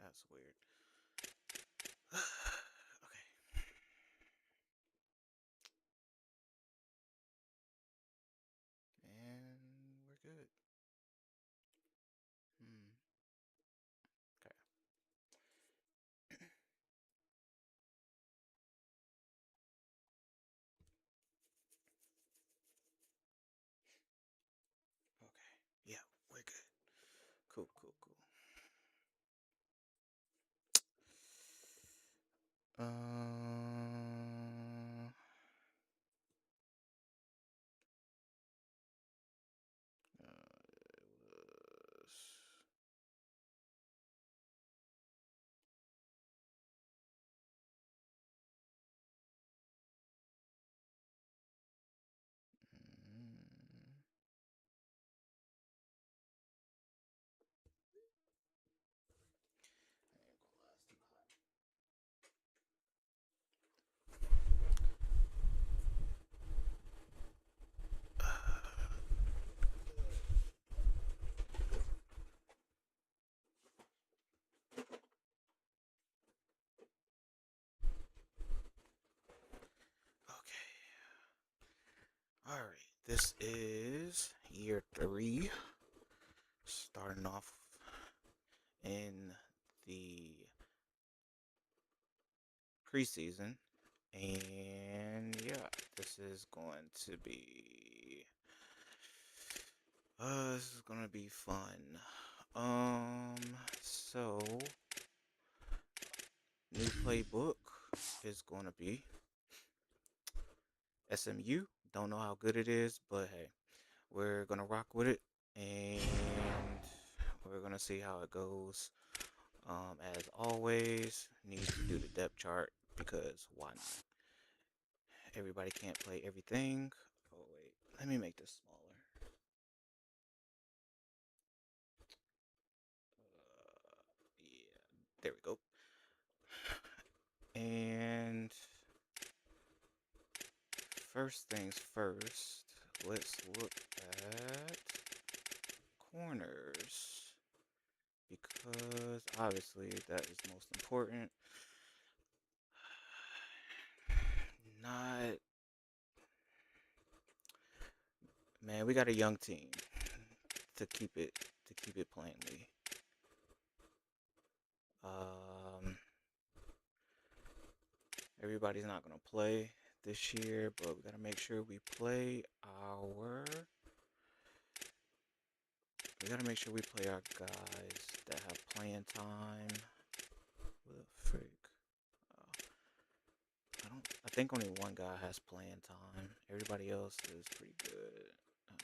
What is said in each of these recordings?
That's weird. Okay. And we're good. Hmm. Okay. Okay. Yeah, we're good. Cool, cool, cool. It was. Mm, okay. All right. This is year 3, starting off in the preseason. And yeah, this is going to be this is gonna be fun. So new playbook is gonna be SMU. Don't know how good it is, but hey, we're gonna rock with it, and we're gonna see how it goes. As always, need to do the depth chart because why not? Everybody can't play everything. Oh wait, let me make this smaller. Yeah, there we go. And first things first, let's look at corners because obviously that is most important. Not, man, we got a young team to keep it plainly. Um, everybody's not gonna play this year, but we gotta make sure we play our. We gotta make sure we play our guys that have playing time. What the frick? I think only one guy has playing time. Everybody else is pretty good. Oh,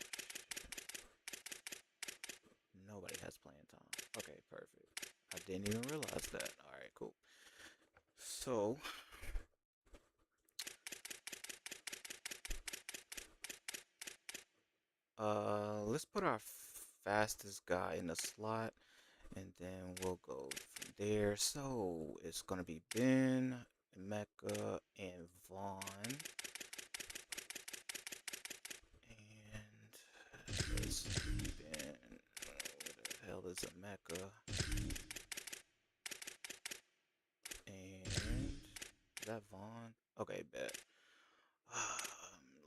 nobody has playing time. Okay, perfect. I didn't even realize that. All right, cool. So, let's put our fastest guy in the slot, and then we'll go from there. So it's gonna be Ben, Mecca, and Vaughn. And let's see, Ben. Where the hell is a Mecca? And is that Vaughn? Okay, bet.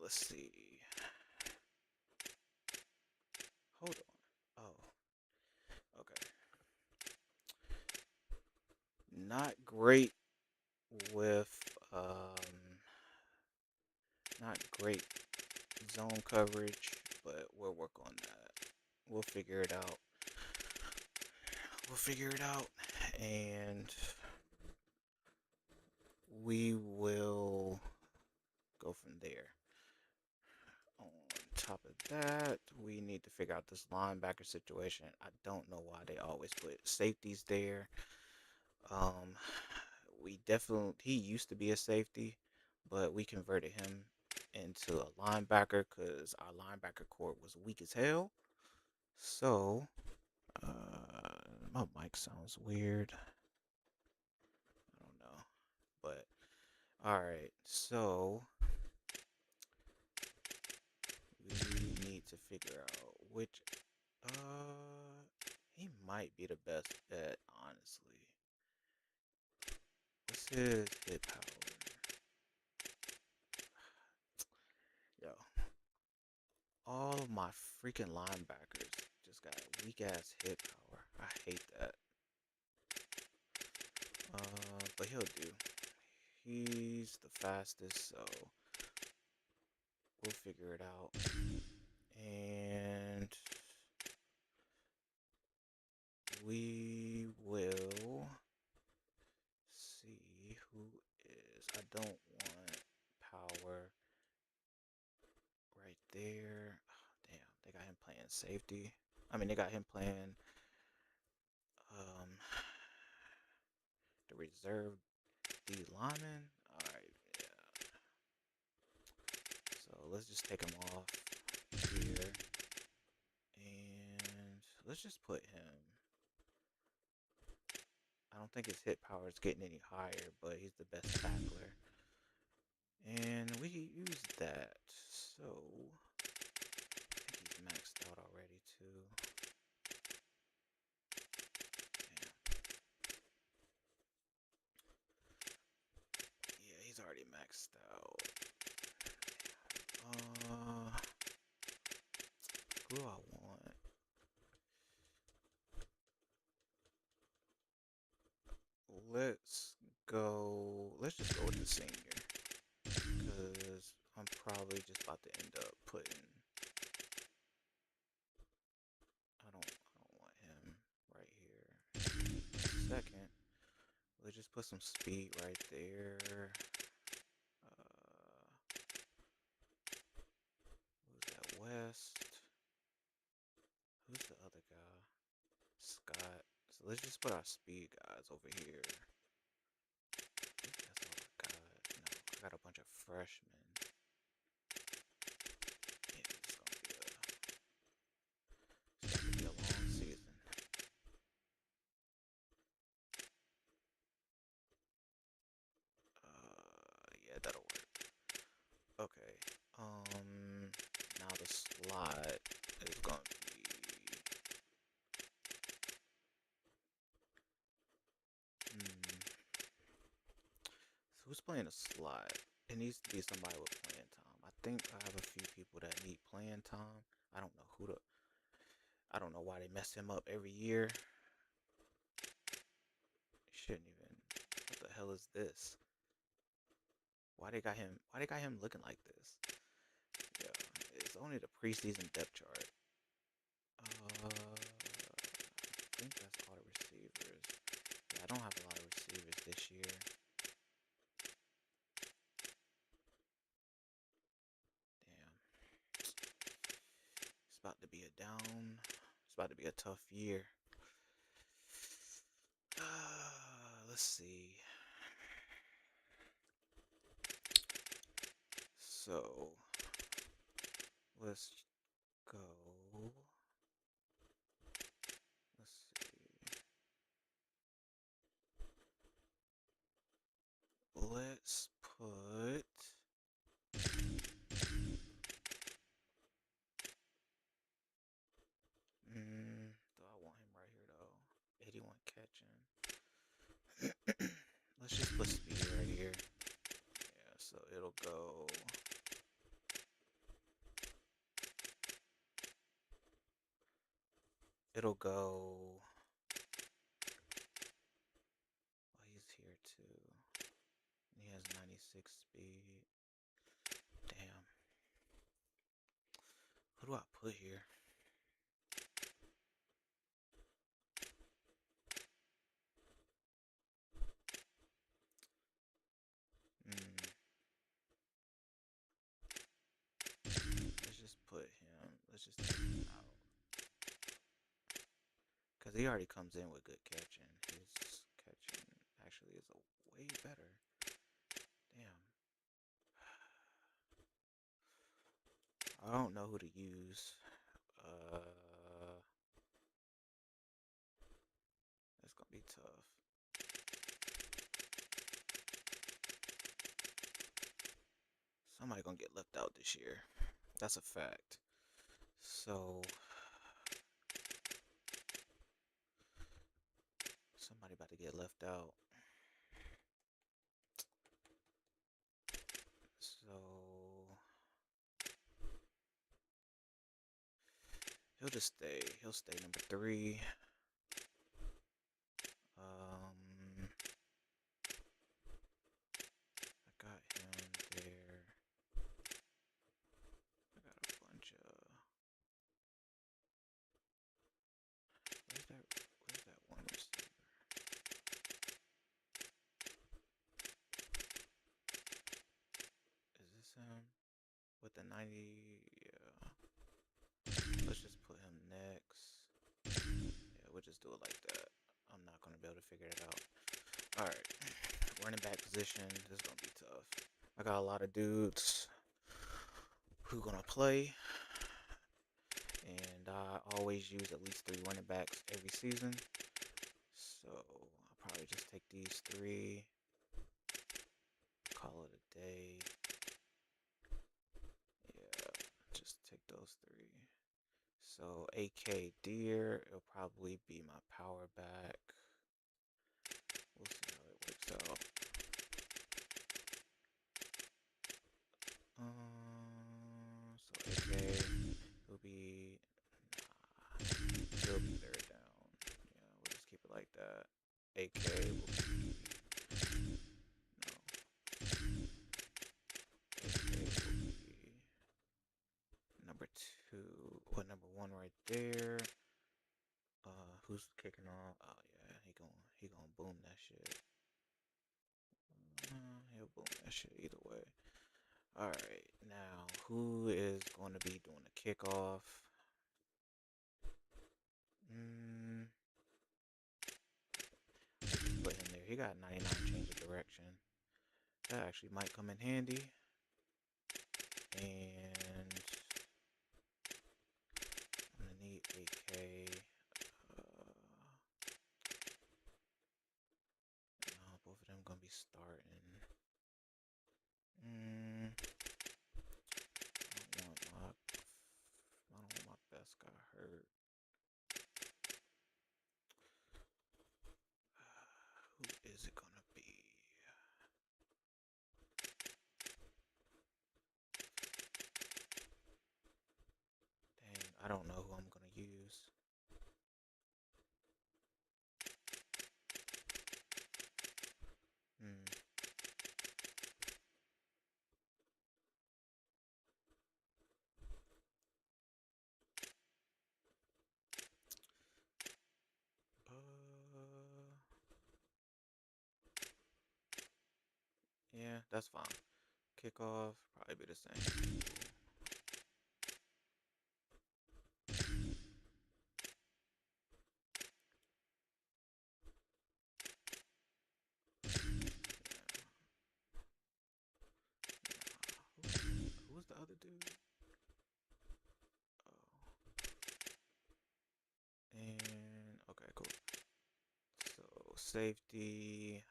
Let's see. Hold on. Oh, okay. Not great with not great zone coverage, but we'll work on that. We'll figure it out. We'll figure it out, and we will go from there. On top of that, we need to figure out this linebacker situation. I don't know why they always put safeties there. Um, he used to be a safety, but we converted him into a linebacker because our linebacker core was weak as hell. So, my mic sounds weird. I don't know, but all right. So we need to figure out which. He might be the best bet, honestly. What's his hit power? Yo, all of my freaking linebackers just got weak ass hit power. I hate that. But he'll do. He's the fastest, so we'll figure it out. And we will see who is. I don't want power right there. Oh, damn, they got him playing safety. I mean, they got him playing um the reserve D lineman. All right, yeah. So let's just take him off here, and let's just put him. I don't think his hit power is getting any higher, but he's the best tackler. And we use that, so I think he's maxed out already too. Damn. Yeah, he's already maxed out. Who do I want? Let's just go with the senior, because I'm probably just about to end up putting, I don't want him right here. Second, let's just put some speed right there. Who's that? West. Who's the other guy? Scott. So let's just put our speed guys over here. I think that's all I got. No, I got a bunch of freshmen. Yeah, it's gonna be a long season. Yeah, that'll work. Okay. Now the slot is gonna be. So who's playing a slot? It needs to be somebody with playing time. I think I have a few people that need playing time. I don't know who to. I don't know why they mess him up every year. Shouldn't even. What the hell is this? Why they got him? Why they got him looking like this? Yeah, it's only the preseason depth chart. I think that's all the receivers. Yeah, I don't have a lot of receivers this year. Damn. It's about to be a down. It's about to be a tough year. Let's see. So, let's go. Let's see. Let's put. Do I want him right here though? 81 catching. Let's just put speed right here. Yeah, so it'll go. It'll go. Oh, he's here too. He has 96 speed. Damn. Who do I put here? Let's just put him. Let's just take him out. Because he already comes in with good catching. His catching actually is way better. Damn. I don't know who to use. It's gonna be tough. Somebody gonna get left out this year. That's a fact. So somebody about to get left out. He'll just stay. He'll stay number 3. I got him there. I got a bunch of. Where's that one receiver? Is this him? With the 90, yeah. Let's just put him next. Yeah, we'll just do it like that. I'm not gonna be able to figure it out. Alright. Running back position. This is gonna be tough. I got a lot of dudes who gonna play. And I always use at least 3 running backs every season. So I'll probably just take these 3. Call it a day. Yeah, just take those 3. So AK Deer, it'll probably be my power back. We'll see how it works out. So AK will be, it'll be 3rd down. Yeah, we'll just keep it like that. AK will be, no. AK will be number 2, or number 1 right there. Who's kicking off? Oh yeah, he gonna boom that shit. He'll boom that shit either way. Alright, now who is going to be doing the kickoff? Put him there. He got 99 change of direction. That actually might come in handy. And I'm gonna need AK. No, both of them gonna be starting. I don't want my best guy hurt. Who is it gonna be? Dang, I don't know who I'm gonna use. Yeah, that's fine. Kickoff, probably be the same. Who's the other dude? Oh. And, okay, cool. So, safety.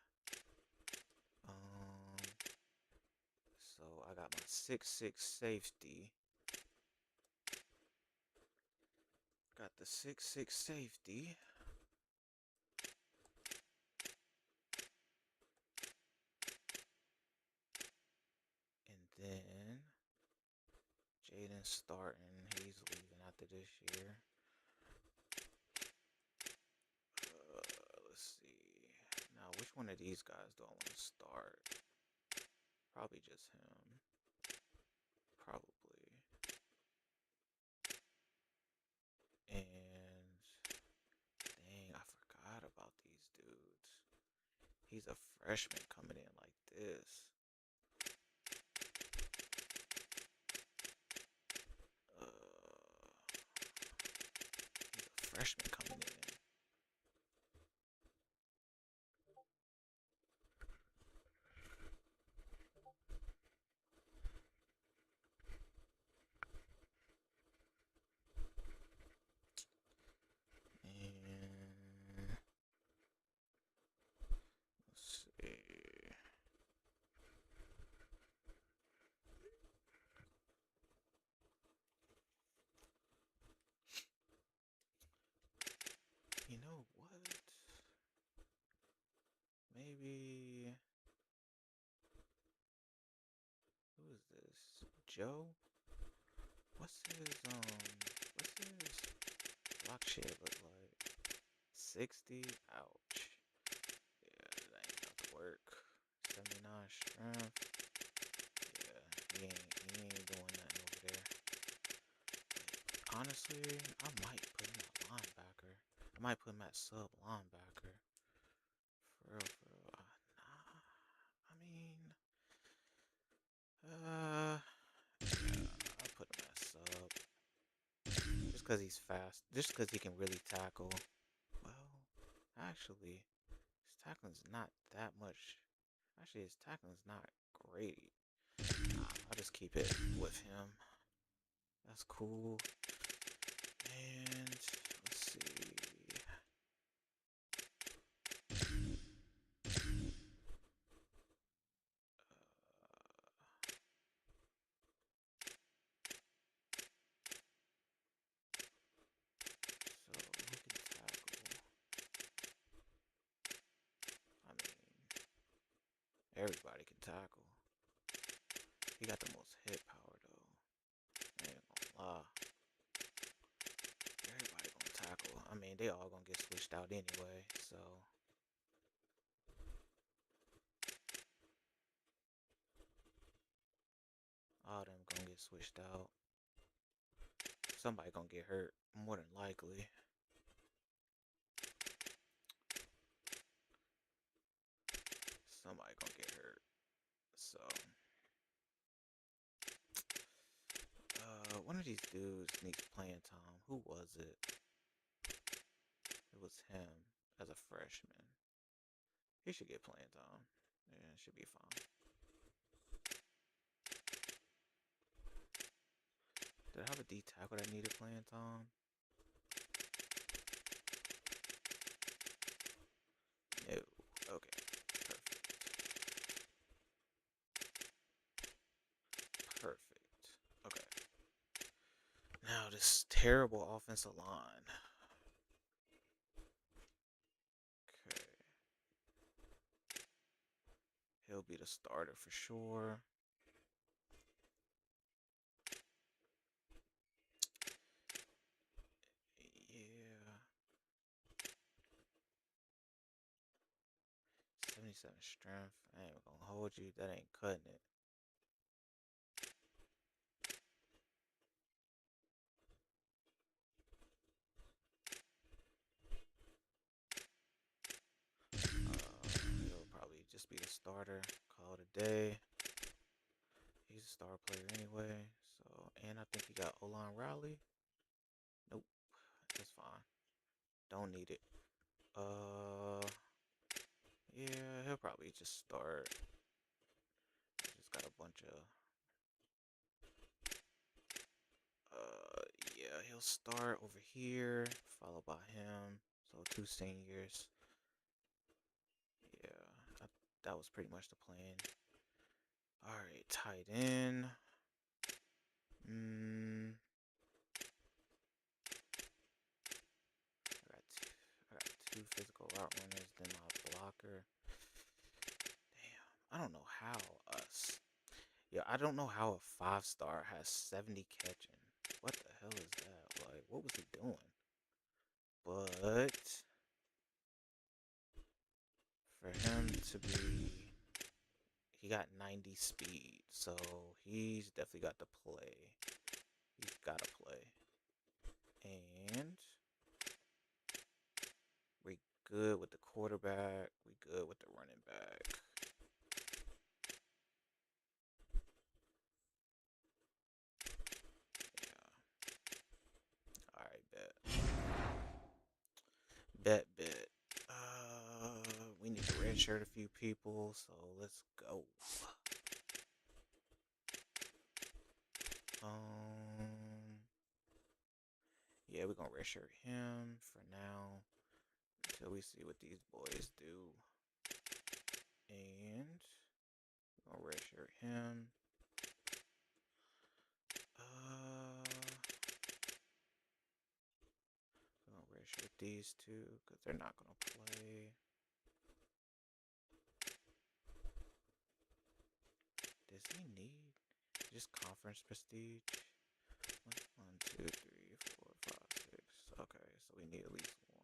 So I got my 6'6" safety. Got the 6'6" safety. And then Jaden's starting. He's leaving after this year. Let's see. Now, which one of these guys do I want to start? Probably just him. Probably. And dang, I forgot about these dudes. He's a freshman coming in like this. He's a freshman coming in. Let's see. You know what? Maybe. Who is this? Joe? What's his this? Block shit look like 60. Ouch. Yeah, that ain't about to work. 79 strength. Yeah, he ain't doing nothing over there. Honestly, I might put him at linebacker. I might put him at sub linebacker. For real, for real. Nah. I mean, yeah, I'll put him at sub. Just because he's fast. Just because he can really tackle. Well, actually, his tackling's not that much. Actually, his tackling's not great. I'll just keep it with him. That's cool. And let's see. So who can tackle? I mean, everybody can tackle. He got the most hit power though. I ain't gonna lie. Everybody gonna tackle. I mean, they all gonna get switched out anyway, so. All them gonna get switched out. Somebody gonna get hurt, more than likely. Somebody gonna get hurt. So, one of these dudes needs playing time. Who was it? It was him as a freshman. He should get playing time. Yeah, it should be fine. Did I have a D tackle that needed playing time? No. Okay. Perfect. Perfect. Okay. Now this terrible offensive line. Okay. He'll be the starter for sure. Yeah. 77 strength. I ain't gonna hold you. That ain't cutting it. He'll probably just be the starter. Call it a day. He's a star player anyway. So, and I think he got O-line Riley. Nope. That's fine. Don't need it. Yeah, he'll probably just start. Just got a bunch of. Yeah, he'll start over here, followed by him. So 2 seniors. Yeah, that was pretty much the plan. All right, tight end. I got two physical route runners, then my blocker. Damn, I don't know how us. Yeah, I don't know how a 5-star has 70 catching. What the hell is that? Like, what was he doing? But for him to be, he got 90 speed, so he's definitely got to play. He's got to play. And we good with the quarterback. We good with the running back. Yeah. All right, bet. Bet. We need to redshirt a few people, so let's go. Yeah, we're gonna redshirt him for now until we see what these boys do. And we're gonna redshirt him. We're gonna redshirt these two because they're not gonna play. Does he need just conference prestige? 1, 2, 3, 4, 5, we need at least one.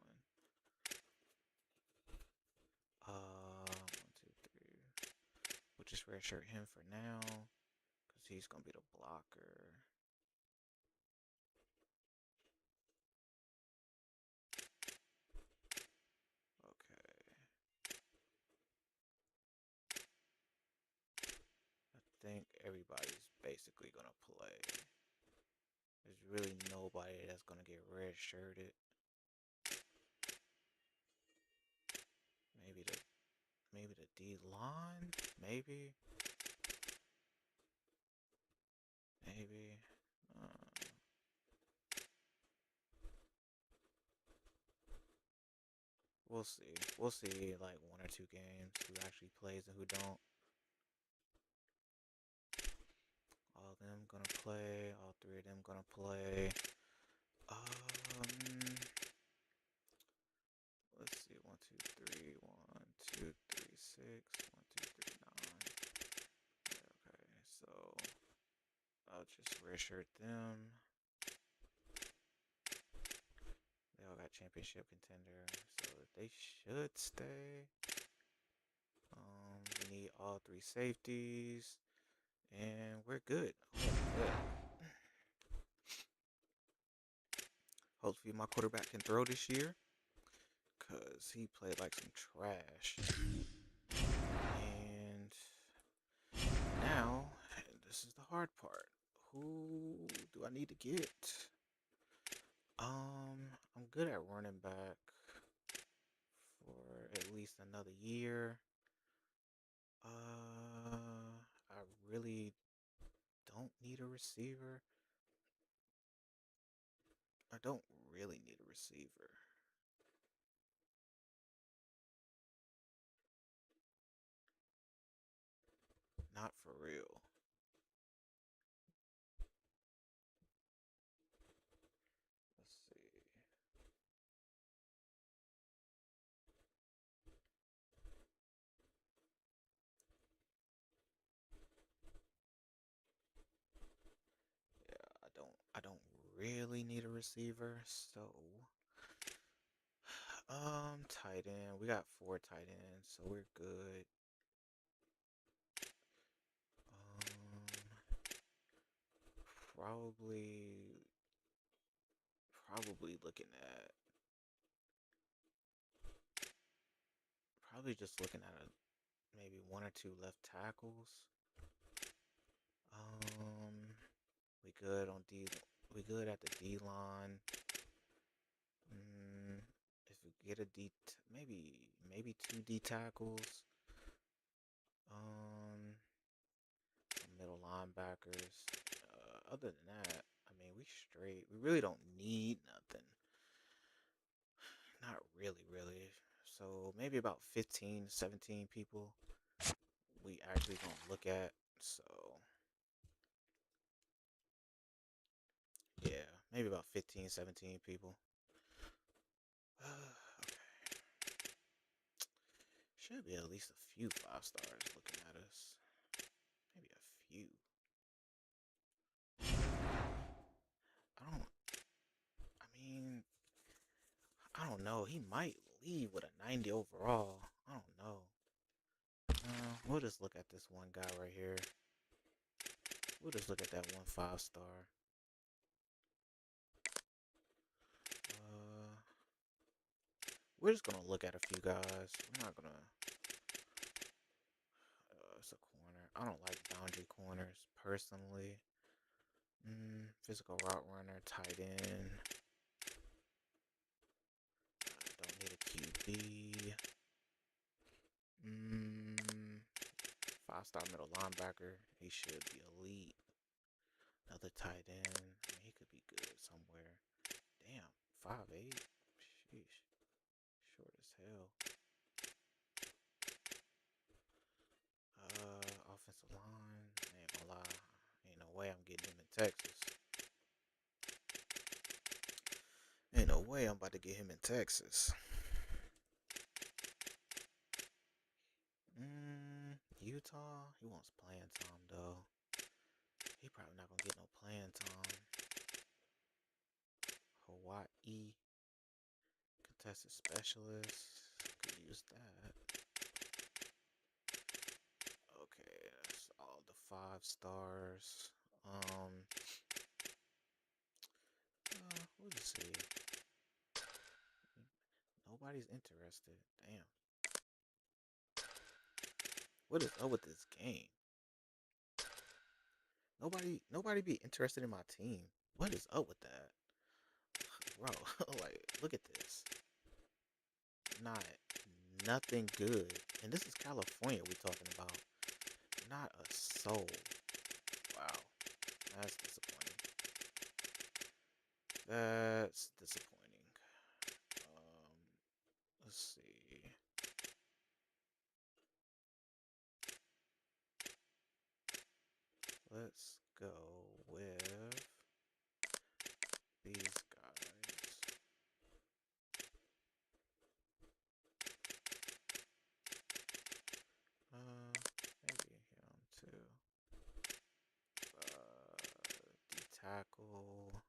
1, 2, 3. We'll just redshirt him for now, because he's gonna be the blocker. Okay. I think everybody's basically gonna play. There's really nobody that's gonna get redshirted. Maybe the D line? Maybe. We'll see. We'll see like 1 or 2 games who actually plays and who don't. All of them gonna play. All 3 of them gonna play. Let's see. 1, 2, 3. 1, 2, 3, 6. 1, 2, 3, 9. Okay, so I'll just redshirt them. They all got championship contender, so they should stay. We need all 3 safeties, and we're good. Hopefully my quarterback can throw this year, because he played like some trash. And now, this is the hard part. Who do I need to get? I'm good at running back for at least another year. I really don't need a receiver. I don't really need a receiver. Not for real. Let's see. Yeah, I don't really need a receiver, so tight end. We got 4 tight ends, so we're good. Probably looking at just looking at maybe 1 or 2 left tackles. We good on D. We good at the D line. If we get a maybe 2 D tackles. Middle linebackers. Other than that, I mean, we straight. We really don't need nothing. Not really. So maybe about 15, 17 people we actually gonna look at. So yeah, maybe about 15, 17 people. Okay. Should be at least a few 5 stars looking at us. Maybe a few. I don't know. He might leave with a 90 overall. I don't know. We'll just look at this one guy right here. We'll just look at that one 5-star. We're just gonna look at a few guys. We're not gonna. It's a corner. I don't like boundary corners personally. Physical route runner, tight end. I don't need a QB. 5-star middle linebacker. He should be elite. Another tight end. I mean, he could be good somewhere. Damn, 5'8". Sheesh. Short as hell. Offensive line. I ain't gonna lie. Ain't no way I'm getting him in Texas. Ain't no way I'm about to get him in Texas. Utah. He wants playing time though. He probably not gonna get no playing time. Hawaii. Contested specialist. Could use that. Okay, that's all the 5 stars. We'll just see. Nobody's interested. Damn. What is up with this game? Nobody be interested in my team. What is up with that? Bro, like, look at this. Nothing good. And this is California we're talking about. Not a soul. Wow. That's disappointing. That's disappointing. Let's see. Let's go with these guys. Maybe him too. D-tackle.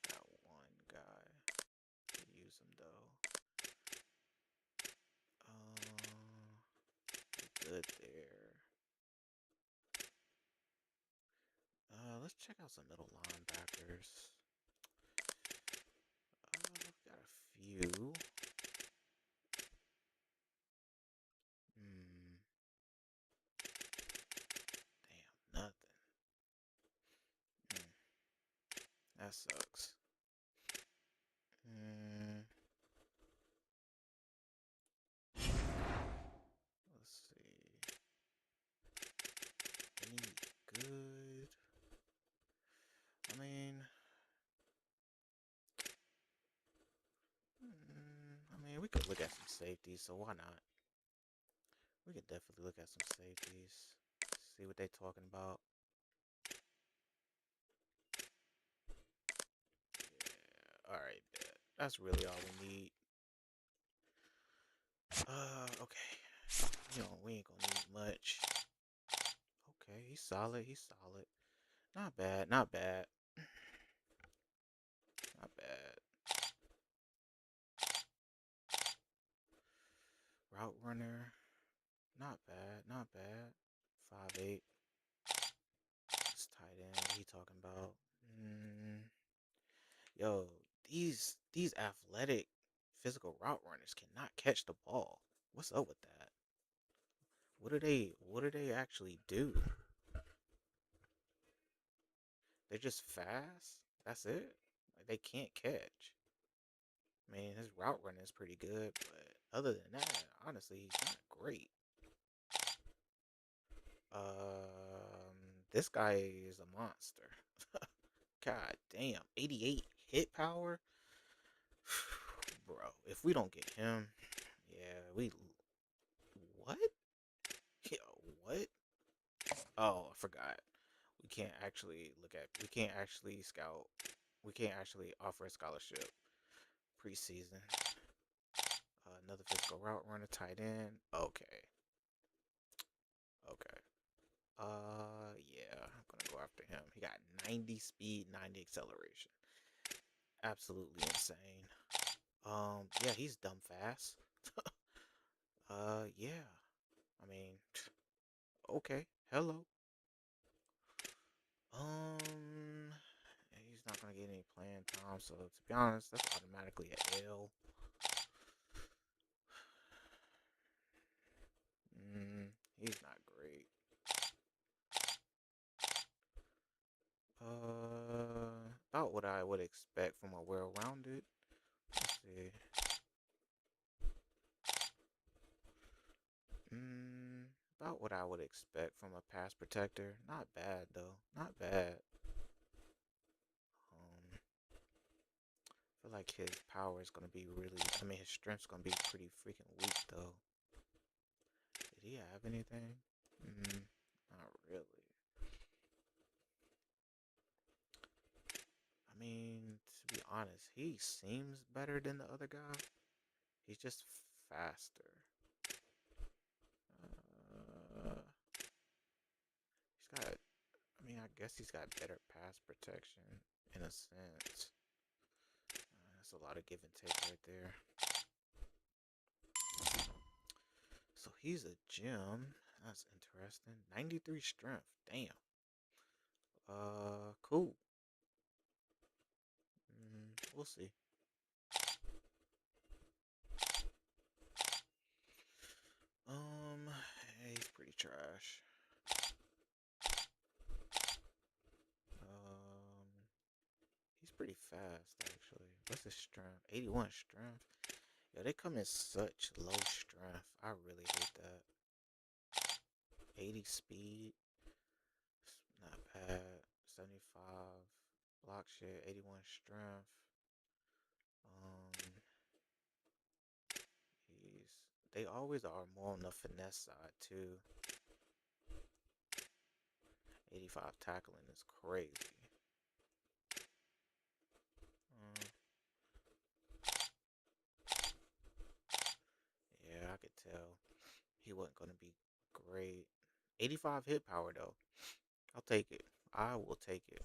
Got one guy. Could use him though. Good there. Let's check out some middle linebackers. Got a few. Damn, nothing. That sucks. Let's see. Any good? I mean, we could look at some safeties, so why not? We could definitely look at some safeties. See what they talking about. Yeah, alright, bet. That's really all we need. Okay. We ain't gonna need much. Okay, he's solid, Not bad, not bad. Not bad. Route runner. Not bad, not bad. 5'8". This tight end, what he talking about? Yo, these athletic physical route runners cannot catch the ball. What's up with that? What do they actually do? They're just fast? That's it? Like, they can't catch. I mean, his route running is pretty good, but other than that, honestly, he's not great. This guy is a monster. God damn, 88 hit power? Bro, if we don't get him, yeah, what? Yo, what? Oh, I forgot. We can't actually scout. We can't actually offer a scholarship preseason. Another physical route runner, tight end. Okay. Yeah, I'm gonna go after him. He got 90 speed, 90 acceleration. Absolutely insane. Yeah, he's dumb fast. Yeah. I mean, okay. Hello. He's not gonna get any playing time, so to be honest, that's automatically an L. He's not great. About what I would expect from a well-rounded. Let's see. About what I would expect from a pass protector. Not bad though. Not bad. I feel like his power is gonna be really. I mean, his strength's gonna be pretty freaking weak though. Did he have anything? Not really. I mean, to be honest, he seems better than the other guy. He's just faster. He's got, I mean, I guess he's got better pass protection in a sense. That's a lot of give and take right there. So he's a gem. That's interesting. 93 strength. Damn. Cool. We'll see. He's pretty trash. He's pretty fast actually. What's his strength? 81 strength. Yo, they come in such low strength. I really hate that. 80 speed. Not bad. 75 block shit. 81 strength. They always are more on the finesse side too. 85 tackling is crazy. Yeah, I could tell he wasn't gonna be great. 85 hit power though. I'll take it. I will take it.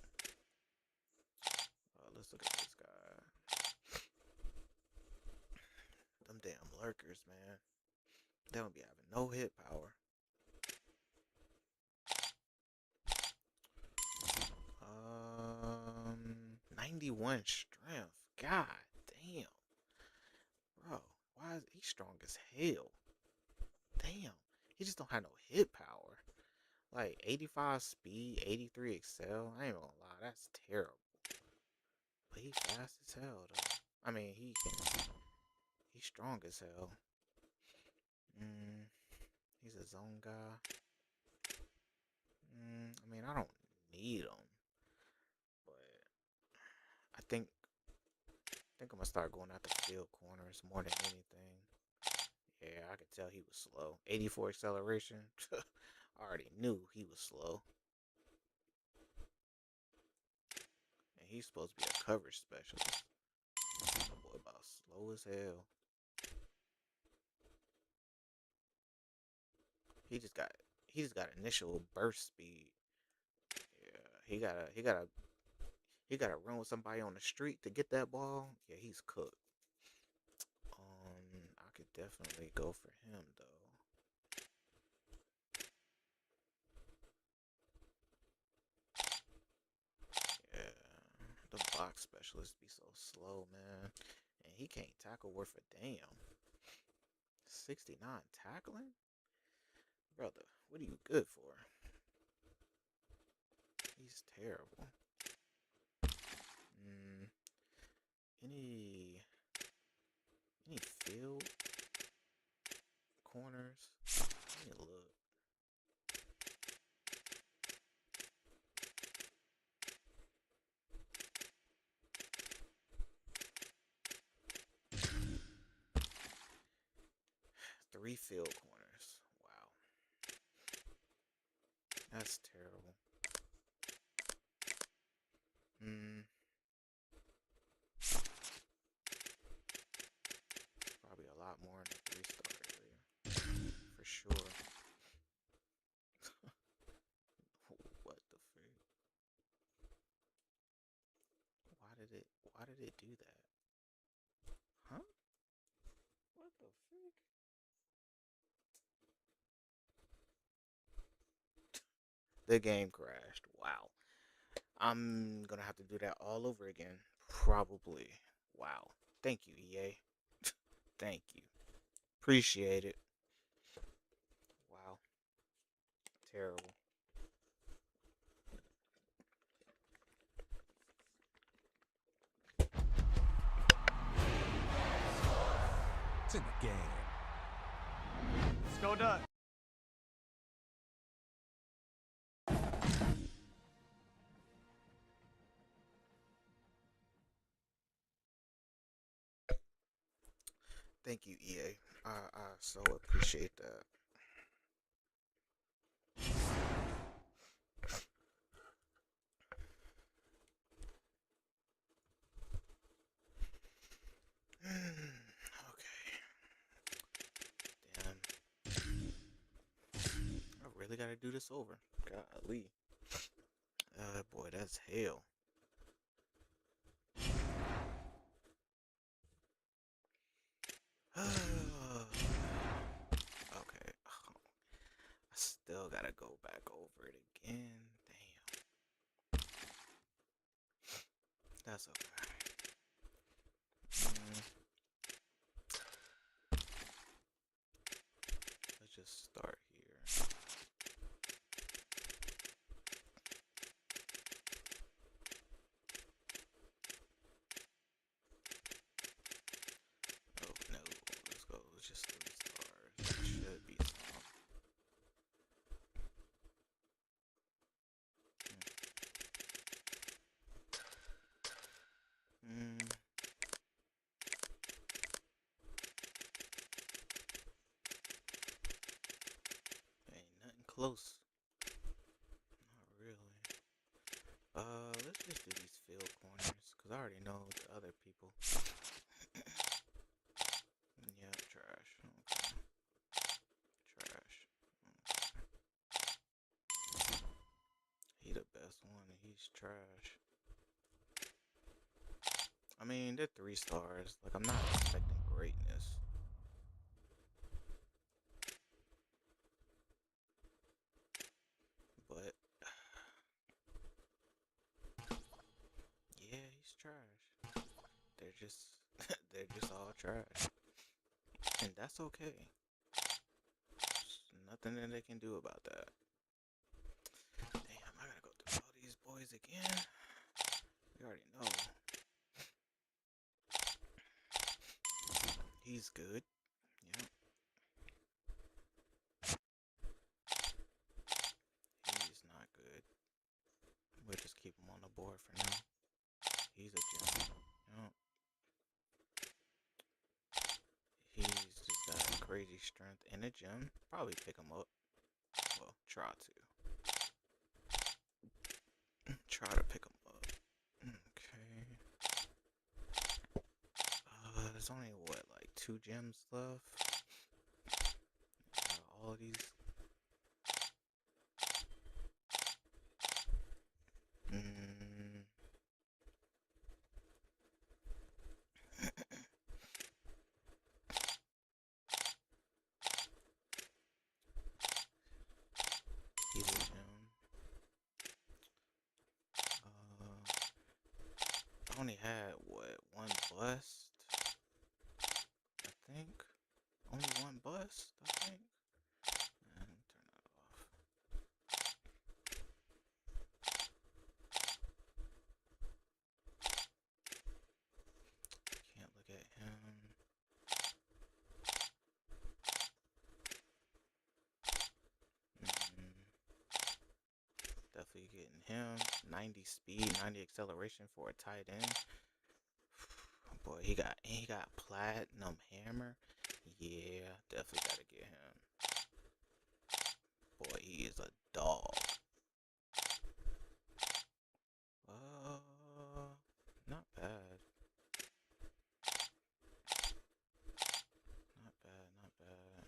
Let's look at this guy. Them damn lurkers, man. They don't be having no hit power. 91 strength. God damn. Bro, why is he strong as hell? Damn. He just don't have no hit power. Like 85 speed, 83 excel. I ain't gonna lie, that's terrible. But he fast as hell though. I mean, he's strong as hell. He's a zone guy. I mean, I don't need him, but I think I'm gonna start going out the field corners more than anything. Yeah, I could tell he was slow. 84 acceleration. I already knew he was slow. And he's supposed to be a coverage specialist. That boy about slow as hell. He just got initial burst speed. Yeah, he gotta run with somebody on the street to get that ball. Yeah, he's cooked. I could definitely go for him though. Yeah, the box specialist be so slow, man, and he can't tackle worth a damn. 69 tackling, brother. What are you good for? He's terrible. Any field corners? Let me look. Three field corners. Wow. That's terrible. Probably a lot more in the 3-star area. For sure. What the frick? Why did it do that? Huh? What the frick? The game crashed. Wow. I'm gonna have to do that all over again. Probably. Wow. Thank you, EA. Thank you. Appreciate it. Wow. Terrible. It's in the game. Let's go, Duck. Thank you, EA. I so appreciate that. Okay. Damn. I really gotta do this over. Golly. Boy, that's hell. gotta go back over it again. Damn. That's okay. Let's just start here. Oh no, let's go. Let's just 3 stars. That should be some. Ain't nothing close. Not really. Let's just do these field corners, cause I already know the other people. Yeah, trash. Okay. Trash. Okay. He the best one, and he's trash. I mean, they're 3 stars. Like, I'm not expecting greatness. But yeah, he's trash. They're just they're just all trash. And that's okay. There's nothing that they can do about that. Damn, I gotta go through all these boys again. We already know. He's good. Yep. He's not good. We'll just keep him on the board for now. He's a gem. Yep. He's just got crazy strength in a gym. Probably pick him up. Well, try to. Try to pick him up. Okay. There's only what, like 2 gems left? All these. He's a gem. I only had what, 1 bust? I think. Only 1 bust, I think. And turn that off. Can't look at him. Definitely getting him. 90 speed, 90 acceleration for a tight end. Boy, he got platinum hammer. Yeah, definitely gotta get him. Boy, he is a dog. Not bad. Not bad, not bad.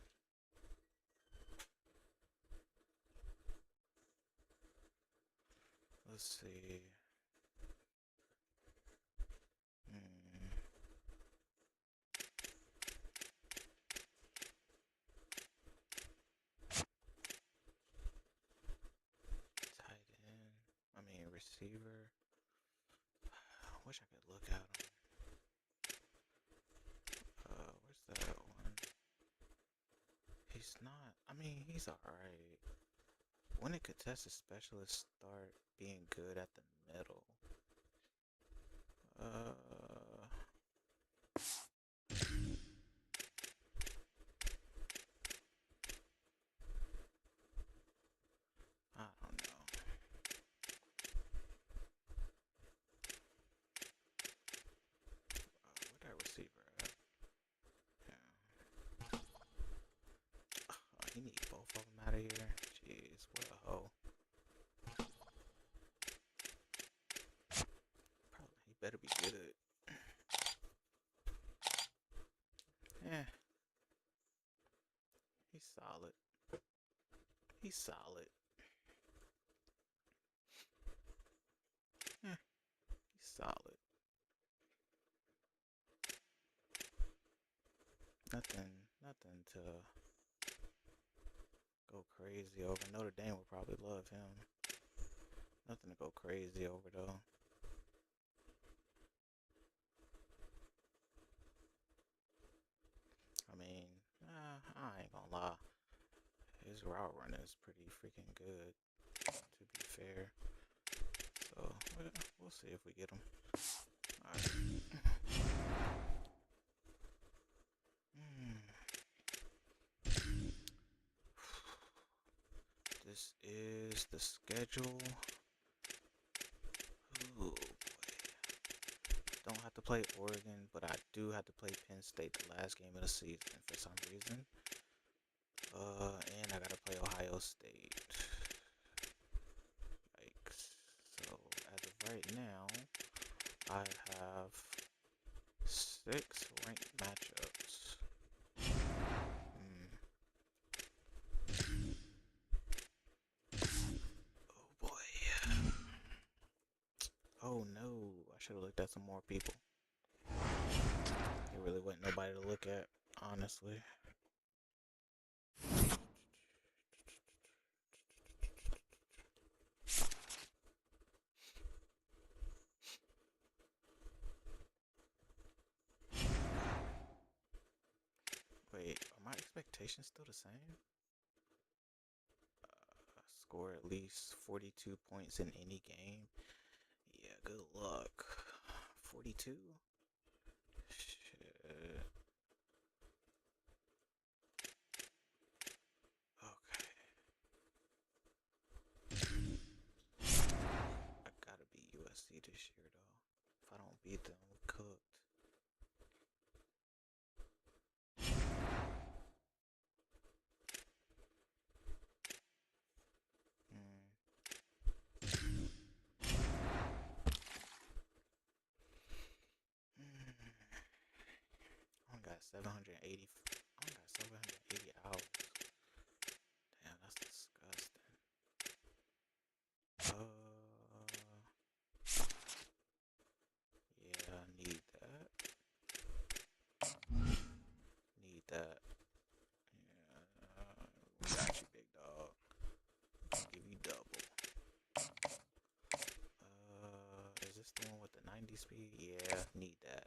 Let's see. Tight end. I mean, receiver. I wish I could look at him. Where's that one? He's not. I mean, he's alright. When did contested specialists start being good at the middle? I don't know. Where that receiver at? Yeah. Oh, he needs both of them out of here. Jeez, what a hoe. Probably, he better be good. Yeah. He's solid. He's solid. Yeah. He's solid. Nothing to go crazy over. Notre Dame would probably love him. Nothing to go crazy over though. I mean, I ain't gonna lie. His route running is pretty freaking good, to be fair. So, we'll see if we get him. Alright. This is the schedule. Ooh, boy. Don't have to play Oregon, but I do have to play Penn State the last game of the season for some reason. And I gotta play Ohio State. Yikes. So, as of right now, I have 6 ranked matchups. Oh boy. Oh no, I should have looked at some more people. There really wasn't nobody to look at, honestly. Wait, are my expectations still the same? Score at least 42 points in any game? Yeah, good luck. 42? Shit. Okay. I gotta beat USC this year, though. If I don't beat them, we're cooked. I only got 780. I only got 780 hours. Damn, that's disgusting. Yeah, I need that. Need that. Yeah, we got you, big dog. I'll give you double. Is this the one with the 90 speed? Yeah, need that.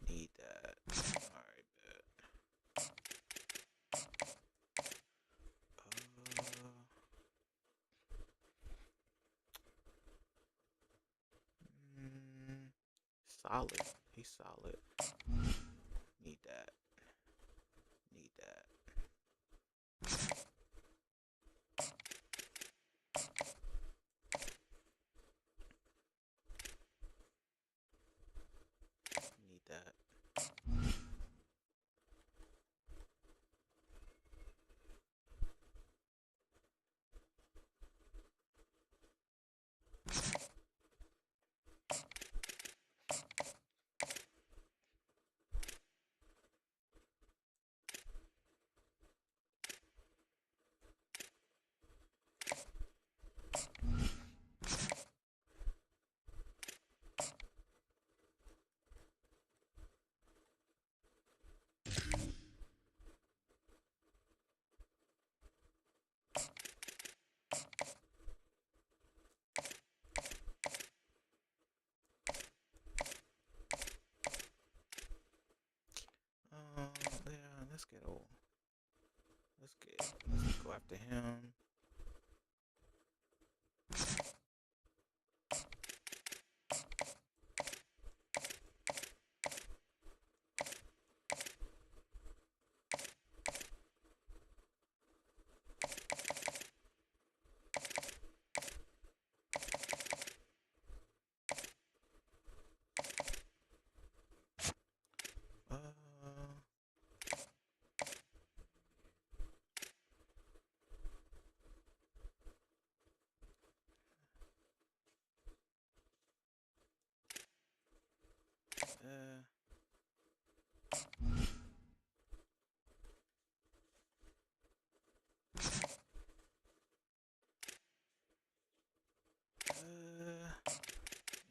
Need that. Alright, bet. Solid. He's solid. Need that. Need that. Need that. Yeah, let's get old. Let's go after him.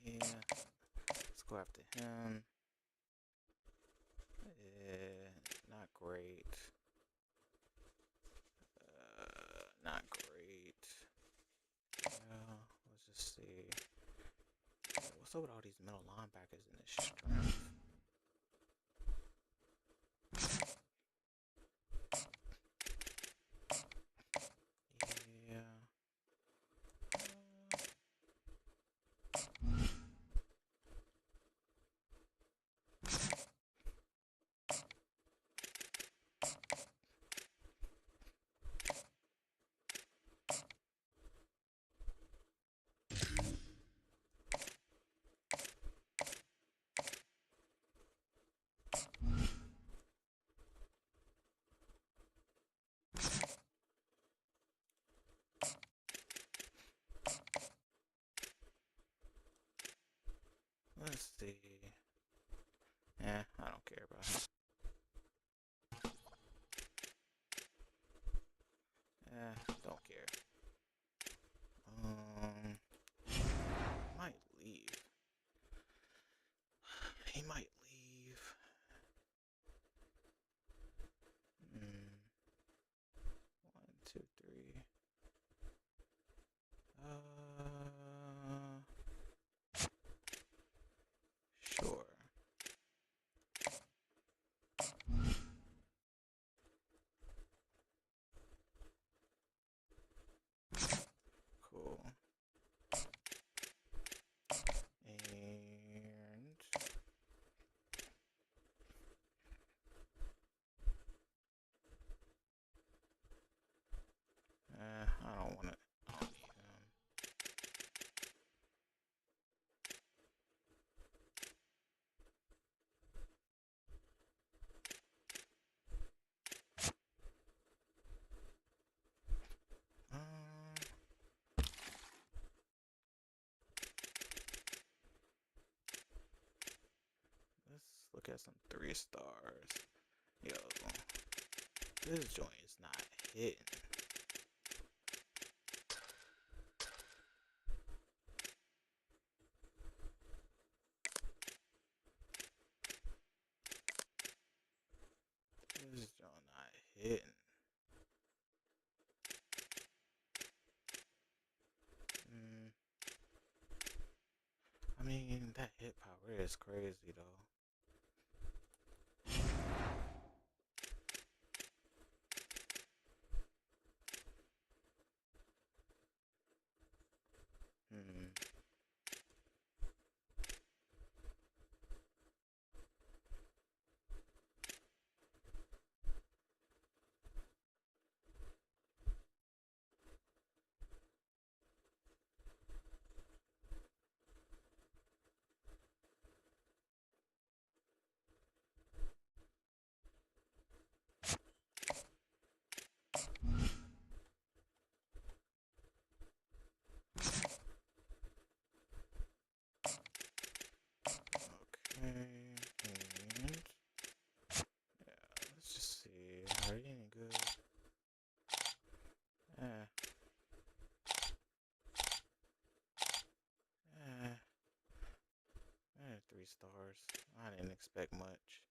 Yeah. Let's go after him. Not great. up with all these middle linebackers in this strength? Yeah. Let's see. I don't care about him. Don't care. Might leave. He might leave. One, two, three. Sure. Cool. And I don't want it. I don't need him. Let's look at some 3 stars. Yo, this joint is not hitting. This joint not hitting. I mean, that hit power is crazy though. Okay, and yeah, let's just see. Are you any good? Eh. 3 stars. I didn't expect much.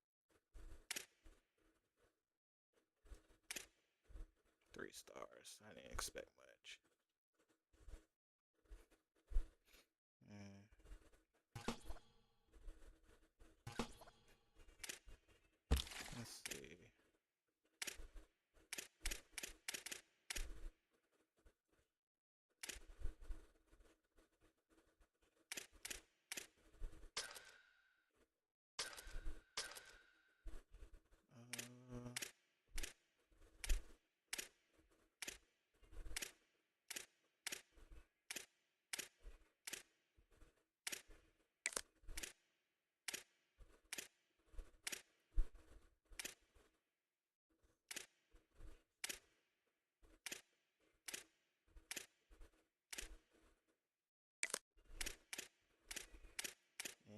3 stars. I didn't expect much. Let's see.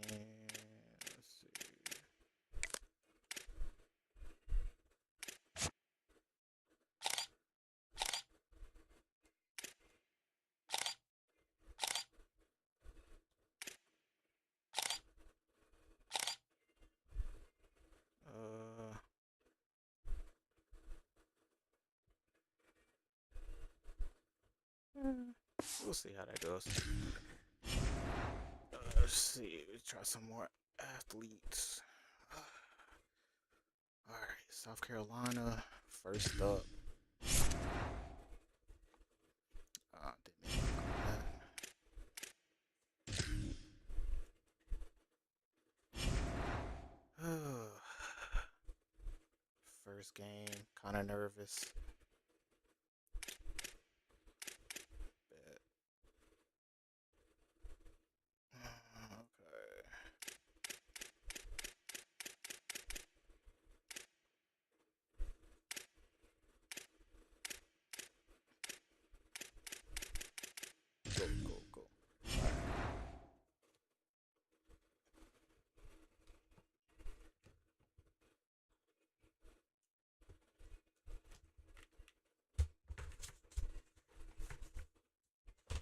Let's see. We'll see how that goes. let's see. Let's try some more athletes. All right, South Carolina first up. Didn't mean to click on that. First game, kind of nervous. Bet.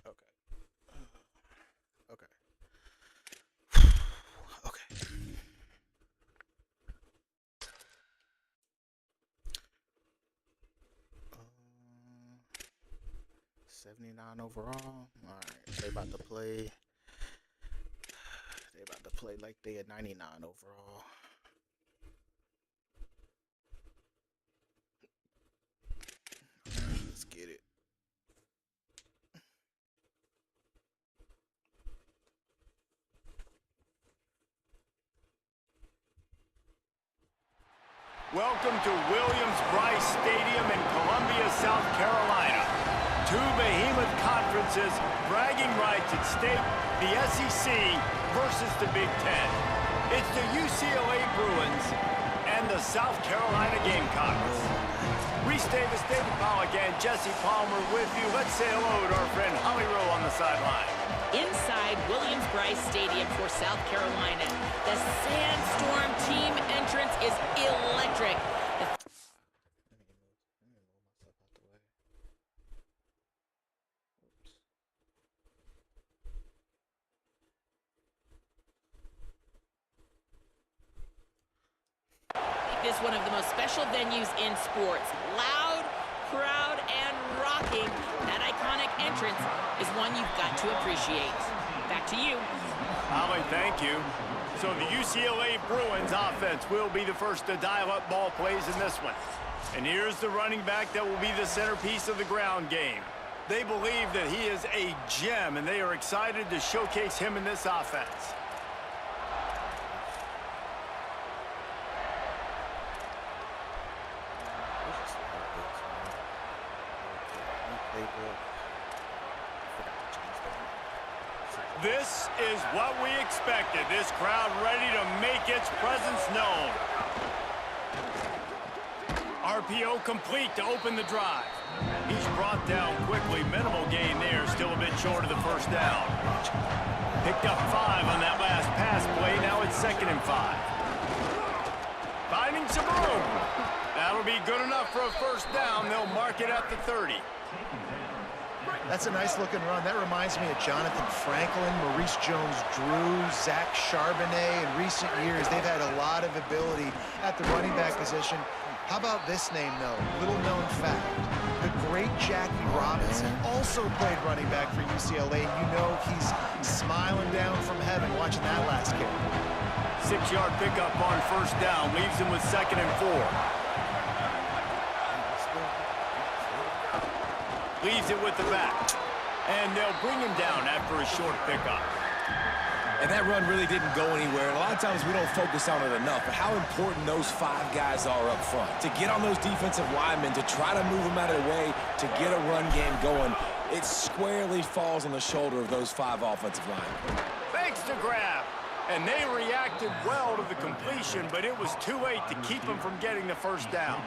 Okay. Go. Okay. Okay. Okay. 79 overall. All right. They about to play. They about to play like they at 99 overall. All right, let's get it. Welcome to Williams-Brice Stadium in Columbia, South Carolina. Two behemoth conferences, bragging rights at stake, the SEC versus the Big Ten. It's the UCLA Bruins and the South Carolina Gamecocks. Reese Davis, David Pollack, and Jesse Palmer with you. Let's say hello to our friend Holly Rowe on the sideline. Inside Williams-Brice Stadium for South Carolina, the Sandstorm team entrance is electric. Let me move myself out the way. It is one of the most special venues in sports. Loud, proud, and rocking. That iconic entrance is one you've got to appreciate. Back to you. Holly, thank you. So the UCLA Bruins offense will be the first to dial up ball plays in this one. And here's the running back that will be the centerpiece of the ground game. They believe that he is a gem, and they are excited to showcase him in this offense. This is what we expected. This crowd ready to make its presence known. RPO complete to open the drive. He's brought down quickly. Minimal gain there. Still a bit short of the first down. Picked up 5 on that last pass play. Now it's 2nd and 5. Finding some room. That'll be good enough for a first down. They'll mark it at the 30. That's a nice-looking run. That reminds me of Jonathan Franklin, Maurice Jones-Drew, Zach Charbonnet. In recent years, they've had a lot of ability at the running back position. How about this name, though? Little-known fact. The great Jackie Robinson also played running back for UCLA. You know he's smiling down from heaven watching that last kick. 6-yard pickup on first down. Leaves him with 2nd and 4. Leaves it with the back. And they'll bring him down after a short pickup. And that run really didn't go anywhere. And a lot of times we don't focus on it enough, but how important those 5 guys are up front. To get on those defensive linemen, to try to move them out of the way, to get a run game going, it squarely falls on the shoulder of those 5 offensive linemen. Thanks to grab. And they reacted well to the completion, but it was too late to keep them from getting the first down.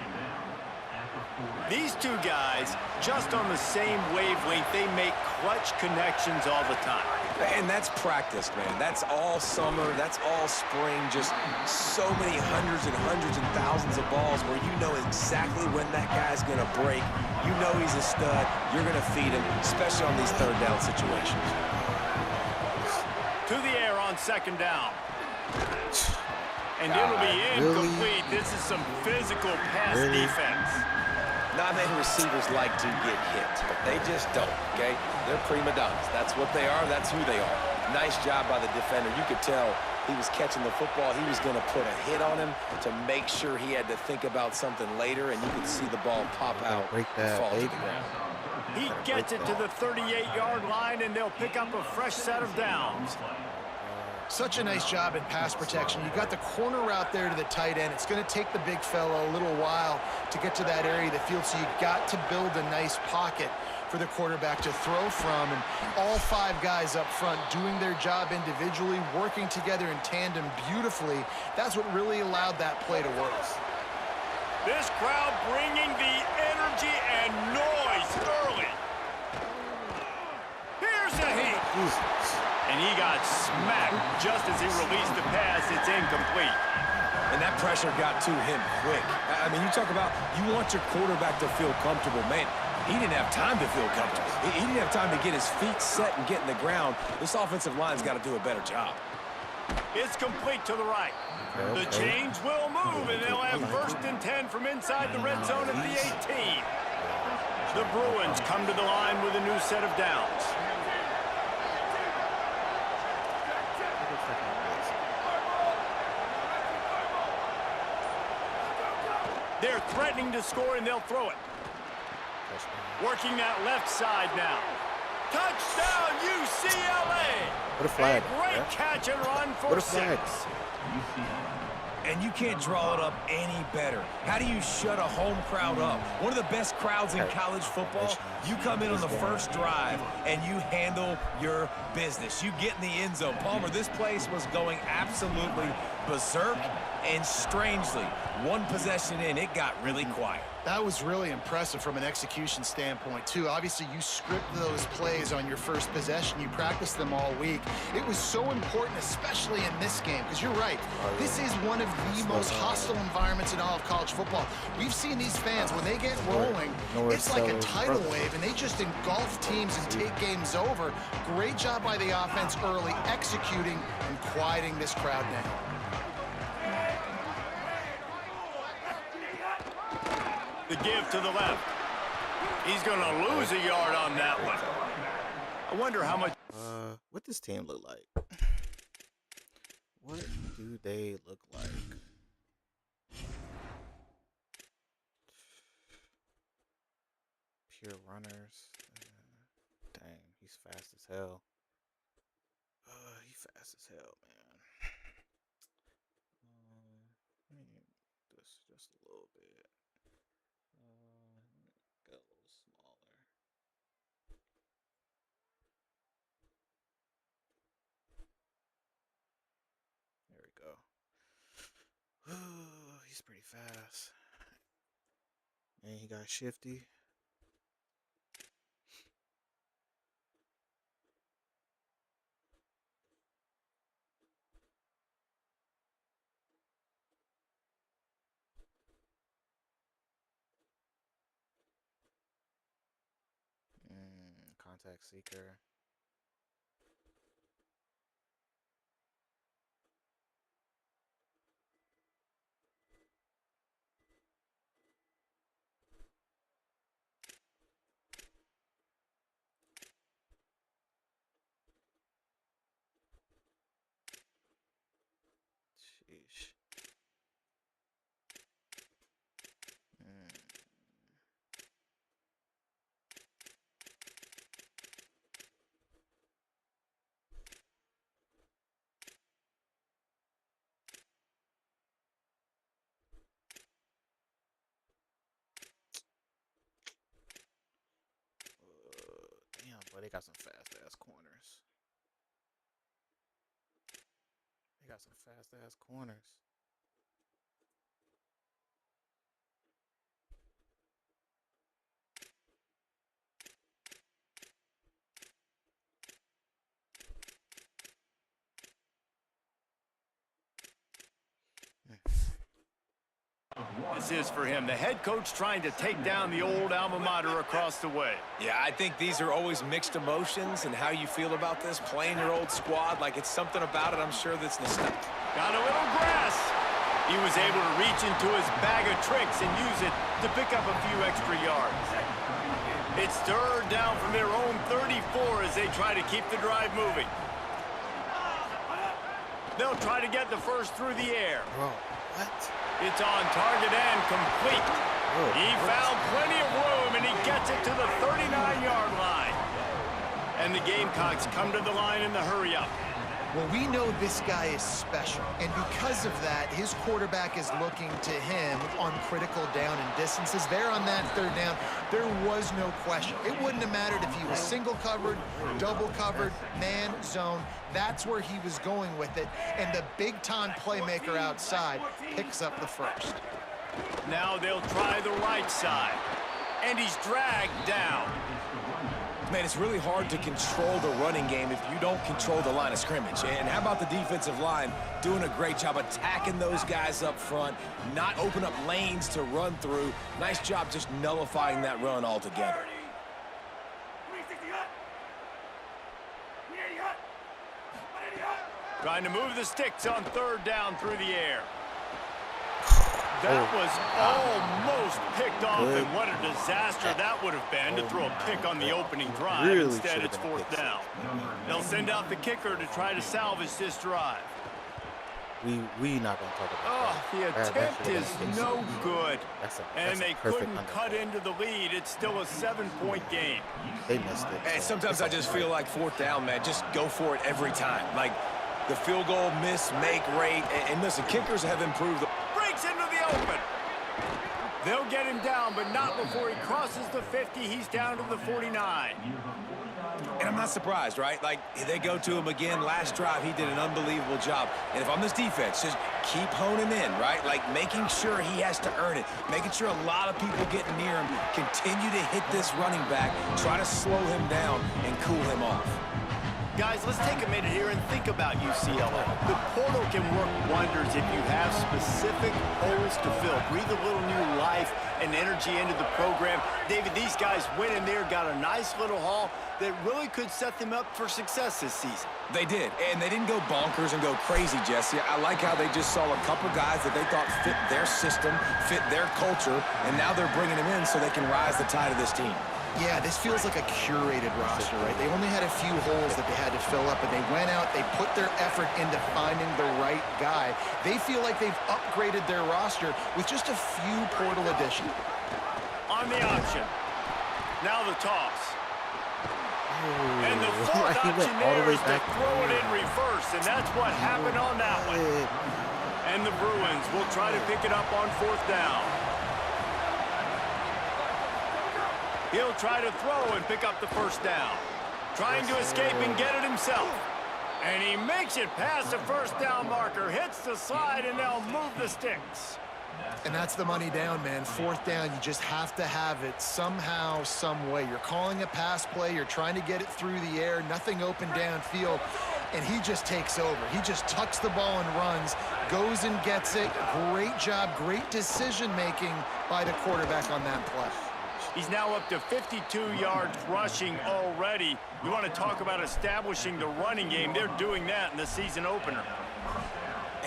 These two guys, just on the same wavelength, they make clutch connections all the time. And that's practice, man. That's all summer. That's all spring. Just so many hundreds and thousands of balls where you know exactly when that guy's going to break. You know he's a stud. You're going to feed him, especially on these third down situations. To the air on 2nd down. And it'll be incomplete. Really? This is some physical pass defense. Not many receivers like to get hit, but they just don't, okay? They're prima donnas. That's what they are. That's who they are. Nice job by the defender. You could tell he was catching the football. He was going to put a hit on him to make sure he had to think about something later, and you could see the ball pop out Break that, and fall to baby. the ground. He gets it to the 38-yard line, and they'll pick up a fresh set of downs. Such a nice job in pass protection. You got the corner route there to the tight end. It's going to take the big fella a little while to get to that area of the field, so you got to build a nice pocket for the quarterback to throw from, and all 5 guys up front doing their job individually, working together in tandem beautifully. That's what really allowed that play to work. This crowd bringing the energy and noise early. Here's a heat. Jesus. And he got smacked just as he released the pass. It's incomplete. And that pressure got to him quick. I mean, you talk about you want your quarterback to feel comfortable. Man, he didn't have time to feel comfortable. He didn't have time to get his feet set and get in the ground. This offensive line's got to do a better job. It's complete to the right. The chains will move, and they'll have 1st and 10 from inside the red zone at the 18. The Bruins come to the line with a new set of downs. They're threatening to score, and they'll throw it. Working that left side now. Touchdown, UCLA! What a flag. A great catch and run for What a flag. 6. And you can't draw it up any better. How do you shut a home crowd up? One of the best crowds in college football. You come in on the first drive, and you handle your business. You get in the end zone. Palmer, this place was going absolutely berserk, and strangely, one possession in, it got really quiet. That was really impressive from an execution standpoint, too. Obviously, you script those plays on your first possession. You practice them all week. It was so important, especially in this game, because you're right. This is one of the most hostile environments in all of college football. We've seen these fans, when they get rolling, it's like a tidal wave, and they just engulf teams and take games over. Great job by the offense early, executing and quieting this crowd down. The give to the left. He's going to lose a yard on that one. I wonder how much... What does team look like? What do they look like? Pure runners. Dang, he's fast as hell. He's fast as hell, man. Let me this just a little bit. Get a little smaller. There we go. He's pretty fast. And he got shifty. Contact seeker. Sheesh. Damn, boy, they got some fast-ass corners. They got some fast-ass corners. This is for him. The head coach trying to take down the old alma mater across the way. Yeah, I think these are always mixed emotions and how you feel about this, playing your old squad. Like, it's something about it, I'm sure, that's nostalgic. Got a little grass. He was able to reach into his bag of tricks and use it to pick up a few extra yards. It's third down from their own 34 as they try to keep the drive moving. They'll try to get the first through the air. Bro, what? It's on target and complete. Bro, He found plenty of room, and he gets it to the 39-yard line. And the Gamecocks come to the line in the hurry-up. Well, we know this guy is special, and because of that, his quarterback is looking to him on critical down and distances. There on that third down, there was no question. It wouldn't have mattered if he was single covered, double covered, man, zone. That's where he was going with it, and the big-time playmaker outside picks up the first. Now they'll try the right side, and he's dragged down. Man, it's really hard to control the running game if you don't control the line of scrimmage. And how about the defensive line doing a great job attacking those guys up front, not open up lanes to run through. Nice job just nullifying that run altogether. Trying to move the sticks on third down through the air. That was almost picked off, and what a disaster that would have been to throw a pick on the opening drive. Really Instead, it's fourth down. They'll send out the kicker to try to salvage this drive. We not gonna talk about Oh, that. the attempt is no good. And they couldn't perfect cut into the lead. It's still a 7-point game. They missed it. And sometimes I just feel like fourth down, man, just go for it every time. Like the field goal miss, make rate. And listen, kickers have improved. Breaks into the open. They'll get him down, but not before he crosses the 50. He's down to the 49. And I'm not surprised, right? Like, they go to him again. Last drive, he did an unbelievable job. And if I'm this defense, just keep honing in, right? Like, making sure he has to earn it. Making sure a lot of people getting near him. Continue to hit this running back. Try to slow him down and cool him off. Guys, let's take a minute here and think about UCLA. The portal can work wonders if you have specific holes to fill. Breathe a little new life and energy into the program. David, these guys went in there, got a nice little haul that really could set them up for success this season. They did, and they didn't go bonkers and go crazy, Jesse. I like how they just saw a couple guys that they thought fit their system, fit their culture, and now they're bringing them in so they can rise the tide of this team. Yeah, this feels like a curated roster, right? They only had a few holes that they had to fill up, and they went out, they put their effort into finding the right guy. They feel like they've upgraded their roster with just a few portal additions. On the option. Now the toss. And the fourth option there is to throw it in reverse, and that's what happened on that one. And the Bruins will try to pick it up on fourth down. He'll try to throw and pick up the first down. Trying to escape and get it himself. And he makes it past the first down marker, hits the slide, and they'll move the sticks. And that's the money down, man. Fourth down, you just have to have it somehow, some way. You're calling a pass play, you're trying to get it through the air, nothing open downfield, and he just takes over. He just tucks the ball and runs, goes and gets it. Great job, great decision-making by the quarterback on that play. He's now up to 52 yards rushing already. You want to talk about establishing the running game. They're doing that in the season opener.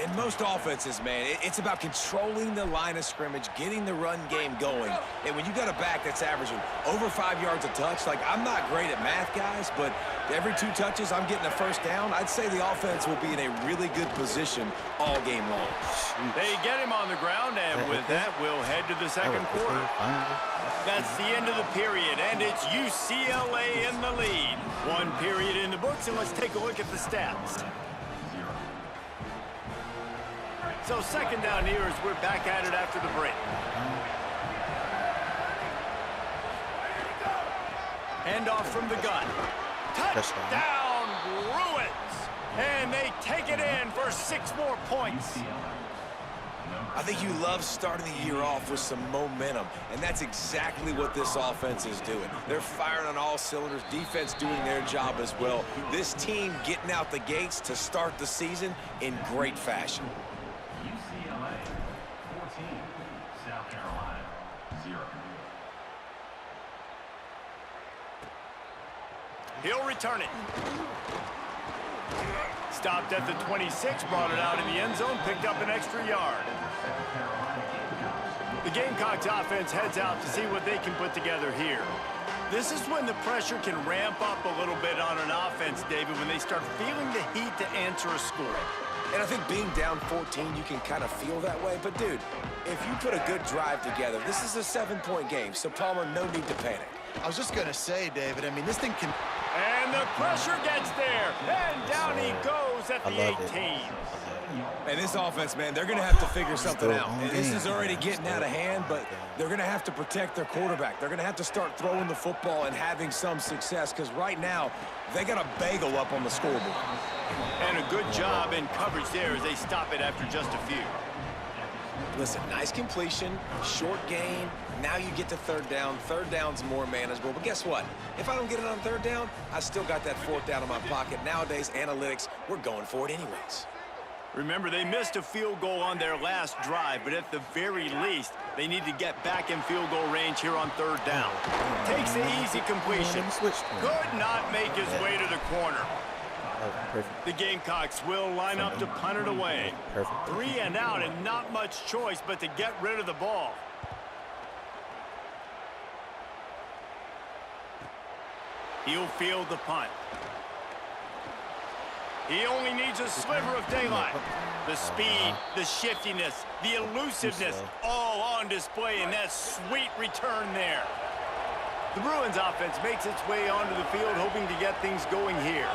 In most offenses, man, it's about controlling the line of scrimmage, getting the run game going. And when you got a back that's averaging over 5 yards a touch, like, I'm not great at math, guys, but every 2 touches I'm getting a first down, I'd say the offense will be in a really good position all game long. They get him on the ground, and with that, we'll head to the second quarter. That's the end of the period, and it's UCLA in the lead. 1 period in the books, and let's take a look at the stats. So second down here as we're back at it after the break. Handoff from the gun. Touchdown, Bruins! And they take it in for 6 more points. I think you love starting the year off with some momentum, and that's exactly what this offense is doing. They're firing on all cylinders, defense doing their job as well. This team getting out the gates to start the season in great fashion. UCLA 14, South Carolina 0. He'll return it. Stopped at the 26, brought it out in the end zone, picked up an extra yard. The Gamecocks offense heads out to see what they can put together here. This is when the pressure can ramp up a little bit on an offense, David, when they start feeling the heat to answer a score. And I think being down 14, you can kind of feel that way. But, dude, if you put a good drive together, this is a 7-point game. So, Palmer, no need to panic. I was just going to say, David, I mean, this thing can... And the pressure gets there. And down he goes at the 18. And this offense, man, they're going to have to figure something out. And this is already getting out of hand, but they're going to have to protect their quarterback. They're going to have to start throwing the football and having some success because right now they got a bagel up on the scoreboard. And a good job in coverage there as they stop it after just a few. Listen, nice completion, short gain. Now you get to third down. Third down's more manageable. But guess what? If I don't get it on third down, I still got that fourth down in my pocket. Nowadays, analytics, we're going for it anyways. Remember, they missed a field goal on their last drive, but at the very least, they need to get back in field goal range here on third down. Takes the easy completion. Could not make his way to the corner. The Gamecocks will line up to punt it away. 3 and out and not much choice but to get rid of the ball. He'll field the punt. He only needs a sliver of daylight. The speed, the shiftiness, the elusiveness, all on display in that sweet return there. The Bruins offense makes its way onto the field hoping to get things going here.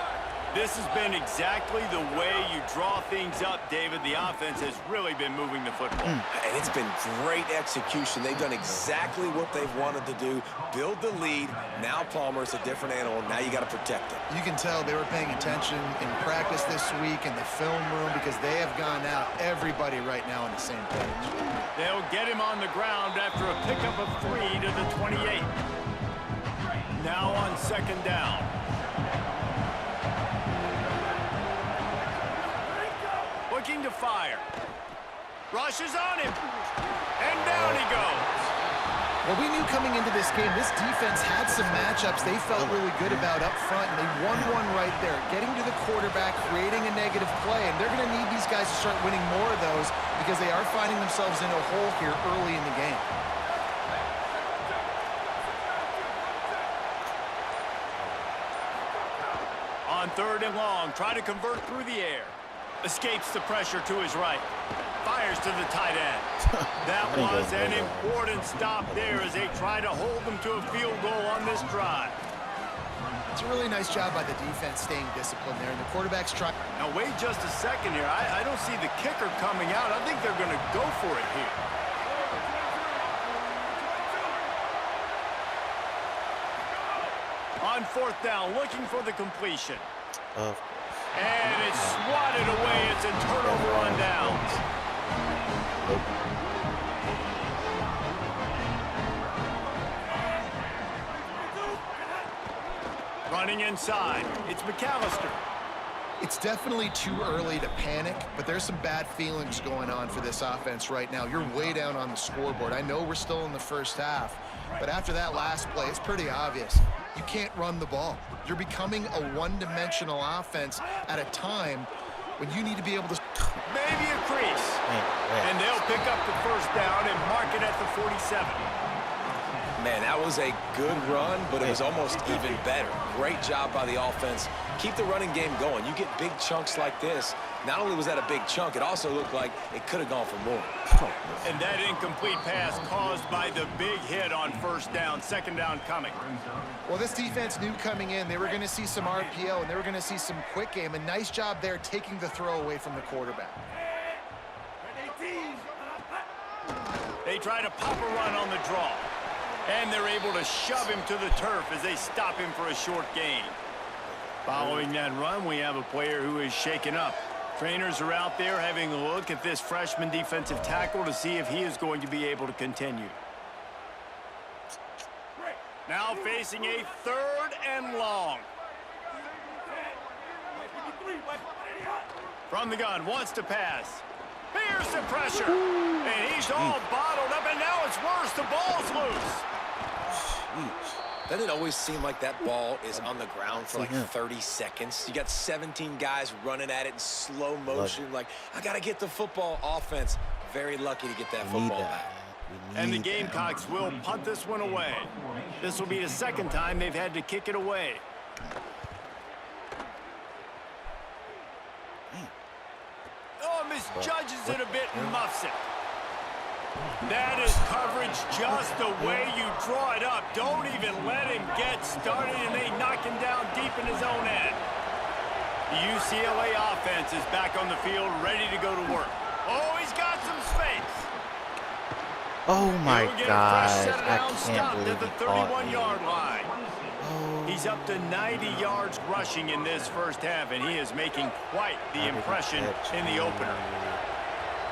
This has been exactly the way you draw things up, David. The offense has really been moving the football. And it's been great execution. They've done exactly what they've wanted to do. Build the lead. Now Palmer's a different animal. Now you got to protect it. You can tell they were paying attention in practice this week in the film room because they have gone out, everybody right now on the same page. They'll get him on the ground after a pickup of 3 to the 28. Now on second down. Looking to fire. Rushes on him. And down he goes. Well, we knew coming into this game, this defense had some matchups they felt really good about up front, and they won one right there, getting to the quarterback, creating a negative play, and they're going to need these guys to start winning more of those because they are finding themselves in a hole here early in the game. On third and long, try to convert through the air. Escapes the pressure to his right. Fires to the tight end. That was an important stop there as they try to hold them to a field goal on this drive. It's a really nice job by the defense staying disciplined there, and the quarterback's trying. Now, wait just a second here. I don't see the kicker coming out. I think they're going to go for it here. On fourth down, looking for the completion. And it's swatted away. It's a turnover on downs. Running inside. It's McAllister. It's definitely too early to panic, but there's some bad feelings going on for this offense right now. You're way down on the scoreboard. I know we're still in the first half, but after that last play, it's pretty obvious. You can't run the ball. You're becoming a one-dimensional offense at a time when you need to be able to... Maybe a crease. And they'll pick up the first down and mark it at the 47. Man, that was a good run, but it was almost even better. Great job by the offense. Keep the running game going. You get big chunks like this. Not only was that a big chunk, it also looked like it could have gone for more. And that incomplete pass caused by the big hit on first down. Second down coming. Well, this defense knew coming in they were going to see some RPO and they were going to see some quick game. A nice job there taking the throw away from the quarterback. They try to pop a run on the draw. And they're able to shove him to the turf as they stop him for a short gain. Following that run, we have a player who is shaken up. Trainers are out there having a look at this freshman defensive tackle to see if he is going to be able to continue. Now facing a third and long. From the gun, wants to pass. Here's the pressure. And he's all bottled up, and now it's worse. The ball's loose. Doesn't it always seem like that ball is on the ground for like 30 seconds? You got 17 guys running at it in slow motion. Like, I got to get the football. Offense, very lucky to get that football back. And the Gamecocks will punt this one away. This will be the second time they've had to kick it away. judges it a bit and muffs it. That is coverage just the way you draw it up. Don't even let him get started, and they knock him down deep in his own end. The UCLA offense is back on the field, ready to go to work. Oh, he's got some space. Oh my gosh, I can't stopped believe at the he caught me. 31-yard line. Oh. He's up to 90 yards rushing in this first half, and he is making quite the impression in the opener.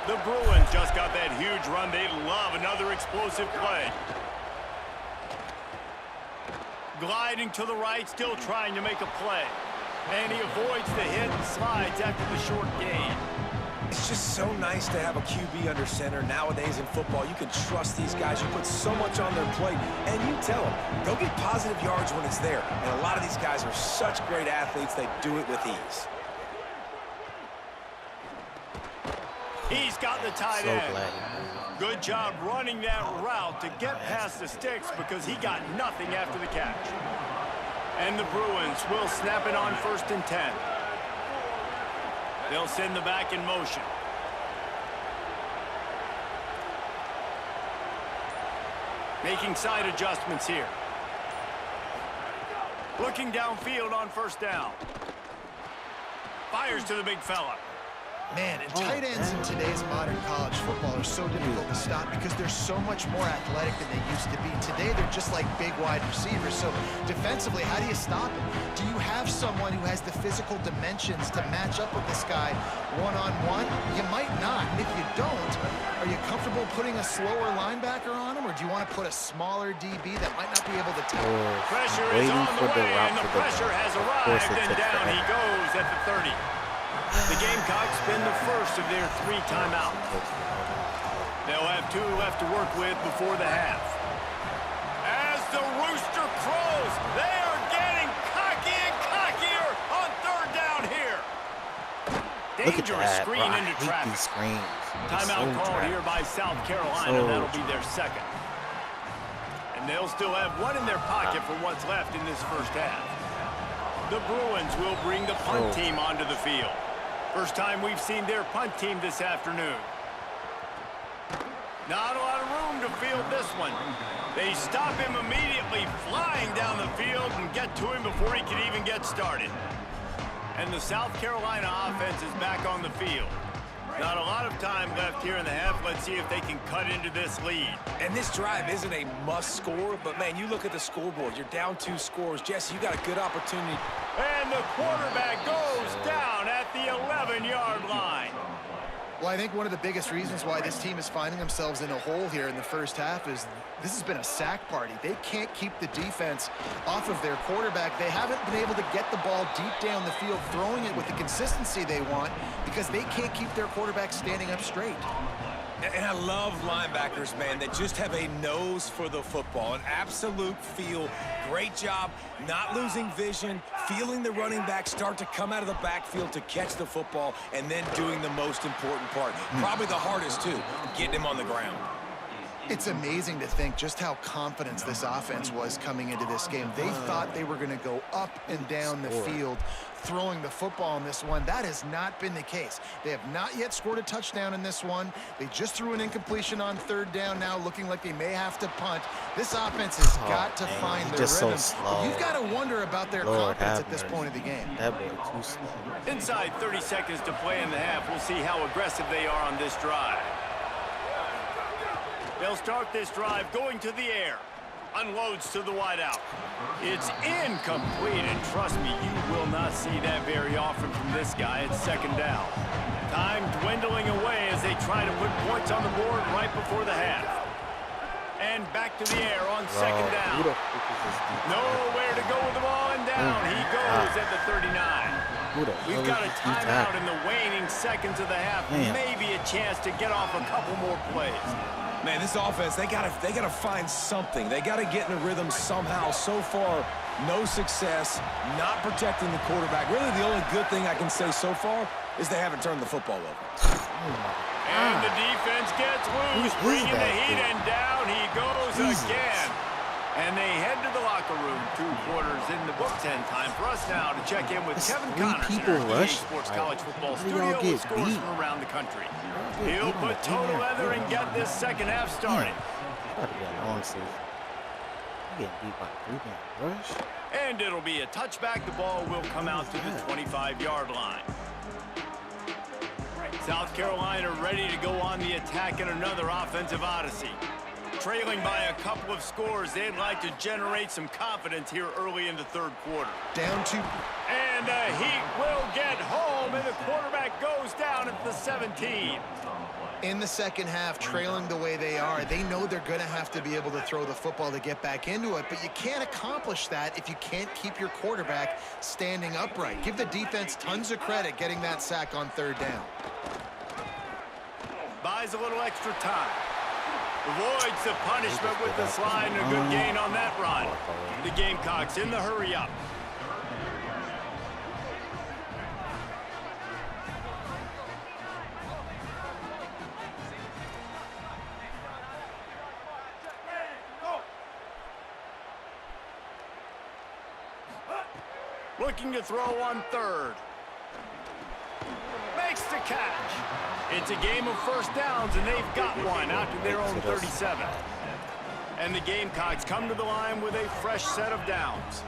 The Bruins just got that huge run. They love another explosive play. Gliding to the right, still trying to make a play. And he avoids the hit and slides after the short gain. It's just so nice to have a QB under center. Nowadays in football, you can trust these guys. You put so much on their plate, and you tell them, go get positive yards when it's there. And a lot of these guys are such great athletes, they do it with ease. He's got the tight end. Good job running that route to get past the sticks because he got nothing after the catch. And the Bruins will snap it on 1st and 10. They'll send the back in motion. Making side adjustments here. Looking downfield on 1st down. Fires to the big fella. Man, and tight ends in today's modern college football are so difficult to stop because they're so much more athletic than they used to be. Today, they're just like big wide receivers. So defensively, how do you stop it? Do you have someone who has the physical dimensions to match up with this guy one-on-one? You might not. And if you don't, are you comfortable putting a slower linebacker on him, or do you want to put a smaller DB that might not be able to take it? Pressure is on the way, and the pressure has arrived, and down he goes at the 30. The Gamecocks spend the first of their 3 timeouts. They'll have 2 left to work with before the half. As the rooster crows, they are getting cocky and cockier on 3rd down here. Dangerous screen into traffic. Timeout called here by South Carolina. That'll be their 2nd. And they'll still have 1 in their pocket for what's left in this first half. The Bruins will bring the punt team onto the field. First time we've seen their punt team this afternoon. Not a lot of room to field this one. They stop him immediately, flying down the field and get to him before he can even get started. And the South Carolina offense is back on the field. Not a lot of time left here in the half. Let's see if they can cut into this lead. And this drive isn't a must score, but man, you look at the scoreboard. You're down 2 scores. Jesse, you got a good opportunity. And the quarterback goes down at the 11-yard line. Well, I think one of the biggest reasons why this team is finding themselves in a hole here in the first half is this has been a sack party. They can't keep the defense off of their quarterback. They haven't been able to get the ball deep down the field, throwing it with the consistency they want because they can't keep their quarterback standing up straight. And I love linebackers, man, that just have a nose for the football, an absolute feel. Great job not losing vision, feeling the running back start to come out of the backfield to catch the football, and then doing the most important part. Probably the hardest, too, getting him on the ground. It's amazing to think just how confident this offense was coming into this game. They thought they were going to go up and down the field throwing the football in this one. That has not been the case. They have not yet scored a touchdown in this one. They just threw an incompletion on 3rd down now, looking like they may have to punt. This offense has got to find their rhythm. You've got to wonder about their confidence at this point of the game. That boy too slow. Inside 30 seconds to play in the half. We'll see how aggressive they are on this drive. They'll start this drive going to the air. Unloads to the wideout. It's incomplete, and trust me, you will not see that very often from this guy. It's 2nd down. Time dwindling away as they try to put points on the board right before the half. And back to the air on 2nd down. Nowhere to go with the ball, and down he goes at the 39. We've got a timeout in the waning seconds of the half. Maybe a chance to get off a couple more plays. Man, this offense, they gotta find something. They gotta get in a rhythm somehow. So far, no success, not protecting the quarterback. Really, the only good thing I can say so far is they haven't turned the football over. And the defense gets loose, bringing the heat, and down he goes again. And they head to the locker room. 2 quarters in the books, and time for us now to check in with It's Kevin 3 Connors in people our EA rushing. Sports Like, College Football how do y'all Studio get with scores beat? from around the country. Get He'll beat on put the total internet. leather and get this second half started. About to be a long season. You getting beat by a 3-man rush? And it'll be a touchback. The ball will come out to the 25-yard line. South Carolina ready to go on the attack in another offensive odyssey. Trailing by a couple of scores, they'd like to generate some confidence here early in the 3rd quarter. Down to... And the Heat will get home, and the quarterback goes down at the 17. In the second half, trailing the way they are, they know they're going to have to be able to throw the football to get back into it, but you can't accomplish that if you can't keep your quarterback standing upright. Give the defense tons of credit getting that sack on 3rd down. Buys a little extra time. Avoids the punishment with the slide and a good gain on that run. The Gamecocks in the hurry up. Looking to throw on 3rd. Makes the catch. It's a game of first downs, and they've got one out to their own 37. And the Gamecocks come to the line with a fresh set of downs.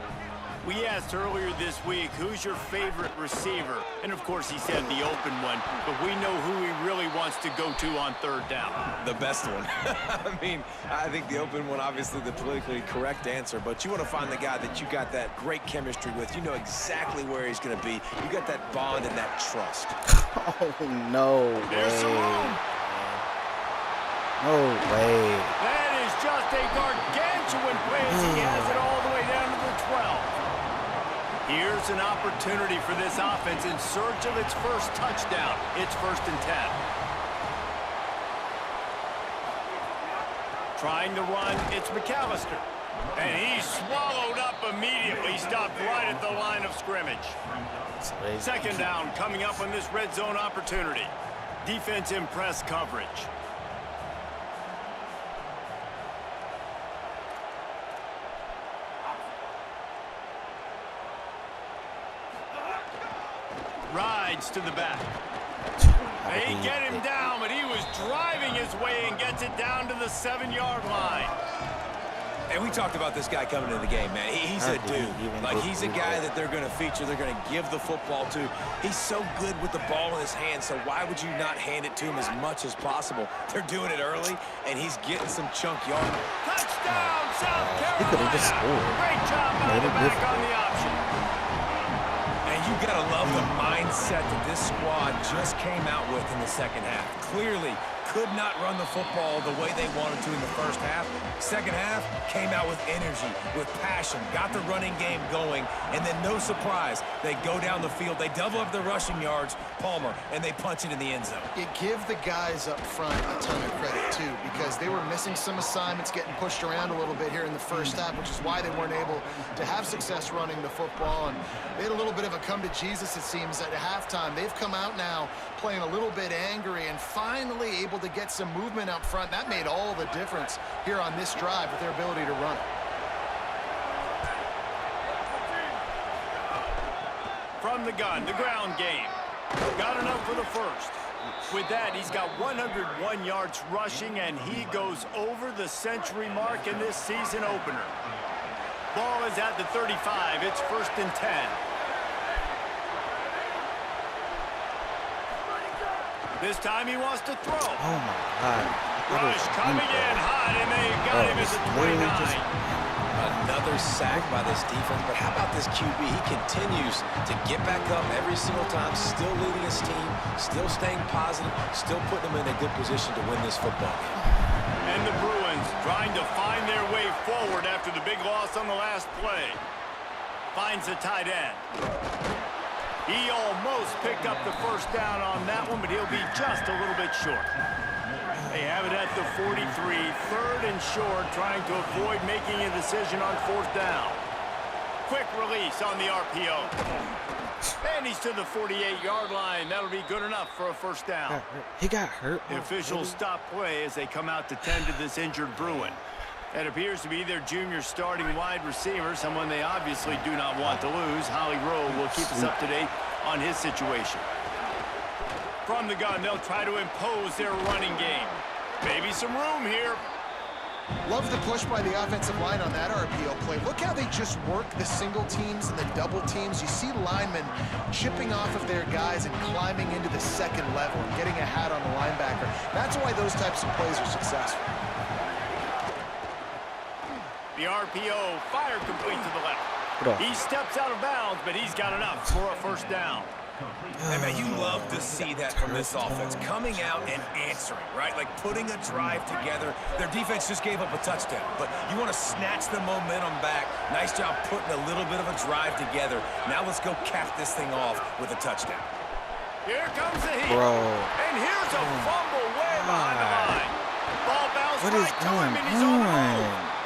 We asked earlier this week, who's your favorite receiver? And, of course, he said the open one, but we know who he really wants to go to on 3rd down. The best one. I mean, I think the open one, obviously the politically correct answer, but you want to find the guy that you got that great chemistry with. You know exactly where he's going to be. You got that bond and that trust. Oh, no There's some way. room. No way. That is just a gargantuan play as he has it all the way down to the 12. Here's an opportunity for this offense in search of its first touchdown. It's 1st and 10. Trying to run, it's McAllister. And he's swallowed up immediately, stopped right at the line of scrimmage. 2nd down coming up on this red zone opportunity. Defense in press coverage. Rides to the back. They get him down, but he was driving his way and gets it down to the 7-yard line. And we talked about this guy coming into the game, man. He's a dude. Like, he's a guy that they're going to feature. They're going to give the football to. He's so good with the ball in his hands, so why would you not hand it to him as much as possible? They're doing it early, and he's getting some chunk yard. Touchdown, South He could have just Carolina. scored. Great job by Made the it back different. on the option. And you got to love the mindset that this squad just came out with in the second half. Clearly could not run the football the way they wanted to in the first half. Second half came out with energy, with passion, got the running game going, and then no surprise, they go down the field, they double up their rushing yards, Palmer, and they punch it in the end zone. You give the guys up front a ton of credit, too, because they were missing some assignments, getting pushed around a little bit here in the first half, which is why they weren't able to have success running the football. And they had a little bit of a come to Jesus, it seems, at halftime. They've come out now playing a little bit angry and finally able to get some movement up front. That made all the difference here on this drive with their ability to run it. From the gun, the ground game. Got enough for the first. With that, he's got 101 yards rushing, and he goes over the century mark in this season opener. Ball is at the 35. It's 1st and 10. This time he wants to throw. Oh, my God. Rush coming in hot, and they got him at the 29. Another sack by this defense, but how about this QB? He continues to get back up every single time, still leading his team, still staying positive, still putting them in a good position to win this football game. And the Bruins trying to find their way forward after the big loss on the last play. Finds the tight end. He almost picked up the first down on that one, but he'll be just a little bit short. They have it at the 43, 3rd and short, trying to avoid making a decision on 4th down. Quick release on the RPO. And he's to the 48-yard line. That'll be good enough for a first down. He got hurt. The officials stop play as they come out to tend to this injured Bruin. That appears to be their junior starting wide receiver, someone they obviously do not want to lose. Holly Rowe will keep us up to date on his situation. From the gun, they'll try to impose their running game. Maybe some room here. Love the push by the offensive line on that RPO play. Look how they just work the single teams and the double teams. You see linemen chipping off of their guys and climbing into the second level and getting a hat on the linebacker. That's why those types of plays are successful. The RPO fire complete to the left. He steps out of bounds, but he's got enough for a first down. And man, you love to see that from this offense, coming out and answering, right? Like putting a drive together. Their defense just gave up a touchdown, but you want to snatch the momentum back. Nice job putting a little bit of a drive together. Now let's go cap this thing off with a touchdown. Here comes the heat. Bro. And here's a fumble way behind the line. Ball bounced What is right to him, going and he's on the road. on?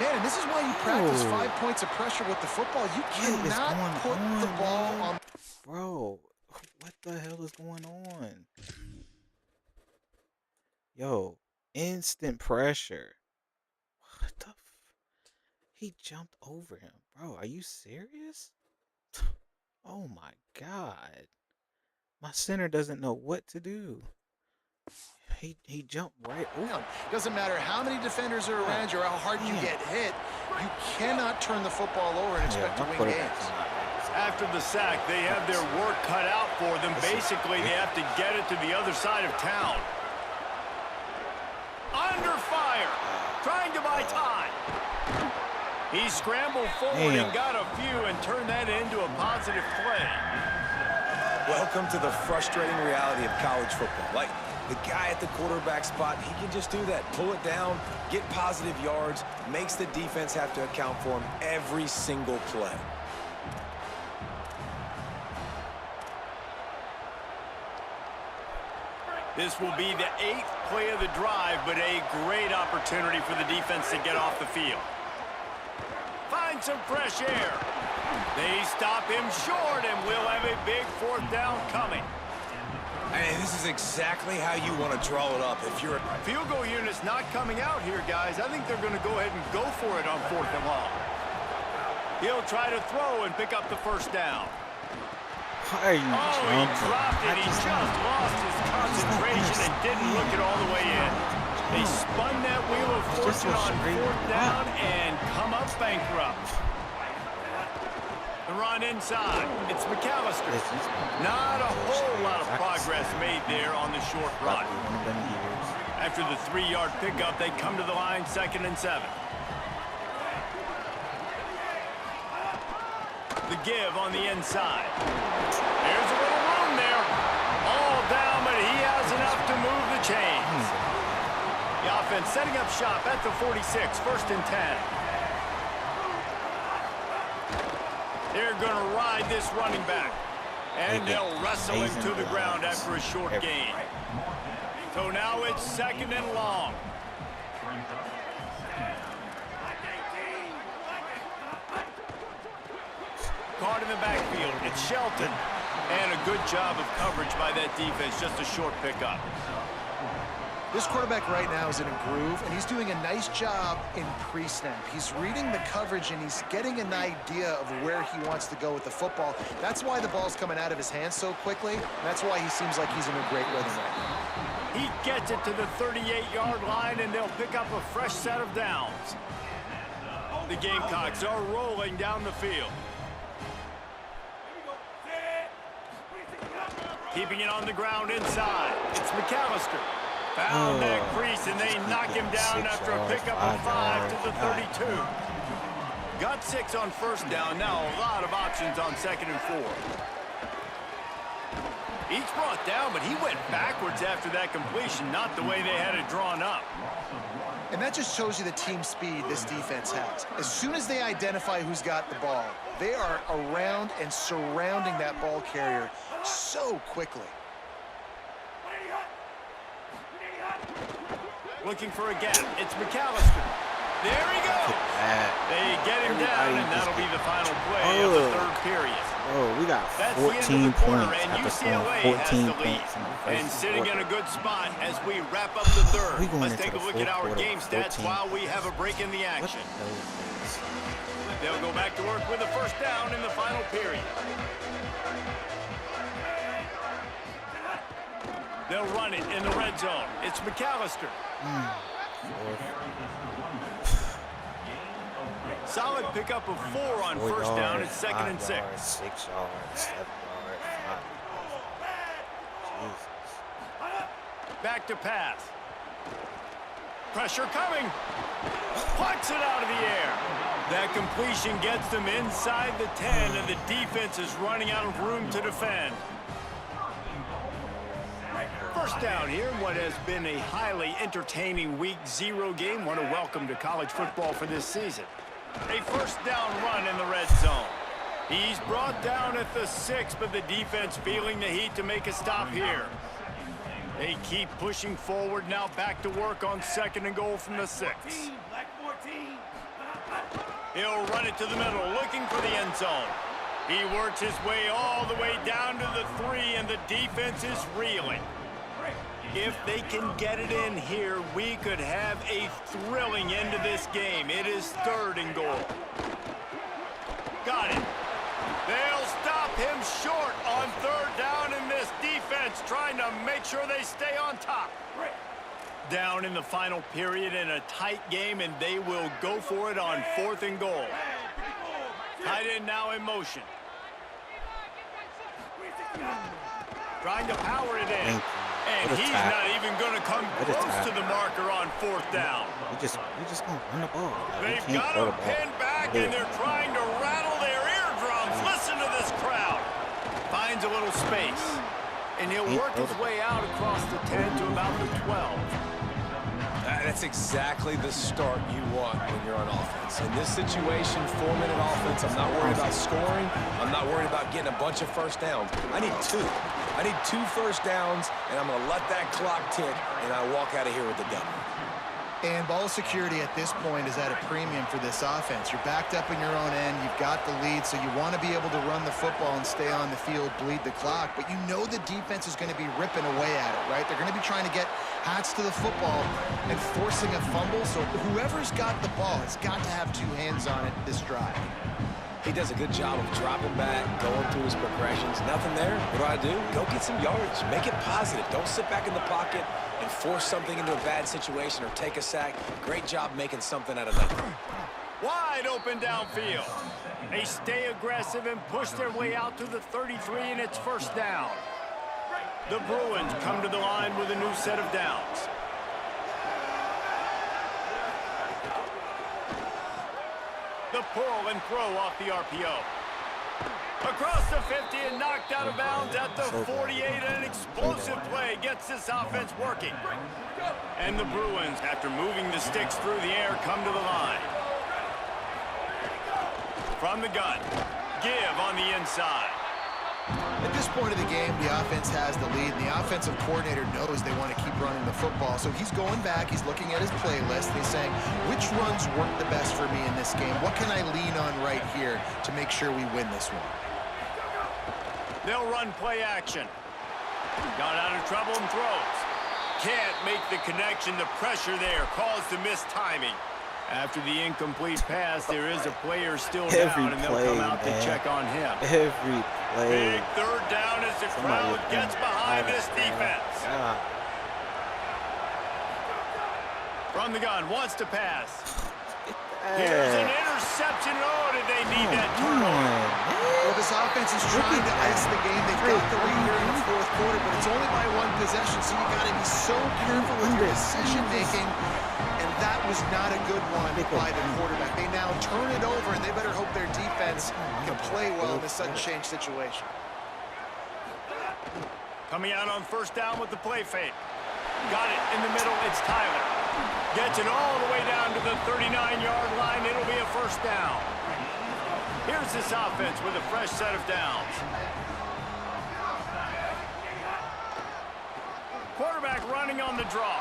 Man, and this is why you practice 5 points of pressure with the football. You cannot put the ball on. Bro, what the hell is going on? Yo, instant pressure. What the he jumped over him. Bro, are you serious? Oh my God. My center doesn't know what to do. He jumped right over. Doesn't matter how many defenders are around you or how hard you get hit, you cannot turn the football over and expect to win games. After the sack, they have their work cut out for them. Basically, they have to get it to the other side of town. Under fire, trying to buy time. He scrambled forward and got a few and turned that into a positive play. Welcome to the frustrating reality of college football. Like, the guy at the quarterback spot, he can just do that. Pull it down, get positive yards, makes the defense have to account for him every single play. This will be the 8th play of the drive, but a great opportunity for the defense to get off the field. Find some fresh air. They stop him short, and we'll have a big 4th down coming. And this is exactly how you want to draw it up. If you're a field goal unit's not coming out here, guys. I think they're going to go ahead and go for it on 4th and long. He'll try to throw and pick up the first down. Why are you jumping? He dropped it. He just lost his concentration and didn't look it all the way in. They spun that wheel of fortune on 4th down and come up bankrupt. The run inside. It's McAllister. Not a whole lot of progress made there on the short run. After the 3-yard pickup, they come to the line 2nd and 7. The give on the inside. There's a little room there. All down, but he has enough to move the chains. The offense setting up shop at the 46, 1st and 10. They're going to ride this running back. And they'll wrestle him to the ground after a short gain. So now it's 2nd and long. Caught in the backfield. It's Shelton. And a good job of coverage by that defense. Just a short pickup. This quarterback right now is in a groove, and he's doing a nice job in pre-snap. He's reading the coverage, and he's getting an idea of where he wants to go with the football. That's why the ball's coming out of his hands so quickly, and that's why he seems like he's in a great rhythm right now. He gets it to the 38-yard line, and they'll pick up a fresh set of downs. The Gamecocks are rolling down the field. Keeping it on the ground inside. It's McAllister. Found that crease, and they knock him down after a pickup of 5 to the 32. Got 6 on 1st down. Now a lot of options on 2nd and 4. Each brought down, but he went backwards after that completion, not the way they had it drawn up. And that just shows you the team speed this defense has. As soon as they identify who's got the ball, they are around and surrounding that ball carrier so quickly. Looking for a gap. It's McAllister. There he goes. They get him down, and that'll be the final play of the third period. Oh, we got That's 14 the end of the quarter, points and after scoring UCLA 14 has the lead. points in the first And sitting quarter. in a good spot as we wrap up the third. We going Let's into take a the look at fourth our quarter game with stats 14 while we have a break in the What action. the hell is this? They'll go back to work with a first down in the final period. They'll run it in the red zone. It's McAllister. Solid pickup of 4 on first down. It's 2nd and 6. 6 yards, 7 yards, 5 yards. Jesus. Back to pass. Pressure coming. Plucks it out of the air. That completion gets them inside the 10, and the defense is running out of room to defend. First down here in what has been a highly entertaining Week 0 game. What a welcome to college football for this season. A first down run in the red zone. He's brought down at the 6, but the defense feeling the heat to make a stop here. They keep pushing forward, now back to work on 2nd and goal from the 6. He'll run it to the middle, looking for the end zone. He works his way all the way down to the 3, and the defense is reeling. If they can get it in here, we could have a thrilling end to this game. It is 3rd and goal. Got it. They'll stop him short on 3rd down, and this defense trying to make sure they stay on top. Down in the final period in a tight game, and they will go for it on 4th and goal. Tight end now in motion. Trying to power it in. And he's not even going to come close to the marker on 4th down. We just gonna run the ball. They've got him pinned back, and they're trying to rattle their eardrums. Listen to this crowd. Finds a little space, and he'll work his way out across the 10 to about the 12. That's exactly the start you want when you're on offense. In this situation, 4-minute offense, I'm not worried about scoring. I'm not worried about getting a bunch of first downs. I need 2. I need 2 first downs, and I'm going to let that clock tick, and I walk out of here with the W. And ball security at this point is at a premium for this offense. You're backed up in your own end. You've got the lead, so you want to be able to run the football and stay on the field, bleed the clock. But you know the defense is going to be ripping away at it, right? They're going to be trying to get hats to the football and forcing a fumble. So whoever's got the ball has got to have 2 hands on it this drive. He does a good job of dropping back, going through his progressions. Nothing there. What do? Go get some yardage. Make it positive. Don't sit back in the pocket and force something into a bad situation or take a sack. Great job making something out of nothing. Wide open downfield. They stay aggressive and push their way out to the 33, and it's first down. The Bruins come to the line with a new set of downs. The pull and throw off the RPO. Across the 50 and knocked out of bounds at the 48. An explosive play gets this offense working. And the Bruins, after moving the sticks through the air, come to the line. From the gun, give on the inside. At this point of the game, the offense has the lead, and the offensive coordinator knows they want to keep running the football. So he's going back, he's looking at his playlist, and he's saying, which runs work the best for me in this game? What can I lean on right here to make sure we win this one? They'll run play action. Got out of trouble and throws. Can't make the connection. The pressure there caused the missed timing. After the incomplete pass, there is a player still down, and they'll come out to check on him. Every play. Big 3rd down as the crowd gets behind this defense. From the gun, wants to pass. Here's an interception. Oh, did they need that turnover? Well, this offense is trying to ice the game. They've got the lead here in the 4th quarter, but it's only by 1 possession, so you got to be so careful with your decision-making. And that was not a good one by the quarterback. They now turn it over, and they better hope their defense can play well in this sudden change situation. Coming out on first down with the play fake. Got it in the middle. It's Tyler. Gets it all the way down to the 39-yard line. It'll be a first down. Here's this offense with a fresh set of downs. Quarterback running on the draw.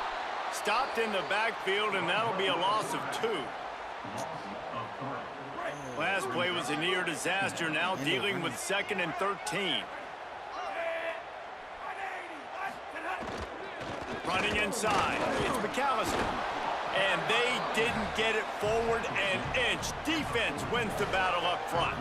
Stopped in the backfield, and that'll be a loss of 2. Loss of 3. Last play was a near disaster. Now dealing with 2nd and 13. Running inside. It's McAllister. And they didn't get it forward an inch. Defense wins the battle up front.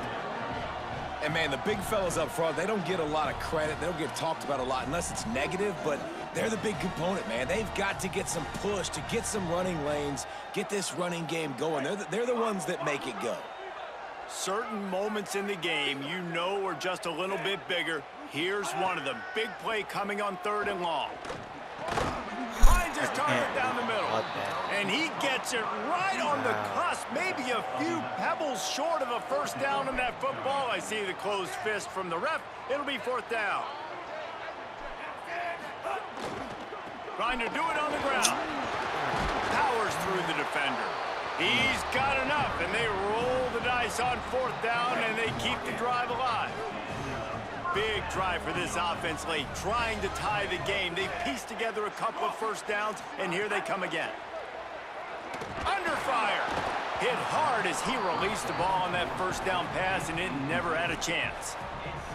And, man, the big fellas up front, they don't get a lot of credit. They don't get talked about a lot unless it's negative, but they're the big component, man. They've got to get some push, to get some running lanes, get this running game going. They're the ones that make it go. Certain moments in the game you know are just a little bit bigger. Here's one of them. Big play coming on 3rd and long. Finds his target down the middle. And he gets it right on the cusp. Maybe a few pebbles short of a first down on that football. I see the closed fist from the ref. It'll be 4th down. Trying to do it on the ground. Powers through the defender. He's got enough, and they roll the dice on 4th down, and they keep the drive alive. Big drive for this offense late, trying to tie the game. They pieced together a couple of first downs, and here they come again. Under fire. Hit hard as he released the ball on that first down pass, and it never had a chance.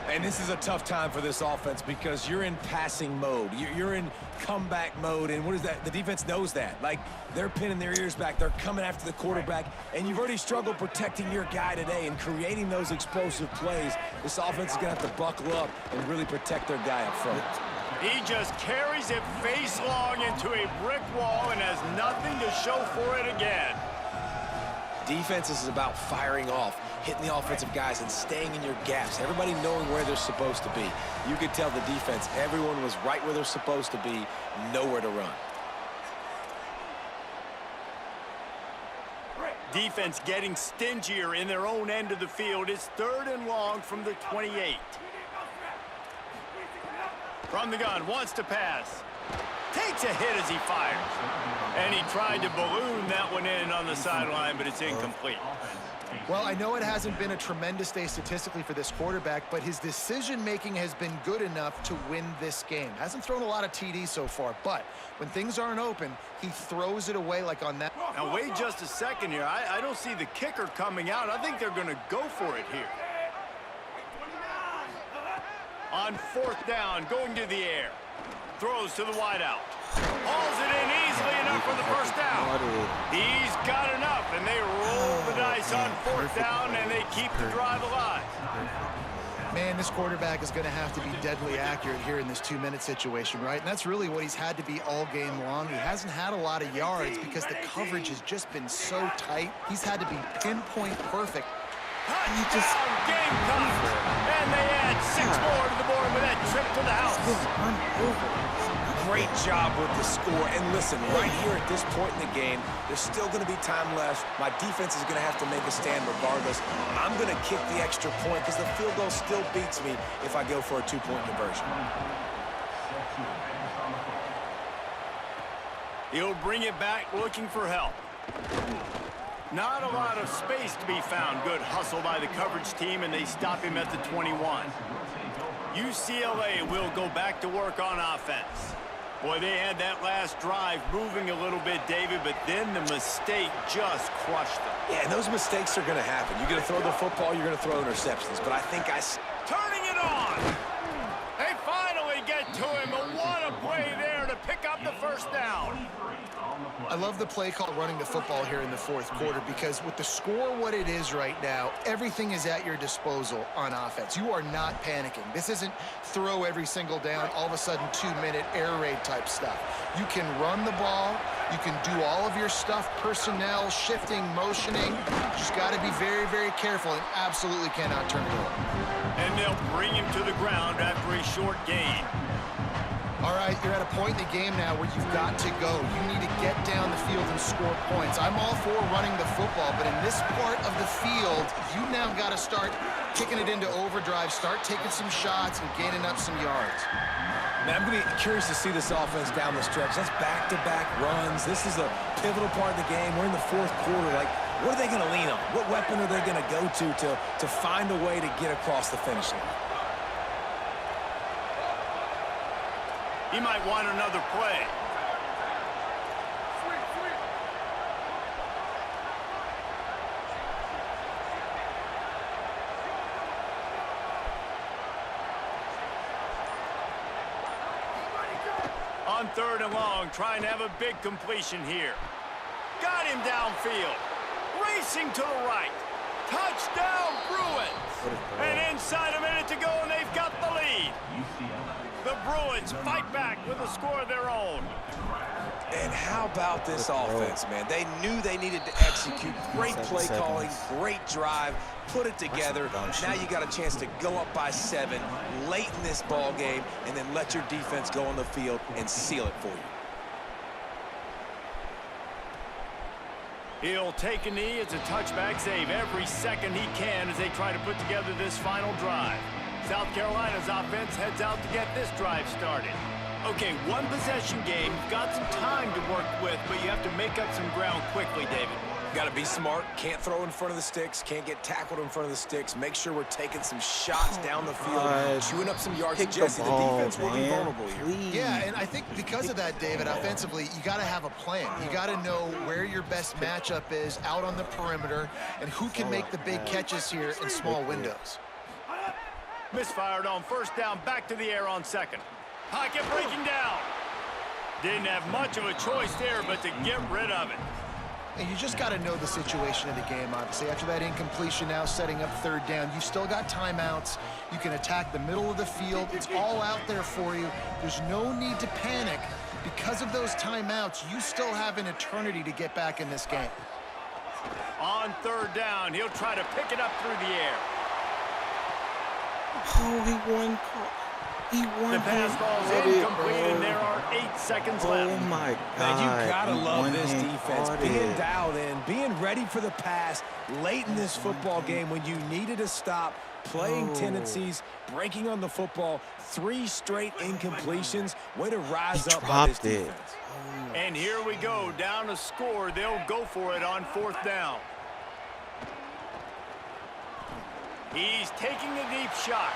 And this is a tough time for this offense because you're in passing mode. You're in comeback mode, and what is that? The defense knows that. Like, they're pinning their ears back. They're coming after the quarterback, and you've already struggled protecting your guy today and creating those explosive plays. This offense is going to have to buckle up and really protect their guy up front. He just carries it face long into a brick wall and has nothing to show for it again. Defense is about firing off, hitting the offensive guys and staying in your gaps, everybody knowing where they're supposed to be. You could tell the defense, everyone was right where they're supposed to be, nowhere to run. Defense getting stingier in their own end of the field. It's 3rd and long from the 28. From the gun, wants to pass. Takes a hit as he fires. And he tried to balloon that one in on the sideline, but it's incomplete. Well, I know it hasn't been a tremendous day statistically for this quarterback, but his decision-making has been good enough to win this game. Hasn't thrown a lot of TDs so far, but when things aren't open, he throws it away like on that. Now, wait just a second here. I don't see the kicker coming out. I think they're going to go for it here. On 4th down, going to the air. Throws to the wideout. Hauls it in easily enough for the first down. He's got enough, and they roll the dice on 4th down, and they keep the drive alive. Man, this quarterback is going to have to be deadly accurate here in this 2-minute situation, right? And that's really what he's had to be all game long. He hasn't had a lot of yards because the coverage has just been so tight. He's had to be pinpoint perfect. Touchdown, Gamecocks! And they add 6 more to the board with that trip to the house. Great job with the score. And listen, right here at this point in the game, there's still going to be time left. My defense is going to have to make a stand regardless. I'm going to kick the extra point because the field goal still beats me if I go for a 2-point conversion. He'll bring it back looking for help. Not a lot of space to be found. Good hustle by the coverage team, and they stop him at the 21. UCLA will go back to work on offense. Boy, they had that last drive moving a little bit, David, but then the mistake just crushed them. Yeah, and those mistakes are going to happen. You're going to throw the football, you're going to throw interceptions, but I think Turning it on! They finally get to him, but what a play there to pick up the first down. I love the play call running the football here in the 4th quarter because with the score what it is right now, everything is at your disposal on offense. You are not panicking. This isn't throw every single down, all of a sudden 2-minute air raid type stuff. You can run the ball. You can do all of your stuff, personnel, shifting, motioning. You just got to be very, very careful and absolutely cannot turn it over. And they'll bring him to the ground after a short gain. All right, you're at a point in the game now where you've got to go. You need to get down the field and score points. I'm all for running the football, but in this part of the field, you now got to start kicking it into overdrive, start taking some shots and gaining up some yards. Man, I'm going to be curious to see this offense down the stretch. That's back-to-back runs. This is a pivotal part of the game. We're in the 4th quarter. Like, what are they going to lean on? What weapon are they going to go to find a way to get across the finish line? He might want another play. On 3rd and long, trying to have a big completion here. Got him downfield. Racing to the right. Touchdown, Bruins. And inside a minute to go, and they've got the lead. The Bruins fight back with a score of their own. And how about this offense, man? They knew they needed to execute. Great play calling, great drive, put it together. Now you got a chance to go up by 7 late in this ball game and then let your defense go on the field and seal it for you. He'll take a knee. It's a touchback save every second he can as they try to put together this final drive. South Carolina's offense heads out to get this drive started. Okay, one possession game. You've got some time to work with, but you have to make up some ground quickly, David. Got to be smart. Can't throw in front of the sticks. Can't get tackled in front of the sticks. Make sure we're taking some shots down the field, chewing up some yards. Jesse, the defense will be vulnerable here. Yeah, and I think because of that, David, offensively, you got to have a plan. You got to know where your best matchup is out on the perimeter and who can make the big catches here in small windows. Misfired on 1st down, back to the air on 2nd. Pocket breaking down. Didn't have much of a choice there, but to get rid of it. And you just got to know the situation of the game, obviously. After that incompletion now setting up 3rd down, you still got timeouts. You can attack the middle of the field. It's all out there for you. There's no need to panic. Because of those timeouts, you still have an eternity to get back in this game. On 3rd down, he'll try to pick it up through the air. Oh, he won. The pass ball's incomplete, and there are 8 seconds left. Oh, my God. Man, you got to love this defense. Being it. dialed in, being ready for the pass late in this football game when you needed to stop, playing tendencies, breaking on the football, 3 straight incompletions. Way to rise up by this defense. And here we go, down to score. They'll go for it on 4th down. He's taking a deep shot.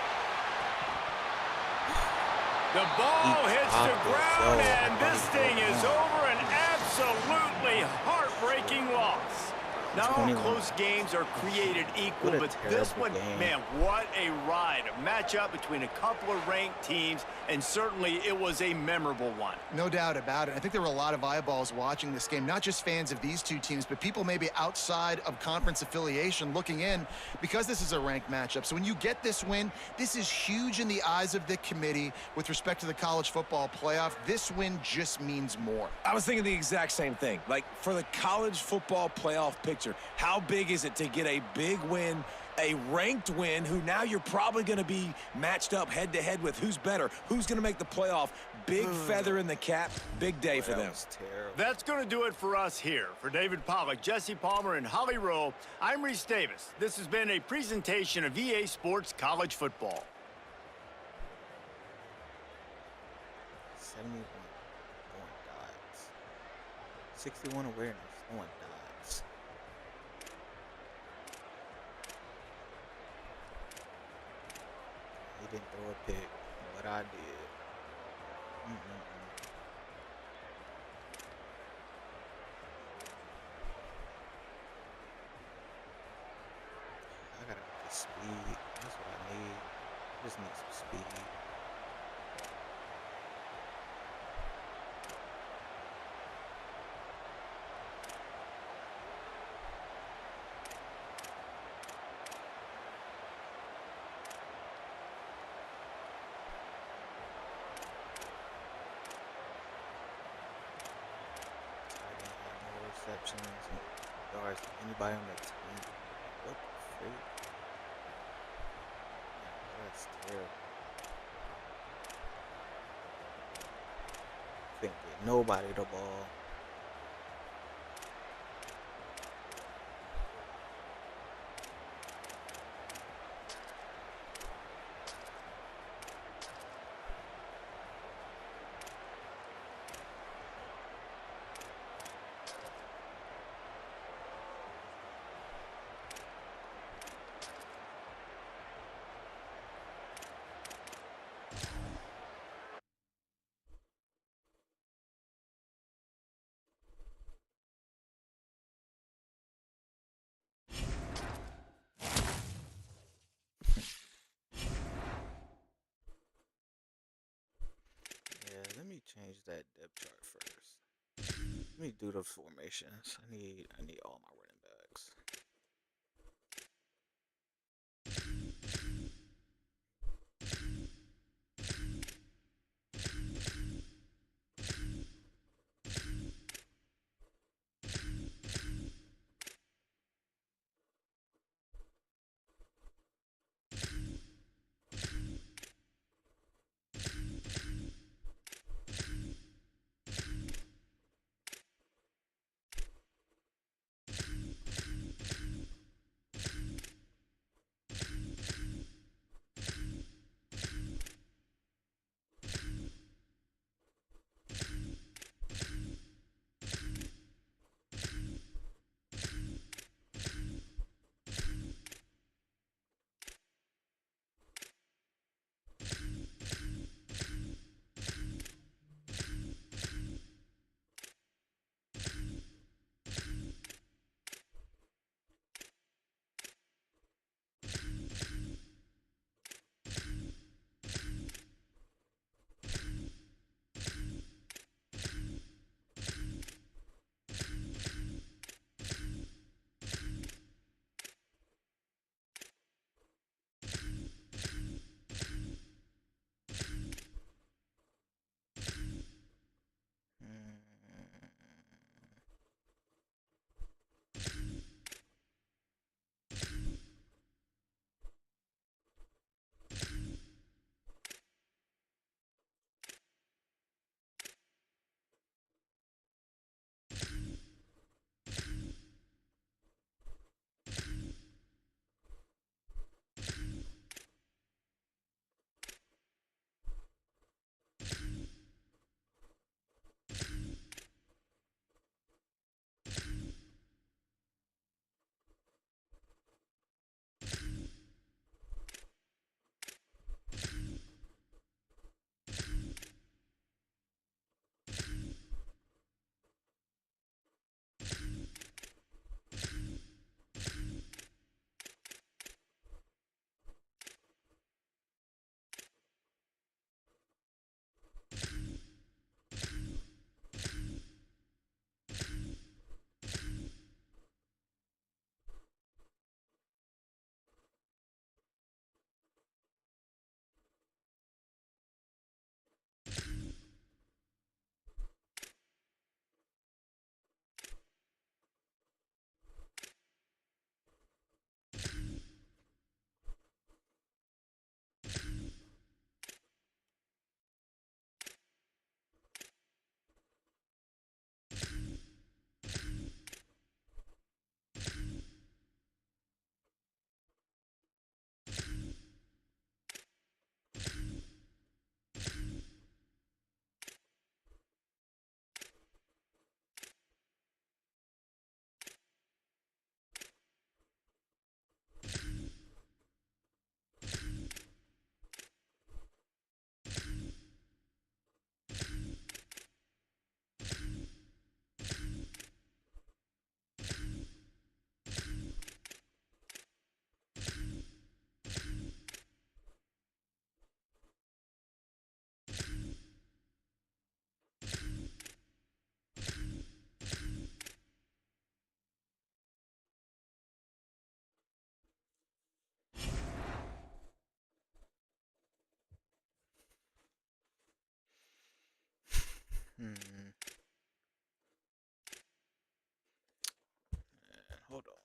The ball hits the ground, and this thing is over. An absolutely heartbreaking loss. Not all close games are created equal, but this one, man, what a ride. A matchup between a couple of ranked teams, and certainly it was a memorable one. No doubt about it. I think there were a lot of eyeballs watching this game, not just fans of these two teams, but people maybe outside of conference affiliation looking in because this is a ranked matchup. So when you get this win, this is huge in the eyes of the committee with respect to the college football playoff. This win just means more. I was thinking the exact same thing. Like, for the college football playoff picture, how big is it to get a big win, a ranked win, who now you're probably going to be matched up head-to-head with who's better, who's going to make the playoff. Big feather in the cap, big day for them. That's going to do it for us here. For David Pollack, Jesse Palmer, and Holly Rowe, I'm Reese Davis. This has been a presentation of EA Sports College Football. 71 throwing dots. 61 awareness throwing dots. He didn't throw a pick, but I did. I gotta get speed. That's what I need. Just need some speed. Receptions, yards, anybody on the team. What the freak? Man, that's terrible. Couldn't get nobody the ball. change that depth chart first. Let me do the formations. I need all my running backs. Hold on.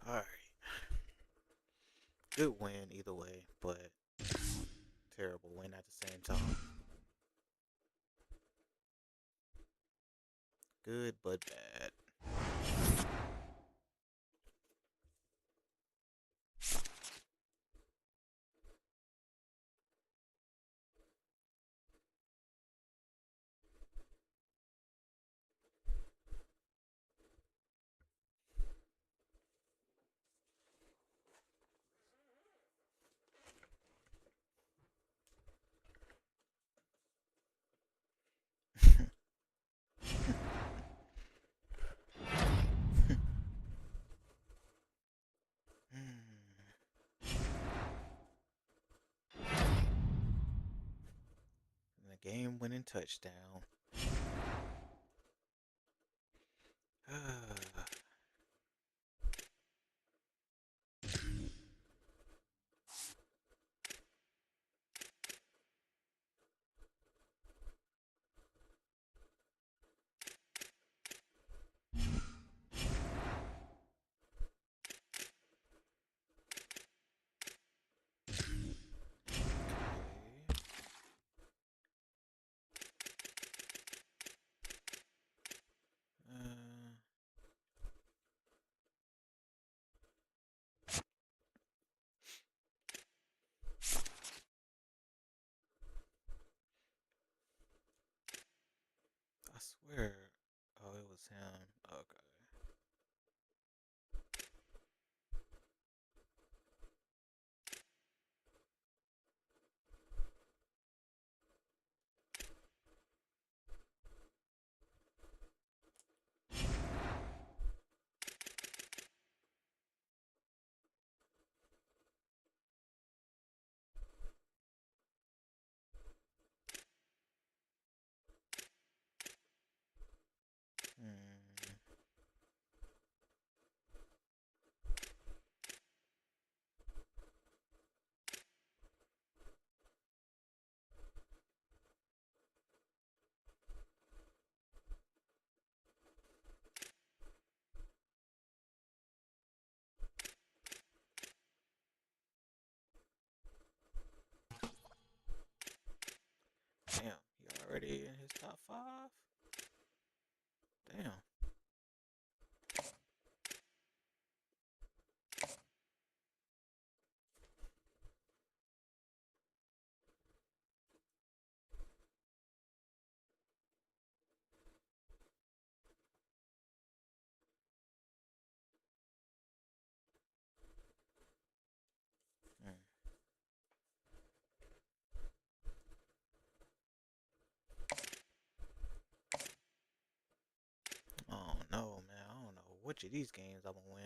All right. Good win either way, but terrible win at the same time. Good but bad. And the game-winning touchdown. I swear. Oh, it was him. Okay. Hmm. Damn, he already in his top 5? Damn. Hmm. Oh no, man. I don't know which of these games I'm gonna win.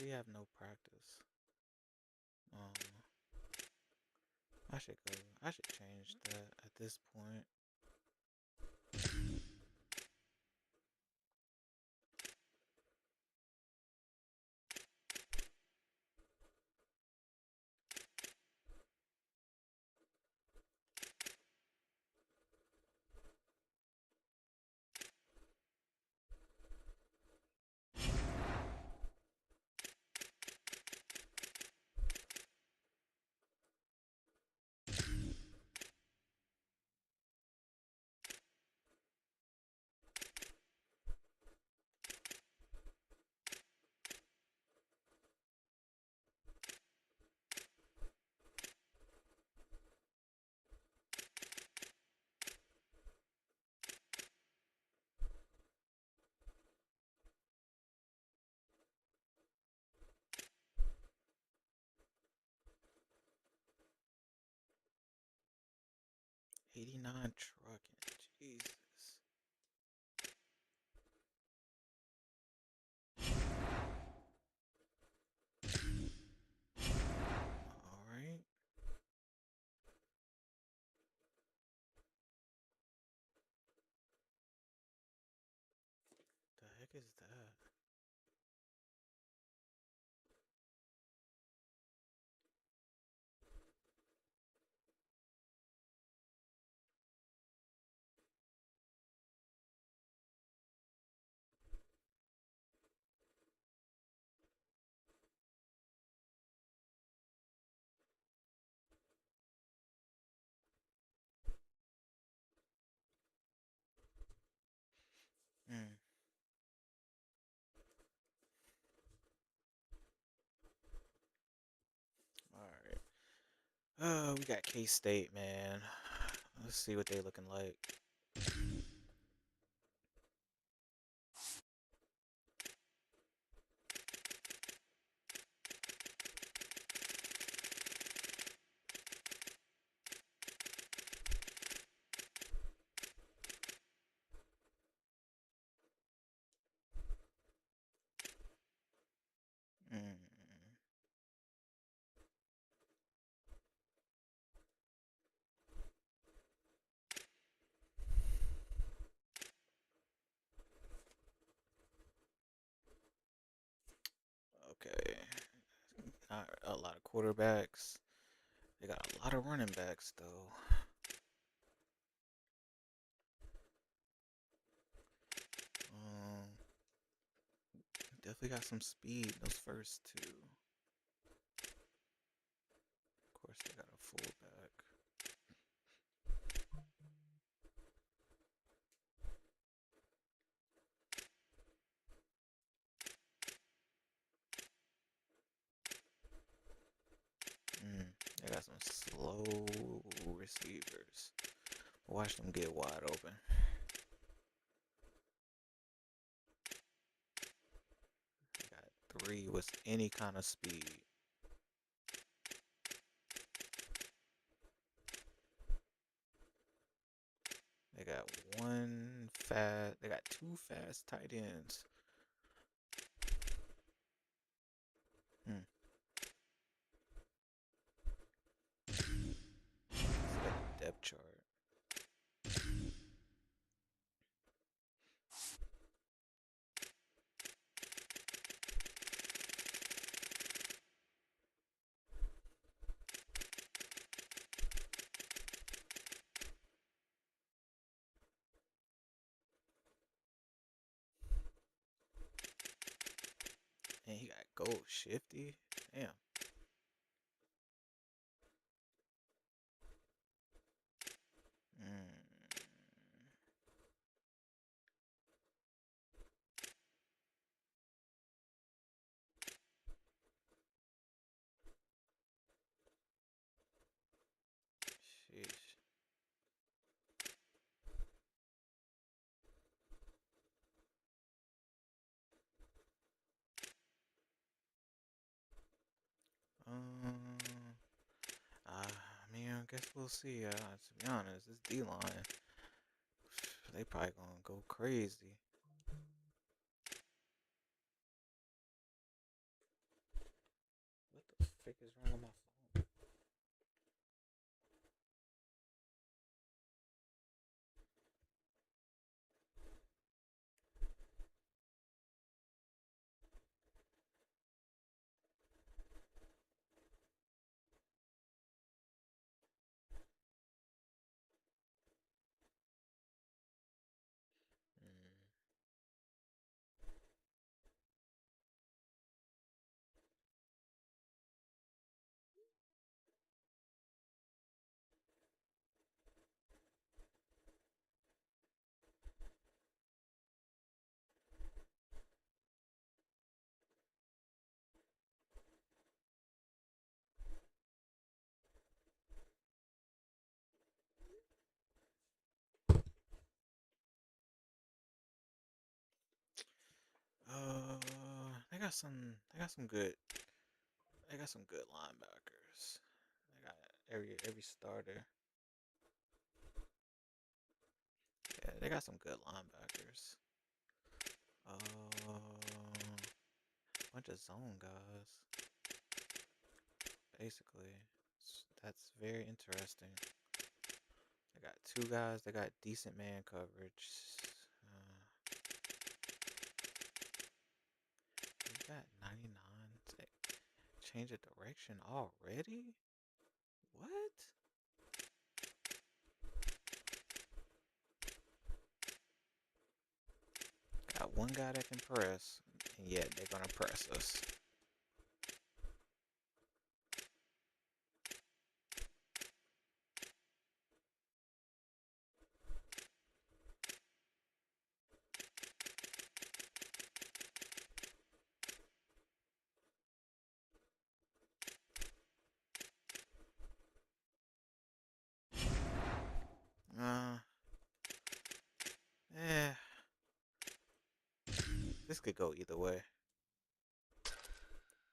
we have no practice. Um, I should go. I should change that at this point. '89 trucking, Jesus. All right. The heck is that? Hmm. All right. We got K-State, man. Let's see what they looking like. Mm. Okay. Not a lot of quarterbacks. They got a lot of running backs though. Um, Definitely got some speed. Those first two. Of course, they got a fullback. They got some slow receivers. Watch them get wide open. They got three with any kind of speed. They got they got two fast tight ends. Hmm. Let's get a depth chart. And he got goal shifty. Damn. Mm. Sheesh. I mean, I guess we'll see. To be honest, this D line, they probably gonna go crazy. heck is wrong with my phone? They got some good linebackers. They got every starter. Yeah, they got some good linebackers. Bunch of zone guys. Basically, that's very interesting. They got two guys. They got decent man coverage. We got 99. Change of direction already? What? Got one guy that can press, and yet they're gonna press us. This could go either way.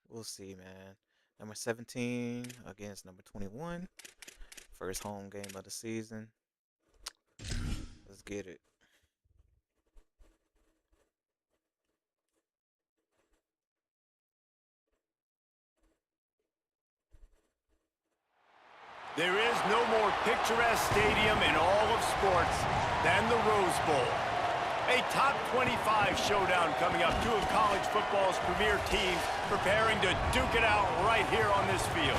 We'll see, man. Number 17 against number 21. First home game of the season. Let's get it. There is no more picturesque stadium in all of sports than the Rose Bowl. A top 25 showdown coming up. Two of college football's premier teams preparing to duke it out right here on this field.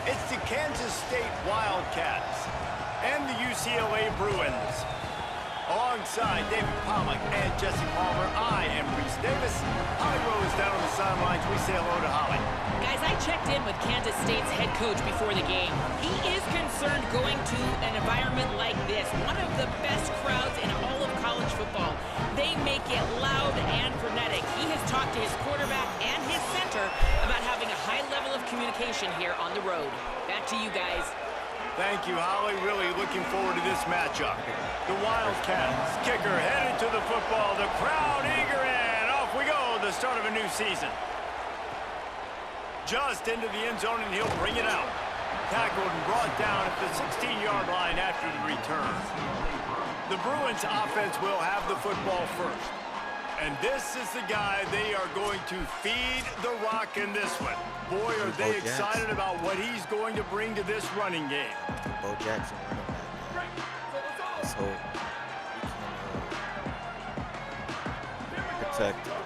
It's the Kansas State Wildcats and the UCLA Bruins. Alongside David Pollack and Jesse Palmer, I am Reese Davis. Holly Rose down on the sidelines. We say hello to Holly. Guys, I checked in with Kansas State's head coach before the game. He is concerned going to an environment like this, one of the best crowds in all of college football. They make it loud and frenetic. He has talked to his quarterback and his center about having a high level of communication here on the road. Back to you guys. Thank you, Holly. Really looking forward to this matchup. The Wildcats kicker headed to the football. The crowd eager, and off we go. The start of a new season. Just into the end zone, and he'll bring it out. Tackled and brought down at the 16-yard line after the return. The Bruins offense will have the football first. And this is the guy they are going to feed the rock in this one. Boy, are they excited about what he's going to bring to this running game. Bo Jackson running back. So we can protect him.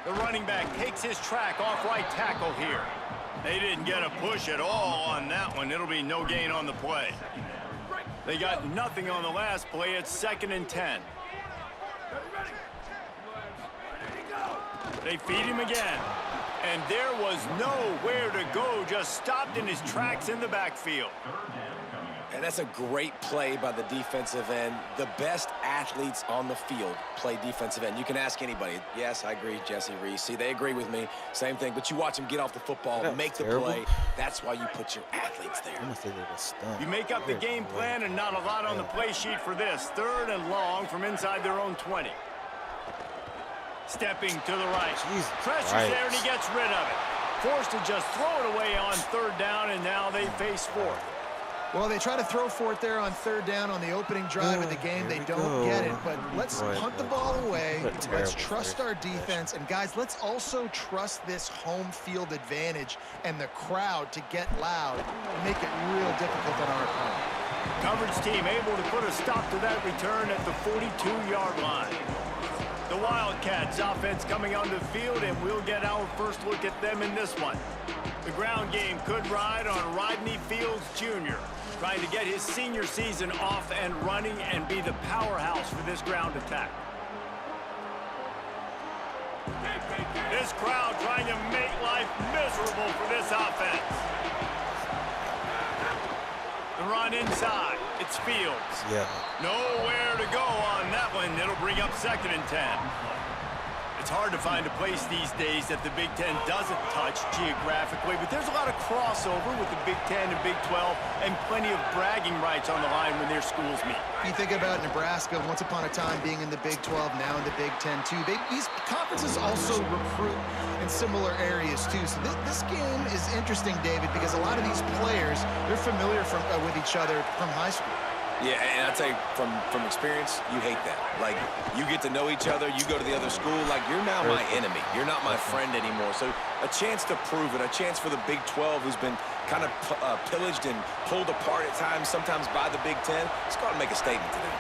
The running back takes his track off right tackle here. They didn't get a push at all on that one. It'll be no gain on the play. They got nothing on the last play. It's 2nd and 10. They feed him again. And there was nowhere to go. Just stopped in his tracks in the backfield. And that's a great play by the defensive end. The best athletes on the field play defensive end. You can ask anybody. Yes, I agree, Jesse, Reese. See, they agree with me. Same thing. But you watch them get off the football, make the play. That's why you put your athletes there. You make up the game plan and not a lot on the play sheet for this. 3rd and long from inside their own 20. Stepping to the right. Pressure's there, and he gets rid of it. Forced to just throw it away on 3rd down, and now they face 4th. Well, they try to throw for it there on 3rd down on the opening drive of the game. They don't get it, but let's punt the ball away. Let's trust our defense. And, guys, let's also trust this home field advantage and the crowd to get loud and make it real difficult on our opponent. Coverage team able to put a stop to that return at the 42-yard line. The Wildcats offense coming onto the field, and we'll get our first look at them in this one. The ground game could ride on Rodney Fields Jr., trying to get his senior season off and running and be the powerhouse for this ground attack. This crowd trying to make life miserable for this offense. The run inside. It's Fields. Yeah. Nowhere to go on that one. It'll bring up 2nd and 10. It's hard to find a place these days that the Big Ten doesn't touch geographically, but there's a lot of crossover with the Big Ten and Big 12 and plenty of bragging rights on the line when their schools meet. You think about Nebraska once upon a time being in the Big 12, now in the Big 10 too. These conferences also recruit in similar areas too. So this game is interesting, David, because a lot of these players, they're familiar with each other from high school. Yeah, and I tell you, from experience, you hate that. Like, you get to know each other, you go to the other school, like, you're now my enemy. You're not my friend anymore. So a chance to prove it, a chance for the Big 12, who's been kind of pillaged and pulled apart at times, sometimes by the Big 10. It's got to make a statement today.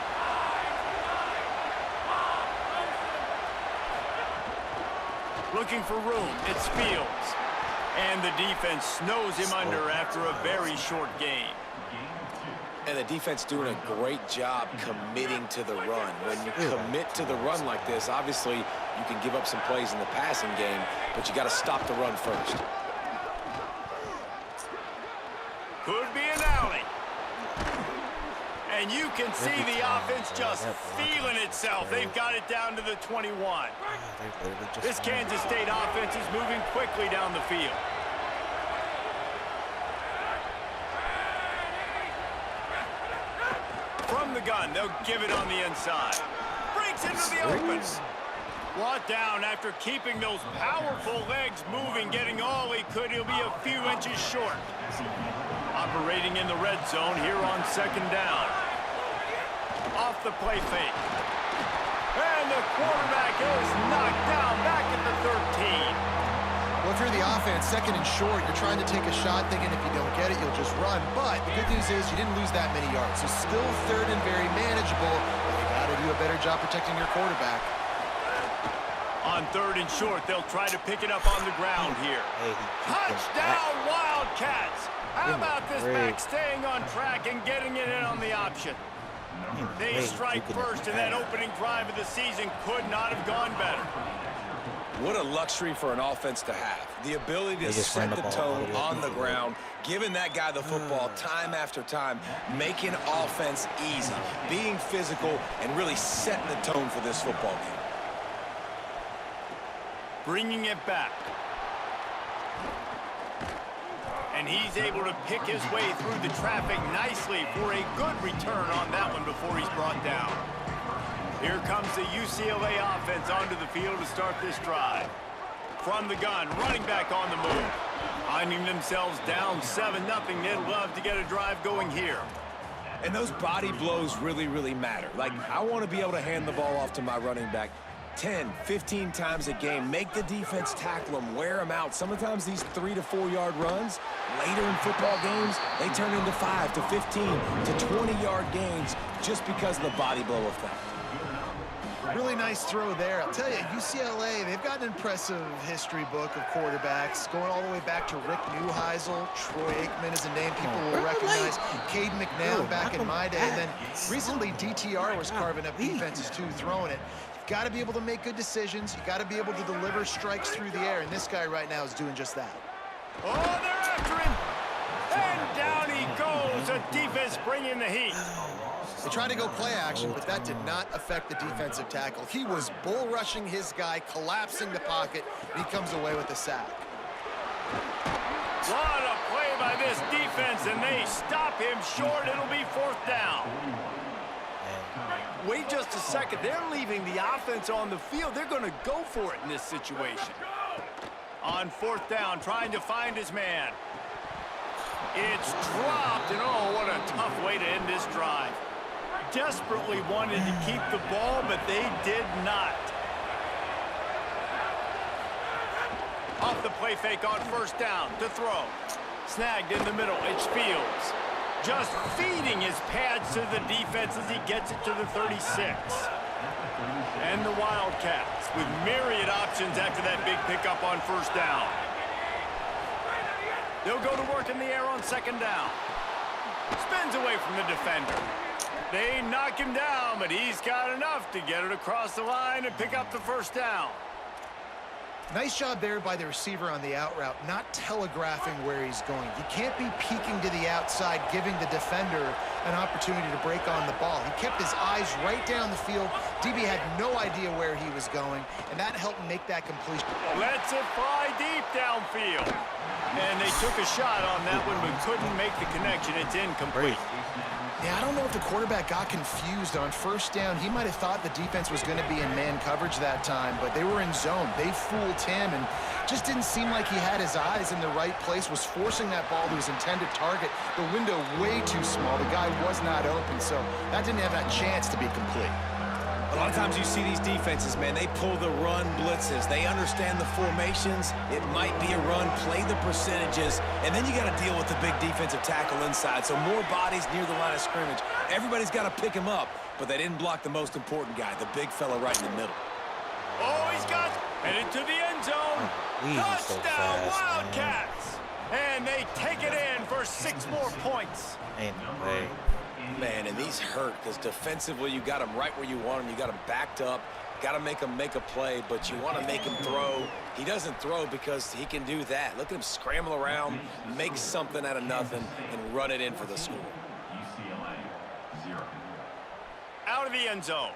Looking for room. It's Fields. And the defense snows him under after a very short game. And the defense doing a great job committing to the run. When you commit to the run like this, obviously you can give up some plays in the passing game, but you got to stop the run first. Could be an alley. And you can see the offense just feeling itself. They've got it down to the 21. This Kansas State offense is moving quickly down the field. From the gun, they'll give it on the inside. Breaks into the open. Brought down after keeping those powerful legs moving, getting all he could. He'll be a few inches short. Operating in the red zone here on 2nd down. Off the play fake. And the quarterback is knocked down back at the 13. Well, if you're the offense, 2nd and short, you're trying to take a shot thinking if you don't get it, you'll just run. But the good news is you didn't lose that many yards. So still 3rd and very manageable. But you got to do a better job protecting your quarterback. On 3rd and short, they'll try to pick it up on the ground here. Touchdown, Wildcats! How about this back staying on track and getting it in on the option? They strike first, and that opening drive of the season could not have gone better. What a luxury for an offense to have. The ability to set the tone on the ground, giving that guy the football time after time, making offense easy, being physical, and really setting the tone for this football game. Bringing it back. And he's able to pick his way through the traffic nicely for a good return on that one before he's brought down. Here comes the UCLA offense onto the field to start this drive. From the gun, running back on the move. Finding themselves down 7-0. They'd love to get a drive going here. And those body blows really, really matter. Like, I want to be able to hand the ball off to my running back 10, 15 times a game. Make the defense tackle them, wear them out. Sometimes these 3 to 4 yard runs, later in football games, they turn into 5 to 15 to 20-yard gains just because of the body blow effect. Really nice throw there. I'll tell you, UCLA, they've got an impressive history book of quarterbacks, going all the way back to Rick Neuheisel. Troy Aikman is a name people will recognize. Cade McNown back in my day. And then recently, DTR was carving up defenses too, throwing it. You've got to be able to make good decisions. You've got to be able to deliver strikes through the air, and this guy right now is doing just that. Oh, they're after him. And down he goes. The defense bringing the heat. They tried to go play action, but that did not affect the defensive tackle. He was bull rushing his guy, collapsing the pocket, and he comes away with a sack. What a play by this defense, and they stop him short. It'll be 4th down. Wait just a second. They're leaving the offense on the field. They're going to go for it in this situation. On 4th down, trying to find his man. It's dropped, and oh, what a tough way to end this drive. Desperately wanted to keep the ball, but they did not. Off the play fake on first down to throw. Snagged in the middle, it's Fields. Just feeding his pads to the defense as he gets it to the 36. And the Wildcats with myriad options after that big pickup on first down. They'll go to work in the air on second down. Spins away from the defender. They knock him down, but he's got enough to get it across the line and pick up the first down. Nice job there by the receiver on the out route, not telegraphing where he's going. You can't be peeking to the outside, giving the defender an opportunity to break on the ball. He kept his eyes right down the field. DB had no idea where he was going, and that helped make that completion. Lets it fly deep downfield. And they took a shot on that one, but couldn't make the connection. It's incomplete. Yeah, I don't know if the quarterback got confused on first down. He might have thought the defense was going to be in man coverage that time, but they were in zone. They fooled him and just didn't seem like he had his eyes in the right place, was forcing that ball to his intended target. The window way too small. The guy was not open, so that didn't have that chance to be complete. A lot of times you see these defenses, man, they pull the run blitzes. They understand the formations. It might be a run, play the percentages, and then you got to deal with the big defensive tackle inside. So more bodies near the line of scrimmage. Everybody's got to pick him up, but they didn't block the most important guy, the big fella right in the middle. Oh, he's got headed to the end zone. Touchdown, so fast, Wildcats. And they take it in for 6 more points. Ain't no way. Man, and these hurt because defensively you got them right where you want them. You got them backed up. Got to make him make a play, but you want to make him throw. He doesn't throw because he can do that. Look at him scramble around, make something out of nothing, and run it in for the score. UCLA, 0. Out of the end zone.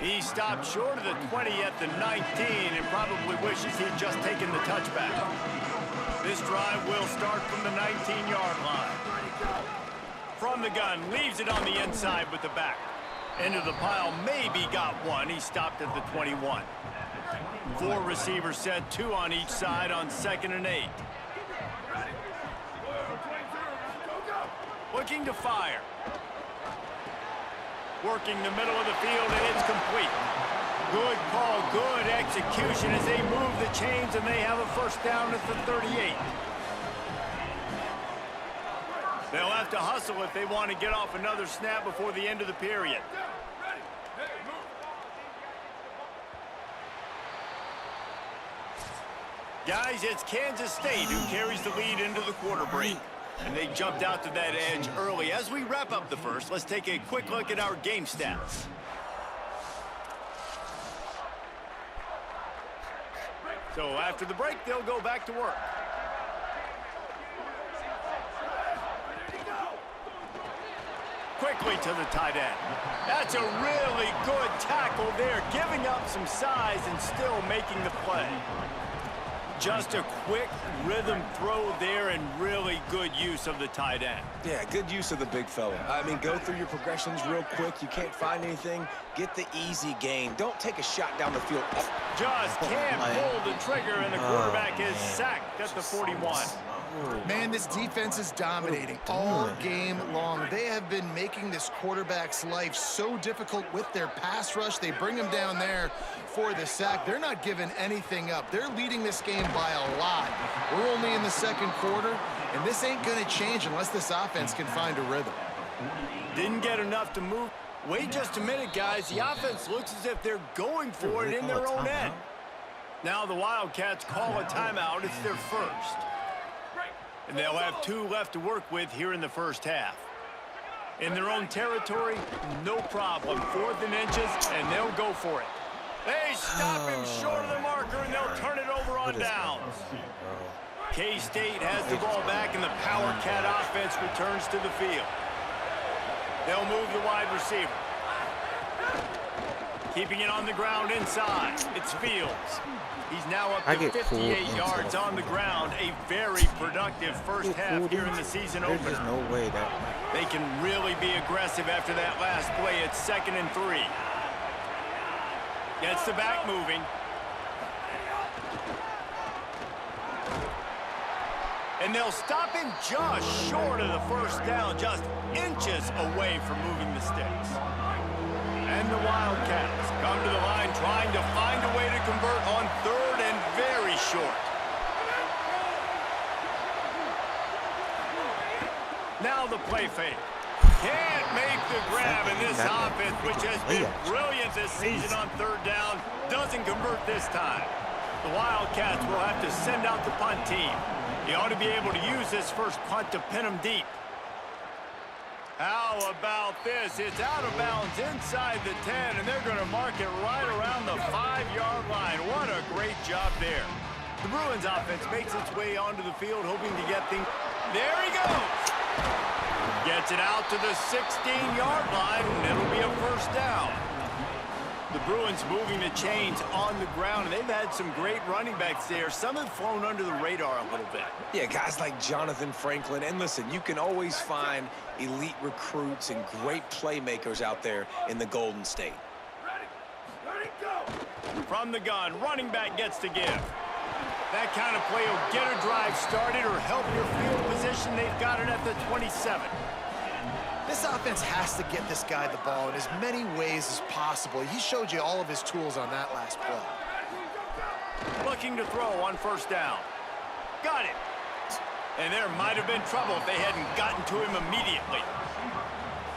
He stopped short of the 20 at the 19 and probably wishes he'd just taken the touchback. This drive will start from the 19-yard line. From the gun, leaves it on the inside with the back. Into the pile, maybe got one. He stopped at the 21. 4 receivers set, 2 on each side on 2nd and 8. Looking to fire. Working the middle of the field, and it's complete. Good call, good execution as they move the chains, and they have a first down at the 38. They'll have to hustle if they want to get off another snap before the end of the period. Guys, it's Kansas State who carries the lead into the quarter break. And they jumped out to that edge early. As we wrap up the first, let's take a quick look at our game stats. So after the break, they'll go back to work. Quickly to the tight end. That's a really good tackle there, giving up some size and still making the play. Just a quick rhythm throw there and really good use of the tight end. Yeah, good use of the big fella. I mean, go through your progressions real quick. You can't find anything. Get the easy gain. Don't take a shot down the field. Just can't pull the trigger, and the quarterback is sacked at the 41. Man, this defense is dominating all game long. They have been making this quarterback's life so difficult with their pass rush. They bring him down there for the sack. They're not giving anything up. They're leading this game by a lot. We're only in the second quarter, and this ain't going to change unless this offense can find a rhythm. Didn't get enough to move. Wait just a minute, guys. The offense looks as if they're going for it in their own end. Now the Wildcats call a timeout. It's their first. And they'll have 2 left to work with here in the first half. In their own territory, no problem. 4th and inches, and they'll go for it. They stop him short of the marker, and they'll turn it over on downs. K-State has the ball back, and the Power Cat offense returns to the field. They'll move the wide receiver. Keeping it on the ground inside. It's Fields. He's now up to 58 yards on the ground. A very productive first half here in the season opener. There's no way that they can really be aggressive after that last play. It's 2nd and 3. Gets the back moving. And they'll stop him just short of the first down, just inches away from moving the sticks. And the Wildcats come to the line trying to find a way to convert on third and very short. Now the play fake. Can't make the grab, and this offense, which has been brilliant this season on third down, doesn't convert this time. The Wildcats will have to send out the punt team. He ought to be able to use this first punt to pin him deep. How about this? It's out of bounds inside the 10, and they're going to mark it right around the 5-yard line. What a great job there. The Bruins offense makes its way onto the field, hoping to get things. There he goes. Gets it out to the 16-yard line, and it'll be a first down. The Bruins moving the chains on the ground, and they've had some great running backs there. Some have flown under the radar a little bit. Yeah, guys like Jonathan Franklin. And listen, you can always find elite recruits and great playmakers out there in the Golden State. Ready, go. From the gun, running back gets to give. That kind of play will get a drive started or help your field position. They've got it at the 27. This offense has to get this guy the ball in as many ways as possible. He showed you all of his tools on that last play. Looking to throw on first down. Got it. And there might have been trouble if they hadn't gotten to him immediately.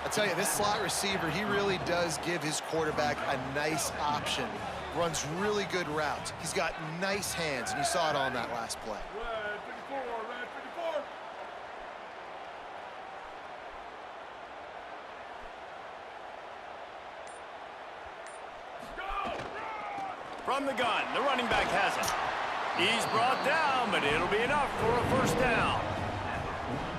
I tell you, this slot receiver, he really does give his quarterback a nice option. Runs really good routes. He's got nice hands, and you saw it on that last play. From the gun, the running back has it. He's brought down, but it'll be enough for a first down.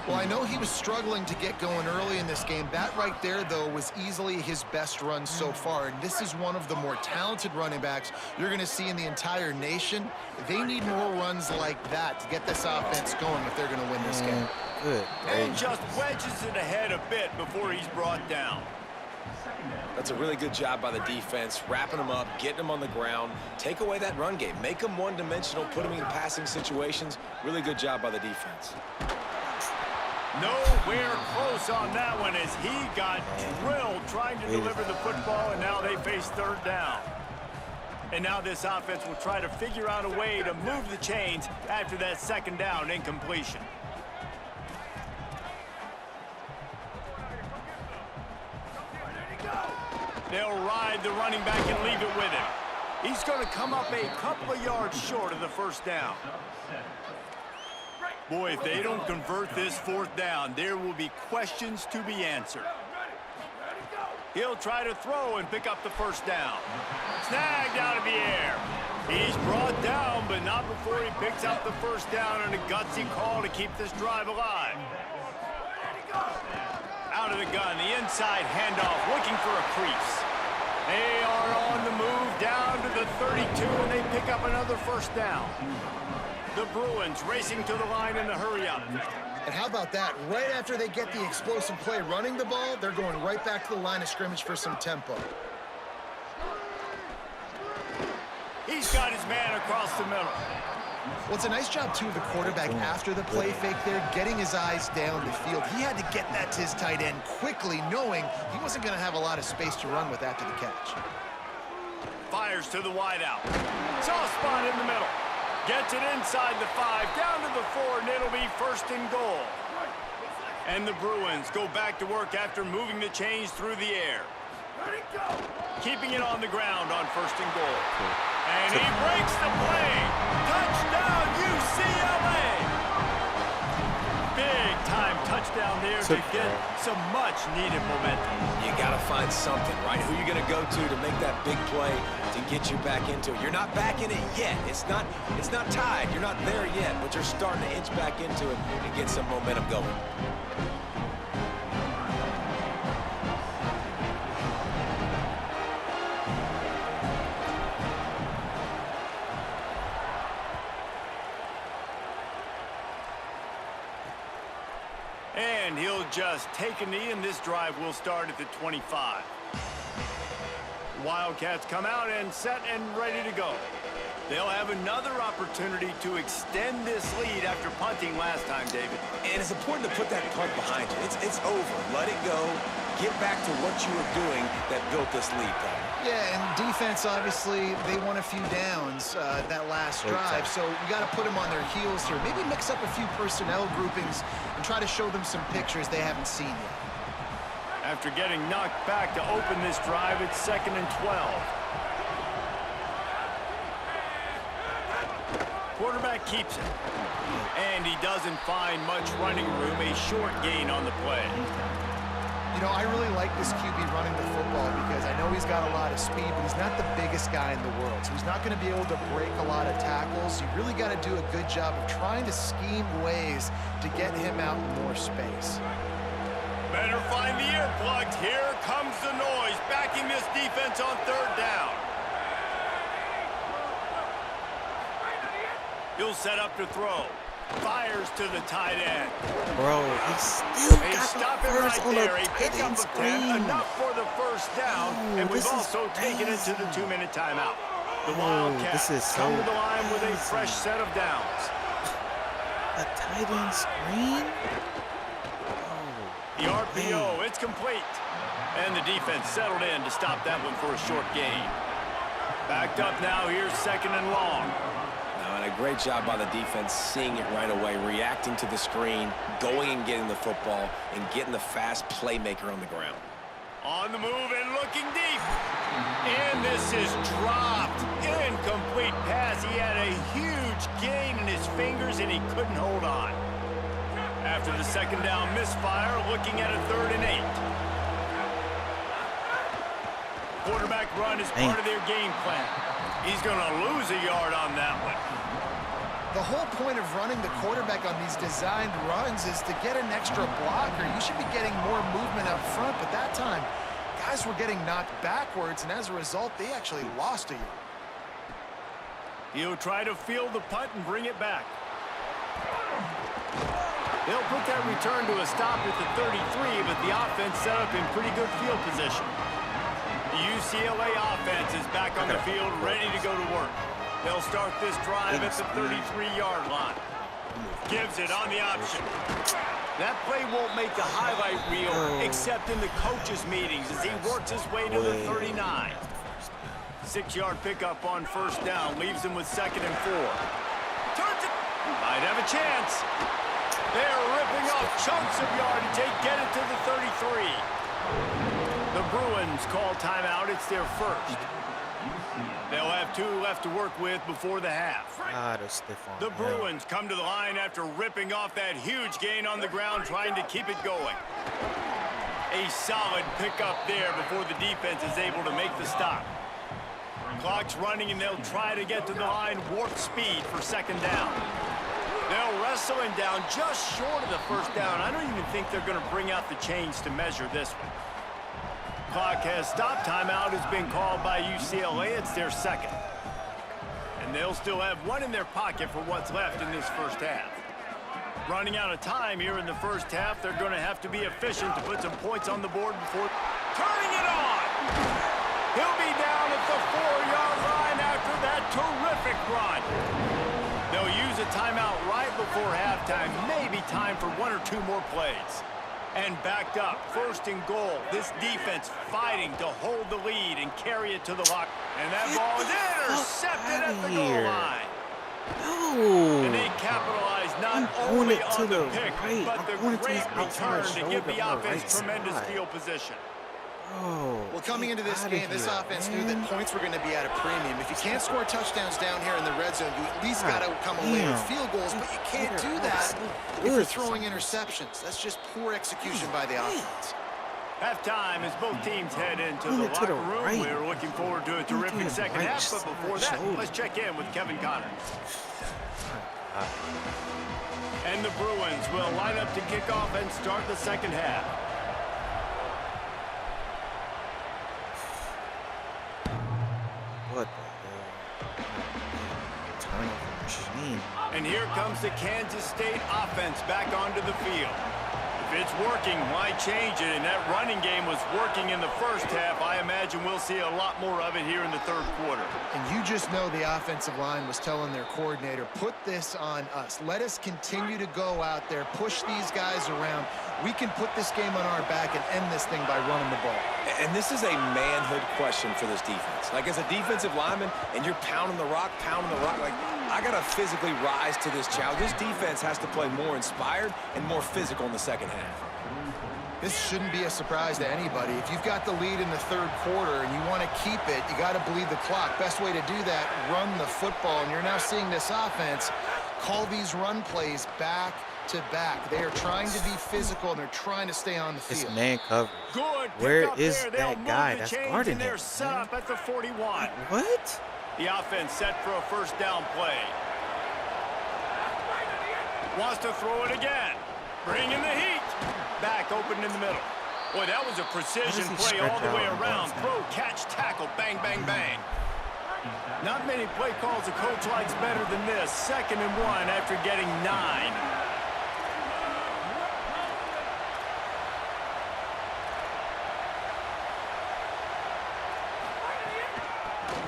Well, I know he was struggling to get going early in this game. That right there, though, was easily his best run so far. And this is one of the more talented running backs you're going to see in the entire nation. They need more runs like that to get this offense going if they're going to win this game. Good. And just wedges it ahead a bit before he's brought down. That's a really good job by the defense, wrapping them up, getting them on the ground. Take away that run game. Make them one-dimensional, put them in passing situations. Really good job by the defense. Nowhere close on that one as he got drilled trying to deliver the football, and now they face third down. And now this offense will try to figure out a way to move the chains after that second down incompletion. They'll ride the running back and leave it with him. He's going to come up a couple of yards short of the first down. Boy, if they don't convert this fourth down, there will be questions to be answered. He'll try to throw and pick up the first down. Snagged out of the air. He's brought down, but not before he picks up the first down, and a gutsy call to keep this drive alive. Out of the gun, the inside handoff, looking for a crease. They are on the move down to the 32, and they pick up another first down. The Bruins racing to the line in the hurry-up. And how about that? Right after they get the explosive play running the ball, they're going right back to the line of scrimmage for some tempo. He's got his man across the middle. Well, it's a nice job, too, of the quarterback after the play fake there, getting his eyes down the field. He had to get that to his tight end quickly, knowing he wasn't going to have a lot of space to run with after the catch. Fires to the wideout. Soft spot in the middle. Gets it inside the 5, down to the 4, and it'll be first and goal. And the Bruins go back to work after moving the chains through the air. Keeping it on the ground on first and goal. And he breaks the play. Touchdown, UCLA! Big-time touchdown there to get some much-needed momentum. You got to find something, right? Who you going to go to make that big play to get you back into it? You're not back in it yet. It's not tied. You're not there yet, but you're starting to inch back into it and get some momentum going. And he'll just take a knee, and this drive will start at the 25. Wildcats come out and set and ready to go. They'll have another opportunity to extend this lead after punting last time, David. And it's important to put that punt behind you. It's over. Let it go. Get back to what you were doing that built this lead, Pat. Yeah, and defense, obviously, they won a few downs that last drive, so you got to put them on their heels here. Maybe mix up a few personnel groupings and try to show them some pictures they haven't seen yet. After getting knocked back to open this drive, it's 2nd and 12. Quarterback keeps it. And he doesn't find much running room, a short gain on the play. You know, I really like this QB running the football because I know he's got a lot of speed, but he's not the biggest guy in the world. So he's not going to be able to break a lot of tackles. You really got to do a good job of trying to scheme ways to get him out in more space. Better find the earplugs. Here comes the noise, backing this defense on 3rd down. He'll set up to throw. Fires to the tight end. Bro, he still They got stop the it first right on there. a He tight picks up end a 10, screen. enough for the 1st down, Oh, and we've this is also taken it to the crazy. 2-minute timeout. The Oh, Wildcats this is so come to the line with a crazy. fresh set of downs. A tight end screen? Oh, The RPO, it's complete. And the defense settled in to stop that one for a short gain. Backed up now, here's 2nd and long. And a great job by the defense seeing it right away, reacting to the screen, going and getting the football, and getting the fast playmaker on the ground. On the move and looking deep. And this is dropped. Incomplete pass. He had a huge gain in his fingers, and he couldn't hold on. After the 2nd down misfire, looking at a 3rd and 8. Quarterback run is part of their game plan. He's going to lose a yard on that one. The whole point of running the quarterback on these designed runs is to get an extra blocker. You should be getting more movement up front, but that time, guys were getting knocked backwards, and as a result, they actually lost a yard. He'll try to field the punt and bring it back. They'll put that return to a stop at the 33, but the offense set up in pretty good field position. The UCLA offense is back on the field, ready to go to work. They'll start this drive at the 33-yard line. Gives it on the option. That play won't make the highlight reel except in the coaches' meetings as he works his way to the 39. 6-yard pickup on 1st down, leaves him with 2nd and 4. Turns it. Might have a chance. They're ripping off chunks of yardage. They get it to the 33. The Bruins call timeout. It's their 1st. They'll have 2 left to work with before the half. The Bruins come to the line after ripping off that huge gain on the ground, trying to keep it going. A solid pickup there before the defense is able to make the stop. Clock's running, and they'll try to get to the line warp speed for 2nd down. They'll wrestle him down just short of the 1st down. I don't even think they're going to bring out the chains to measure this one. Clock has stopped. Timeout has been called by UCLA. It's their 2nd. And they'll still have 1 in their pocket for what's left in this 1st half. Running out of time here in the 1st half, they're going to have to be efficient to put some points on the board before turning it on. He'll be down at the 4-yard line after that terrific run. They'll use a timeout right before halftime. Maybe time for 1 or 2 more plays. And backed up, 1st and goal. This defense fighting to hold the lead and carry it to the lock. And that ball is intercepted at the goal line. No. And they capitalize not only on the pick, but the great return to give the offense tremendous field position. Oh, Well, coming into this game, this offense knew that points were going to be at a premium. If you can't score touchdowns down here in the red zone, you at least got to come away with field goals, but you can't do that if you're throwing interceptions. That's just poor execution by the offense. Halftime as both teams head into the locker room. We're looking forward to a terrific 2nd half, but before that, let's check in with Kevin Connors. And the Bruins will line up to kick off and start the 2nd half. What the hell? Turnover machine. And here comes the Kansas State offense back onto the field. If it's working, why change it? And that running game was working in the first half. I imagine we'll see a lot more of it here in the third quarter. And you just know the offensive line was telling their coordinator, put this on us. Let us continue to go out there, push these guys around. We can put this game on our back and end this thing by running the ball. And this is a manhood question for this defense. Like, as a defensive lineman, and you're pounding the rock, like, I got to physically rise to this challenge. This defense has to play more inspired and more physical in the second half. This shouldn't be a surprise to anybody. If you've got the lead in the third quarter and you want to keep it, you got to bleed the clock. Best way to do that, run the football. And you're now seeing this offense call these run plays back to back. They are trying to be physical, and they're trying to stay on the field. It's man coverage. Good. Where is that guy that's guarding him? They're set up at the 41. What? The offense set for a first down play. Wants to throw it again. Bringing the heat. Back open in the middle. Boy, that was a precision play all the way around. Throw, catch, tackle, bang, bang, bang. Not many play calls a coach likes better than this. 2nd and 1 after getting 9.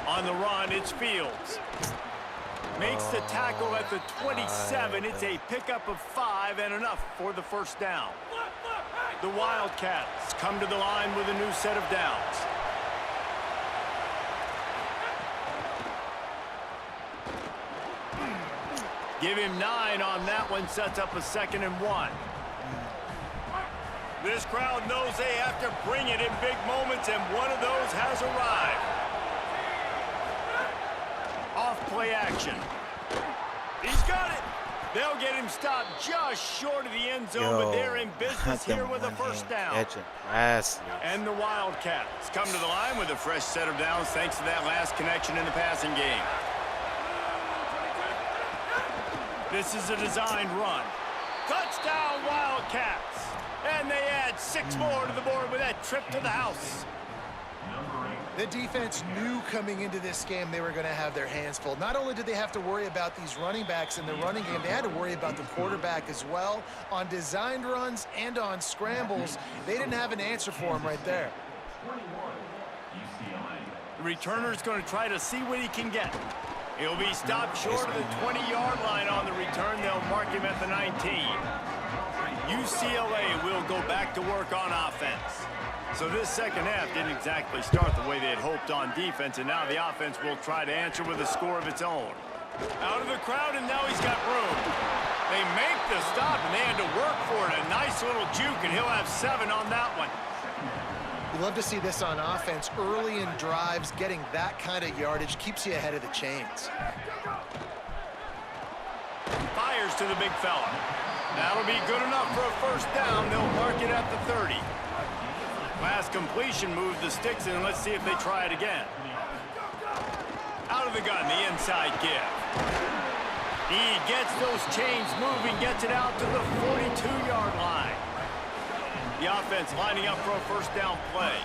On the run, it's Fields. Makes the tackle at the 27. It's a pickup of 5 and enough for the first down. The Wildcats come to the line with a new set of downs. Give him 9 on that one, sets up a 2nd and 1. This crowd knows they have to bring it in big moments, and one of those has arrived. Off play action. He's got it. They'll get him stopped just short of the end zone, but they're in business here with a first down. And the Wildcats come to the line with a fresh set of downs thanks to that last connection in the passing game. This is a designed run. Touchdown, Wildcats. And they add 6 more to the board with that trip to the house. The defense knew coming into this game they were going to have their hands full. Not only did they have to worry about these running backs in the running game, they had to worry about the quarterback as well. On designed runs and on scrambles, they didn't have an answer for him right there. The returner's going to try to see what he can get. He'll be stopped short of the 20-yard line on the return. They'll mark him at the 19. UCLA will go back to work on offense. So this second half didn't exactly start the way they had hoped on defense, and now the offense will try to answer with a score of its own. Out of the crowd, and now he's got room. They make the stop, and they had to work for it. A nice little juke, and he'll have 7 on that one. You love to see this on offense. Early in drives, getting that kind of yardage keeps you ahead of the chains. Fires to the big fella. That'll be good enough for a first down. They'll mark it at the 30. Last completion moved the sticks in. Let's see if they try it again. Out of the gun, the inside give. He gets those chains moving, gets it out to the 42-yard line. The offense lining up for a first down play.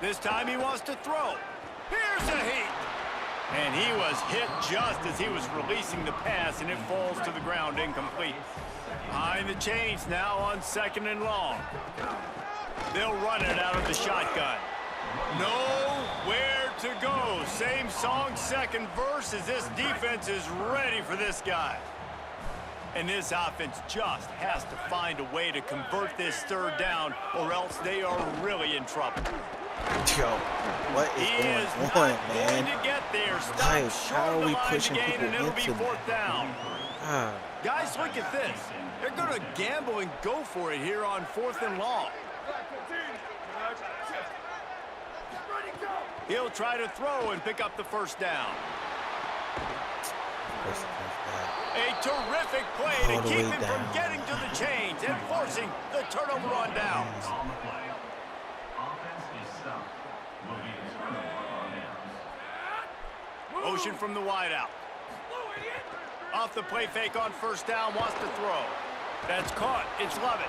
This time he wants to throw. Here's a heat. And he was hit just as he was releasing the pass, and it falls to the ground incomplete. Behind the chains now on 2nd and long. They'll run it out of the shotgun. Nowhere to go. Same song, second verse, as this defense is ready for this guy. And this offense just has to find a way to convert this third down, or else they are really in trouble. Yo, what is going on, man? To get there. Why? How are we pushing people and it'll be into 4th down. Guys, look at this. They're going to gamble and go for it here on 4th and long. He'll try to throw and pick up the first down. A terrific play to keep him from getting to the chains and forcing the turnover on downs. Motion from the wideout. Off the play fake on first down, wants to throw. That's caught. It's Lovett.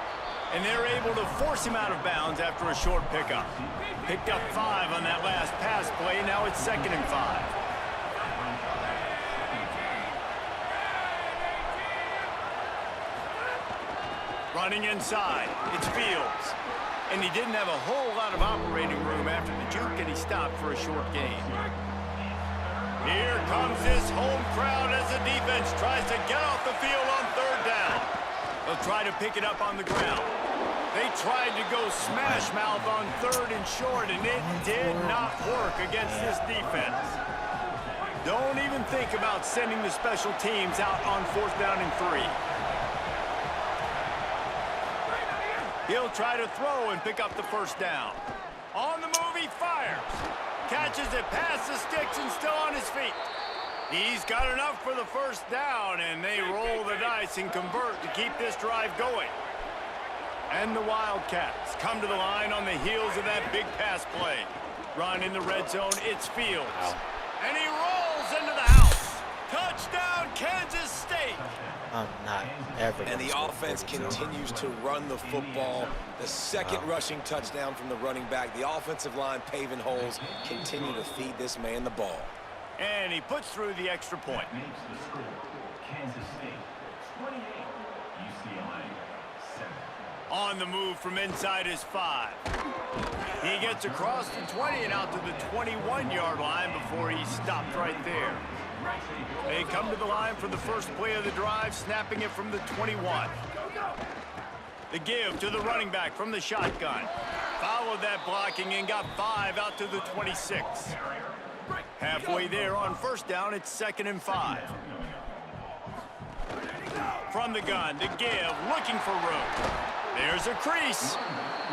And they're able to force him out of bounds after a short pickup. Picked up 5 on that last pass play. Now it's 2nd and 5. Running inside, it's Fields. And he didn't have a whole lot of operating room after the juke, and he stopped for a short gain. Here comes this home crowd as the defense tries to get off the field on third down. They'll try to pick it up on the ground. They tried to go smash mouth on third and short, and it did not work against this defense. Don't even think about sending the special teams out on 4th down and 3. He'll try to throw and pick up the first down. On the move, he fires. Catches it past the sticks and still on his feet. He's got enough for the first down, and they roll the dice and convert to keep this drive going. And the Wildcats come to the line on the heels of that big pass play. Run in the red zone, it's Fields. And he rolls into the house. Touchdown, Kansas State. I'm not ever. And the offense continues to run the football. The second rushing touchdown from the running back. The offensive line paving holes. Continue to feed this man the ball. And he puts through the extra point. Makes the score. Kansas State 28, UCLA 7. On the move from inside his 5. He gets across the 20 and out to the 21-yard line before he stopped right there. They come to the line for the first play of the drive, snapping it from the 21. The give to the running back from the shotgun. Followed that blocking and got 5 out to the 26. Halfway there on first down, it's 2nd and 5. From the gun, the give, looking for room. There's a crease.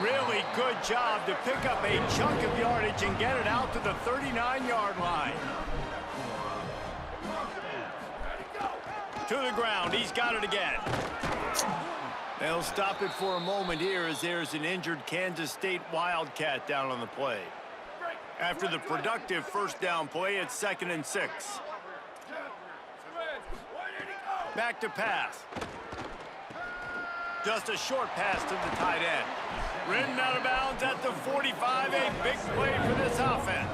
Really good job to pick up a chunk of yardage and get it out to the 39-yard line. To the ground, he's got it again. They'll stop it for a moment here as there's an injured Kansas State Wildcat down on the play. After the productive first down play, it's 2nd and 6. Back to pass. Just a short pass to the tight end. Ridden out of bounds at the 45, a big play for this offense.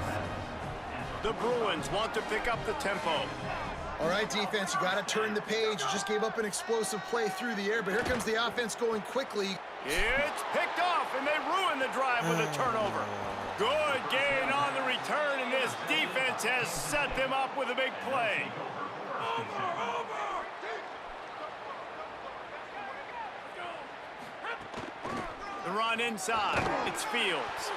The Bruins want to pick up the tempo. All right, defense, you got to turn the page. You just gave up an explosive play through the air, but here comes the offense going quickly. It's picked off, and they ruin the drive with a turnover. Good gain on the return, and this defense has set them up with a big play. The run inside, it's Fields.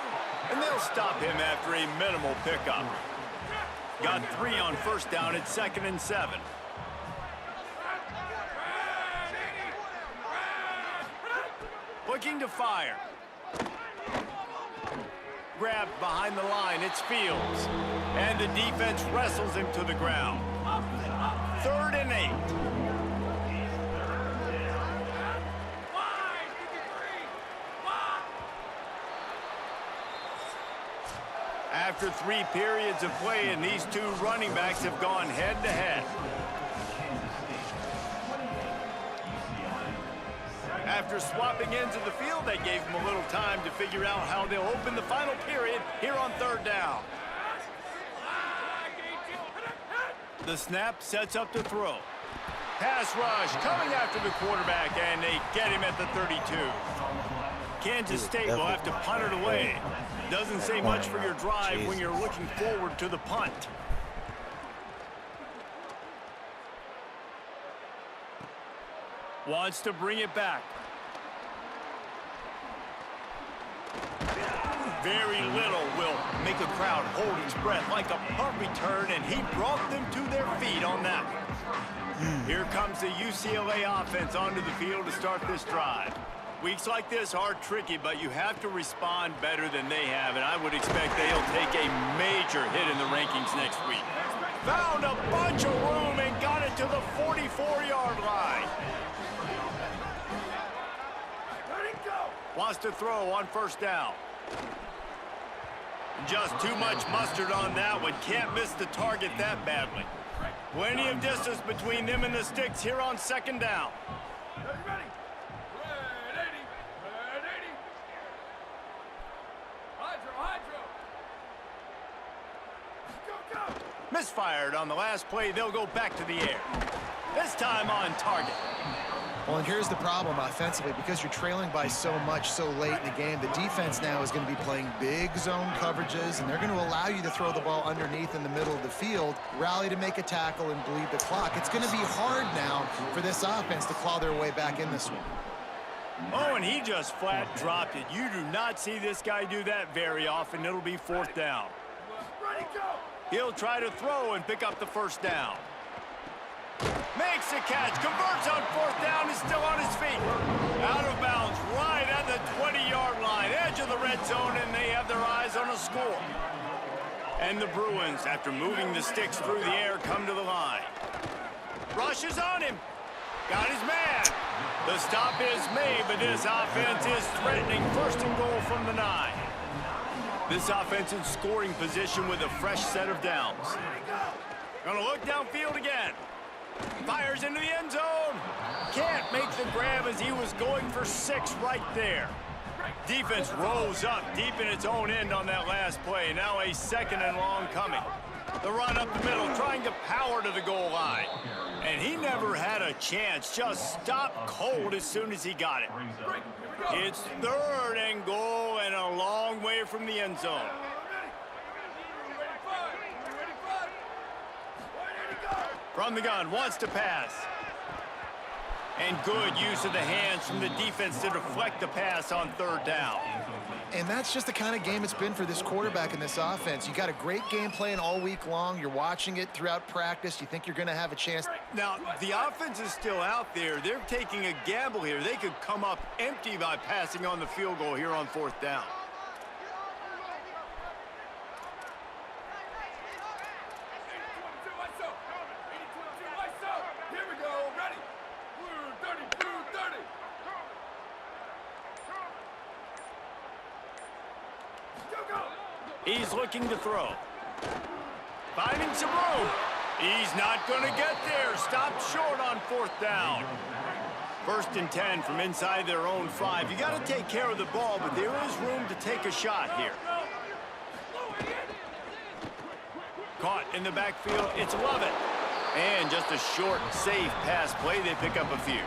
And they'll stop him after a minimal pickup. Got 3 on first down at 2nd and 7. Looking to fire. Grabbed behind the line, it's Fields. And the defense wrestles him to the ground. 3rd and 8. After 3 periods of play, and these 2 running backs have gone head-to-head. After swapping ends of the field, they gave them a little time to figure out how they'll open the final period here on 3rd down. The snap sets up to throw. Pass rush coming after the quarterback, and they get him at the 32. Kansas State will have to punt it away. Doesn't say much for your drive when you're looking forward to the punt. Wants to bring it back. Very little will make a crowd hold its breath like a punt return, and he brought them to their feet on that one. Here comes the UCLA offense onto the field to start this drive. Weeks like this are tricky, but you have to respond better than they have, and I would expect they'll take a major hit in the rankings next week. Found a bunch of room and got it to the 44-yard line. Wants to throw on first down. Just too much mustard on that one. Can't miss the target that badly. Plenty of distance between them and the sticks here on 2nd down. Misfired on the last play. They'll go back to the air. This time on target. Well, and here's the problem offensively. Because you're trailing by so much so late in the game, the defense now is going to be playing big zone coverages, and they're going to allow you to throw the ball underneath in the middle of the field, rally to make a tackle, and bleed the clock. It's going to be hard now for this offense to claw their way back in this one. Oh, and he just flat dropped it. You do not see this guy do that very often. It'll be 4th down. He'll try to throw and pick up the 1st down. Makes the catch, converts on 4th down, is still on his feet. Out of bounds, right at the 20-yard line, edge of the red zone, and they have their eyes on a score. And the Bruins, after moving the sticks through the air, come to the line. Rushes on him. Got his man. The stop is made, but this offense is threatening 1st and goal from the 9. This offense in scoring position with a fresh set of downs. Gonna look downfield again. Fires into the end zone. Can't make the grab as he was going for 6 right there. Defense rose up deep in its own end on that last play. Now a 2nd and long coming. The run up the middle, trying to power to the goal line. And he never had a chance. Just stopped cold as soon as he got it. It's 3rd and goal and a long way from the end zone. From the gun, wants to pass. And good use of the hands from the defense to deflect the pass on 3rd down. And that's just the kind of game it's been for this quarterback in this offense. You got a great game plan all week long. You're watching it throughout practice. You think you're going to have a chance. Now, the offense is still out there. They're taking a gamble here. They could come up empty by passing on the field goal here on 4th down. He's looking to throw. Finding some room. He's not going to get there. Stopped short on 4th down. 1st and 10 from inside their own 5. You got to take care of the ball, but there is room to take a shot here. Caught in the backfield. It's Lovett. And just a short, safe pass play. They pick up a few.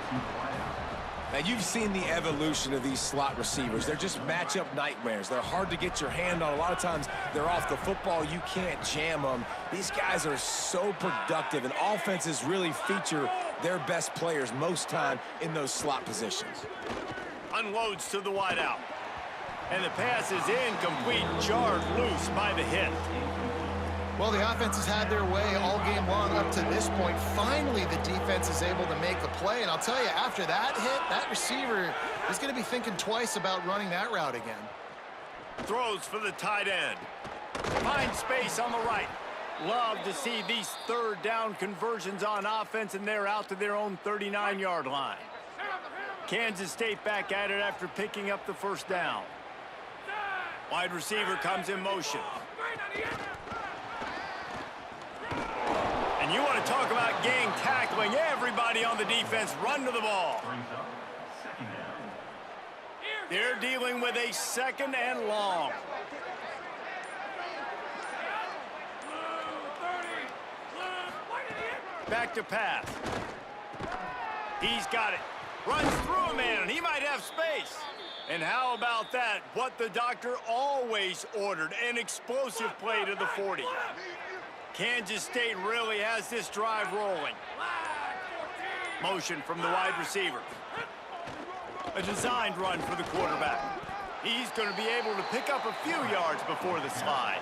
Now, you've seen the evolution of these slot receivers. They're just matchup nightmares. They're hard to get your hand on. A lot of times, they're off the football. You can't jam them. These guys are so productive, and offenses really feature their best players most time in those slot positions. Unloads to the wideout. And the pass is incomplete, jarred loose by the hit. Well, the offense has had their way all game long up to this point. Finally, the defense is able to make a play. And I'll tell you, after that hit, that receiver is going to be thinking twice about running that route again. Throws for the tight end. Finds space on the right. Love to see these 3rd down conversions on offense, and they're out to their own 39-yard line. Kansas State back at it after picking up the 1st down. Wide receiver comes in motion. And you want to talk about gang tackling. Everybody on the defense run to the ball. They're dealing with a 2nd and long. Back to pass. He's got it. Runs through a man, and he might have space. And how about that? What the doctor always ordered, an explosive play to the 40. Kansas State really has this drive rolling. Motion from the wide receiver. A designed run for the quarterback. He's going to be able to pick up a few yards before the slide.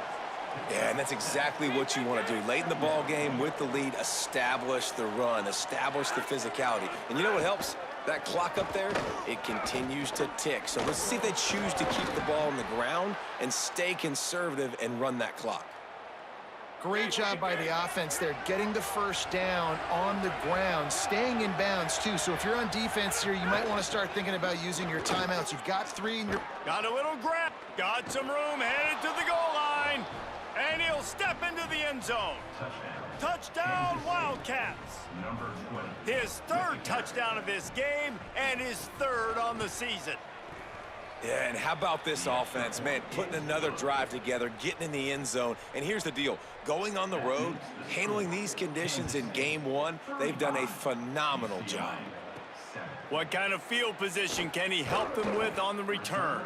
Yeah, and that's exactly what you want to do. Late in the ball game with the lead, establish the run, establish the physicality. And you know what helps? That clock up there, it continues to tick. So let's see if they choose to keep the ball on the ground and stay conservative and run that clock. Great job by the offense there, getting the 1st down on the ground, staying in bounds too. So if you're on defense here, you might want to start thinking about using your timeouts. You've got 3 in your... Got a little grab, got some room, headed to the goal line, and he'll step into the end zone. Touchdown, Wildcats. His 3rd touchdown of this game and his 3rd on the season. Yeah, and how about this offense, man, putting another drive together, getting in the end zone. And here's the deal. Going on the road, handling these conditions in game 1, they've done a phenomenal job. What kind of field position can he help them with on the return?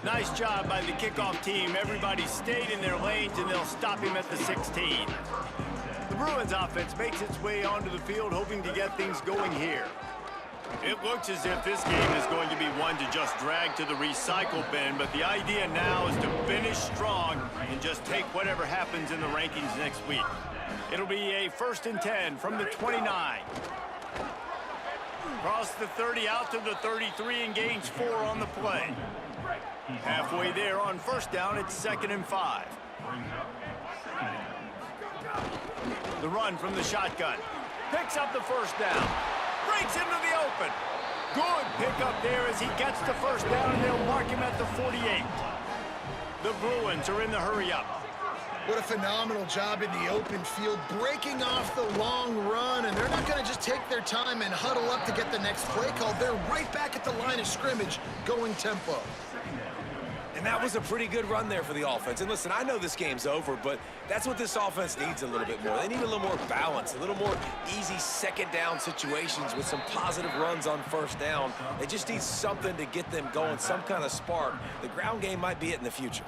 Nice job by the kickoff team. Everybody stayed in their lanes, and they'll stop him at the 16. The Bruins offense makes its way onto the field, hoping to get things going here. It looks as if this game is going to be one to just drag to the recycle bin, but the idea now is to finish strong and just take whatever happens in the rankings next week. It'll be a 1st and 10 from the 29. Across the 30 out to the 33 and gains 4 on the play. Halfway there on 1st down, it's 2nd and 5. The run from the shotgun. Picks up the 1st down. Breaks into the open. Good pickup there as he gets the 1st down, and they'll mark him at the 48. The Bruins are in the hurry-up. What a phenomenal job in the open field, breaking off the long run, and they're not going to just take their time and huddle up to get the next play called. They're right back at the line of scrimmage, going tempo. And that was a pretty good run there for the offense. And listen, I know this game's over, but that's what this offense needs a little bit more. They need a little more balance, a little more easy 2nd down situations with some positive runs on 1st down. They just need something to get them going, some kind of spark. The ground game might be it in the future.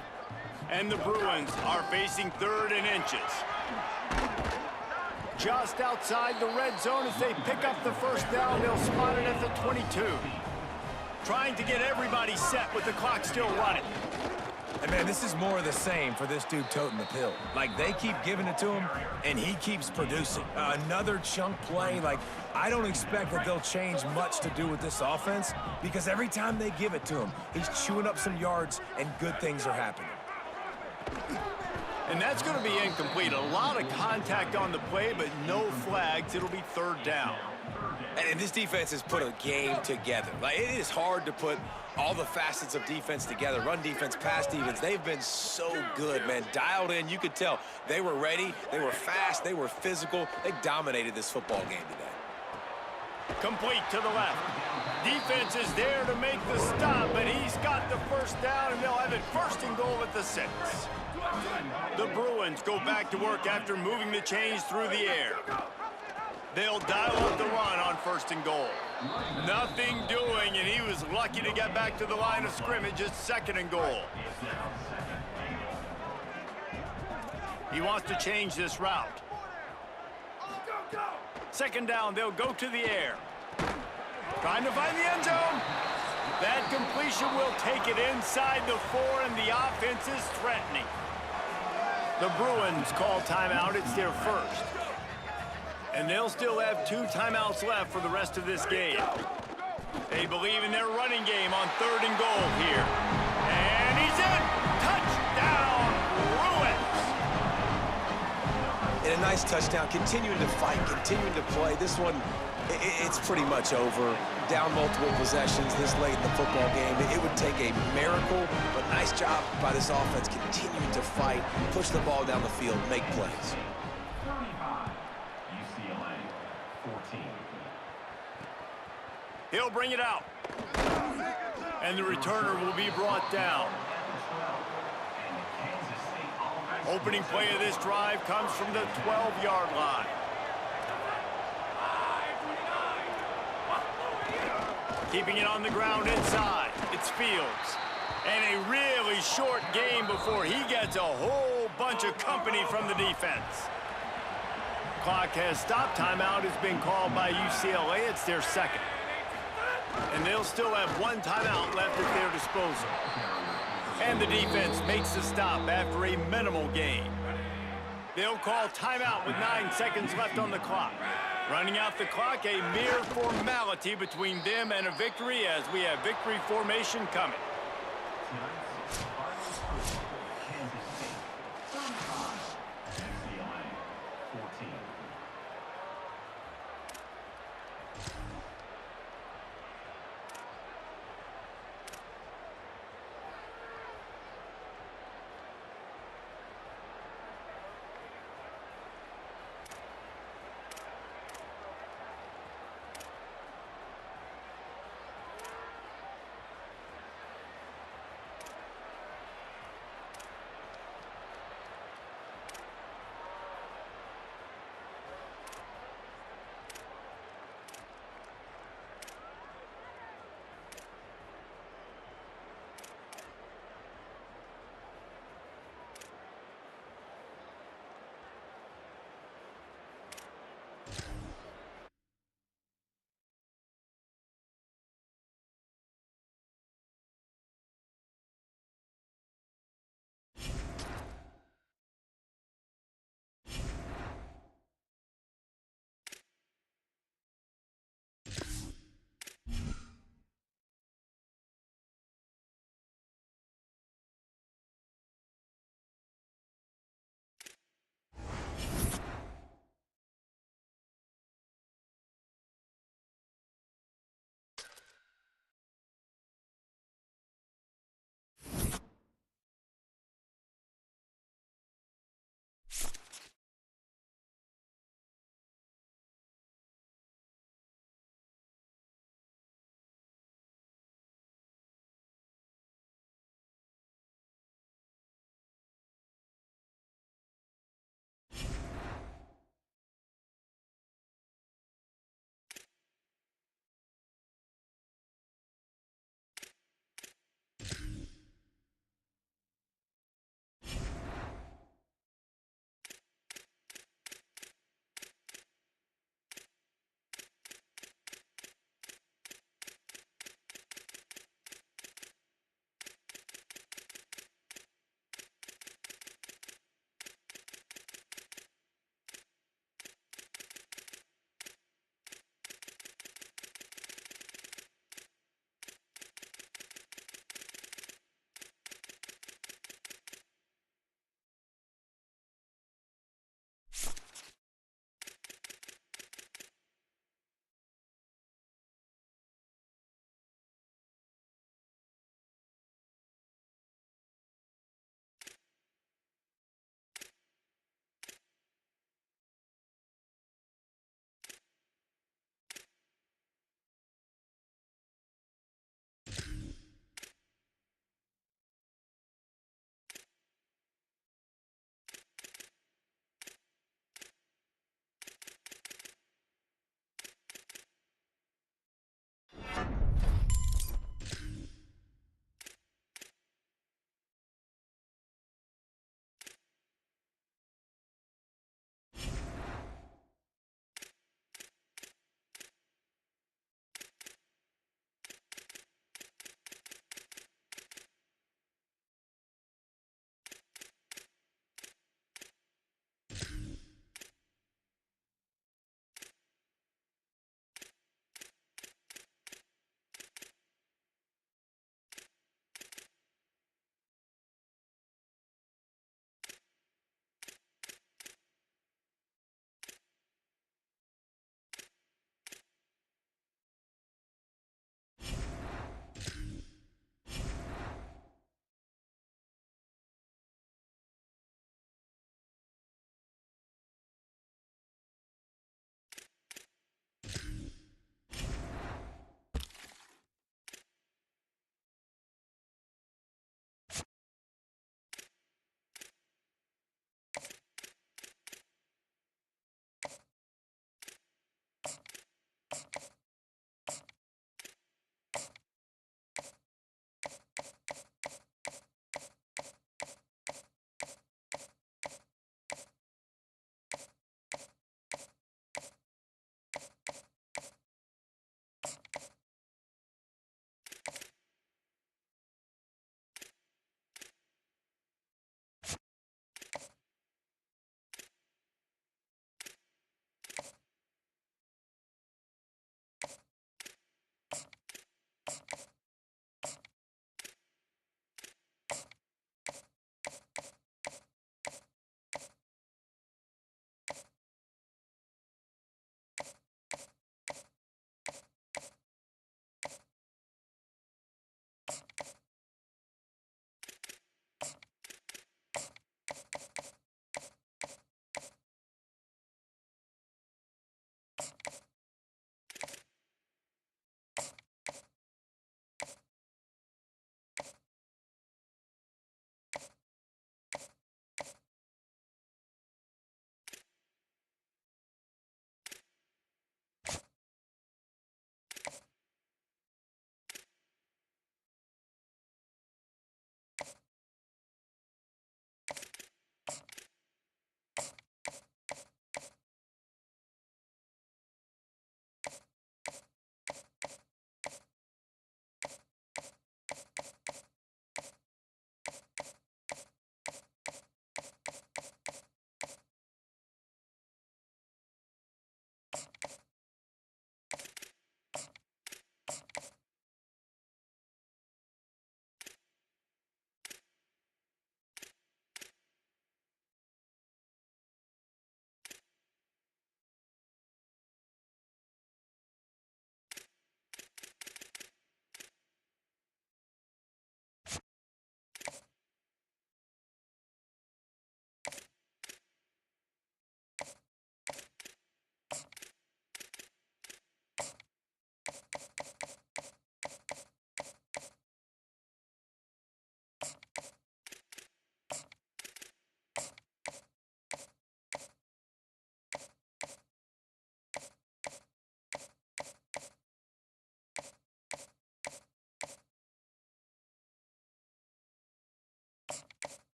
And the Bruins are facing 3rd and inches. Just outside the red zone as they pick up the 1st down. They'll spot it at the 22. Trying to get everybody set with the clock still running. And man, this is more of the same for this dude toting the pill. Like, they keep giving it to him, and he keeps producing. Another chunk play. Like, I don't expect that they'll change much to do with this offense, because every time they give it to him, he's chewing up some yards, and good things are happening. And that's going to be incomplete. A lot of contact on the play, but no flags. It'll be 3rd down. And this defense has put a game together. Like, it is hard to put all the facets of defense together. Run defense, pass defense. They've been so good, man. Dialed in. You could tell they were ready. They were fast. They were physical. They dominated this football game today. Complete to the left. Defense is there to make the stop, but he's got the 1st down, and they'll have it 1st and goal at the 6. The Bruins go back to work after moving the chains through the air. They'll dial up the run on 1st and goal. Nothing doing, and he was lucky to get back to the line of scrimmage at 2nd and goal. He wants to change this route. 2nd down, they'll go to the air. Trying to find the end zone. That completion will take it inside the 4, and the offense is threatening. The Bruins call timeout. It's their 1st. And they'll still have 2 timeouts left for the rest of this game. They believe in their running game on 3rd and goal here. And he's in! Touchdown, Bruins! And a nice touchdown, continuing to fight, continuing to play. This one, it's pretty much over. Down multiple possessions this late in the football game. It would take a miracle, but nice job by this offense continuing to fight, push the ball down the field, make plays. 35, UCLA, 14. He'll bring it out. And the returner will be brought down. Opening play of this drive comes from the 12-yard line. Keeping it on the ground inside. It's Fields. And a really short game before he gets a whole bunch of company from the defense. Clock has stopped. Timeout has been called by UCLA. It's their 2nd. And they'll still have 1 timeout left at their disposal. And the defense makes the stop after a minimal gain. They'll call timeout with 9 seconds left on the clock. Running out the clock, a mere formality between them and a victory as we have victory formation coming.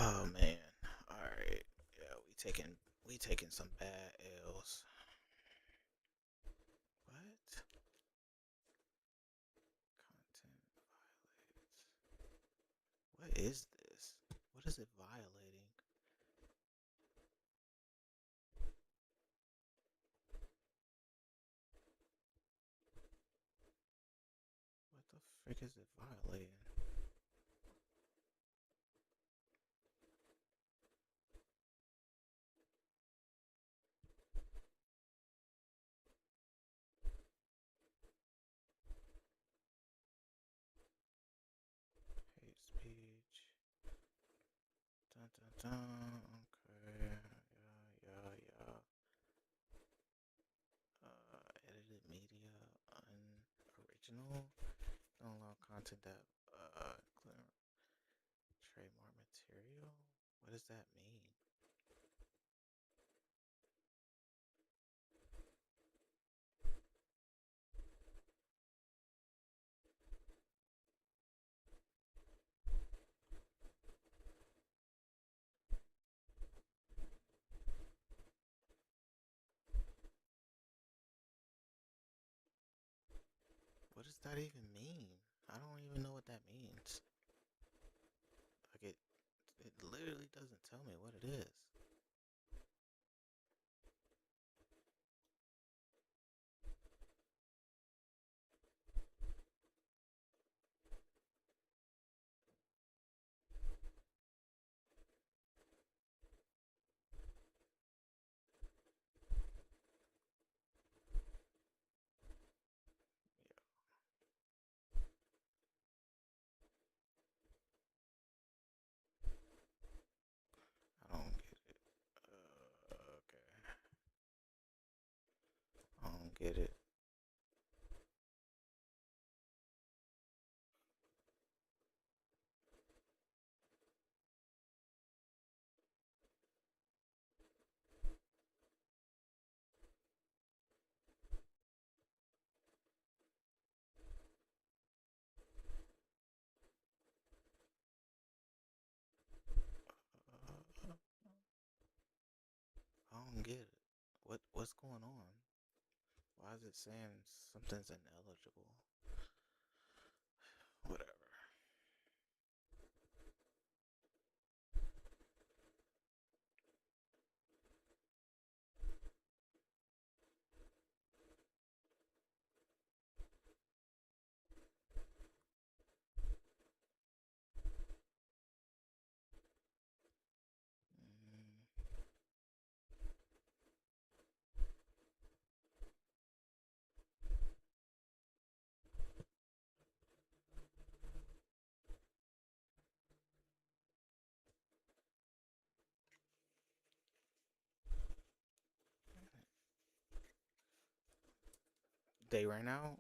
Oh man. All right. Yeah, we taking some bad L's. What? Content violates. What is this? What is it violating? What the frick is it violating? Hate speech. Dun dun dun. Okay. Yeah, yeah, yeah. Edited media unoriginal. Don't allow content that clear trademark material. What does that mean? What does that even mean? I don't even know what that means. Like it literally doesn't tell me what it is. I don't get it. Okay. I don't get it. Uh, I don't get it. What's going on? Why is it saying something's ineligible? Whatever. Mm, Day right now.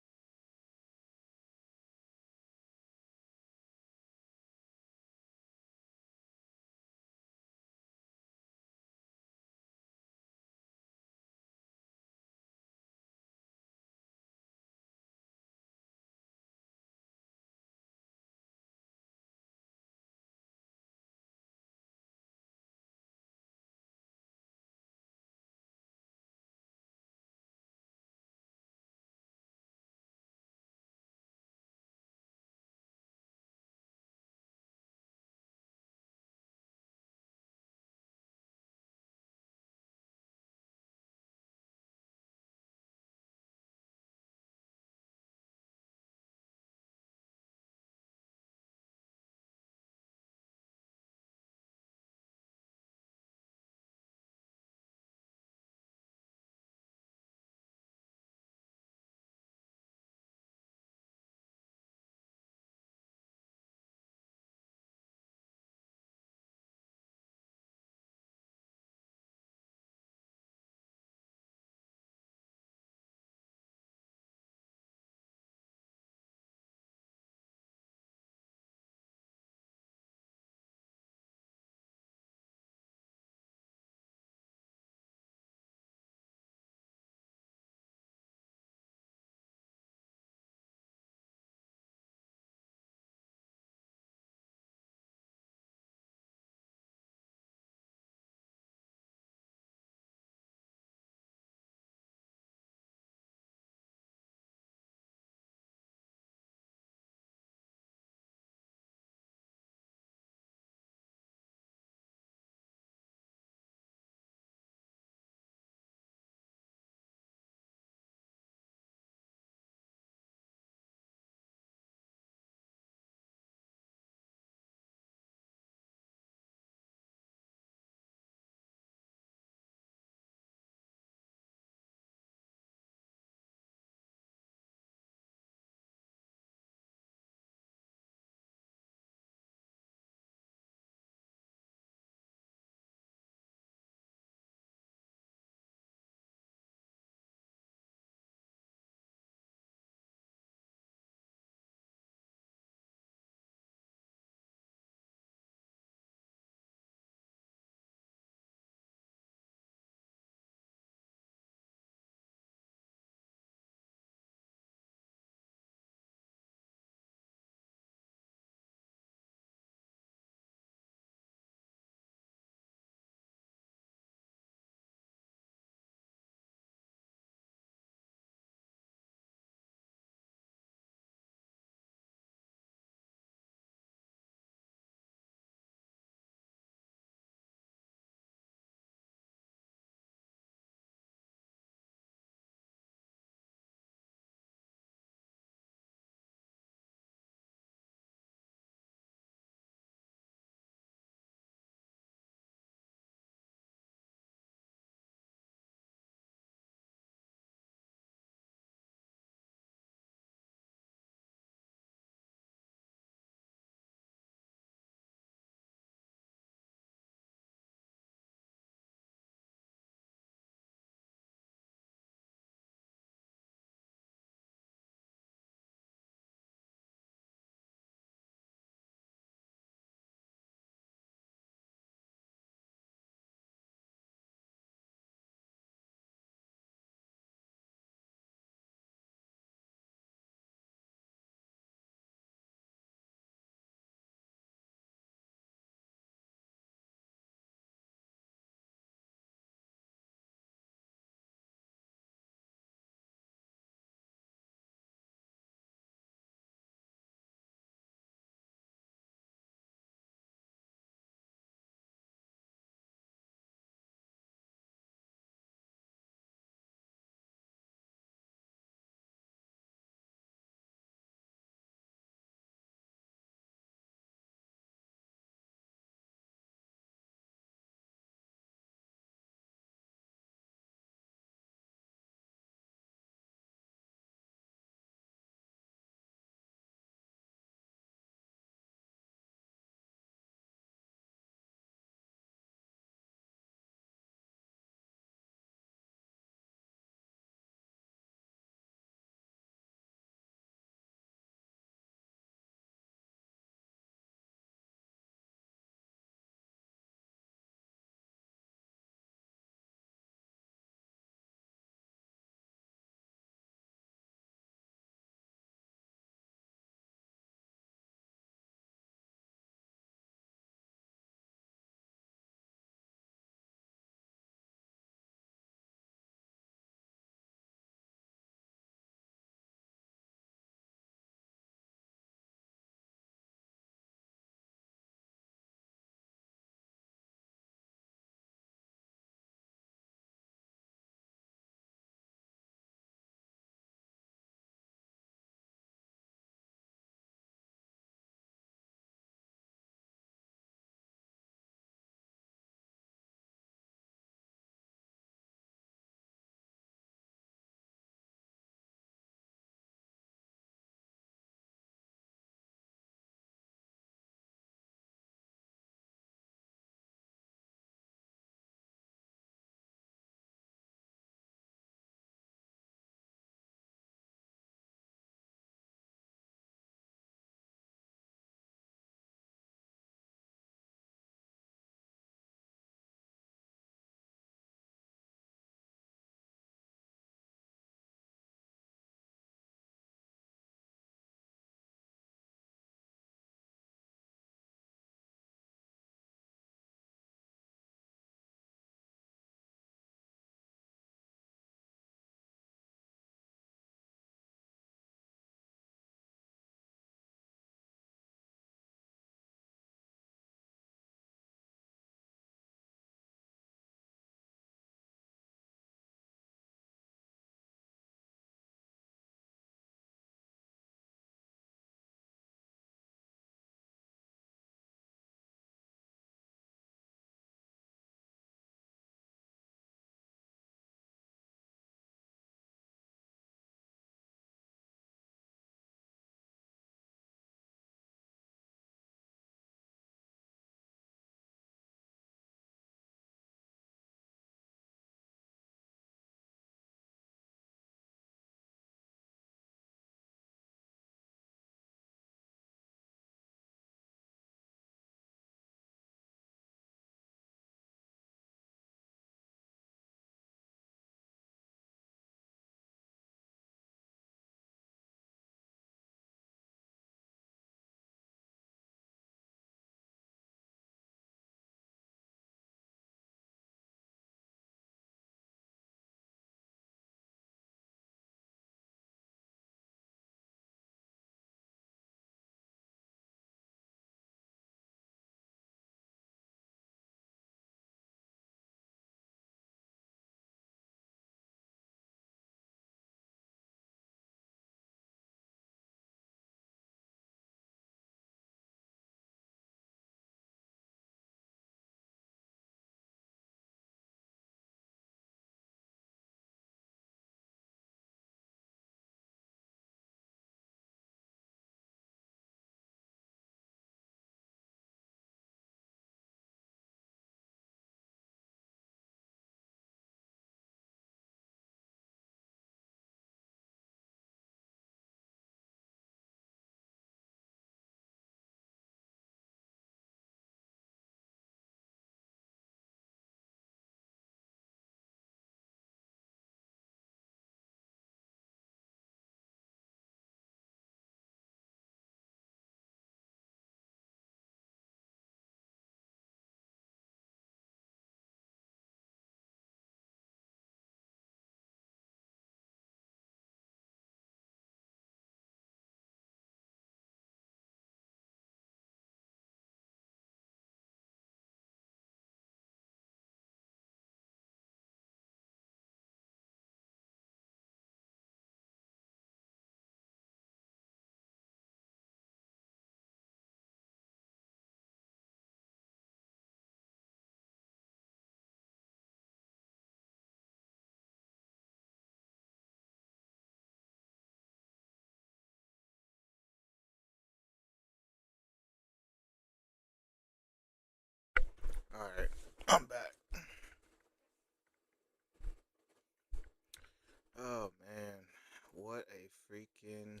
freaking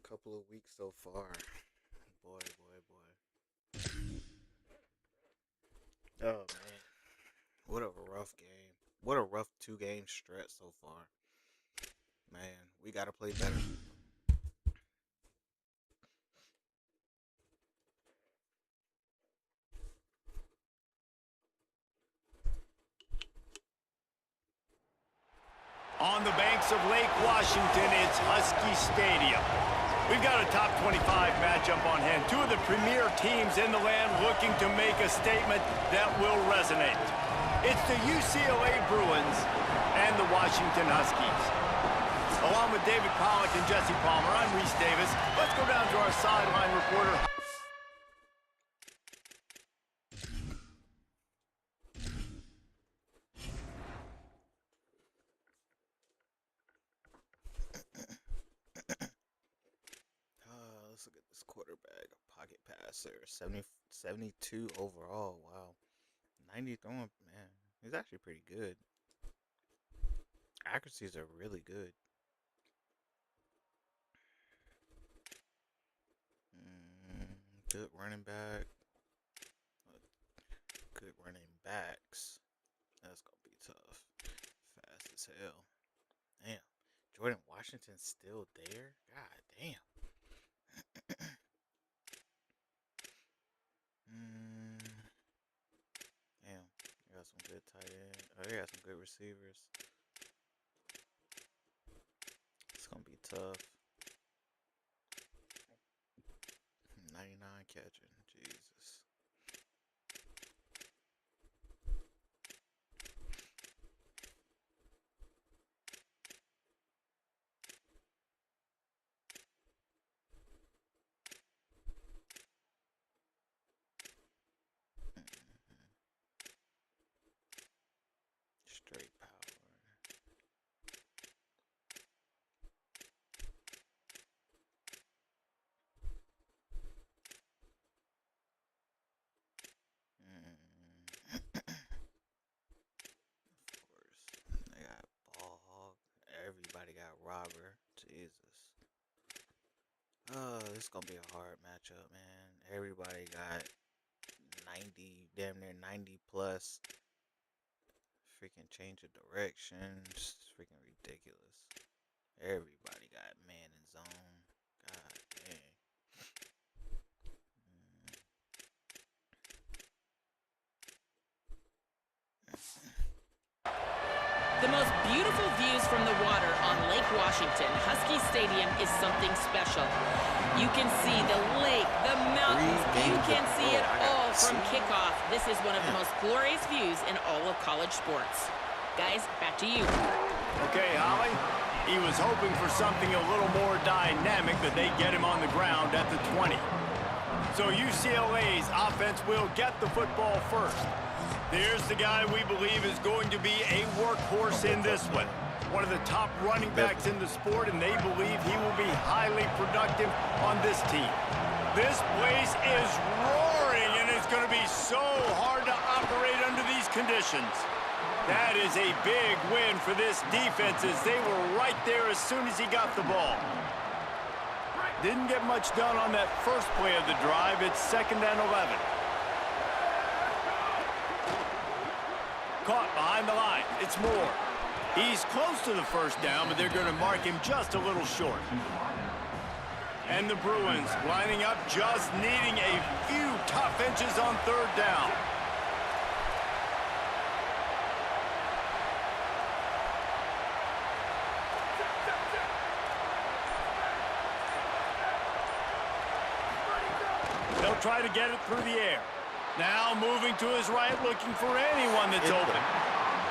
couple of weeks so far. Boy. Oh, man. What a rough game. What a rough 2-game stretch so far. Man, we got to play better. On the banks of Lake Washington, it's Husky Stadium. We've got a top 25 matchup on hand. Two of the premier teams in the land looking to make a statement that will resonate. It's the UCLA Bruins and the Washington Huskies. Along with David Pollack and Jesse Palmer, I'm Reese Davis. Let's go down to our sideline reporter. Let's look at this quarterback, pocket passer, 72 overall. Wow, 90 throwing. Man, he's actually pretty good. Accuracies are really good. Good running back. Good running backs. That's gonna be tough. Fast as hell. Damn. Jordan Washington's still there? God damn. Damn. They got some good tight end. Oh, they got some good receivers. It's gonna be tough. 99 catching. Jesus. Straight power. Of course. They got Ball Hog. Everybody got Robber. Jesus. This is gonna be a hard matchup, man. Everybody got 90, damn near 90 plus. Freaking change of direction. Just freaking ridiculous. Everybody got man in zone. God dang. The most beautiful views from the water on Lake Washington, Husky Stadium, is something special. You can see the lake, the mountains, you can see it all from kickoff. This is one of the most glorious views in all of college sports. Guys, back to you. Okay, Holly. He was hoping for something a little more dynamic, but they get him on the ground at the 20. So UCLA's offense will get the football first. There's the guy we believe is going to be a workhorse in this one. One of the top running backs in the sport, and they believe he will be highly productive on this team. This place is roaring, and it's going to be so hard to operate under these conditions. That is a big win for this defense, as they were right there as soon as he got the ball. Didn't get much done on that first play of the drive. It's 2nd and 11. Caught behind the line. It's Moore. He's close to the first down, but they're going to mark him just a little short. And the Bruins lining up, just needing a few tough inches on 3rd down. They'll try to get it through the air. Now moving to his right, looking for anyone that's open.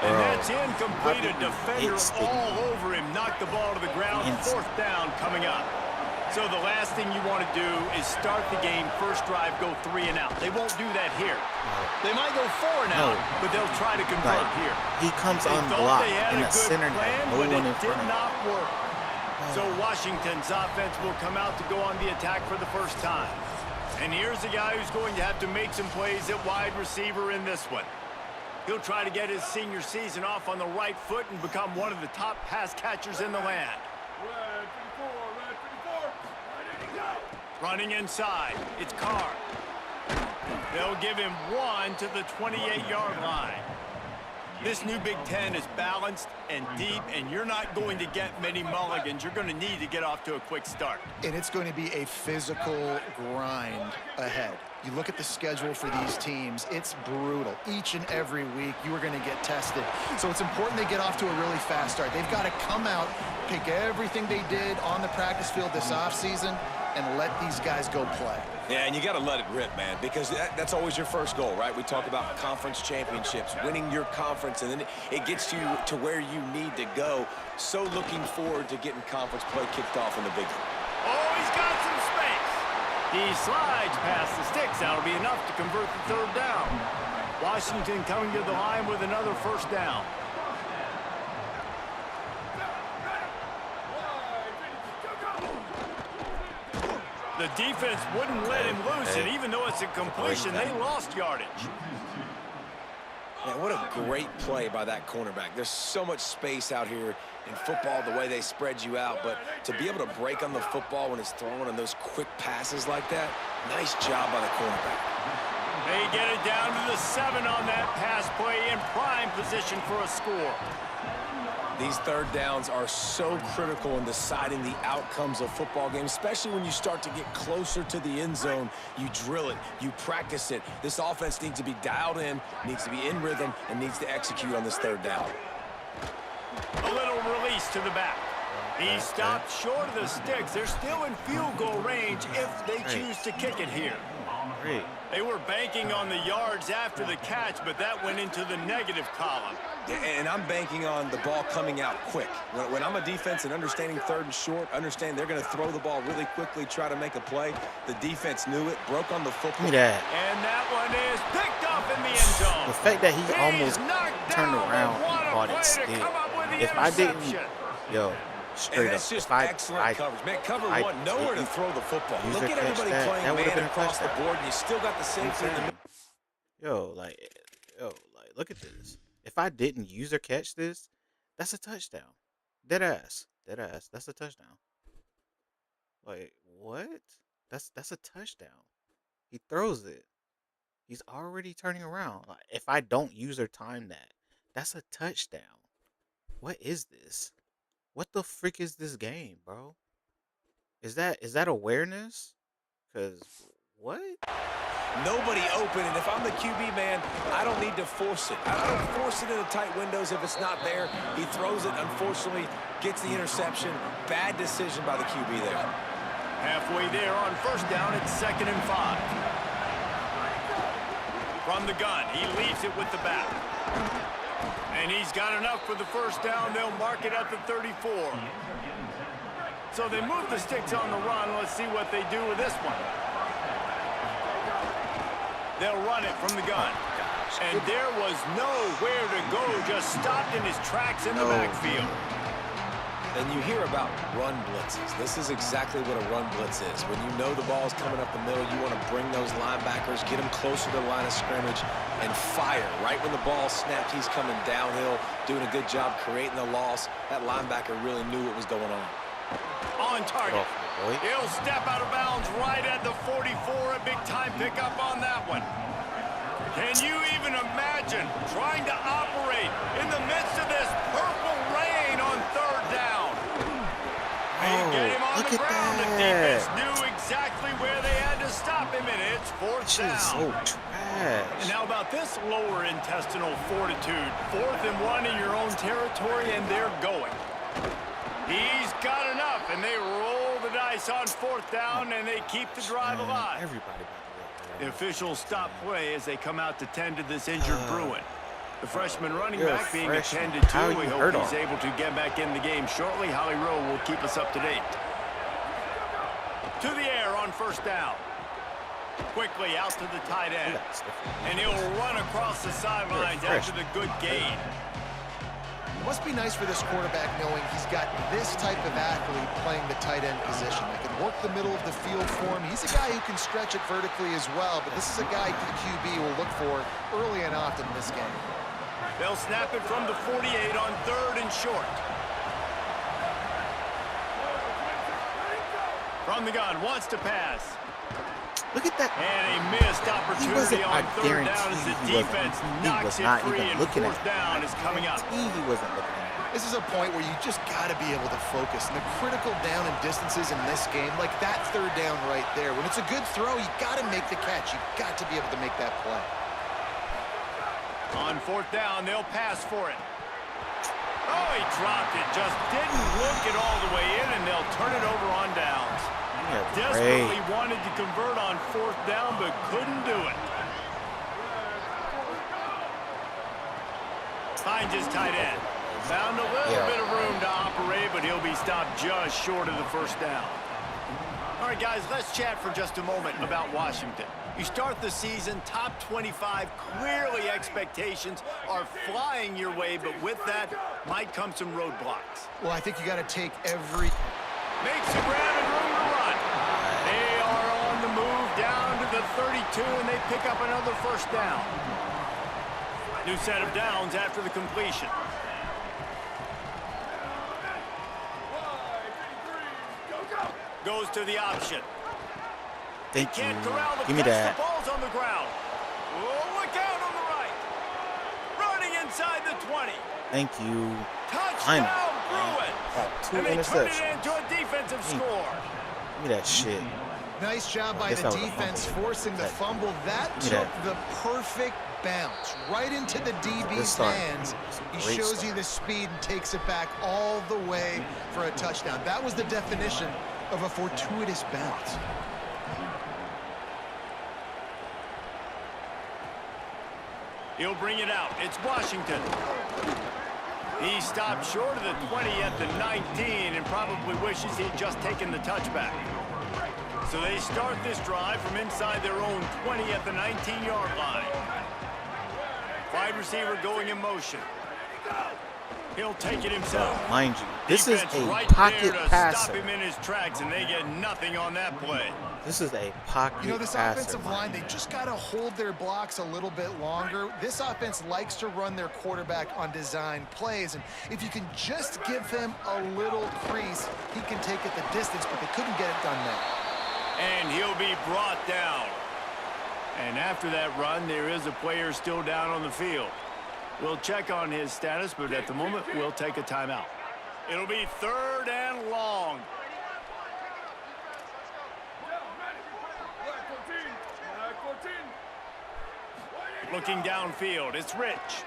And that's incomplete. A defender all over him. Knocked the ball to the ground. 4th down coming up. So the last thing you want to do is start the game, first drive, go 3 and out. They won't do that here. They might go 4 and out, but they'll try to convert here. He comes unblocked in the center net. No one in front of him. Did not work. So Washington's offense will come out to go on the attack for the first time. And here's a guy who's going to have to make some plays at wide receiver in this one. He'll try to get his senior season off on the right foot and become one of the top pass catchers in the land. Red 54, red 54. Running inside, it's Carr. They'll give him 1 to the 28-yard line. This new Big Ten is balanced and deep, and you're not going to get many mulligans. You're going to need to get off to a quick start. And it's going to be a physical grind ahead. You look at the schedule for these teams, it's brutal. Each and every week, you are going to get tested. So it's important they get off to a really fast start. They've got to come out, pick everything they did on the practice field this offseason, and let these guys go play. Yeah, and you got to let it rip, man, because that's always your first goal, right? We talk about conference championships, winning your conference, and then it gets you to where you need to go. So looking forward to getting conference play kicked off in the Big Ten. Oh, he's got some space. He slides past the sticks. That'll be enough to convert the 3rd down. Washington coming to the line with another 1st down. The defense wouldn't let him loose, and even though it's a completion, they lost yardage. Man, what a great play by that cornerback. There's so much space out here in football, the way they spread you out, but to be able to break on the football when it's thrown on those quick passes like that, nice job by the cornerback. They get it down to the 7 on that pass play, in prime position for a score. These 3rd downs are so critical in deciding the outcomes of football games, especially when you start to get closer to the end zone. You drill it, you practice it. This offense needs to be dialed in, needs to be in rhythm, and needs to execute on this 3rd down. A little release to the back. He stopped short of the sticks. They're still in field goal range if they choose to kick it here. They were banking on the yards after the catch, but that went into the negative column. And I'm banking on the ball coming out quick. When I'm a defense and understanding 3rd and short, understand they're going to throw the ball really quickly, try to make a play. The defense knew it, broke on the football. Look at that. And that one is picked up in the end zone. The fact that he almost turned around and caught it still. If I didn't, straight that's up, just if I, excellent coverage. Man, cover 1, nowhere to throw the football. Look at everybody playing man across the board, and you still got the safety in the middle. Yo, look at this. If I didn't use or catch this, that's a touchdown. Dead ass. That's a touchdown. Like, what? That's a touchdown. He throws it. He's already turning around. Like, if I don't use or time that, that's a touchdown. What is this? What the frick is this game, bro? Is that awareness? Cause what? Nobody open, and if I'm the QB, man, I don't need to force it. I don't force it into tight windows if it's not there. He throws it, unfortunately, gets the interception. Bad decision by the QB there. Halfway there on 1st down, it's 2nd and 5. From the gun, he leaves it with the back. And he's got enough for the 1st down. They'll mark it at the 34. So they move the sticks on the run. Let's see what they do with this one. They'll run it from the gun. And there was nowhere to go, just stopped in his tracks in the backfield. And you hear about run blitzes. This is exactly what a run blitz is. When you know the ball is coming up the middle, you want to bring those linebackers, get them closer to the line of scrimmage, and fire. Right when the ball snapped, he's coming downhill, doing a good job creating the loss. That linebacker really knew what was going on. On target. He'll step out of bounds right at the 44. A big-time pickup on that one. Can you even imagine trying to operate in the midst of this purple rain on 3rd down? They get him on the ground. The defense knew exactly where they had to stop him, and it's 4th down. So trash. And how about this lower intestinal fortitude? 4th and 1 in your own territory, and they're going. He's got enough, and they roll the dice on 4th down, and they keep the drive alive. Everybody. The officials stop play as they come out to tend to this injured Bruin. The freshman running back being attended to. We hope he's able to get back in the game shortly. Holly Rowe will keep us up to date. To the air on 1st down. Quickly out to the tight end. And he'll run across the sidelines after the good gain. It must be nice for this quarterback knowing he's got this type of athlete playing the tight end position. They can work the middle of the field for him. He's a guy who can stretch it vertically as well, but this is a guy the QB will look for early and often in this game. They'll snap it from the 48 on 3rd and short. From the gun, wants to pass. Look at that. And a missed opportunity on third down as the defense knocks it free, and fourth down is coming up. He wasn't looking at it. This is a point where you just got to be able to focus. And the critical down and distances in this game, like that third down right there, when it's a good throw, you got to make the catch. You got to be able to make that play. On fourth down, they'll pass for it. Oh, he dropped it. Just didn't look it all the way in, and they'll turn it over on downs. Desperately wanted to convert on fourth down, but couldn't do it. Finds his tight end. Found a little bit of room to operate, but he'll be stopped just short of the first down. All right, guys, let's chat for just a moment about Washington. You start the season top 25. Clearly, expectations are flying your way, but with that might come some roadblocks. Well, I think you got to take every... Makes a grab and room to run. They are on the move down to the 32, and they pick up another first down. New set of downs after the completion. Goes to the option. Thank you. Can't corral the Give me catch. that. The ball's on the ground. Oh, look out on the right. Running inside the 20. Thank you. Touchdown, Bruins. Two And they turn it interceptions. into a defensive score. Give me that shit. Nice job by Guess the that was a defense fumble. forcing the fumble. That Give me took that. the perfect bounce right into the DB's start. hands. He Great shows start. you the speed and takes it back all the way for a touchdown. That was the definition of a fortuitous bounce. He'll bring it out. It's Washington. He stopped short of the 20 at the 19 and probably wishes he'd just taken the touchback. So they start this drive from inside their own 20 at the 19-yard line. Wide receiver going in motion. He'll take it himself. Mind you, this is Defense a right pocket there to passer. stop him in his tracks, and they get nothing on that play. This is a pocket You know, this passer. offensive line, they just got to hold their blocks a little bit longer. This offense likes to run their quarterback on design plays, and if you can just give him a little crease, he can take it the distance, but they couldn't get it done now. And he'll be brought down. And after that run, there is a player still down on the field. We'll check on his status, but at the moment, we'll take a timeout. It'll be third and long. Looking downfield, it's Rich.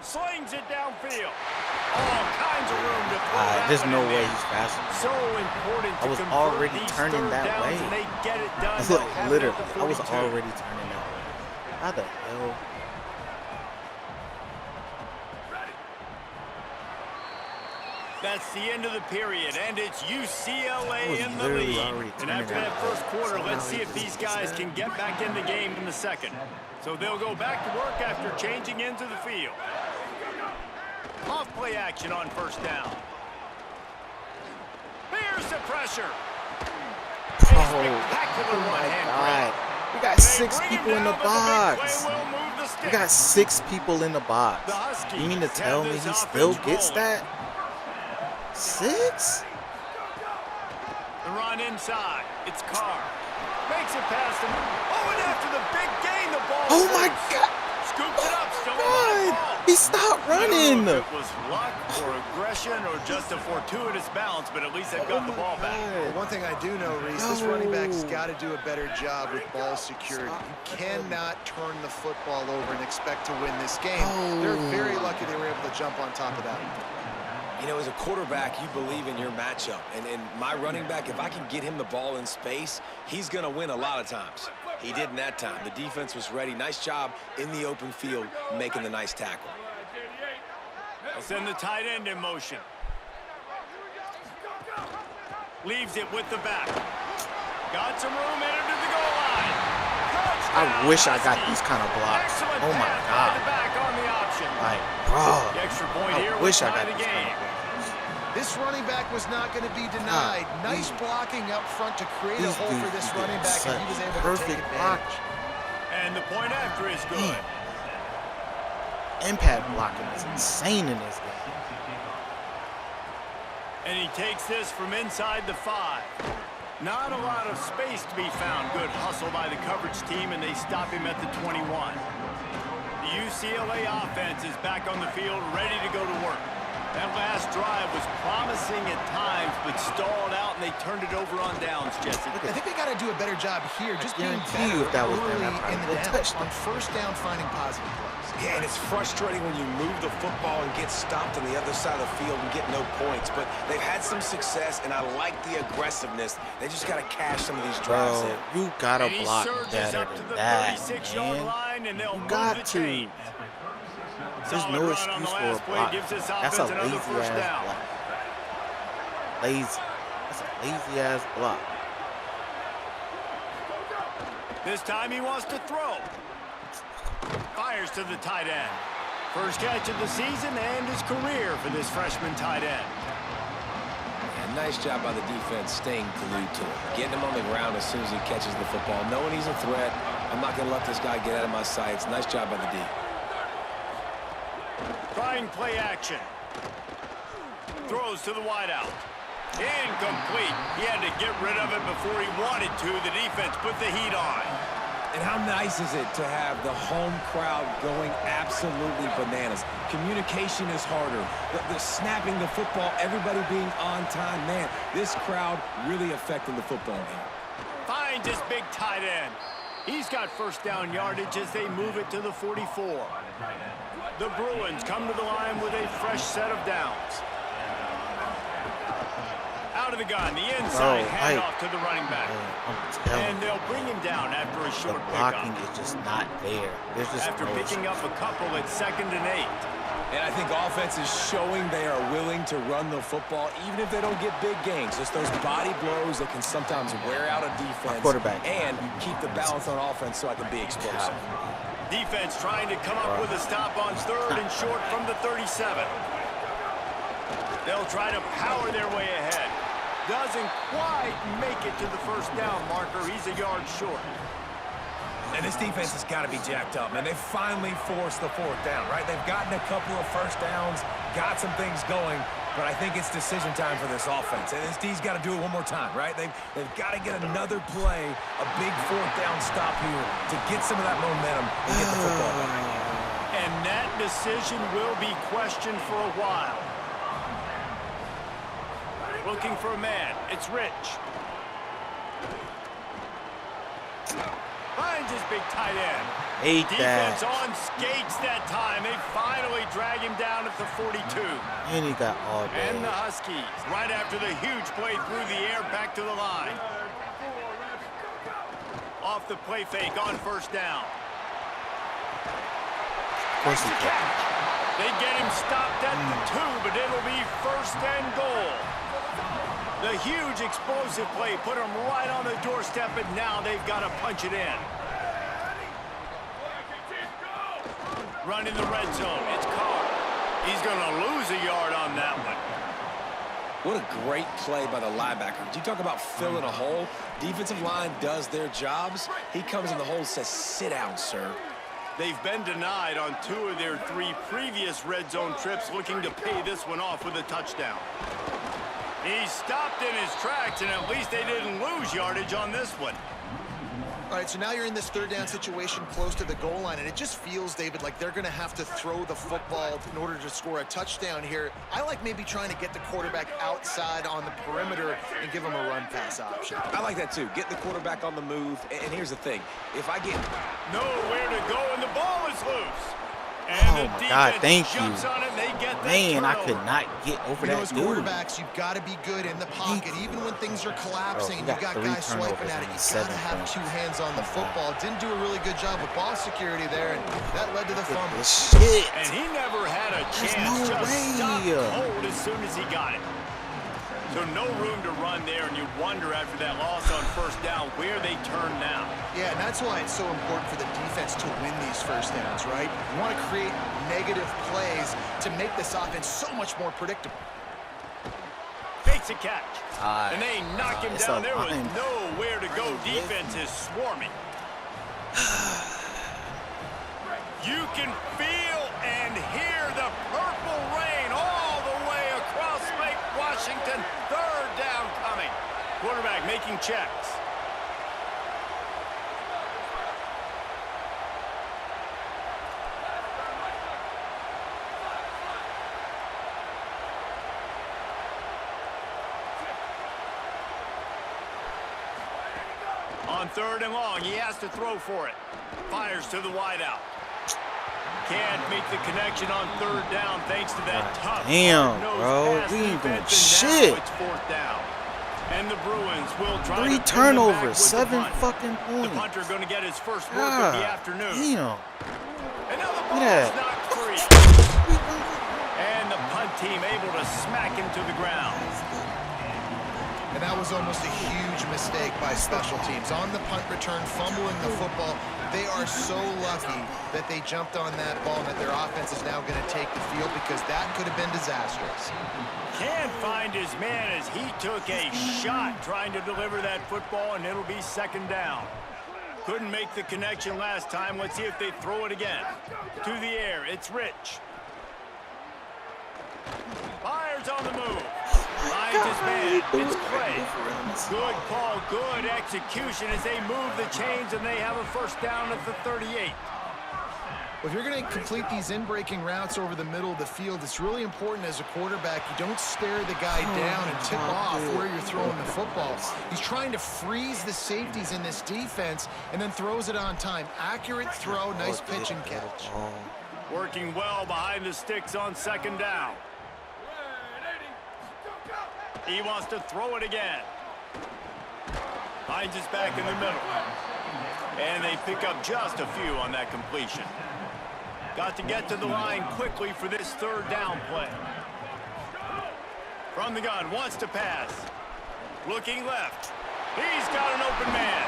Slings it downfield. All kinds of room to throw that There's one no in way there. he's faster. So important to I was convert already these turning third that downs, way. and they get it done. It's They'll like have it literally, at the I was 42. already turning that way. How the hell? That's the end of the period, and it's UCLA was in the literally lead. already And turning after that that first way. quarter, So let's now see he if these just guys said- can get back in the game in the second. So they'll go back to work after changing into the field. Off play action on first down. Here's the pressure. A spectacular Oh my one-hand God. grab. We got They 6 bring him people in the down, but the big box. play will move the We sticks. got 6 people in the box. The Huskies You mean to tell me have he this still offense gets rolling. that? 6? The run inside. It's Carr. Makes it past him. Oh, and after the big gain, the ball Oh my loose. God. Scoops it up. Still a live God. ball. He stopped I don't running. know if it was luck or aggression or just a fortuitous bounce, but at least they've got the ball back. Well, one thing I do know, Reese, this running back's got to do a better job with ball security. You cannot turn the football over and expect to win this game. They're very lucky they were able to jump on top of that. You know, as a quarterback, you believe in your matchup. And my running back, if I can get him the ball in space, he's going to win a lot of times. He did in that time. The defense was ready. Nice job in the open field making the nice tackle. They'll send the tight end in motion. Leaves it with the back. Got some room, entered to the goal line. I wish I got these kind of blocks. Excellent Oh my pass by God. the back on the option. Like, bro. The extra point here I will wish I tie got the these kind game. of blocks. This running back was not going to be denied. Nice blocking up front to create a These hole for dudes this be running getting back, and he was such able to take perfect advantage. And the point after is good. Impact blocking is insane in this game. And he takes this from inside the 5. Not a lot of space to be found. Good hustle by the coverage team, and they stop him at the 21. The UCLA offense is back on the field, ready to go to work. That last drive was promising at times, but stalled out, and they turned it over on downs, Jesse. I think they got to do a better job here, just being guarantee better you if that was early them, that in probably the would down, touch them. on first down, finding positive plays. Yeah, and it's frustrating when you move the football and get stopped on the other side of the field and get no points. But they've had some success, and I like the aggressiveness. They just got to cash some of these drives Bro, in. you gotta And he block surges better up to than the that, 36-yard man. line, and they'll You move got the to. chains. There's Solid no run on the excuse for last a play, block. gives this That's a offense another lazy first ass down. block. Lazy. That's a lazy ass block. This time he wants to throw. Fires to the tight end. First catch of the season and his career for this freshman tight end. And nice job by the defense staying glued to him. Getting him on the ground as soon as he catches the football. Knowing he's a threat. I'm not going to let this guy get out of my sights. Nice job by the D. Trying play action. Throws to the wideout. Incomplete. He had to get rid of it before he wanted to. The defense put the heat on. And how nice is it to have the home crowd going absolutely bananas? Communication is harder. The snapping the football, everybody being on time. Man, this crowd really affecting the football game. Finds his big tight end. He's got first down yardage as they move it to the 44. The Bruins come to the line with a fresh set of downs. Out of the gun, the inside handoff to the running back. And they'll bring him down after a The short blocking pickup. is just not there. There's just After no picking up a couple at 2nd and 8. And I think offense is showing they are willing to run the football, even if they don't get big gains. Just those body blows that can sometimes wear out a defense. Quarterback. And keep the balance on offense so I can be explosive. Defense trying to come up with a stop on 3rd and short from the 37. They'll try to power their way ahead. Doesn't quite make it to the first down marker. He's a yard short. And this defense has got to be jacked up, man. They finally forced the 4th down, right? They've gotten a couple of first downs, got some things going, but I think it's decision time for this offense. And this D's got to do it one more time, right? They've got to get another play, a big 4th down stop here to get some of that momentum and get the football back. And that decision will be questioned for a while. Looking for a man. It's Rich. Finds his big tight end. Hate Defense that. on skates that time. They finally drag him down at the 42. And he got all And the day. Huskies, right after the huge play through the air, back to the line. Off the play fake on first down. Of course he can. They get him stopped at the 2, but it'll be 1st and goal. The huge explosive play put them right on the doorstep, and now they've got to punch it in. Running the red zone. It's Carr. He's going to lose a yard on that one. What a great play by the linebacker. You talk about filling a hole. Defensive line does their jobs. He comes in the hole and says, sit down, sir. They've been denied on 2 of their 3 previous red zone trips, looking to pay this one off with a touchdown. He stopped in his tracks, and at least they didn't lose yardage on this one. All right, so now you're in this 3rd down situation close to the goal line, and it just feels, David, like they're going to have to throw the football in order to score a touchdown here. I like maybe trying to get the quarterback outside on the perimeter and give him a run-pass option. I like that, too. Get the quarterback on the move. And here's the thing. If I get... Nowhere to go, and the ball is loose. And Oh the my God, defense thank you. jumps on it, and they get that Man, I turnover. could not get over You know, that as dude. quarterbacks, you've got to be good in the pocket. Even when things are collapsing, Bro, he you've got got 3 guys swiping turnovers at it. and You've got to 7 have points. 2 hands on the football. Didn't do a really good job with ball security there, and that led to the fumble. This shit. And he never had a There's chance. no Just way. stopped cold as soon as he got it. So no room to run there, and you wonder after that loss on first down where they turn now. Yeah, and that's why it's so important for the defense to win these first downs, right? You want to create negative plays to make this offense so much more predictable. Fakes a catch. And they knock him it's down. a There was line. nowhere to go. Defense is swarming. You can feel and hear the purple rain all the way across Lake Washington. Washington. Third down coming. Quarterback making checks. On third and long, he has to throw for it. Fires to the wideout. Can't make the connection on third down thanks to that tough, damn, hard-nosed bro. pass We ain't doing defense, and shit. now it's fourth down. And the Bruins will try 3 to turnovers, turn 7 them back with the punt. fucking The points. punter going to get his first work of the God afternoon. damn. And now the Look ball at is that. knocked free. And the punt team able to smack him to the ground. And that was almost a huge mistake by special teams. On the punt return, fumbling the football. They are so lucky that they jumped on that ball and that their offense is now going to take the field because that could have been disastrous. Can't find his man as he took a shot trying to deliver that football, and it'll be second down. Couldn't make the connection last time. Let's see if they throw it again. To the air, it's Rich. Fires on the move. Finds his man. It's Clay. Good call, good execution as they move the chains, and they have a first down at the 38. Well, if you're going to complete these in-breaking routes over the middle of the field, it's really important as a quarterback you don't stare the guy down and tip off where you're throwing the football. He's trying to freeze the safeties in this defense and then throws it on time. Accurate throw, nice pitch and catch. Working well behind the sticks on second down. He wants to throw it again. Finds his back in the middle. And they pick up just a few on that completion. Got to get to the line quickly for this third down play. From the gun, wants to pass. Looking left. He's got an open man.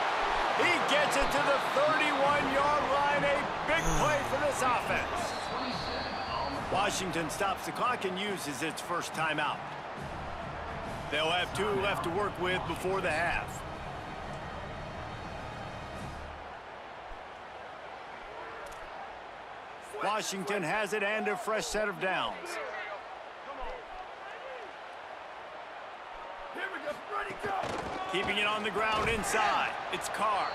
He gets it to the 31-yard line. A big play for this offense. Washington stops the clock and uses its first timeout. They'll have 2 left to work with before the half. Washington has it and a fresh set of downs. Keeping it on the ground inside. It's Carr.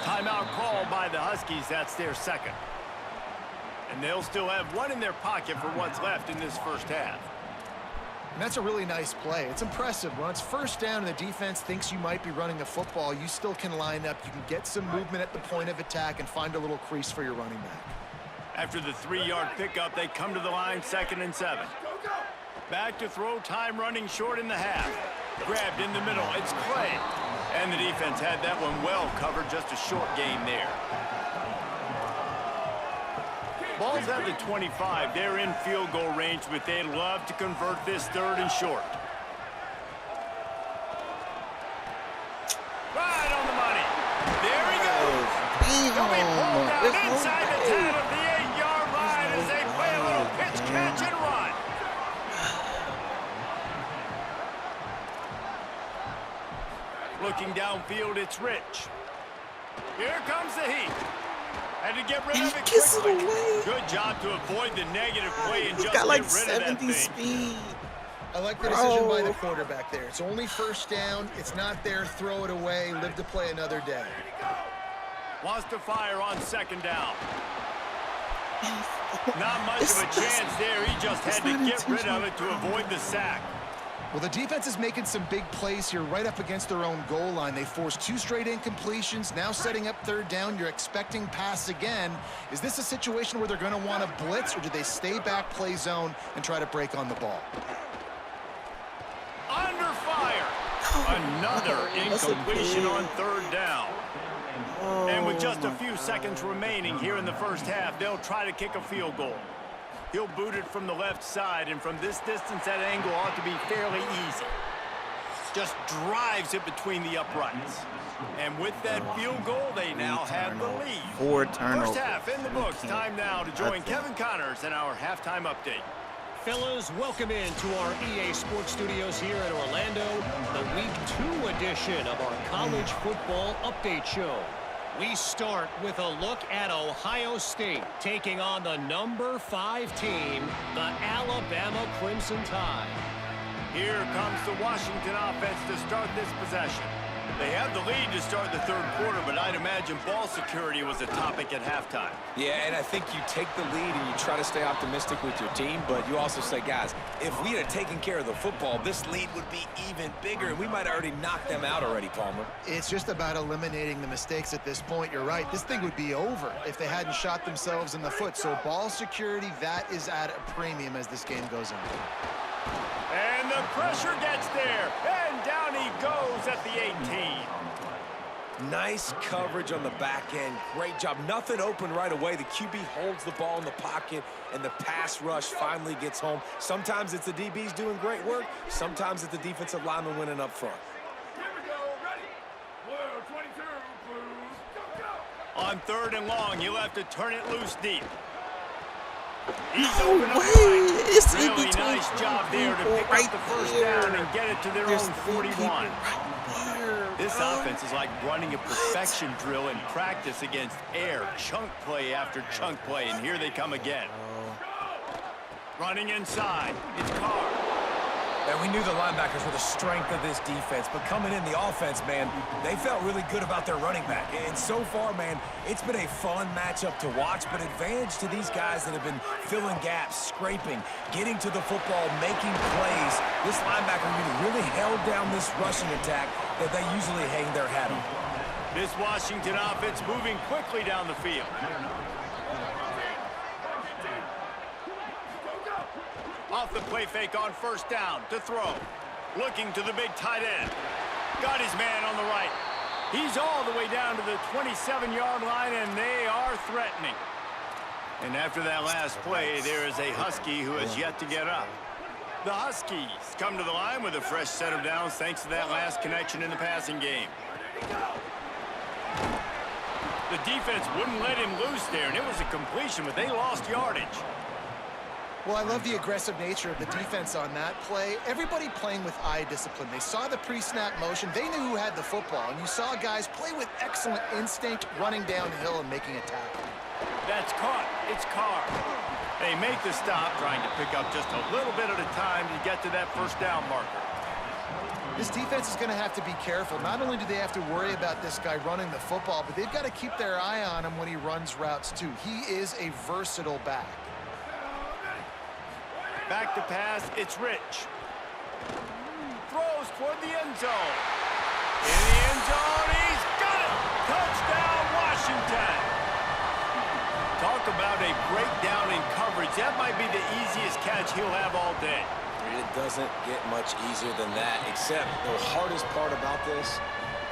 Timeout called by the Huskies. That's their second. And they'll still have 1 in their pocket for what's left in this first half. And that's a really nice play. It's impressive. When it's first down and the defense thinks you might be running the football, you still can line up. You can get some movement at the point of attack and find a little crease for your running back. After the 3-yard pickup, they come to the line 2nd and 7. Back to throw, time running short in the half. Grabbed in the middle, it's Clay. And the defense had that one well covered, just a short gain there. Ball's at the 25. They're in field goal range, but they'd love to convert this 3rd and short. Right on the money. There he goes. He'll be pulled down inside the 10 of the 8-yard line as they play a little pitch, catch, and run. Looking downfield, it's Rich. Here comes the heat. Had to get rid of it quickly. Good job to avoid the negative play and just got like get rid of that 70 thing. speed. I like the decision by the quarterback there. It's only first down. It's not there. Throw it away. Live to play another day. Wants to fire on 2nd down. Not much of a chance there. He just had to get rid of it to avoid the sack. Well, the defense is making some big plays here right up against their own goal line. They forced 2 straight incompletions. Now setting up 3rd down. You're expecting pass again. Is this a situation where they're going to want to blitz, or do they stay back, play zone, and try to break on the ball? Under fire. Another incompletion on 3rd down. And with just a few seconds remaining here in the first half, they'll try to kick a field goal. He'll boot it from the left side, and from this distance, that angle ought to be fairly easy. Just drives it between the uprights. And with that field goal, they now have the lead. 4 turnovers. First half in the books. Time now to join Kevin Connors in our halftime update. Fellas, welcome in to our EA Sports Studios here in Orlando, the Week 2 edition of our College Football Update Show. We start with a look at Ohio State taking on the number 5 team, the Alabama Crimson Tide. Here comes the Washington offense to start this possession. They have the lead to start the third quarter, but I'd imagine ball security was a topic at halftime. Yeah, and I think you take the lead and you try to stay optimistic with your team, but you also say, guys, if we had taken care of the football, this lead would be even bigger, and we might have already knocked them out already, Palmer. It's just about eliminating the mistakes at this point. You're right. This thing would be over if they hadn't shot themselves in the foot. So ball security, that is at a premium as this game goes on. And the pressure gets there, and down he goes at the 18. Nice coverage on the back end. Great job. Nothing open right away. The QB holds the ball in the pocket, and the pass rush finally gets home. Sometimes it's the DBs doing great work. Sometimes it's the defensive lineman winning up front. Here we go, ready. Blue 22, Blues, go, go. On third and long, he'll have to turn it loose deep. He's open up right. It's really in between nice job there to pick right up the first there. down and get it to their There's own 41. This offense is like running a perfection drill in practice against air. Chunk play after chunk play, and here they come again. Running inside, it's Carr. And we knew the linebackers were the strength of this defense, but coming in the offense, man, they felt really good about their running back. And so far, man, it's been a fun matchup to watch, but advantage to these guys that have been filling gaps, scraping, getting to the football, making plays. This linebacker really held down this rushing attack that they usually hang their hat on. This Washington offense moving quickly down the field. Off the play fake on first down to throw. Looking to the big tight end. Got his man on the right. He's all the way down to the 27-yard line, and they are threatening. And after that last play, there is a Husky who has yet to get up. The Huskies come to the line with a fresh set of downs thanks to that last connection in the passing game. The defense wouldn't let him loose there, and it was a completion, but they lost yardage. Well, I love the aggressive nature of the defense on that play. Everybody playing with eye discipline. They saw the pre-snap motion. They knew who had the football, and you saw guys play with excellent instinct, running downhill and making a tackle. That's caught. It's Carr. They make the stop, trying to pick up just a little bit at a time to get to that first down marker. This defense is going to have to be careful. Not only do they have to worry about this guy running the football, but they've got to keep their eye on him when he runs routes too. He is a versatile back. Back to pass, it's Rich. Throws toward the end zone. In the end zone, he's got it! Touchdown, Washington! Talk about a breakdown in coverage. That might be the easiest catch he'll have all day. It doesn't get much easier than that, except the hardest part about this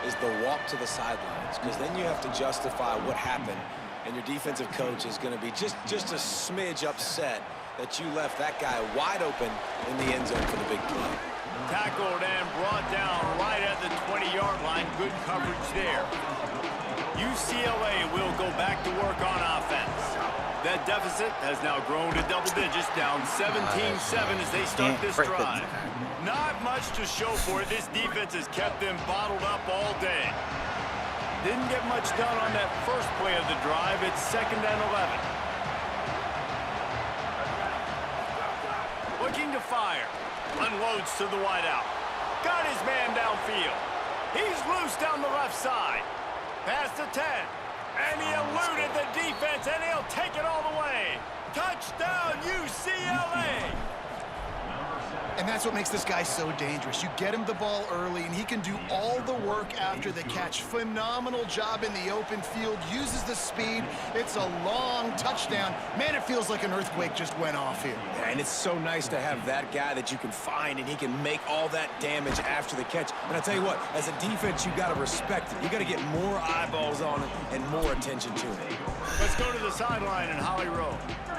is the walk to the sidelines, because then you have to justify what happened, and your defensive coach is going to be just a smidge upset that you left that guy wide open in the end zone for the big play. Tackled and brought down right at the 20-yard line. Good coverage there. UCLA will go back to work on offense. That deficit has now grown to double digits, down 17-7 as they start this drive. Not much to show for it. This defense has kept them bottled up all day. Didn't get much done on that first play of the drive. It's 2nd and 11. Looking to fire. Unloads to the wideout. Got his man downfield. He's loose down the left side. Past the 10. And he eluded the defense, and he'll take it all the way. Touchdown, UCLA! And that's what makes this guy so dangerous. You get him the ball early, and he can do all the work after the catch. Phenomenal job in the open field. Uses the speed. It's a long touchdown. Man, it feels like an earthquake just went off here. Yeah, and it's so nice to have that guy that you can find, and he can make all that damage after the catch. And I tell you what, as a defense, you got to respect it. You got to get more eyeballs on it and more attention to it. Let's go to the sideline in Holly Rowe.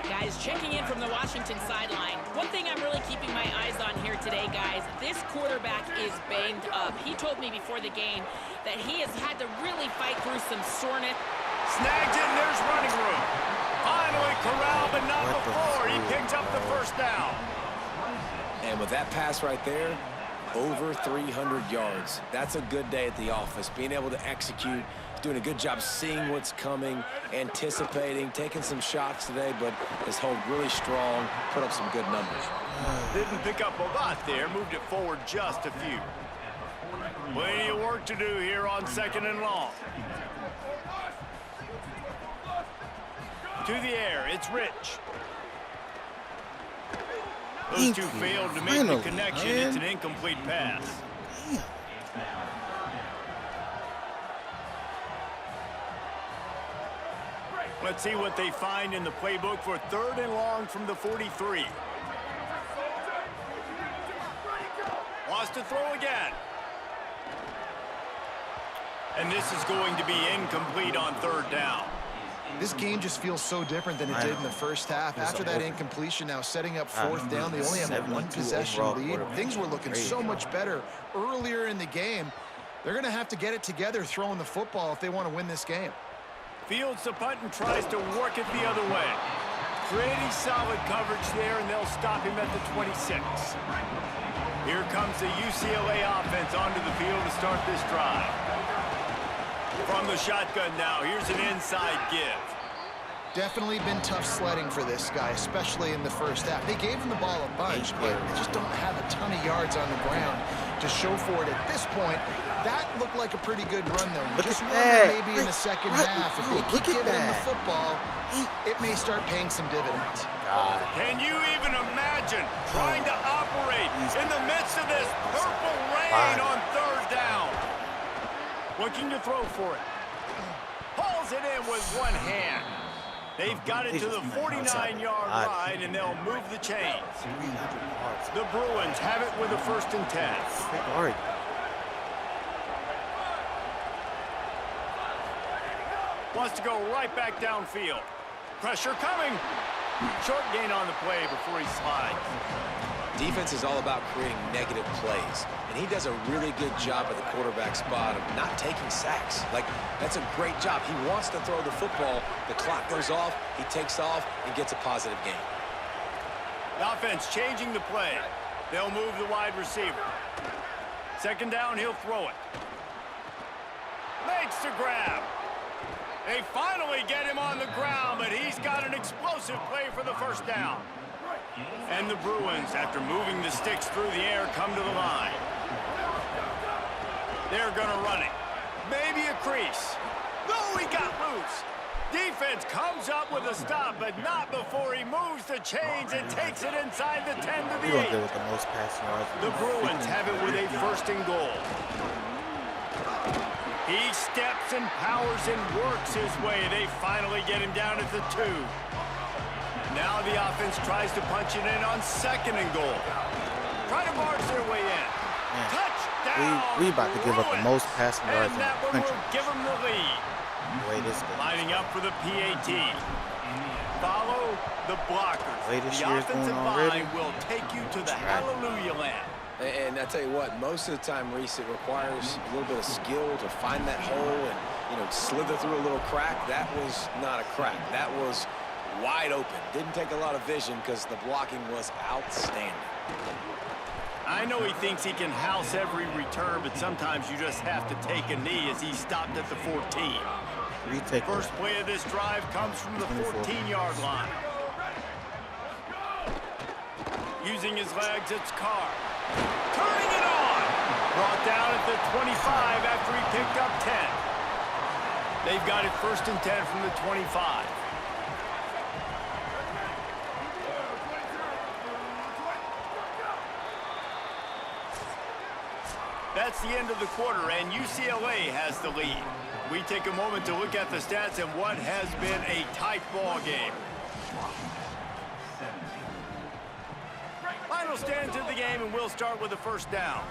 Guys, checking in from the Washington sideline. One thing I'm really keeping my eyes on here today, guys, this quarterback is banged up. He told me before the game that he has had to really fight through some soreness. Snagged it, and there's running room. Finally corralled, but not before. He picks up the first down. And with that pass right there, over 300 yards. That's a good day at the office, being able to execute doing a good job seeing what's coming, anticipating, taking some shots today, but has held really strong, put up some good numbers. Didn't pick up a lot there, moved it forward just a few. Plenty of work to do here on 2nd and long. To the air, it's Rich. Those two failed to make the connection. It's an incomplete pass. Damn. Let's see what they find in the playbook for 3rd and long from the 43. Wants to throw again. And this is going to be incomplete on 3rd down. This game just feels so different than it did in the first half. After that incompletion, now setting up 4th down, they only have a 1-possession lead. Things were looking so much better earlier in the game. They're going to have to get it together throwing the football if they want to win this game. Fields the punt and tries to work it the other way. Pretty solid coverage there, and they'll stop him at the 26. Here comes the UCLA offense onto the field to start this drive. From the shotgun now, here's an inside give. Definitely been tough sledding for this guy, especially in the first half. They gave him the ball a bunch, but they just don't have a ton of yards on the ground to show for it at this point. That looked like a pretty good run, though. Just wonder maybe in the second half, if they keep giving him the football, it may start paying some dividends. Can you even imagine trying to operate in the midst of this purple rain on 3rd down? Looking to throw for it. Pulls it in with one hand. They've got it to the 49-yard line, and they'll move the chains. The Bruins have it with a 1st and 10. Wants to go right back downfield. Pressure coming. Short gain on the play before he slides. Defense is all about creating negative plays, and he does a really good job at the quarterback spot of not taking sacks. Like, that's a great job. He wants to throw the football. The clock goes off, he takes off, and gets a positive gain. The offense changing the play. They'll move the wide receiver. 2nd down, he'll throw it. Makes the grab. They finally get him on the ground, but he's got an explosive play for the 1st down. And the Bruins, after moving the sticks through the air, come to the line. They're going to run it. Maybe a crease. No, he got loose. Defense comes up with a stop, but not before he moves the chains and takes it inside the 10 to the 8. The Bruins have it with a 1st and goal. He steps and powers and works his way. They finally get him down at the 2. Now the offense tries to punch it in on 2nd and goal. Try to barge their way in. Touchdown! We about to give up the most passing yards in that the one country. will give them the lead. The way this game Lining up for the PAT. Follow the blockers. The way this The year's offensive going already. line will take you to the hallelujah land. And I tell you what, most of the time, Reese, it requires a little bit of skill to find that hole and, slither through a little crack. That was not a crack. That was wide open. Didn't take a lot of vision because the blocking was outstanding. I know he thinks he can house every return, but sometimes you just have to take a knee as he stopped at the 14. First play of this drive comes from the 14-yard line. Using his legs, it's Carr. Turning it on! Brought down at the 25 after he picked up 10. They've got it 1st and 10 from the 25. That's the end of the quarter, and UCLA has the lead. We take a moment to look at the stats and what has been a tight ball game. Final stands of the game, and we'll start with the 1st down.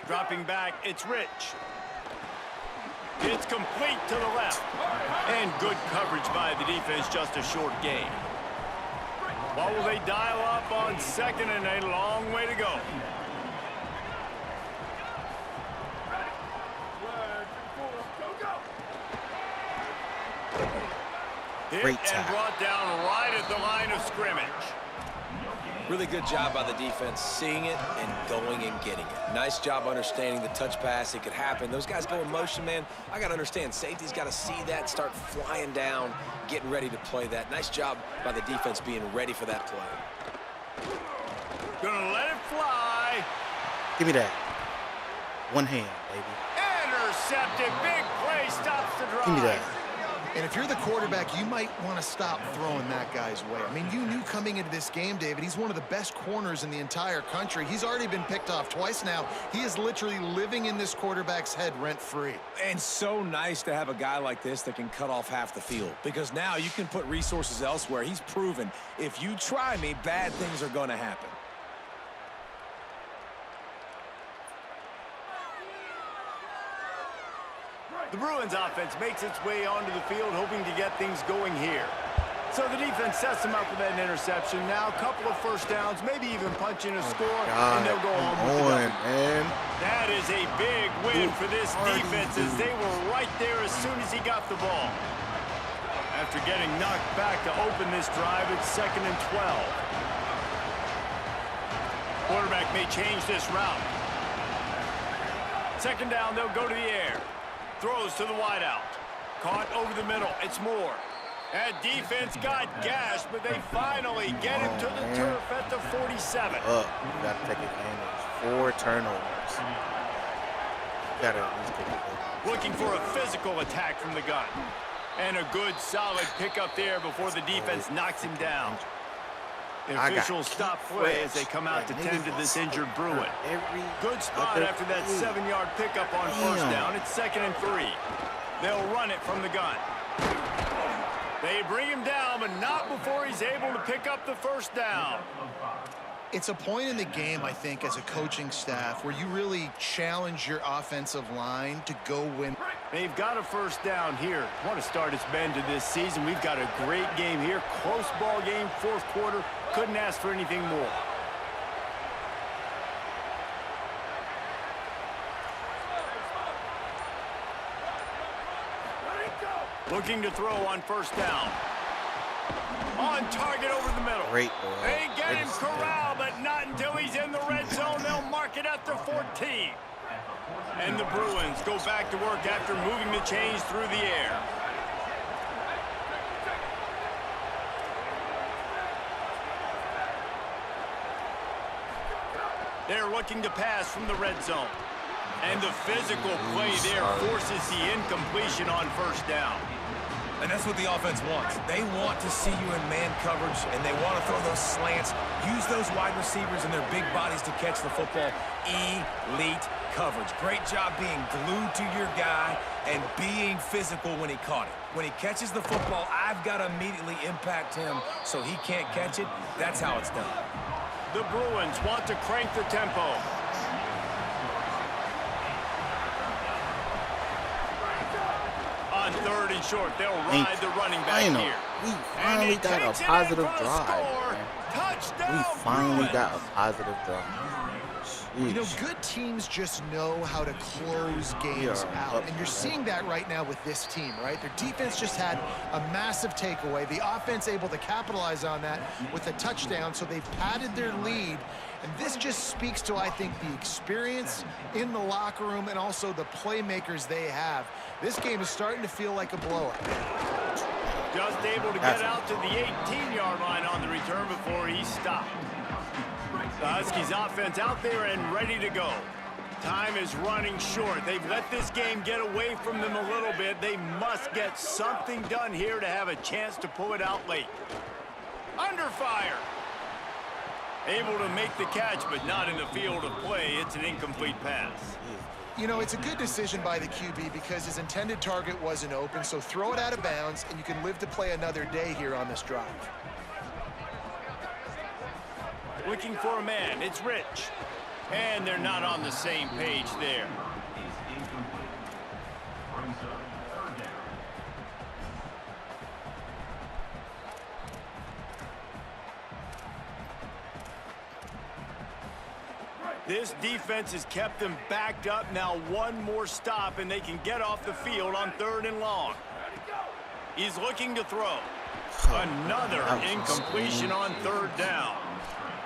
Dropping back, it's Rich. It's complete to the left. And good coverage by the defense, just a short gain. What will they dial up on 2nd and a long way to go? Great Hit and brought down right at the line of scrimmage. Really good job by the defense seeing it and going and getting it. Nice job understanding the touch pass. It could happen. Those guys go in motion, man. I got to understand. Safety's got to see that, start flying down, getting ready to play that. Nice job by the defense being ready for that play. Gonna let it fly. Give me that. One hand, baby. Intercepted. Big play stops the drive. Give me that. And if you're the quarterback, you might want to stop throwing that guy's way. I mean, you knew coming into this game, David, he's one of the best corners in the entire country. He's already been picked off twice now. He is literally living in this quarterback's head rent-free. And so nice to have a guy like this that can cut off half the field, because now you can put resources elsewhere. He's proven if you try me, bad things are going to happen. The Bruins offense makes its way onto the field, hoping to get things going here. So the defense sets them up with that interception. Now a couple of first downs, maybe even punching a score, and they'll go home with the man. That is a big win for this defense, as they were right there as soon as he got the ball. After getting knocked back to open this drive, it's 2nd and 12. Quarterback may change this route. 2nd down, they'll go to the air. Throws to the wideout. Caught over the middle. It's Moore. That defense got gashed, but they finally get him to the turf at the 47. You got to take advantage. 4 turnovers. You got to at least take advantage. Looking for a physical attack from the gun. And a good, solid pickup there before the defense knocks him down. The officials stop play as they come out to tend to this injured Bruin. Good spot after that 7-yard pickup on first down. It's 2nd and 3. They'll run it from the gun. They bring him down, but not before he's able to pick up the first down. It's a point in the game, I think, as a coaching staff, where you really challenge your offensive line to go win. They've got a first down here. Want to start its bend to this season. We've got a great game here. Close ball game, 4th quarter. Couldn't ask for anything more. Looking to throw on first down. On target over the middle. Great boy. They get him corralled, but not until he's in the red zone. They'll mark it at the 14. And the Bruins go back to work after moving the chains through the air. They're looking to pass from the red zone. And the physical play there forces the incompletion on first down. And that's what the offense wants. They want to see you in man coverage, and they want to throw those slants, use those wide receivers and their big bodies to catch the football. Elite coverage. Great job being glued to your guy and being physical when he caught it. When he catches the football, I've got to immediately impact him so he can't catch it. That's how it's done. The Bruins want to crank the tempo. On 3rd and short, they'll ride the running back here. We finally got a positive drive. Touchdown, We finally Bruins. got a positive drive. You know, good teams just know how to close games out. And you're seeing that right now with this team, right? Their defense just had a massive takeaway. The offense able to capitalize on that with a touchdown, so they've padded their lead. And this just speaks to, I think, the experience in the locker room and also the playmakers they have. This game is starting to feel like a blowout. Just able to get out to the 18-yard line on the return before he stopped. The Huskies offense out there and ready to go. Time is running short. They've let this game get away from them a little bit. They must get something done here to have a chance to pull it out late. Under fire. Able to make the catch, but not in the field of play. It's an incomplete pass. You know, it's a good decision by the QB because his intended target wasn't open, so throw it out of bounds, and you can live to play another day here on this drive. Looking for a man. It's Rich. And they're not on the same page there. This defense has kept them backed up. Now one more stop, and they can get off the field on 3rd and long. He's looking to throw. Another incompletion on 3rd down.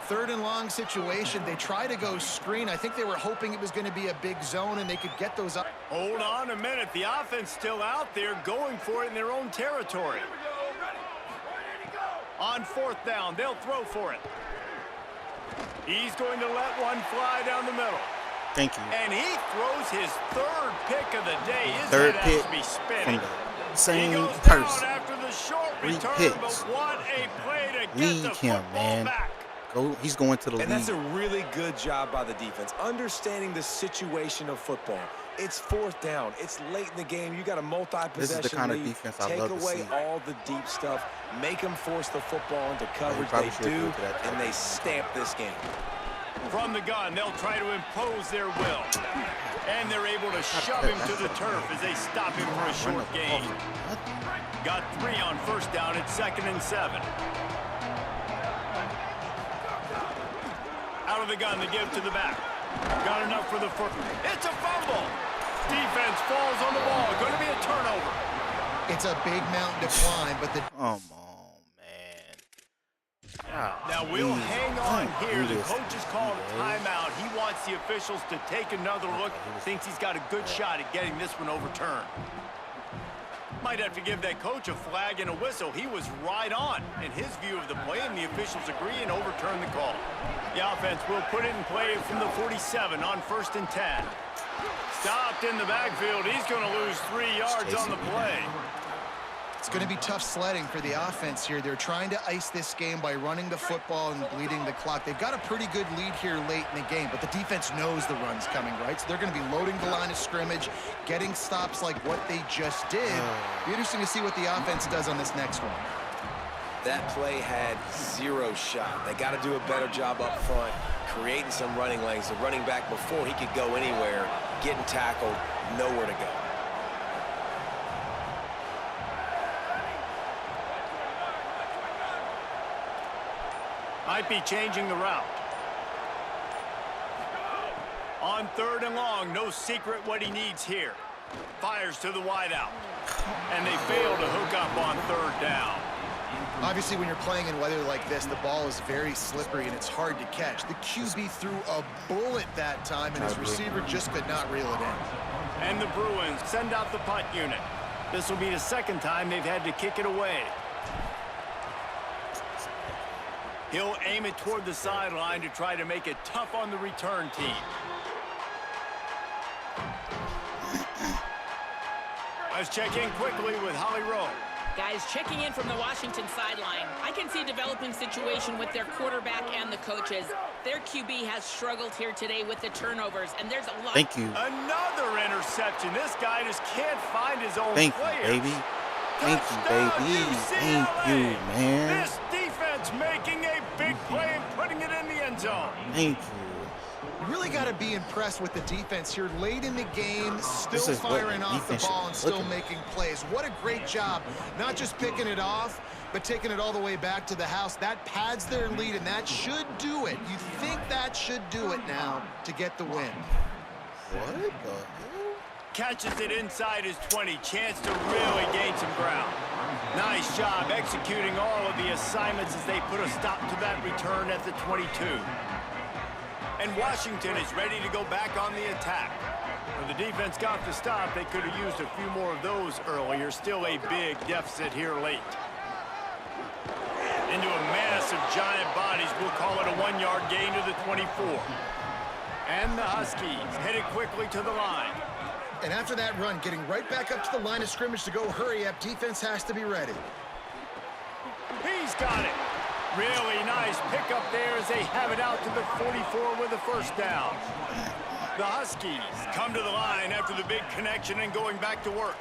third and long situation. They try to go screen. I think they were hoping it was going to be a big zone and they could get those up. Hold on a minute. The offense still out there going for it in their own territory. On fourth down, they'll throw for it. He's going to let one fly down the middle. Thank you. And he throws his third pick of the day. His Third head pick has to be from spinning. the same He goes person. down after the short 3 return, picks. but what a play to get Lead the him, football man. back. He's going to the And lead. that's a really good job by the defense, understanding the situation of football. It's fourth down. It's late in the game. You got a multi-possession This is the kind of lead. defense I Take love to away see. all the deep stuff. Make them force the football into coverage. probably They should do, go to that and they type. stamp this game. From the gun, they'll try to impose their will. And they're able to shove him to the turf as they stop him for a short gain. Got 3 on first down at 2nd and 7. Out of the gun, they give to the back. Got enough for the first. It's a fumble. Defense falls on the ball. Going to be a turnover. It's a big mountain to climb, but the Come on, man. Now we'll hang on here. The this. coach has called a timeout. He wants the officials to take another look. Thinks he's got a good shot at getting this one overturned. Might have to give that coach a flag and a whistle. He was right on in his view of the play, and the officials agree and overturn the call. The offense will put it in play from the 47 on 1st and 10. Stopped in the backfield. He's going to lose 3 yards on the play. it's going to be tough sledding for the offense here. They're trying to ice this game by running the football and bleeding the clock. They've got a pretty good lead here late in the game, but the defense knows the run's coming, right? So they're going to be loading the line of scrimmage, getting stops like what they just did. Be interesting to see what the offense does on this next one. That play had 0 shot. They got to do a better job up front, creating some running lanes. The running back, before he could go anywhere, getting tackled, nowhere to go. Might be changing the route. On 3rd and long, no secret what he needs here. Fires to the wideout. And they fail to hook up on 3rd down. Obviously, when you're playing in weather like this, the ball is very slippery and it's hard to catch. The QB threw a bullet that time, and his receiver just could not reel it in. And the Bruins send out the punt unit. This will be the 2nd time they've had to kick it away. He'll aim it toward the sideline to try to make it tough on the return team. Let's check in quickly with Holly Rowe. Guys, checking in from the Washington sideline. I can see a developing situation with their quarterback and the coaches. Their QB has struggled here today with the turnovers, and there's a lot. Thank you. Another interception. This guy just can't find his own Thank you, players. baby. Thank you, Touchdown, baby. UCLA. Thank you, man. This defense making a big play and putting it in the end zone. Thank you. You really got to be impressed with the defense here late in the game, This still is what firing the off the defense ball should and be still looking making plays. What a great job, not just picking it off, but taking it all the way back to the house. That pads their lead, and that should do it. You think that should do it now to get the win. What the hell? Catches it inside his 20. Chance to really gain some ground. Nice job executing all of the assignments as they put a stop to that return at the 22. And Washington is ready to go back on the attack. When the defense got the stop, they could have used a few more of those earlier. Still a big deficit here late. Into a mass of giant bodies. We'll call it a 1-yard gain to the 24. And the Huskies headed quickly to the line. And after that run, getting right back up to the line of scrimmage to go hurry up, defense has to be ready. He's got it. Really nice pickup there as they have it out to the 44 with a first down. The Huskies come to the line after the big connection and going back to work.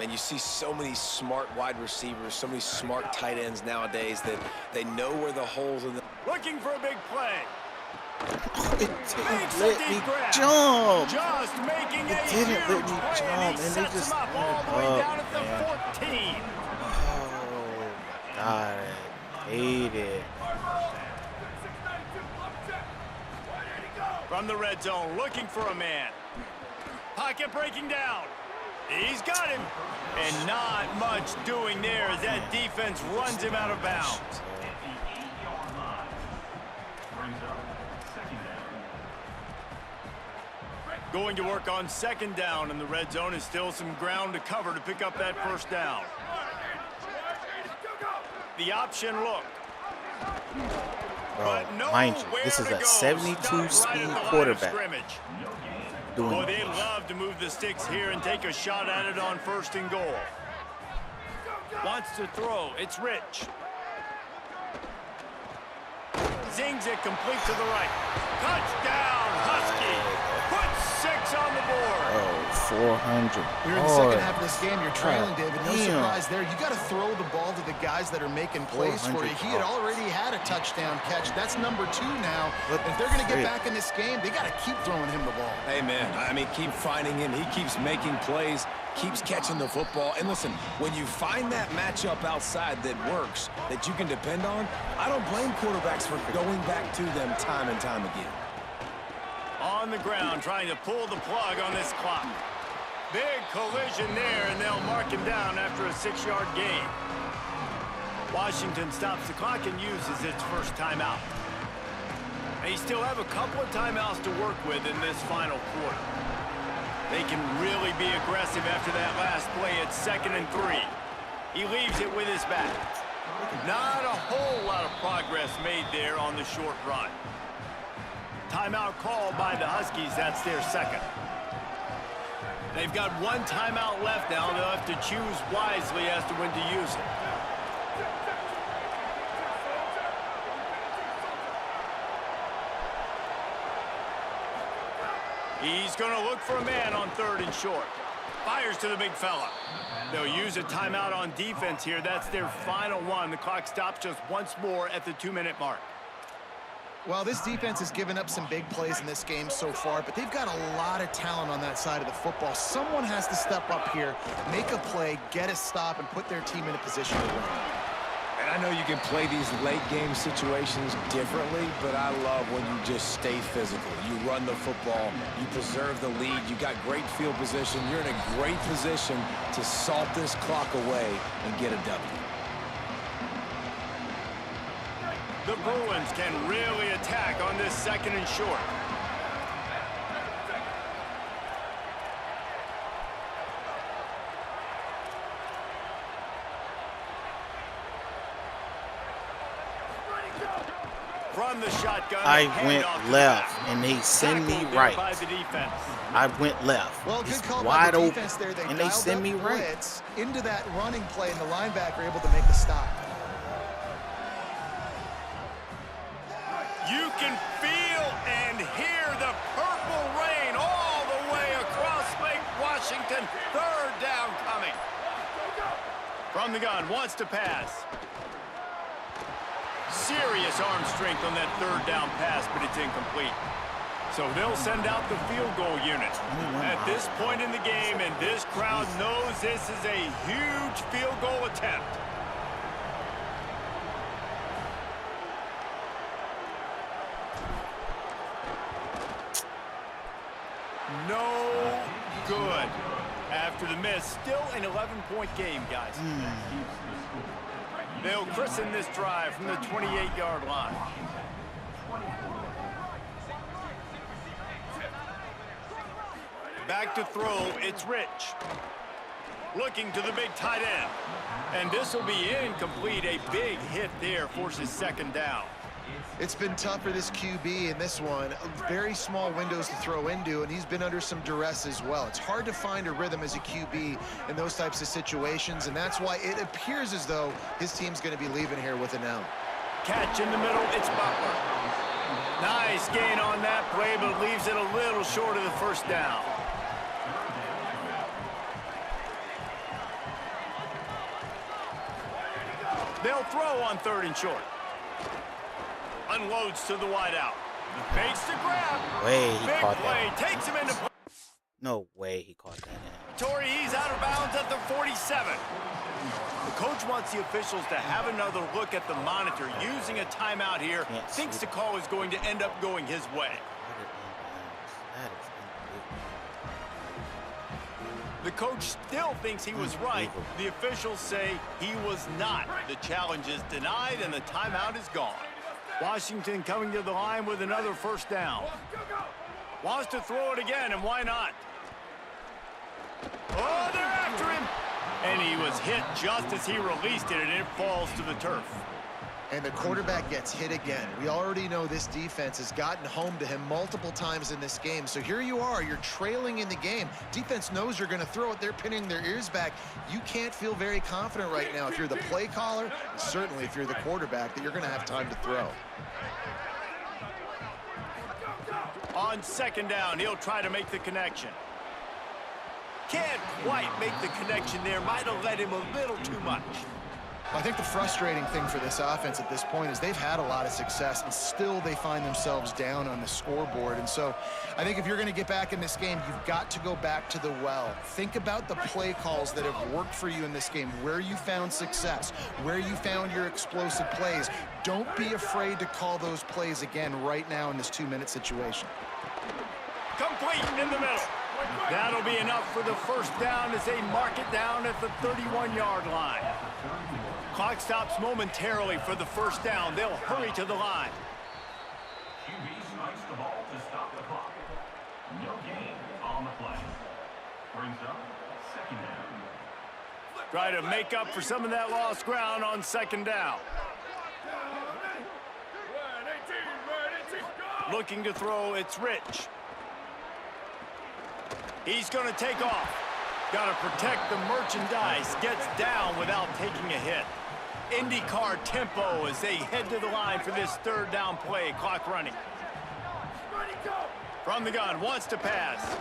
And you see so many smart wide receivers, so many smart tight ends nowadays that they know where the holes in the... Looking for a big play. It Makes didn't a let deep me grab. jump. Just making a It didn't huge let me play, jump, and and he they sets just him up all the way up, down at the man. 14. Oh, my God. I hate it. From the red zone, looking for a man. Pocket breaking down. He's got him. And not much doing there as that defense runs him out of bounds. Going to work on second down, and the red zone is still some ground to cover to pick up that first down. The option look. Bro, mind you, this is a 72-speed quarterback. Boy, they'd love to move the sticks here and take a shot at it on 1st and goal. Wants to throw. It's Rich. Zings it complete to the right. Touchdown, Husky. Put 6 on the board. Oh, 400. You're in the second half of this game. You're trailing, David. No Damn. surprise there. You got to throw the ball to the guys that are making plays for you. He had already had a touchdown catch. That's number 2 now. What if they're going to get frick? back in this game, they got to keep throwing him the ball. Hey, man, I mean, keep finding him. He keeps making plays, keeps catching the football. And listen, when you find that matchup outside that works, that you can depend on, I don't blame quarterbacks for going back to them time and time again. On the ground, trying to pull the plug on this clock. Big collision there, and they'll mark him down after a 6-yard gain. Washington stops the clock and uses its first timeout. They still have a couple of timeouts to work with in this final quarter. They can really be aggressive after that last play at 2nd and 3. He leaves it with his back. Not a whole lot of progress made there on the short run. Timeout called by the Huskies. That's their 2nd. They've got 1 timeout left now. They'll have to choose wisely as to when to use it. He's going to look for a man on 3rd and short. Fires to the big fella. They'll use a timeout on defense here. That's their final one. The clock stops just once more at the 2-minute mark. Well, this defense has given up some big plays in this game so far, but they've got a lot of talent on that side of the football. Someone has to step up here, make a play, get a stop, and put their team in a position to win. And I know you can play these late-game situations differently, but I love when you just stay physical. You run the football, you preserve the lead, you got great field position. You're in a great position to salt this clock away and get a W. The Bruins can really attack on this 2nd and short. From the shotgun, I went left, and they send me right. By the defense. I went left. Well, good It's call wide by the open, defense there. They and they dialed send up me right. blitz into that running play, and the linebacker able to make the stop. You can feel and hear the purple rain all the way across Lake Washington. 3rd down coming. From the gun, wants to pass. Serious arm strength on that 3rd down pass, but it's incomplete. So they'll send out the field goal unit. At this point in the game, and this crowd knows this is a huge field goal attempt. No good. After the miss, still an 11-point game, guys. They'll christen this drive from the 28-yard line. Back to throw, it's Rich. Looking to the big tight end. And this will be incomplete. A big hit there forces 2nd down. It's been tough for this QB in this one. Very small windows to throw into, and he's been under some duress as well. It's hard to find a rhythm as a QB in those types of situations, and that's why it appears as though his team's going to be leaving here with an L. Catch in the middle, it's Butler. Nice gain on that play, but leaves it a little short of the 1st down. They'll throw on 3rd and short. Unloads to the wideout. Makes the grab. Way he Big caught play. that. Takes him into play. No way he caught that in. Torrey, he's out of bounds at the 47. The coach wants the officials to have another look at the monitor. Using a timeout here. Thinks the call is going to end up going his way. That is unbelievable. The coach still thinks he was right. The officials say he was not. The challenge is denied and the timeout is gone. Washington coming to the line with another 1st down. Wants to throw it again, and why not? Oh, they're after him. And he was hit just as he released it, and it falls to the turf. And the quarterback gets hit again. We already know this defense has gotten home to him multiple times in this game. So here you are, you're trailing in the game. Defense knows you're going to throw it. They're pinning their ears back. You can't feel very confident right now if you're the play caller, and certainly if you're the quarterback, that you're going to have time to throw. On second down, he'll try to make the connection. Can't quite make the connection there. Might have let him a little too much. I think the frustrating thing for this offense at this point is they've had a lot of success, and still they find themselves down on the scoreboard. And so I think if you're going to get back in this game, you've got to go back to the well. Think about the play calls that have worked for you in this game, where you found success, where you found your explosive plays. Don't be afraid to call those plays again right now in this 2-minute situation. Complete in the middle. That'll be enough for the first down as they mark it down at the 31-yard line. Clock stops momentarily for the first down. They'll hurry to the line. QB strikes the ball to stop the clock. No gain on the play. Brings up second down. Try to make up for some of that lost ground on second down. Looking to throw, it's Rich. He's going to take off. Got to protect the merchandise. Gets down without taking a hit. IndyCar tempo as they head to the line for this third down play. Clock running. From the gun, wants to pass.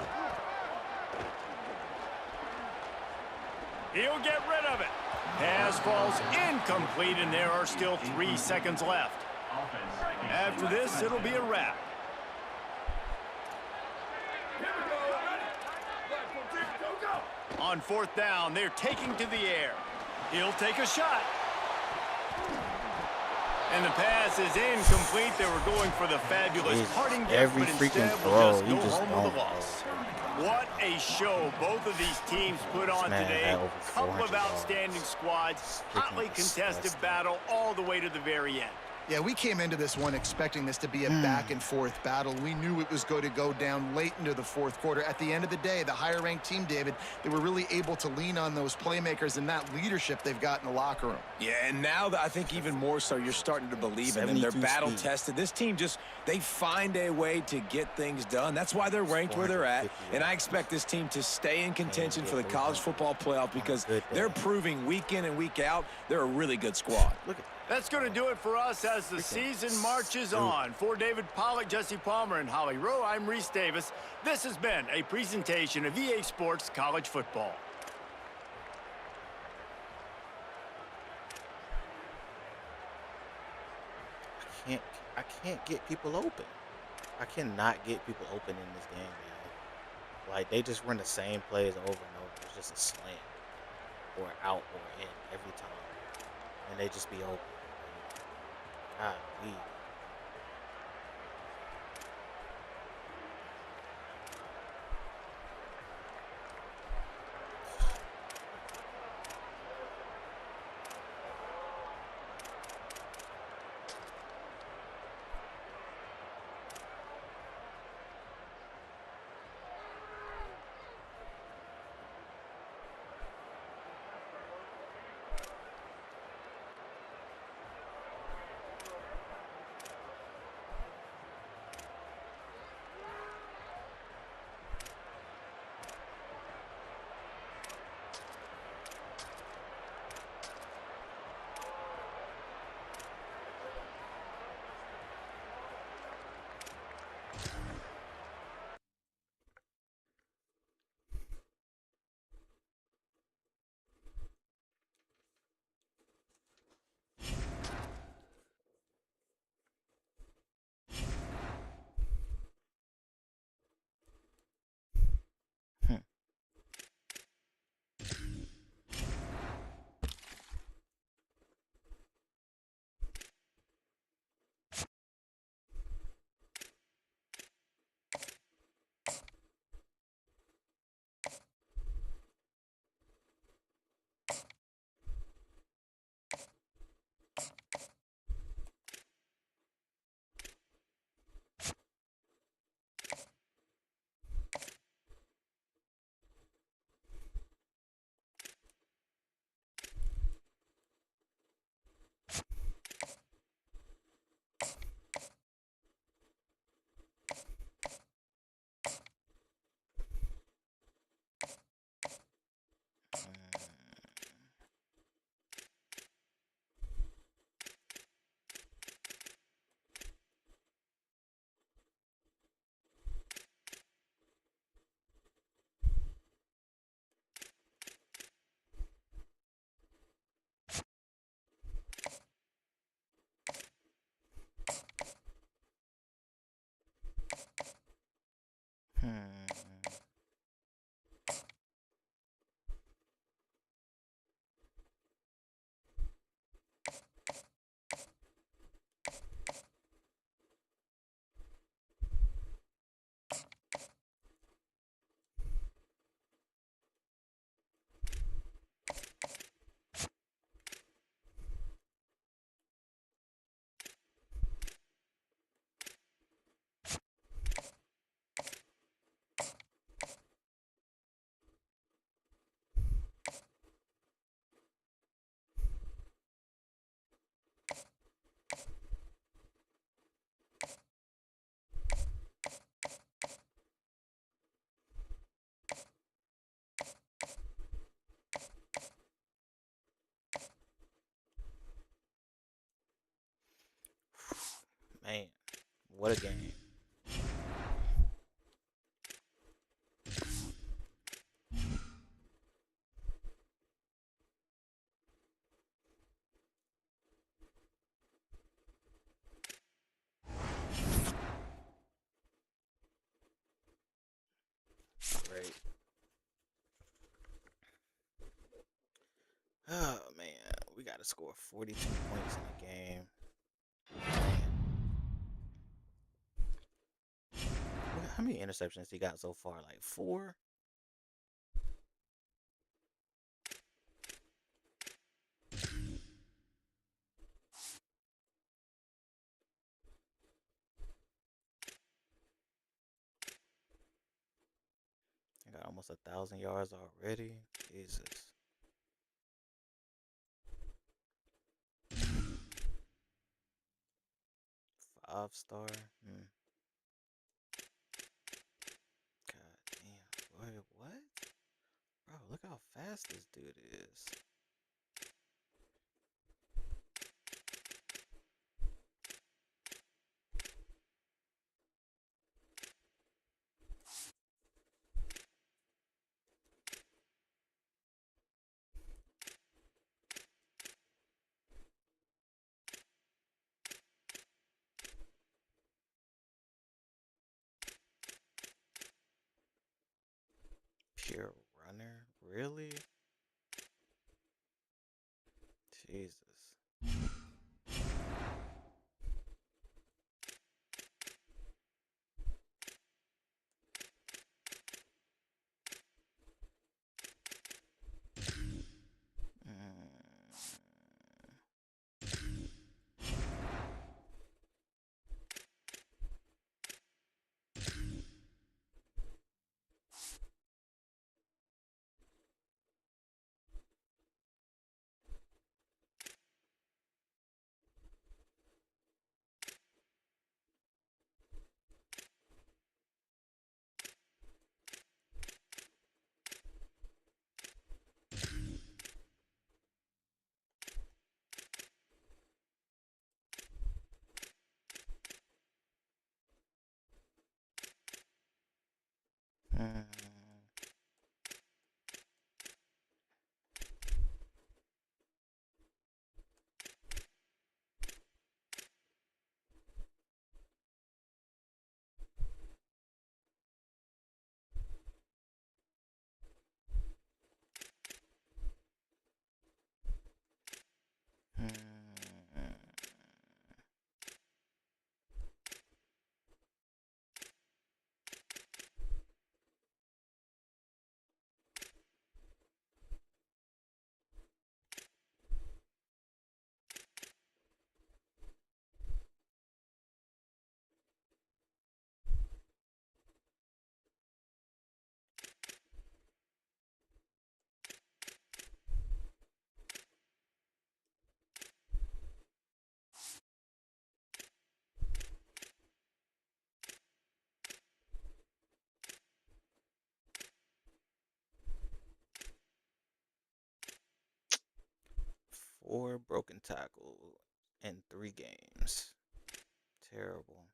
He'll get rid of it. Pass falls incomplete, and there are still 3 seconds left. After this, it'll be a wrap. On fourth down, they're taking to the air. He'll take a shot. And the pass is incomplete. They were going for the fabulous parting gift, every but freaking instead throw, will you just go just home with a don't loss. What a show both of these teams put on Man today. had over Couple of 400 outstanding yards. squads, hotly Freaking contested disgusting. battle all the way to the very end. Yeah, we came into this one expecting this to be a back-and-forth battle. We knew it was going to go down late into the fourth quarter. At the end of the day, the higher-ranked team, David, they were really able to lean on those playmakers and that leadership they've got in the locker room. Yeah, and now that I think even more so, you're starting to believe in them. They're 72 battle-tested. This team they find a way to get things done. That's why they're ranked where they're at. And I expect this team to stay in contention for the college football playoff because they're proving week in and week out they're a really good squad. Look at That's going to do it for us as the season marches on. For David Pollack, Jesse Palmer, and Holly Rowe, I'm Reese Davis. This has been a presentation of EA Sports College Football. I can't get people open. I cannot get people open in this game, man. Like, they just run the same plays over and over. It's just a slant or out or in every time. And they just be open. God, Hmm. Man, what a game. Great. Oh man, we got to score 42 points in the game. How many interceptions he got so far? Like 4? I got almost 1,000 yards already. Jesus. Five-star. God damn. Wait, what? Bro, look how fast this dude is. Pure runner? Really? Jesus. Mm. Mm. Mm. Four broken tackles in 3 games. Terrible.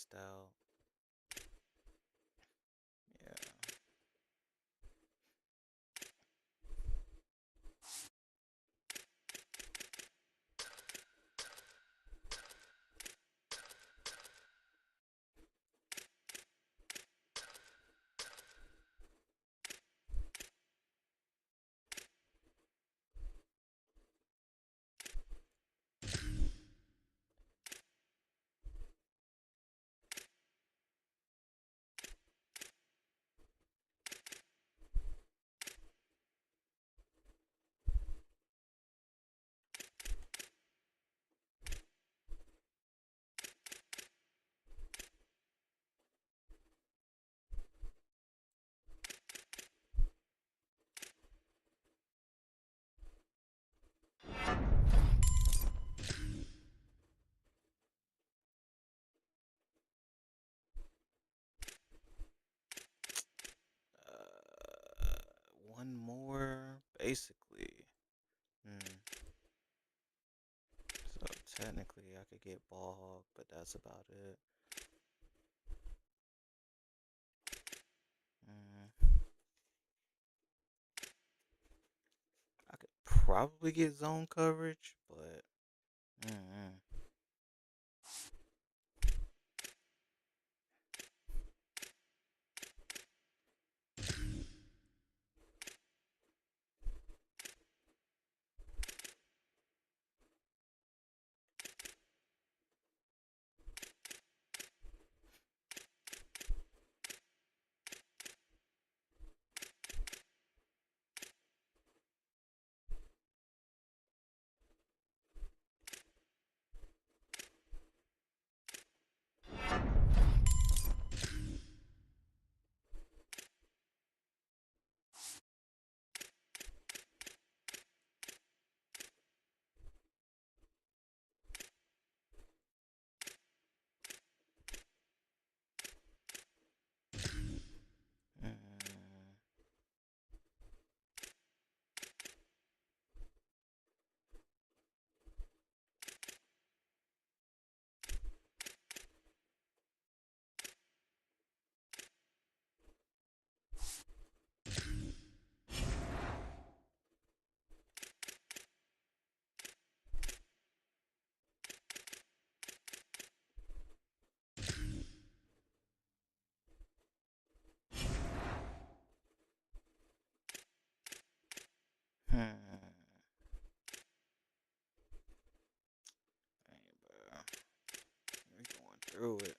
spaced out. Yeah. One more, basically. So technically, I could get ball hog, but that's about it. I could probably get zone coverage, but we going through it.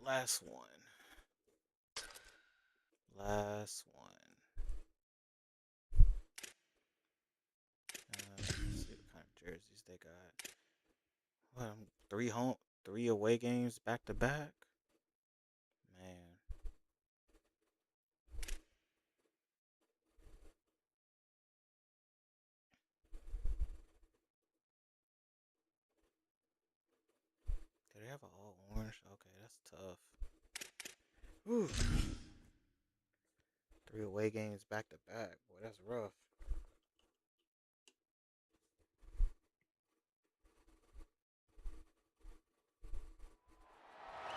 Last one. Last one. Let's see what kind of jerseys they got. What, three away games back to back? Man. Do they have an all orange? Okay, that's tough. Whew. 3 away games back to back. Boy, that's rough.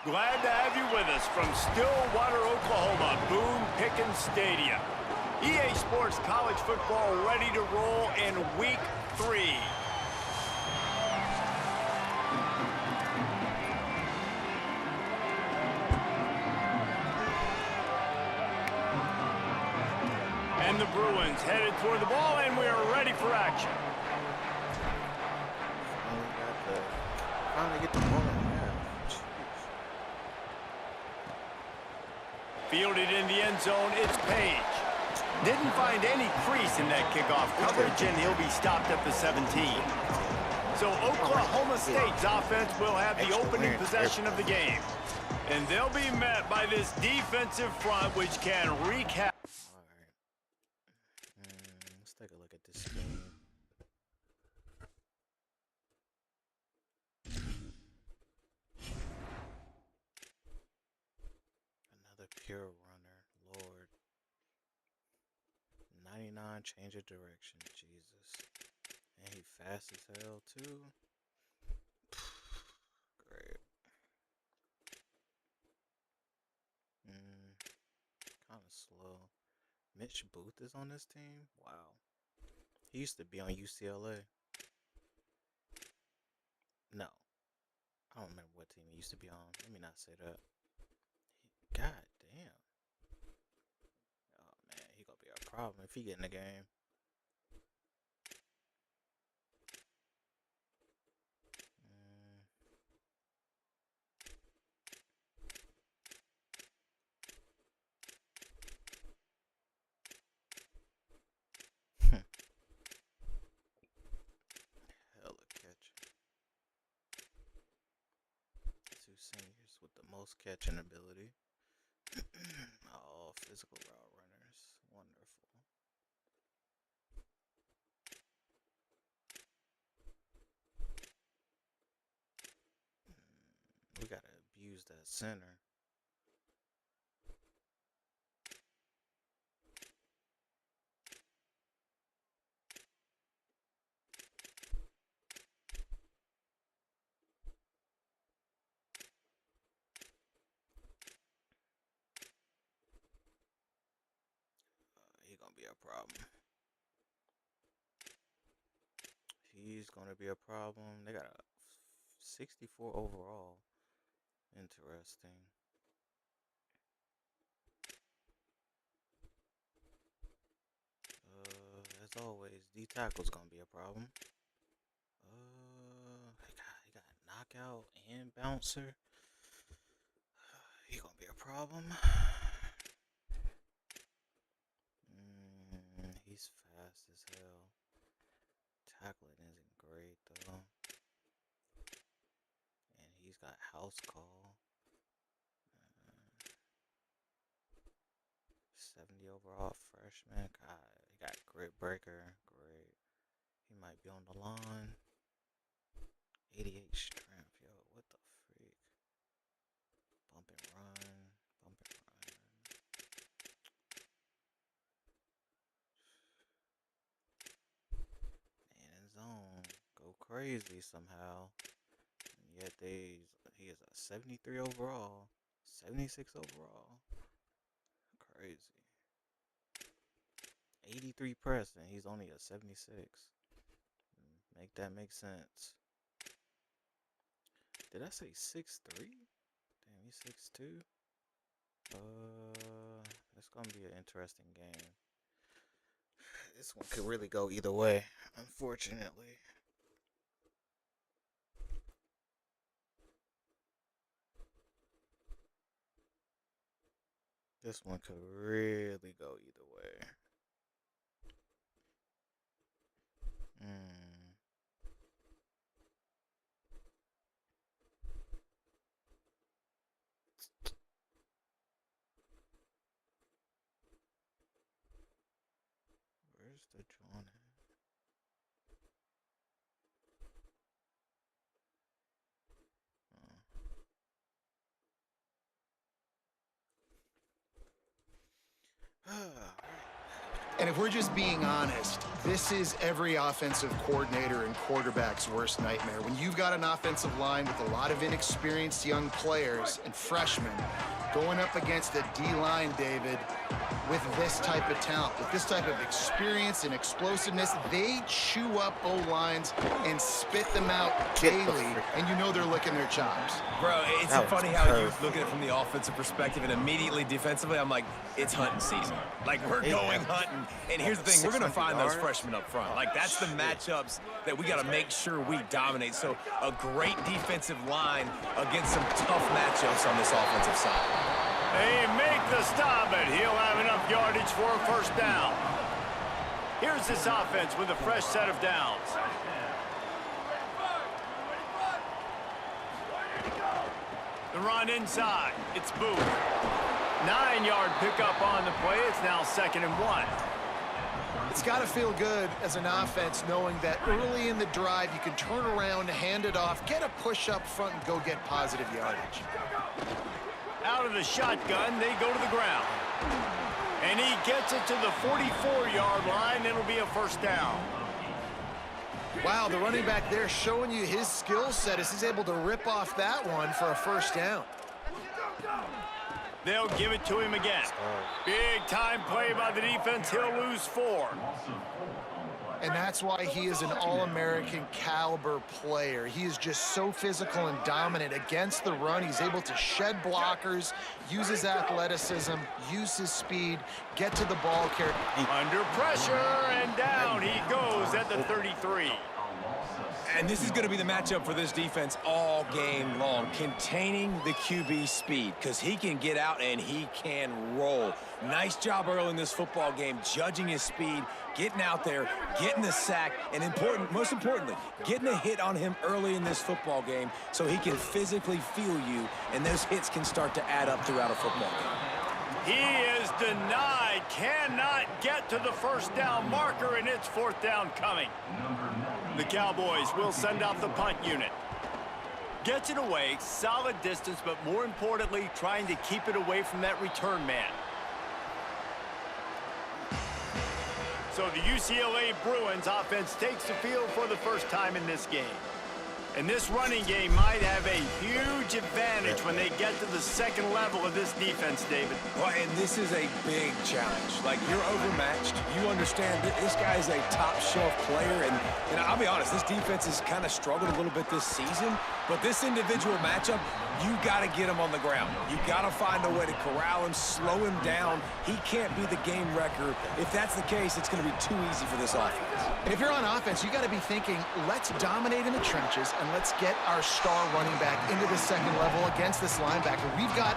Glad to have you with us from Stillwater, Oklahoma, Boone Pickens Stadium. EA Sports College Football ready to roll in Week 3. And the Bruins headed toward the ball, and we are ready for action. Finally get the ball in there. Fielded in the end zone, it's Page. Didn't find any crease in that kickoff coverage, and he'll be stopped at the 17. So Oklahoma State's offense will have the opening possession of the game. And they'll be met by this defensive front, which can wreak havoc. All right. Let's take a look at this game. Another pure runner, Lord. 99 change of direction, Jesus. And he fast as hell too. Great. Kind of slow. Mitch Booth is on this team? Wow. He used to be on UCLA. No. I don't remember what team he used to be on. Let me not say that. God damn. Oh man, he gonna be a problem if he get in the game. Hella catch. Two seniors with the most catching ability. All physical route runners. Wonderful. We gotta abuse that center. He gonna be a problem. He's gonna be a problem. They got a 64 overall. Interesting. As always, D tackle's gonna be a problem. He got knockout and bouncer. He gonna be a problem. He's fast as hell. Tackling isn't great though. And he's got house call. 70 overall freshman. God, he got grit breaker. Great. He might be on the line. 88 strength. Yo, what the freak? Bump and run. Bump and run. And in zone. Go crazy somehow. And yet he is a 73 overall. 76 overall. Crazy. 83 press and he's only a 76. Make that make sense. Did I say 6'3"? Damn, he's 6'2". It's gonna be an interesting game. This one could really go either way, unfortunately. This one could really go either way. Where's the John at? And if we're just being honest, this is every offensive coordinator and quarterback's worst nightmare. When you've got an offensive line with a lot of inexperienced young players and freshmen, going up against a D-line, David, with this type of talent, with this type of experience and explosiveness, they chew up O-lines and spit them out daily, and you know they're licking their chops. Bro, it's funny how you look at it from the offensive perspective, and immediately defensively, I'm like, it's hunting season. Like, we're going hunting. And here's the thing, we're going to find those freshmen up front. Like, that's the matchups that we got to make sure we dominate. So a great defensive line against some tough matchups on this offensive side. They make the stop, and he'll have enough yardage for a first down. Here's this offense with a fresh set of downs. The run inside. It's Booth. 9-yard pickup on the play. It's now 2nd and 1. It's got to feel good as an offense knowing that early in the drive you can turn around, hand it off, get a push up front, and go get positive yardage. Out of the shotgun, they go to the ground. And he gets it to the 44-yard line. It'll be a first down. Wow, the running back there showing you his skill set as he's able to rip off that one for a first down. They'll give it to him again. Big time play by the defense. He'll lose 4. And that's why he is an All-American caliber player. He is just so physical and dominant against the run. He's able to shed blockers, use his athleticism, use his speed, get to the ball carrier. Under pressure, and down he goes at the 33. And this is going to be the matchup for this defense all game long, containing the QB speed, because he can get out and he can roll. Nice job early in this football game, judging his speed, getting out there, getting the sack, and most importantly, getting a hit on him early in this football game so he can physically feel you, and those hits can start to add up throughout a football game. He is denied, cannot get to the first down marker, and it's 4th down coming. The Cowboys will send out the punt unit. Gets it away, solid distance, but more importantly, trying to keep it away from that return man. So the UCLA Bruins offense takes the field for the first time in this game. And this running game might have a huge advantage when they get to the second level of this defense, David. Well, and this is a big challenge. Like, you're overmatched. You understand that this guy is a top-shelf player. And I'll be honest, this defense has kind of struggled a little bit this season. But this individual matchup, you got to get him on the ground. You got to find a way to corral him, slow him down. He can't be the game wrecker. If that's the case, it's going to be too easy for this offense. And if you're on offense, you got to be thinking, let's dominate in the trenches and let's get our star running back into the second level against this linebacker. We've got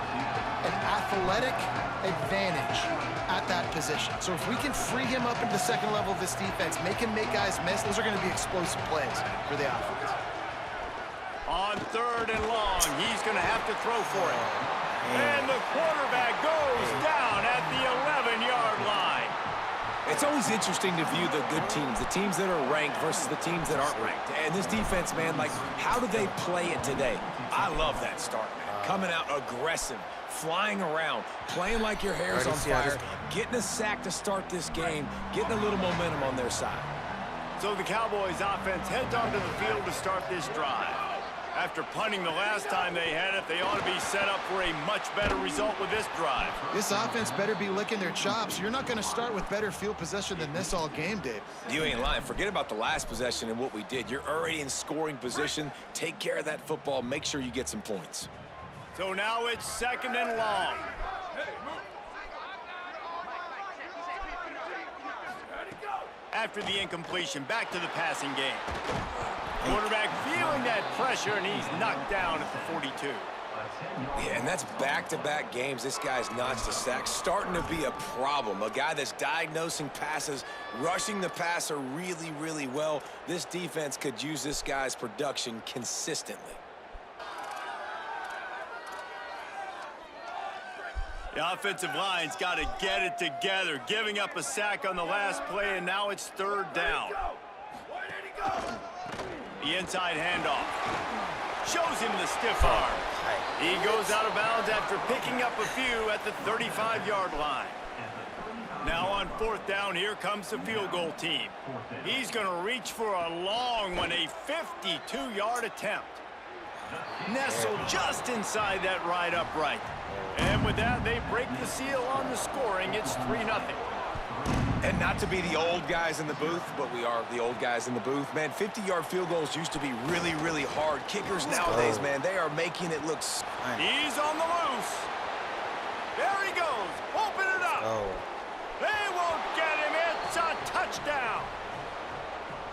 an athletic advantage at that position. So if we can free him up into the second level of this defense, make him make guys miss, those are going to be explosive plays for the offense. On 3rd and long, he's going to have to throw for it. And the quarterback goes down at the 11-yard line. It's always interesting to view the good teams, the teams that are ranked versus the teams that aren't ranked. And this defense, man, like, how do they play it today? I love that start, man. Coming out aggressive, flying around, playing like your hair's on fire, getting a sack to start this game, getting a little momentum on their side. So the Cowboys offense heads onto the field to start this drive. After punting the last time they had it, they ought to be set up for a much better result with this drive. This offense better be licking their chops. You're not going to start with better field possession than this all game, Dave. You ain't lying. Forget about the last possession and what we did. You're already in scoring position. Take care of that football. Make sure you get some points. So now it's 2nd and long. After the incompletion, back to the passing game. Quarterback feeling that pressure, and he's knocked down at the 42. Yeah, and that's back-to-back games. This guy's notched a sack, starting to be a problem. A guy that's diagnosing passes, rushing the passer really, really well. This defense could use this guy's production consistently. The offensive line's got to get it together, giving up a sack on the last play, and now it's 3rd down. The inside handoff. Shows him the stiff arm. He goes out of bounds after picking up a few at the 35-yard line. Now on 4th down, here comes the field goal team. He's going to reach for a long one, a 52-yard attempt. Nestled just inside that right upright. And with that, they break the seal on the scoring. It's 3-0. And not to be the old guys in the booth, but we are the old guys in the booth. Man, 50-yard field goals used to be really, really hard. Kickers nowadays, man, they are making it look... He's on the loose. There he goes. Open it up. They won't get him. It's a touchdown.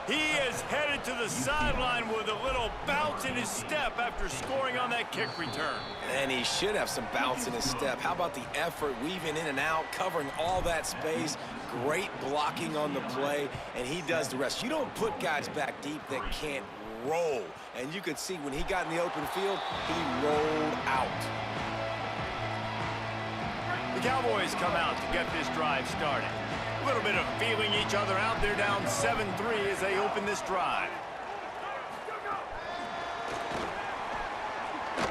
He is headed to the sideline with a little bounce in his step after scoring on that kick return. And he should have some bounce in his step. How about the effort, weaving in and out, covering all that space, great blocking on the play, and he does the rest. You don't put guys back deep that can't roll. And you could see when he got in the open field, he rolled out. The Cowboys come out to get this drive started. A little bit of feeling each other out. They're down 7-3 as they open this drive.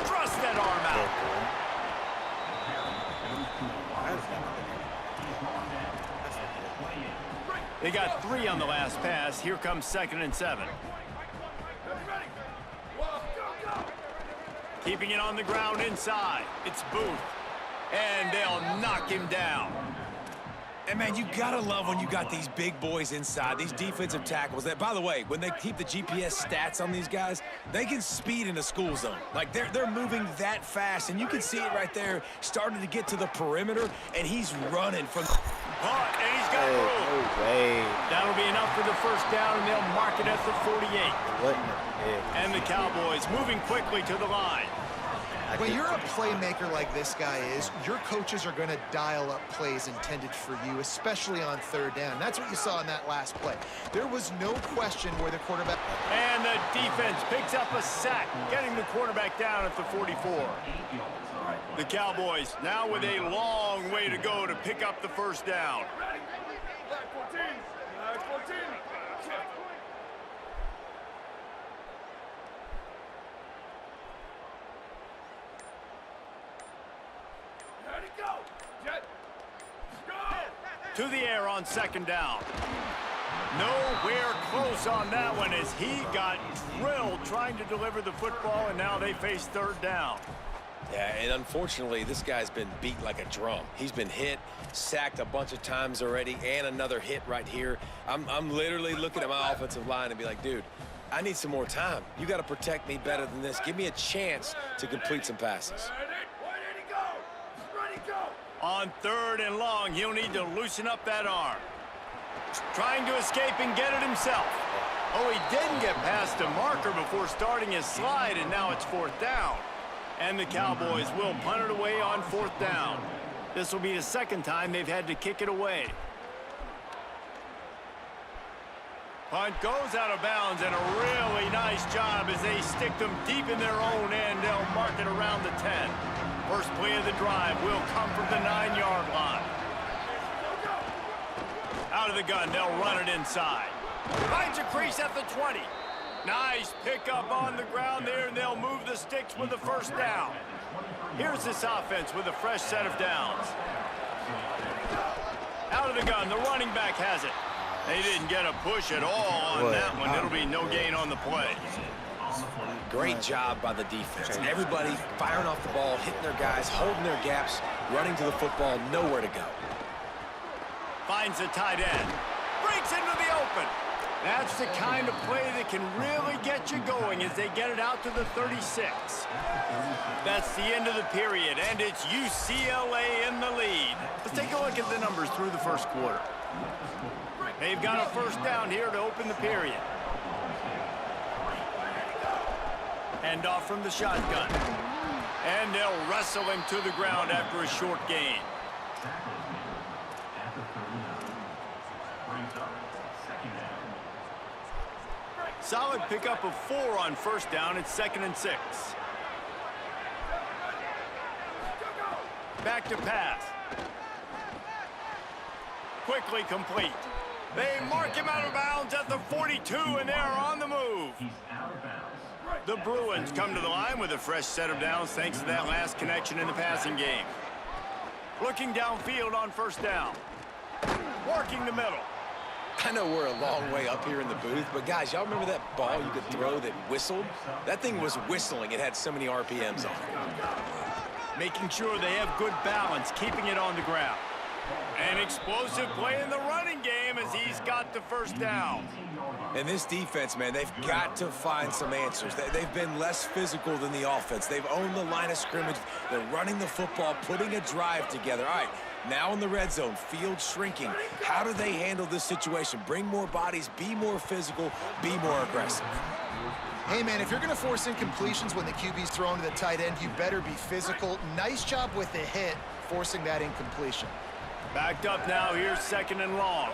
Thrust that arm out. They got 3 on the last pass. Here comes 2nd and 7. Keeping it on the ground inside. It's Booth. And they'll knock him down. And, man, you got to love when you got these big boys inside, these defensive tackles. That, by the way, when they keep the GPS stats on these guys, they can speed in a school zone. Like, they're moving that fast, and you can see it right there, starting to get to the perimeter, and he's running from... Caught, and he's got room. No way. That'll be enough for the first down, and they'll mark it at the 48. What in the heck? And the Cowboys moving quickly to the line. When you're a playmaker like this guy is, your coaches are going to dial up plays intended for you, especially on 3rd down. That's what you saw in that last play. There was no question where the quarterback... And the defense picks up a sack, getting the quarterback down at the 44. The Cowboys now with a long way to go to pick up the first down. To the air on 2nd down. Nowhere close on that one as he got drilled trying to deliver the football, and now they face 3rd down. Yeah, and unfortunately, this guy's been beat like a drum. He's been hit, sacked a bunch of times already, and another hit right here. I'm literally looking at my offensive line and be like, dude, I need some more time. You got to protect me better than this. Give me a chance to complete some passes. On 3rd and long, he'll need to loosen up that arm. Trying to escape and get it himself. Oh, he didn't get past a marker before starting his slide, and now it's 4th down. And the Cowboys will punt it away on 4th down. This will be the 2nd time they've had to kick it away. Punt goes out of bounds, and a really nice job as they stick them deep in their own end. They'll mark it around the 10. First play of the drive will come from the 9-yard line. Out of the gun, they'll run it inside. Finds a crease at the 20. Nice pickup on the ground there, and they'll move the sticks with the first down. Here's this offense with a fresh set of downs. Out of the gun, the running back has it. They didn't get a push at all on that one. It'll be no gain on the play. Great job by the defense. Everybody firing off the ball, hitting their guys, holding their gaps, running to the football, nowhere to go. Finds the tight end. Breaks into the open. That's the kind of play that can really get you going as they get it out to the 36. That's the end of the period, and it's UCLA in the lead. Let's take a look at the numbers through the first quarter. They've got a first down here to open the period. Hand off from the shotgun. And they'll wrestle him to the ground after a short gain. Solid pickup of 4 on first down. It's 2nd and 6. Back to pass. Quickly complete. They mark him out of bounds at the 42, and they're on the move. The Bruins come to the line with a fresh set of downs thanks to that last connection in the passing game. Looking downfield on first down. Working the middle. I know we're a long way up here in the booth, but guys, y'all remember that ball you could throw that whistled? That thing was whistling. It had so many RPMs on it. making sure they have good balance, keeping it on the ground. An explosive play in the running game as he's got the first down. And this defense, man, they've got to find some answers. They've been less physical than the offense. They've owned the line of scrimmage. They're running the football, putting a drive together. All right, now in the red zone, field shrinking. How do they handle this situation? Bring more bodies, be more physical, be more aggressive. Hey, man, if you're going to force incompletions when the QB's thrown to the tight end, you better be physical. Nice job with the hit, forcing that incompletion. Backed up now, here's 2nd and long.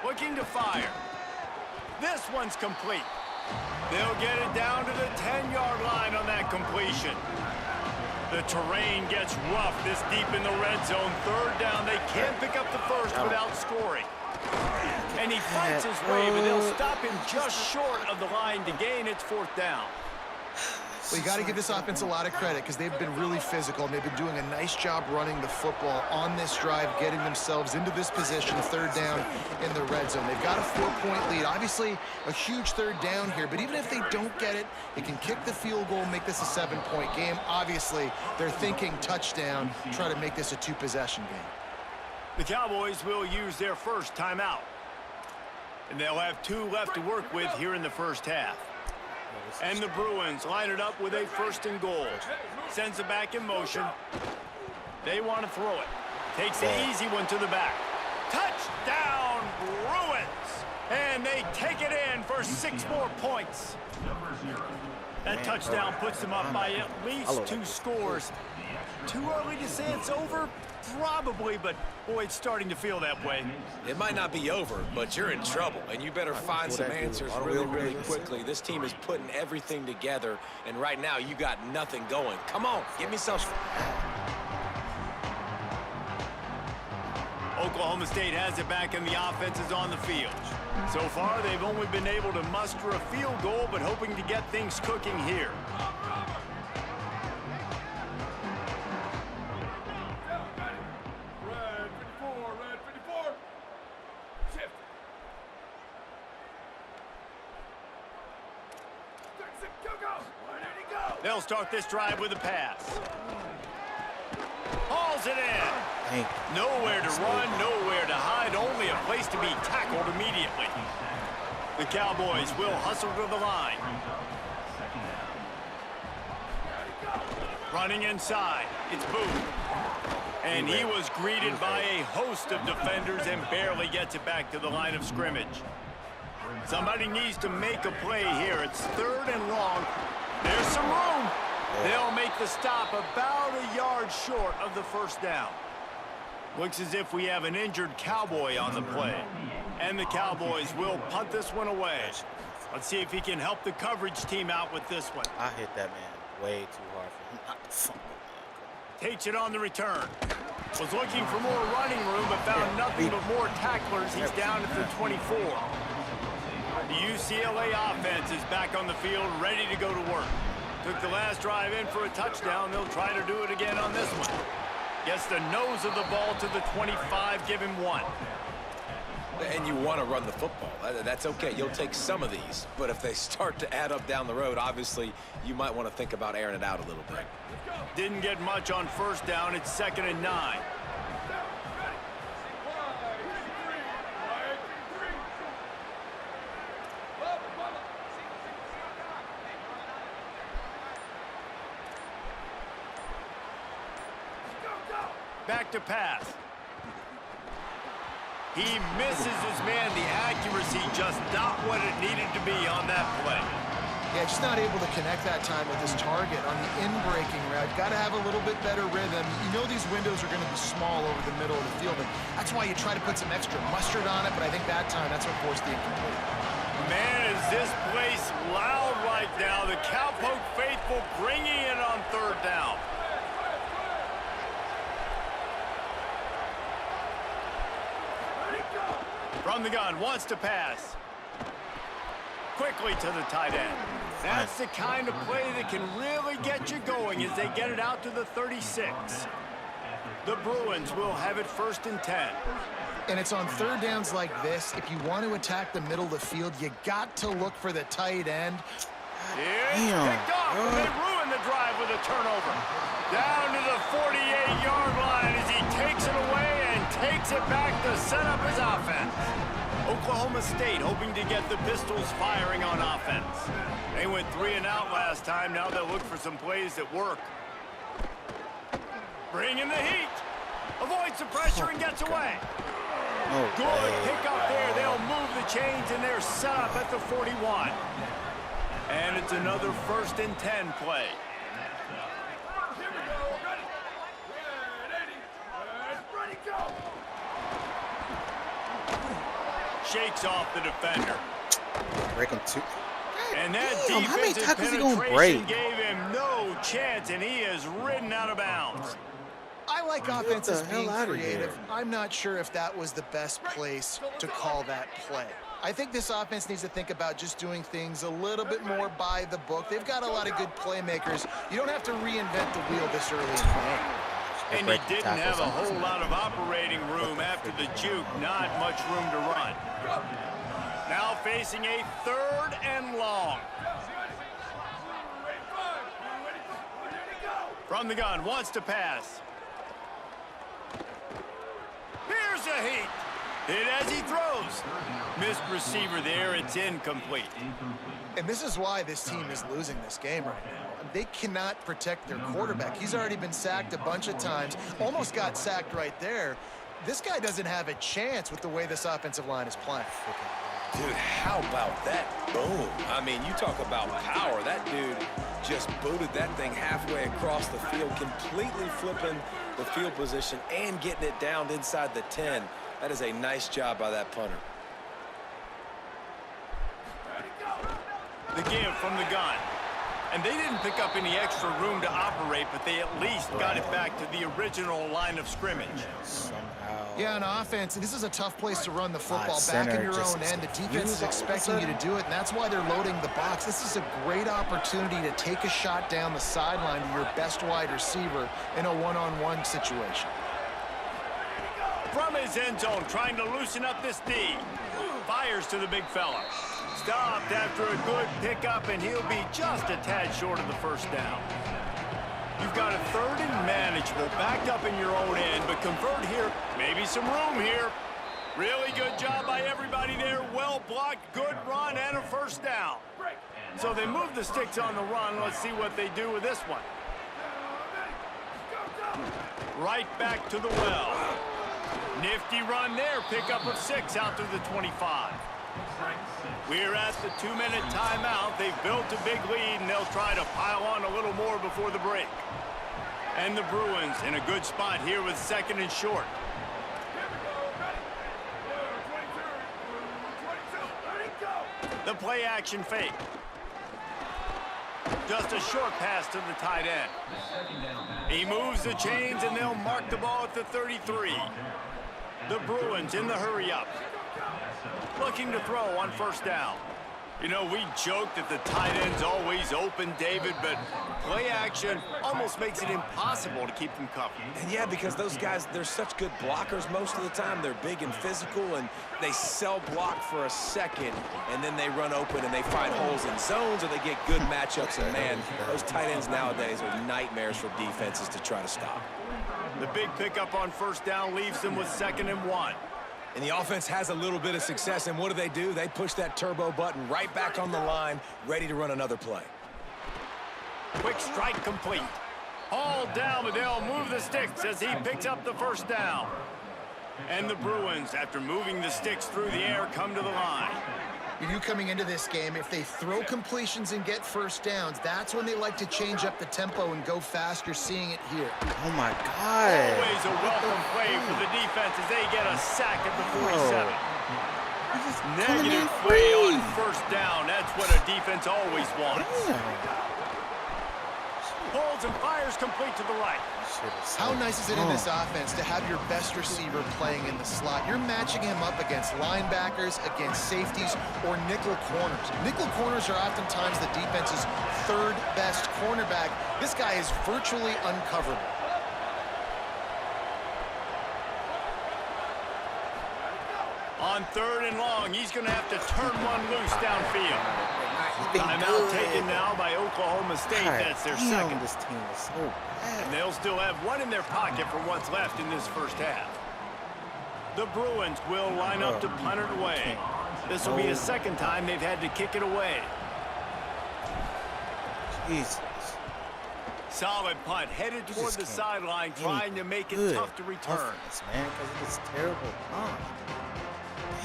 Looking to fire. This one's complete. They'll get it down to the 10-yard line on that completion. The terrain gets rough this deep in the red zone. 3rd down, they can't pick up the first without scoring. And he fights his way, but they'll stop him just short of the line to gain. It's 4th down. Well, you got to give this offense a lot of credit because they've been really physical, and they've been doing a nice job running the football on this drive, getting themselves into this position, 3rd down in the red zone. They've got a 4-point lead. Obviously, a huge 3rd down here, but even if they don't get it, they can kick the field goal, make this a 7-point game. Obviously, they're thinking touchdown, try to make this a 2-possession game. The Cowboys will use their first timeout. And they'll have 2 left to work with here in the first half. And the Bruins line it up with a 1st and goal. Sends it back in motion. They want to throw it. Takes the easy one to the back. Touchdown, Bruins! And they take it in for 6 more points. That touchdown puts them up by at least 2 scores. Too early to say it's over? Probably, but boy, it's starting to feel that way. It might not be over, but you're in trouble, and you better find some answers really, really quickly. This team is putting everything together, and right now you got nothing going. Come on, give me something. Oklahoma State has it back, and the offense is on the field. So far, they've only been able to muster a field goal, but hoping to get things cooking here. They'll start this drive with a pass. Hauls it in. Nowhere to run, nowhere to hide, only a place to be tackled immediately. The Cowboys will hustle to the line. Running inside, it's Booth. And he was greeted by a host of defenders and barely gets it back to the line of scrimmage. Somebody needs to make a play here. It's 3rd and long. There's some room. They'll make the stop about a yard short of the 1st down. Looks as if we have an injured Cowboy on the play. And the Cowboys will punt this one away. Let's see if he can help the coverage team out with this one. I hit that man way too hard for him not to fumble. Takes it on the return. Was looking for more running room, but found nothing but more tacklers. He's down at the 24. The UCLA offense is back on the field, ready to go to work. Took the last drive in for a touchdown. They'll try to do it again on this one. Gets the nose of the ball to the 25, give him 1. And you want to run the football. That's okay. You'll take some of these. But if they start to add up down the road, obviously, you might want to think about airing it out a little bit. Didn't get much on 1st down. It's 2nd and 9. Back to pass. He misses his man. The accuracy just not what it needed to be on that play. Yeah, just not able to connect that time with his target on the in-breaking route. Got to have a little bit better rhythm. You know these windows are going to be small over the middle of the field, and that's why you try to put some extra mustard on it, but I think that time that's what forced the incomplete. Man, is this place loud right now. The Cowpoke faithful bringing it on 3rd down. From the gun, wants to pass. Quickly to the tight end. That's the kind of play that can really get you going as they get it out to the 36. The Bruins will have it 1st and 10. And it's on third downs like this. If you want to attack the middle of the field, you got to look for the tight end. Here's picked off, and they ruin the drive with a turnover. Down to the 48-yard line as he takes it away and takes it back to set up his offense. Oklahoma State hoping to get the Pistols firing on offense. They went 3 and out last time. Now they'll look for some plays that work. Bring in the heat. Avoids the pressure and gets away. Good pick up there. They'll move the chains, and they're set up at the 41. And it's another 1st and 10 play. Shakes off the defender. Break him too. And that How many defensive tackles he gonna penetration break? gave him no chance, and he is ridden out of bounds. I like offenses being outta creative. here. I'm not sure if that was the best place to call that play. I think this offense needs to think about just doing things a little bit more by the book. They've got a lot of good playmakers. You don't have to reinvent the wheel this early in the game. And he didn't have a whole lot of operating room after the juke. Not much room to run. Now facing a 3rd and long. From the gun, wants to pass. Here's a heat. Hit as he throws. Missed receiver there. It's incomplete. And this is why this team is losing this game right now. They cannot protect their quarterback. He's already been sacked a bunch of times. Almost got sacked right there. This guy doesn't have a chance with the way this offensive line is playing. Dude, how about that boom? I mean, you talk about power. That dude just booted that thing halfway across the field, completely flipping the field position and getting it down inside the 10. That is a nice job by that punter. The give from the gun. And they didn't pick up any extra room to operate, but they at least got it back to the original line of scrimmage. Yeah, on offense, this is a tough place to run the football back in your own end. The defense is expecting you to do it, and that's why they're loading the box. This is a great opportunity to take a shot down the sideline to your best wide receiver in a one-on-one situation. From his end zone, trying to loosen up this D. Fires to the big fella. Stopped after a good pickup, and he'll be just a tad short of the 1st down. You've got a 3rd and manageable, backed up in your own end, but convert here. Maybe some room here. Really good job by everybody there. Well blocked, good run, and a 1st down. So they move the sticks on the run. Let's see what they do with this one. Right back to the well. Nifty run there. Pickup of 6 out to the 25. We're at the 2-minute timeout. They've built a big lead, and they'll try to pile on a little more before the break. And the Bruins in a good spot here with 2nd and short. The play action fake. Just a short pass to the tight end. He moves the chains, and they'll mark the ball at the 33. The Bruins in the hurry-up. Looking to throw on 1st down. You know, we joke that the tight end's always open, David, but play action almost makes it impossible to keep them covered. And yeah, because those guys, they're such good blockers most of the time. They're big and physical, and they cell block for a second, and then they run open and they find holes in zones, or they get good matchups. And man, those tight ends nowadays are nightmares for defenses to try to stop. The big pickup on 1st down leaves them with 2nd and 1. And the offense has a little bit of success, and what do? They push that turbo button right back on the line, ready to run another play. Quick strike complete. Hauled down, but they'll move the sticks as he picks up the 1st down. And the Bruins, after moving the sticks through the air, come to the line. You coming into this game, if they throw completions and get 1st downs, that's when they like to change up the tempo and go fast. You're seeing it here. Oh my God. Always a welcome play for the defense as they get a sack at the 47. Negative play on 1st down. That's what a defense always wants. Pulls and fires complete to the right. How nice is it in this offense to have your best receiver playing in the slot? You're matching him up against linebackers, against safeties, or nickel corners. Nickel corners are oftentimes the defense's 3rd best cornerback. This guy is virtually uncoverable. On 3rd and long, he's going to have to turn one loose downfield. Timeout taken now by Oklahoma State. That's their second. This team is so bad. And they'll still have one in their pocket for what's left in this first half. The Bruins will line up to punt it away. This will be a second time they've had to kick it away. Jesus. Solid punt, headed toward the sideline, trying to make it tough to return. Offense, man, because it's terrible punt.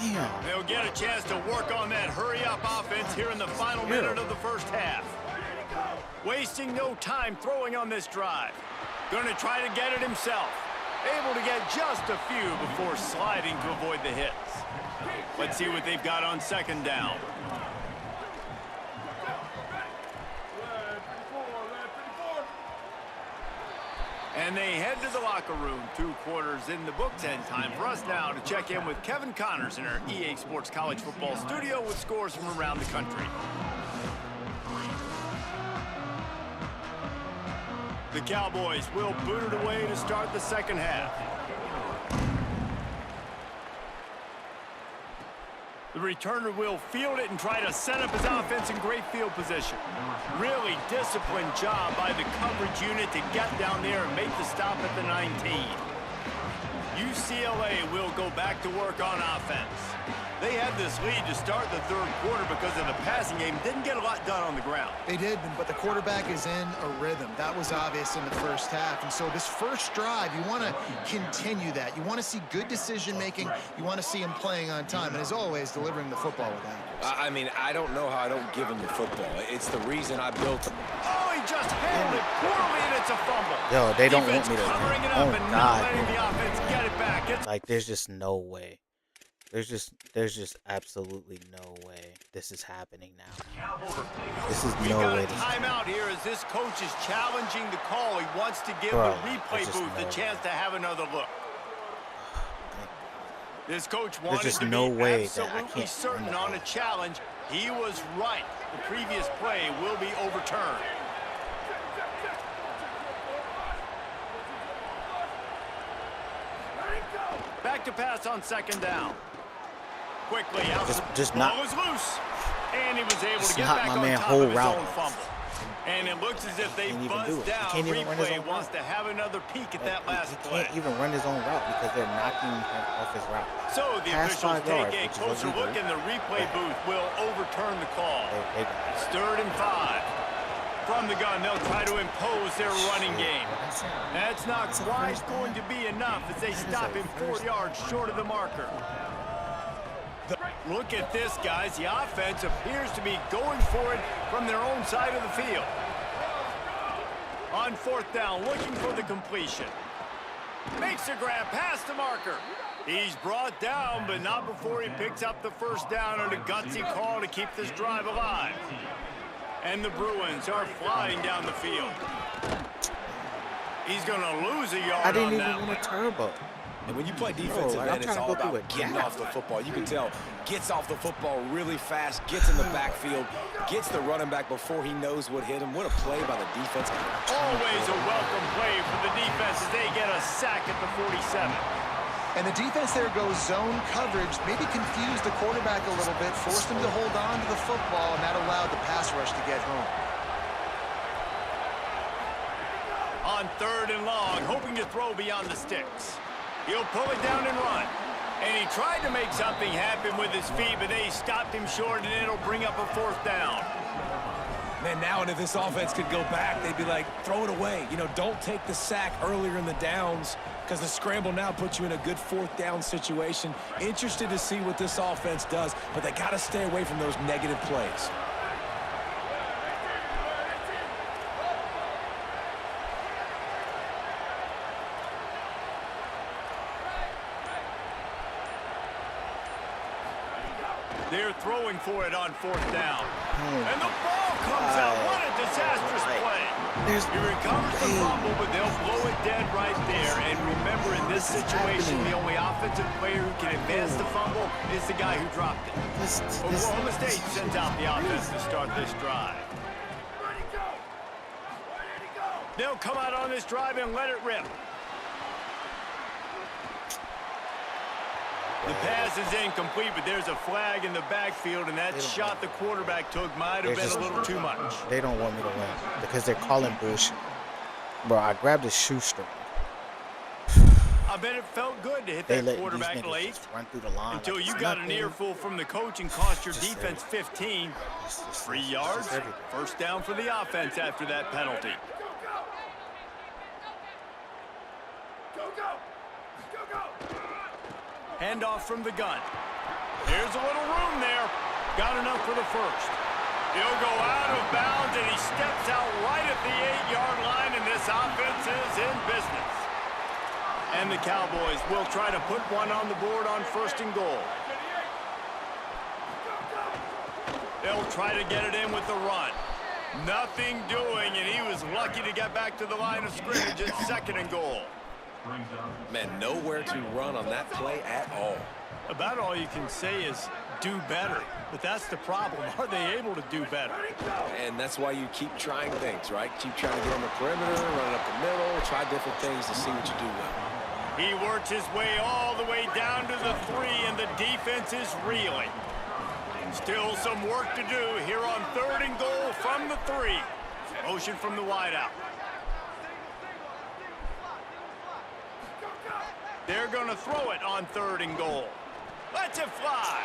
Damn. They'll get a chance to work on that hurry-up offense here in the final minute of the first half. Wasting no time throwing on this drive. Going to try to get it himself. Able to get just a few before sliding to avoid the hits. Let's see what they've got on second down. And they head to the locker room. 2 quarters in the books, and time for us now to check in with Kevin Connors in our EA Sports College Football studio with scores from around the country. The Cowboys will boot it away to start the second half. The returner will field it and try to set up his offense in great field position. Really disciplined job by the coverage unit to get down there and make the stop at the 19. UCLA will go back to work on offense. They had this lead to start the 3rd quarter because of the passing game. Didn't get a lot done on the ground. They did, but the quarterback is in a rhythm. That was obvious in the first half. And so this first drive, you want to continue that. You want to see good decision-making. You want to see him playing on time. And as always, delivering the football with accuracy. I mean, I don't know how I don't give him the football. It's the reason I built him. Oh, he just handled it poorly, and it's a fumble. Yo, they don't Defense want me to covering win. it up Oh, and God. not letting the offense get it back. Like, there's just no way. There's just absolutely no way this is happening now. This is We've no got way. a timeout here as this coach is challenging the call. He wants to give Bro, the replay there's just booth no a chance to have another look. This coach There's wanted just to no be way that I absolutely can't certain win the on a ball. challenge. He was right. The previous play will be overturned. Back to pass on second down. Quickly out. Just ball not- is loose. And he was able Just to get not back my on man top whole of his route. own fumble. And it looks as if they Can't even do buzzed it. He down. can't even run his Replay own wants route. to have another peek at that last He play. can't even run his own route because they're knocking him off his route. So the Past officials 5 yards, take a which is closer illegal. look, and the replay booth will overturn the call. They got it. It's 3rd and 5. From the gun, they'll try to impose their running game. That's not quite going to be enough as they stop him 4 yards short of the marker. Look at this, guys. The offense appears to be going for it from their own side of the field. On 4th down, looking for the completion. Makes the grab past the marker. He's brought down, but not before he picks up the first down on a gutsy call to keep this drive alive. And the Bruins are flying down the field. He's going to lose a yard I didn't on even that win one. a turbo. And when you play defensive like, end, I'm it's trying to all go through about a getting gap. off the football. You can tell, gets off the football really fast, gets in the backfield, gets the running back before he knows what hit him. What a play by the defense. Always a welcome play for the defense as they get a sack at the 47. And the defense there goes zone coverage, maybe confused the quarterback a little bit, forced him to hold on to the football, and that allowed the pass rush to get home. On 3rd and long, hoping to throw beyond the sticks. He'll pull it down and run. And he tried to make something happen with his feet, but they stopped him short, and it'll bring up a 4th down. Man, now and if this offense could go back, they'd be like, throw it away. You know, don't take the sack earlier in the downs because the scramble now puts you in a good 4th down situation. Interested to see what this offense does, but they got to stay away from those negative plays. They're throwing for it on 4th down. And the ball comes out. What a disastrous play. He recovers the fumble, but they'll blow it dead right there. And remember, in this situation, the only offensive player who can advance the fumble is the guy who dropped it. Oklahoma State sends out the offense to start this drive. They'll come out on this drive and let it rip. The pass is incomplete, but there's a flag in the backfield, and that shot the quarterback took might have been a little too much. They don't want me to win because they're calling bullshit. Bro, I grabbed a shoestring. I bet it felt good to hit that quarterback late run through the line until like you got an earful from the coach and cost your defense 15. 3 yards, first down for the offense after that penalty. Handoff from the gun. Here's a little room there. Got enough for the first. He'll go out of bounds, and he steps out right at the 8-yard line, and this offense is in business. And the Cowboys will try to put one on the board on 1st and goal. They'll try to get it in with the run. Nothing doing, and he was lucky to get back to the line of scrimmage at 2nd and goal. Man, nowhere to run on that play at all. About all you can say is do better. But that's the problem. Are they able to do better? And that's why you keep trying things, right? Keep trying to get on the perimeter, run it up the middle, try different things to see what you do well. He works his way all the way down to the 3, and the defense is reeling. Still some work to do here on 3rd and goal from the 3. Motion from the wideout. They're going to throw it on 3rd and goal. Lets it fly.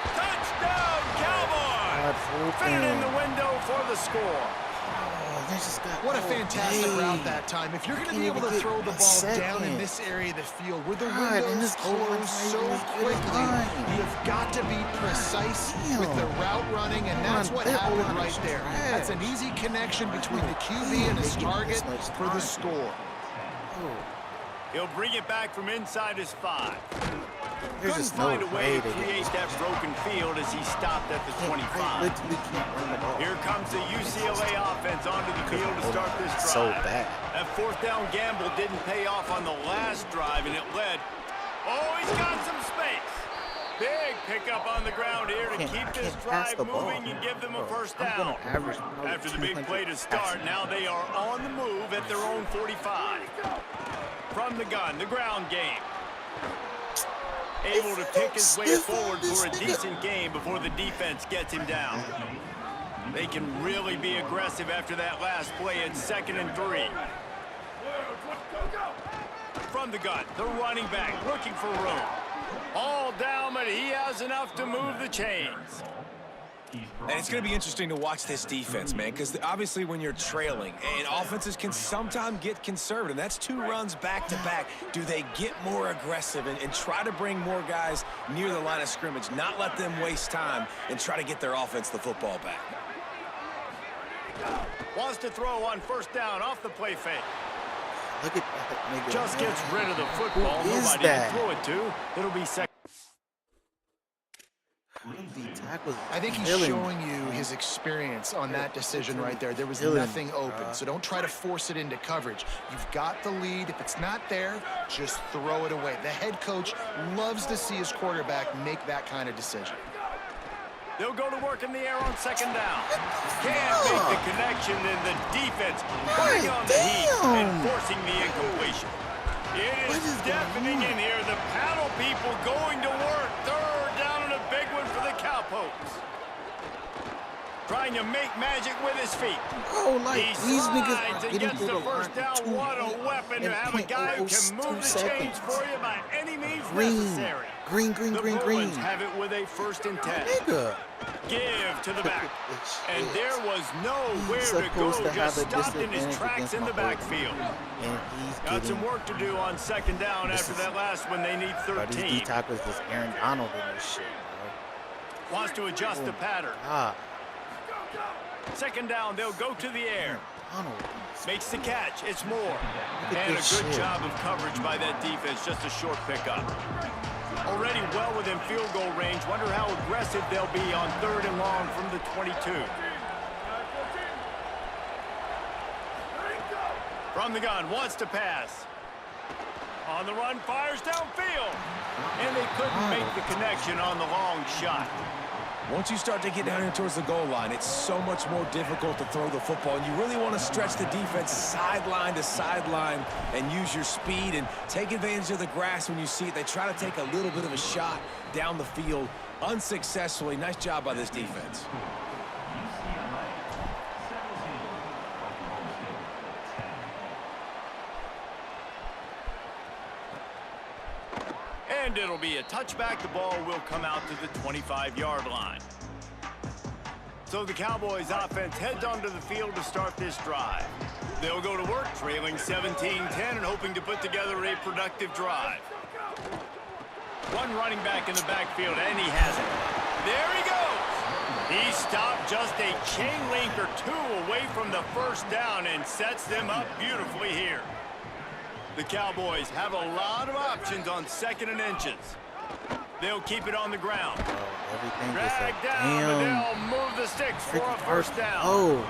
Touchdown, Cowboys! Fit it in the window for the score. What a fantastic route that time. If you're going to be able to throw the ball down in this area of the field where the windows close so quickly, you've got to be precise with the route running, and that's what happened right there. That's an easy connection between the QB and his target for the score. He'll bring it back from inside his 5. There's Couldn't just find no a way to create that broken field as he stopped at the 25. Here comes the UCLA offense onto the field to start this drive. So bad. That 4th down gamble didn't pay off on the last drive, and it led. Oh, he's got some space. Big pickup on the ground here to keep this drive moving and give them a first down. After the big play to start, now they are on the move at their own 45. From the gun, the ground game. Able to pick his way forward for a decent game before the defense gets him down. They can really be aggressive after that last play at 2nd and 3. From the gun, the running back looking for room. All down, but he has enough to move the chains. And it's going to be interesting to watch this defense, man, because obviously when you're trailing, and offenses can sometimes get conservative. That's 2 runs back-to-back. Do they get more aggressive and try to bring more guys near the line of scrimmage, not let them waste time, and try to get their offense the football back? Wants to throw on 1st down off the play fake. Look at that nigga. Just gets rid of the football. Who is Nobody that? to throw it to. It'll be 2nd. I think he's showing you his experience on that decision right there. There was nothing open, so don't try to force it into coverage. You've got the lead. If it's not there, just throw it away. The head coach loves to see his quarterback make that kind of decision. They'll go to work in the air on 2nd down. Can't make the connection, and the defense putting on the heat and forcing the incompletion. It is deafening in here. The paddle people going to work. 3rd down and a big one for the Cowpokes. Trying to make magic with his feet. Oh, like He these slides niggas are and getting gets through the the first line down. in What a weapon to have a guy who can move the chains for you by any means necessary. Green. The Bruins have it with a 1st and 10. Nigga. Give to the back. And there was nowhere to go. Just stopped in his tracks in the backfield. Got some work to do on 2nd down after that last one. They need 13. These D-tackles was Aaron Donald in this shit, bro. Wants to adjust the pattern. 2nd down, they'll go to the air. Makes the catch. It's Moore. And a good job of coverage by that defense. Just a short pickup. Already well within field goal range. Wonder how aggressive they'll be on 3rd and long from the 22. From the gun, wants to pass. On the run, fires downfield. And they couldn't make the connection on the long shot. Once you start to get down here towards the goal line, it's so much more difficult to throw the football. And you really want to stretch the defense sideline to sideline and use your speed and take advantage of the grass when you see it. They try to take a little bit of a shot down the field unsuccessfully. Nice job by this defense. UCLA 17, Oklahoma State 10. And it'll be a touchback. The ball will come out to the 25-yard line. So the Cowboys offense heads onto the field to start this drive. They'll go to work trailing 17-10 and hoping to put together a productive drive. One running back in the backfield, and he has it. There he goes. He stopped just a chain link or two away from the first down and sets them up beautifully here. The Cowboys have a lot of options on 2nd and inches. They'll keep it on the ground. Everything Drag down, but they'll move the sticks for a first down. Oh.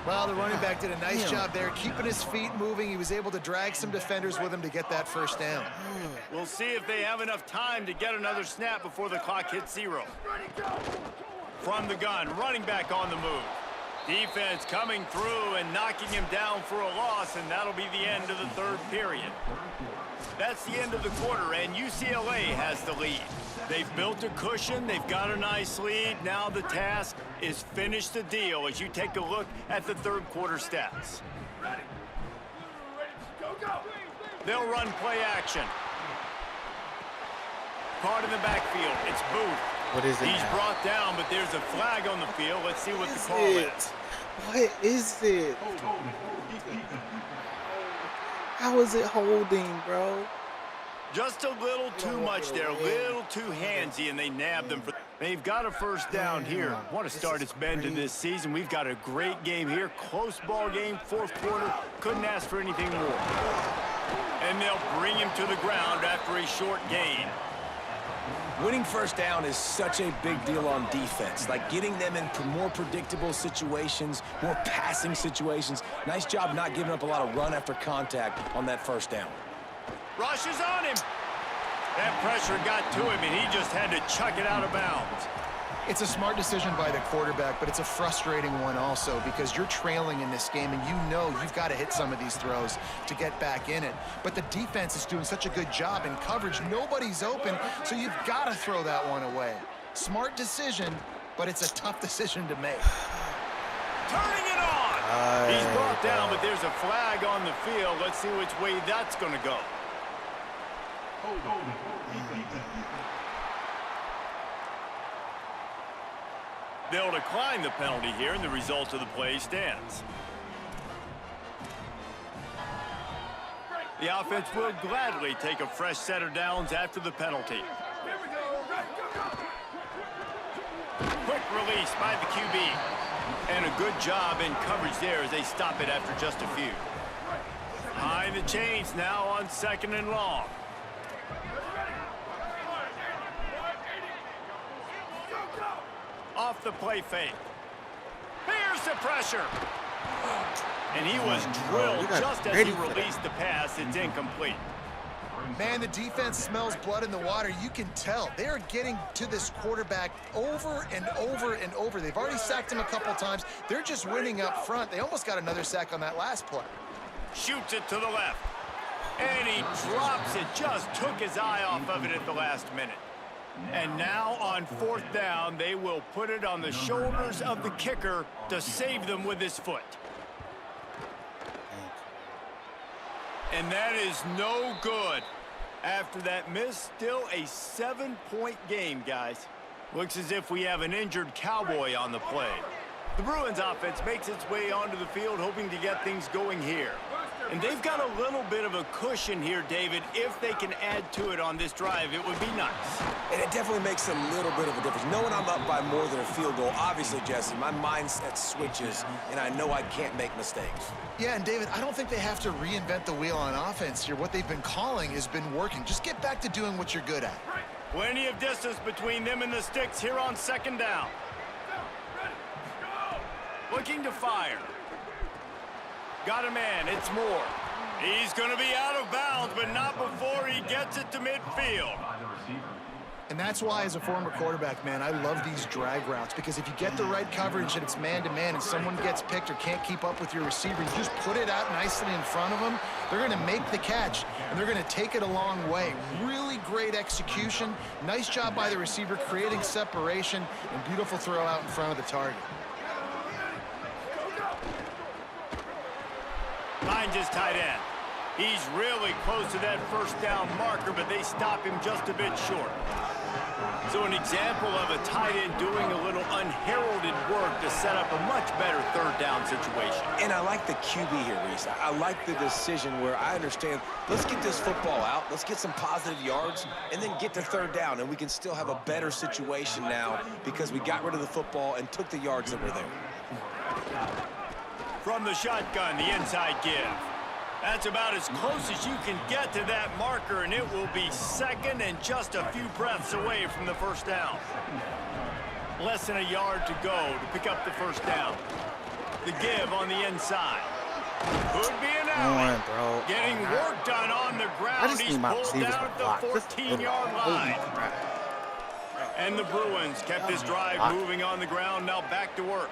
Well, the running back did a nice job there, keeping his feet moving. He was able to drag some defenders with him to get that first down. We'll see if they have enough time to get another snap before the clock hits 0. From the gun, running back on the move. Defense coming through and knocking him down for a loss, and that'll be the end of the 3rd period. That's the end of the quarter, and UCLA has the lead. They've built a cushion. They've got a nice lead. Now the task is finish the deal as you take a look at the 3rd quarter stats. They'll run play action. Caught in the backfield. It's Booth. What is it? He's now? brought down, but there's a flag on the field. Let's see what the call is. What is it? How is it holding, bro? Just a little too much there, a little too handsy, and they nabbed them. They've got a first down here. What a start it's been to this season. We've got a great game here. Close ball game, 4th quarter. Couldn't ask for anything more. And they'll bring him to the ground after a short gain. Winning first down is such a big deal on defense, like getting them in more predictable situations, more passing situations. Nice job not giving up a lot of run after contact on that first down. Rush is on him. That pressure got to him, and he just had to chuck it out of bounds. It's a smart decision by the quarterback, but it's a frustrating one also because you're trailing in this game, and you know you've got to hit some of these throws to get back in it. But the defense is doing such a good job in coverage. Nobody's open, so you've got to throw that one away. Smart decision, but it's a tough decision to make. Turning it on. He's brought down, but there's a flag on the field. Let's see which way that's going to go. They'll decline the penalty here, and the result of the play stands. The offense will gladly take a fresh set of downs after the penalty. Quick release by the QB. And a good job in coverage there as they stop it after just a few. High in the chains now on 2nd and long. Off the play fake. Here's the pressure. And he was drilled just as he released the pass. It's incomplete. Man, the defense smells blood in the water. You can tell. They are getting to this quarterback over and over and over. They've already sacked him a couple times. They're just winning up front. They almost got another sack on that last play. Shoots it to the left. And he drops it. Just took his eye off of it at the last minute. And now on 4th down, they will put it on the shoulders of the kicker to save them with his foot. And that is no good. After that miss, still a 7-point game, guys. Looks as if we have an injured Cowboy on the play. The Bruins offense makes its way onto the field, hoping to get things going here. And they've got a little bit of a cushion here, David. If they can add to it on this drive, it would be nice. And it definitely makes a little bit of a difference. Knowing I'm up by more than a field goal, obviously, Jesse, my mindset switches, and I know I can't make mistakes. Yeah, and David, I don't think they have to reinvent the wheel on offense here. What they've been calling has been working. Just get back to doing what you're good at. Plenty of distance between them and the sticks here on 2nd down. Looking to fire. Got a man, it's Moore. He's going to be out of bounds, but not before he gets it to midfield. And that's why, as a former quarterback, man, I love these drag routes, because if you get the right coverage and it's man-to-man and someone gets picked or can't keep up with your receiver, you just put it out nicely in front of them, they're going to make the catch, and they're going to take it a long way. Really great execution. Nice job by the receiver creating separation, and beautiful throw out in front of the target. Finds his tight end. He's really close to that first down marker, but they stop him just a bit short. So an example of a tight end doing a little unheralded work to set up a much better third down situation. And I like the QB here, Reese. I like the decision where I understand, let's get this football out, let's get some positive yards, and then get to third down, and we can still have a better situation now because we got rid of the football and took the yards that were there. From the shotgun, the inside give. That's about as close as you can get to that marker, and it will be second and just a few breaths away from the first down. Less than a yard to go to pick up the first down. The give on the inside. Could be an alley. Bro. Getting work done on the ground. He's pulled down at the 14-yard line. And the Bruins kept this drive moving on the ground. Now back to work.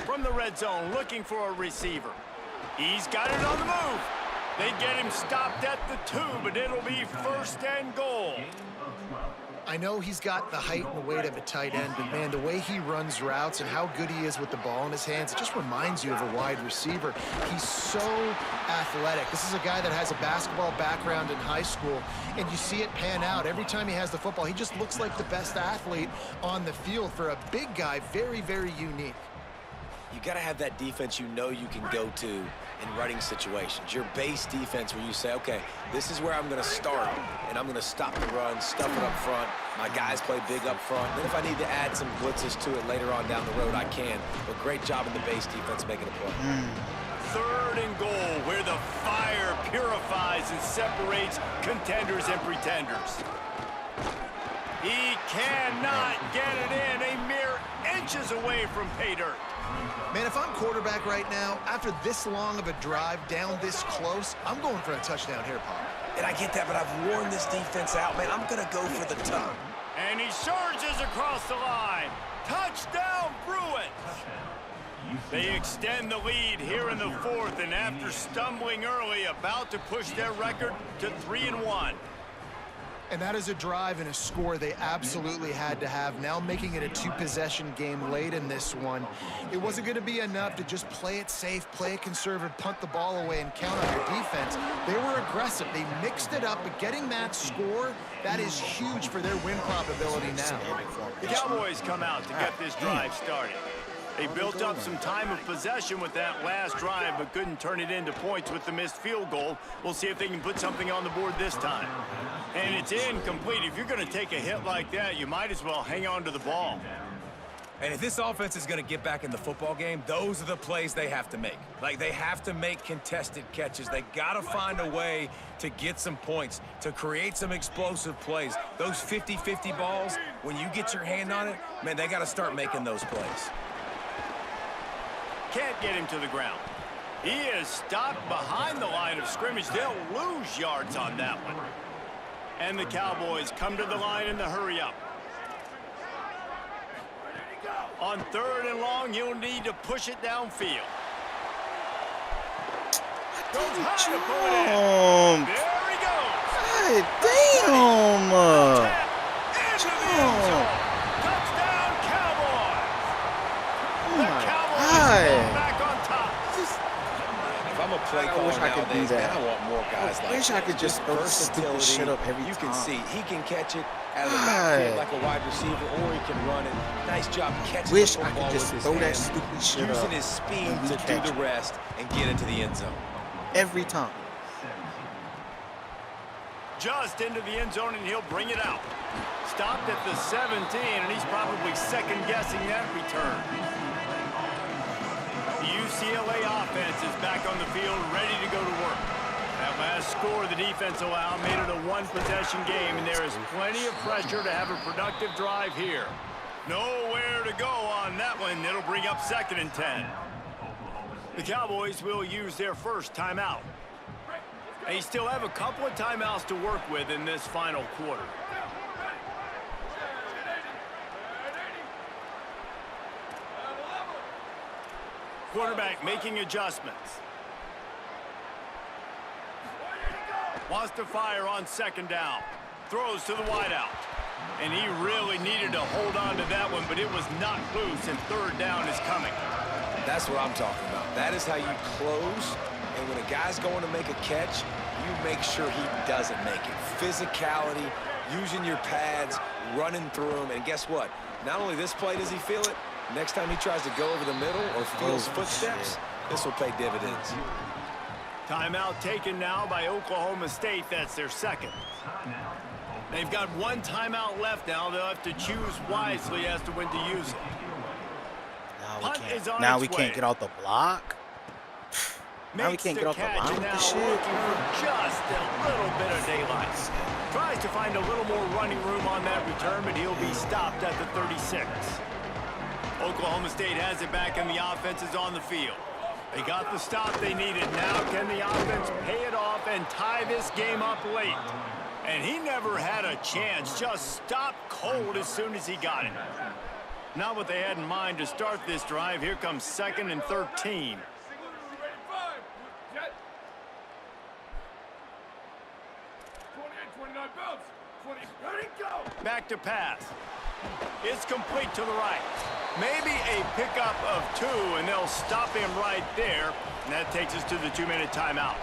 From the red zone, looking for a receiver. He's got it on the move. They get him stopped at the 2, but it'll be first and goal. I know he's got the height and the weight of a tight end, but man, the way he runs routes and how good he is with the ball in his hands, it just reminds you of a wide receiver. He's so athletic. This is a guy that has a basketball background in high school, and you see it pan out. Every time he has the football, he just looks like the best athlete on the field. For a big guy, very, very unique. You got to have that defense you know you can go to in running situations. Your base defense where you say, okay, this is where I'm going to start, and I'm going to stop the run, stuff it up front. My guys play big up front. Then if I need to add some blitzes to it later on down the road, I can. But great job in the base defense making a play. Third and goal, where the fire purifies and separates contenders and pretenders. He cannot get it in, a mere inches away from pay dirt. Man, if I'm quarterback right now, after this long of a drive down this close, I'm going for a touchdown here, Pop. And I get that, but I've worn this defense out, man. I'm going to go for the top. And he surges across the line. Touchdown, Bruins! They extend the lead here in the fourth, and after stumbling early, about to push their record to 3-1. And that is a drive and a score they absolutely had to have. Now making it a two-possession game late in this one. It wasn't going to be enough to just play it safe, play it conservative, punt the ball away, and count on your defense. They were aggressive. They mixed it up, but getting that score, that is huge for their win probability now. The Cowboys come out to get this drive started. They built up some time of possession with that last drive, but couldn't turn it into points with the missed field goal. We'll see if they can put something on the board this time. And it's incomplete. If you're going to take a hit like that, you might as well hang on to the ball. And if this offense is going to get back in the football game, those are the plays they have to make. Like, they have to make contested catches. They got to find a way to get some points, to create some explosive plays. Those 50-50 balls, when you get your hand on it, man, they got to start making those plays. Can't get him to the ground. He is stopped behind the line of scrimmage. They'll lose yards on that one. And the Cowboys come to the line in the hurry up. On third and long, you'll need to push it downfield. Goes high to pull it in. There he goes. God damn. Into the end zone. Touchdown, Cowboys. The Cowboys back on top. If I'm a play caller nowadays, man, I want more guys like wish I could just throw this stupid shit up every You time. can see he can catch it out of the backfield like a wide receiver, or he can run it. Nice job catching Wish the I football could just with his throw that hands, stupid shit using up his speed and we to catch do the it. rest and get into the end zone. Every time. Just into the end zone, and he'll bring it out. Stopped at the 17, and he's probably second-guessing that return. The UCLA offense is back on the field, ready to go to work. That last score the defense allowed made it a one-possession game, and there is plenty of pressure to have a productive drive here. Nowhere to go on that one. It'll bring up 2nd and 10. The Cowboys will use their first timeout. They still have a couple of timeouts to work with in this final quarter. Quarterback making adjustments. Wants to fire on second down. Throws to the wideout. And he really needed to hold on to that one, but it was knocked loose, and third down is coming. That's what I'm talking about. That is how you close. And when a guy's going to make a catch, you make sure he doesn't make it. Physicality, using your pads, running through them. And guess what? Not only this play does he feel it, next time he tries to go over the middle or feels footsteps, this will pay dividends. Timeout taken now by Oklahoma State. That's their second. They've got one timeout left now. They'll have to choose wisely as to when to use it. Now we can't get off the block. Now we can't get off the line with this shit. Looking for just a little bit of daylight. Tries to find a little more running room on that return, but he'll be stopped at the 36. Oklahoma State has it back, and the offense is on the field. They got the stop they needed. Now can the offense pay it off and tie this game up late? And he never had a chance. Just stopped cold as soon as he got it. Not what they had in mind to start this drive. Here comes 2nd and 13. Back to pass. It's complete to the right. Maybe a pickup of 2, and they'll stop him right there. And that takes us to the 2-minute timeout.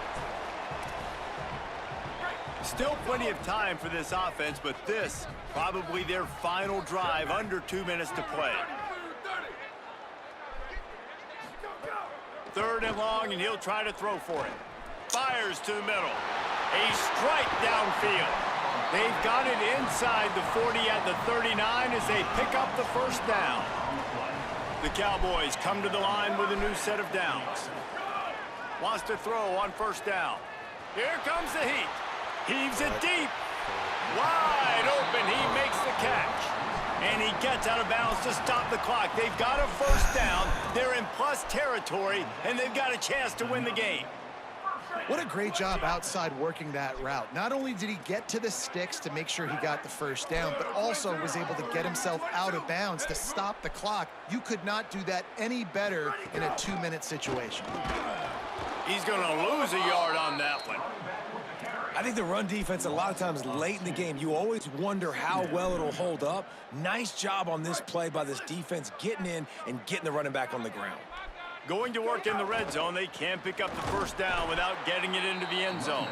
Still plenty of time for this offense, but this probably their final drive, under 2 minutes to play. 3rd and long, and he'll try to throw for it. Fires to the middle. A strike downfield. They've got it inside the 40 at the 39 as they pick up the first down. The Cowboys come to the line with a new set of downs. Wants to throw on first down. Here comes the heat. Heaves it deep. Wide open. He makes the catch. And he gets out of bounds to stop the clock. They've got a first down. They're in plus territory, and they've got a chance to win the game. What a great job outside working that route. Not only did he get to the sticks to make sure he got the first down, but also was able to get himself out of bounds to stop the clock. You could not do that any better in a 2-minute situation. He's going to lose a yard on that one. I think the run defense, a lot of times late in the game, you always wonder how well it'll hold up. Nice job on this play by this defense, getting in and getting the running back on the ground. Going to work in the red zone. They can't pick up the first down without getting it into the end zone.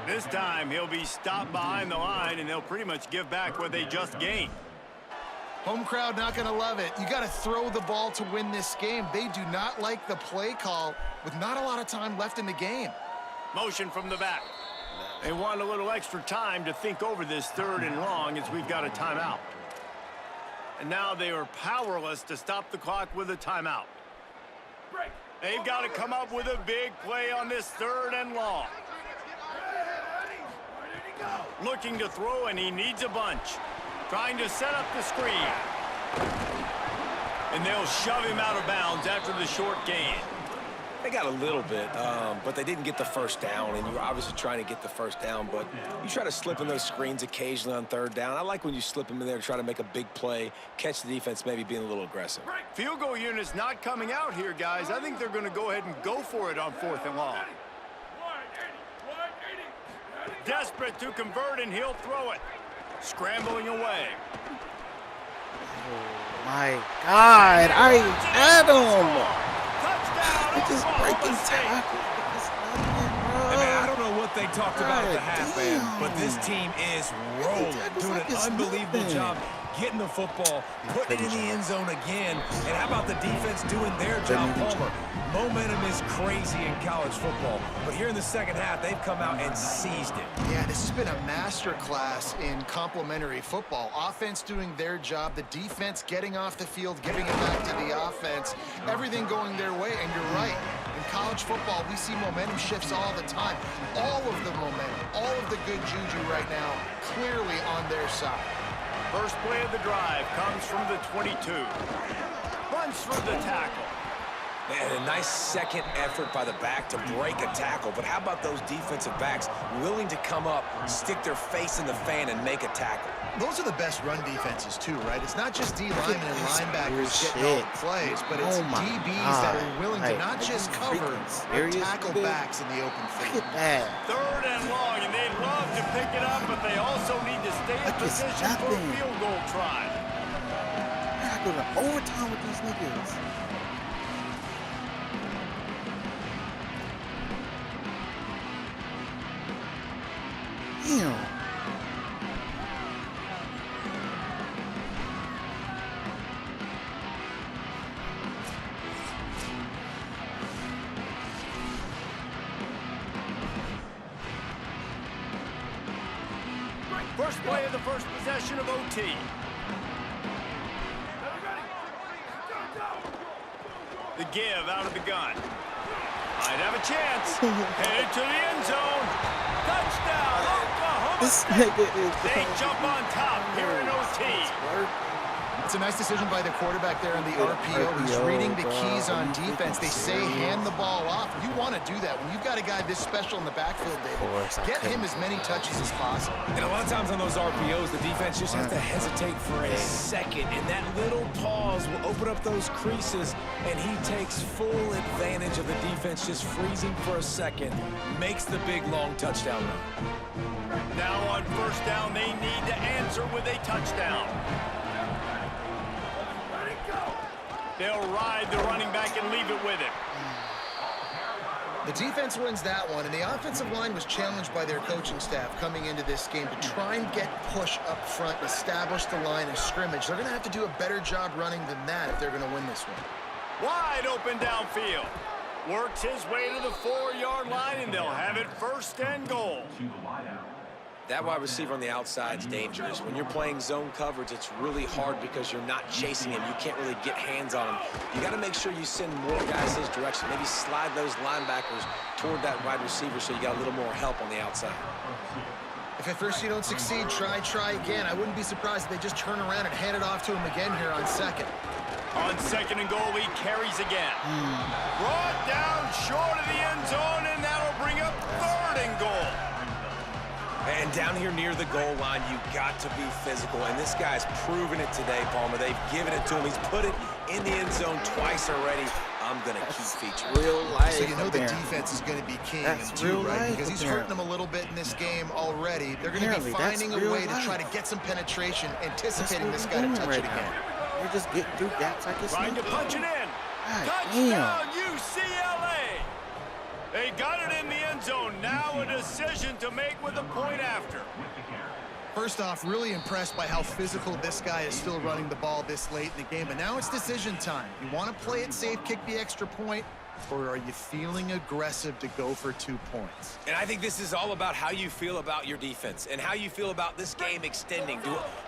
This time, he'll be stopped behind the line, and they'll pretty much give back what they just gained. Home crowd not going to love it. You got to throw the ball to win this game. They do not like the play call with not a lot of time left in the game. Motion from the back. They want a little extra time to think over this 3rd and long as we've got a timeout. And now they are powerless to stop the clock with a timeout. They've got to come up with a big play on this 3rd and long. Looking to throw, and he needs a bunch. Trying to set up the screen. And they'll shove him out of bounds after the short gain. They got a little bit, but they didn't get the first down, and you're obviously trying to get the first down, but you try to slip in those screens occasionally on 3rd down. I like when you slip them in there to try to make a big play, catch the defense maybe being a little aggressive. Field goal unit's not coming out here, guys. I think they're going to go ahead and go for it on 4th and long. Desperate to convert, and he'll throw it. Scrambling away. Oh my God! I had him. Just breaking tackle. I don't know what they talked about at the half, man, but this team is rolling, doing an unbelievable job getting the football, putting it in the end zone again. And how about the defense doing their job, Palmer? Momentum is crazy in college football, but here in the second half, they've come out and seized it. Yeah, this has been a masterclass in complementary football. Offense doing their job, the defense getting off the field, giving it back to the offense, everything going their way, and you're right. In college football, we see momentum shifts all the time. All of the momentum, all of the good juju right now, clearly on their side. First play of the drive comes from the 22. Runs through the tackle. And a nice second effort by the back to break a tackle. But how about those defensive backs willing to come up, stick their face in the fan, and make a tackle? Those are the best run defenses, too, right? It's not just D linemen and linebackers getting all the plays, but it's DBs that are willing to not just cover, but tackle backs in the open field. Look at that. 3rd and long, and they'd love to pick it up, but they also need to stay in position for a field goal try. I go to overtime with these niggas. Damn. First play of the first possession of OT. The give out of the gun. Might have a chance. Headed to the end zone. Touchdown, Oklahoma. This nigga is They jump on top here in OT. It's a nice decision by the quarterback there in the RPO. He's reading the keys on defense. They say hand the ball off. You want to do that. When you've got a guy this special in the backfield, David, get him as many touches as possible. And a lot of times on those RPOs, the defense just has to hesitate for a second, and that little pause will open up those creases, and he takes full advantage of the defense just freezing for a second, makes the big, long touchdown run. Now on first down, they need to answer with a touchdown. They'll ride the running back and leave it with him. The defense wins that one, and the offensive line was challenged by their coaching staff coming into this game to try and get push up front, establish the line of scrimmage. They're going to have to do a better job running than that if they're going to win this one. Wide open downfield. Works his way to the 4-yard line, and they'll have it 1st and goal. That wide receiver on the outside is dangerous. When you're playing zone coverage, it's really hard because you're not chasing him. You can't really get hands on him. You got to make sure you send more guys his direction. Maybe slide those linebackers toward that wide receiver so you got a little more help on the outside. If at first you don't succeed, try again. I wouldn't be surprised if they just turn around and hand it off to him again here on second. On 2nd and goal, he carries again. Brought down short of the end zone, and that'll bring up 3rd and goal. And down here near the goal line, you got to be physical. And this guy's proven it today, Palmer. They've given it to him. He's put it in the end zone twice already. I'm going to keep featuring. Real life. So you know the defense is going to be key in too, right? Because he's hurting them a little bit in this game already. They're going to be finding a way to try to get some penetration, anticipating this guy to touch it again. You're just getting through gaps like this. Trying to punch it in. Touchdown, UCLA. They got it in the end zone. Now a decision to make with a point after. First off, really impressed by how physical this guy is still running the ball this late in the game. But now it's decision time. You want to play it safe, kick the extra point, or are you feeling aggressive to go for 2 points? And I think this is all about how you feel about your defense and how you feel about this game extending.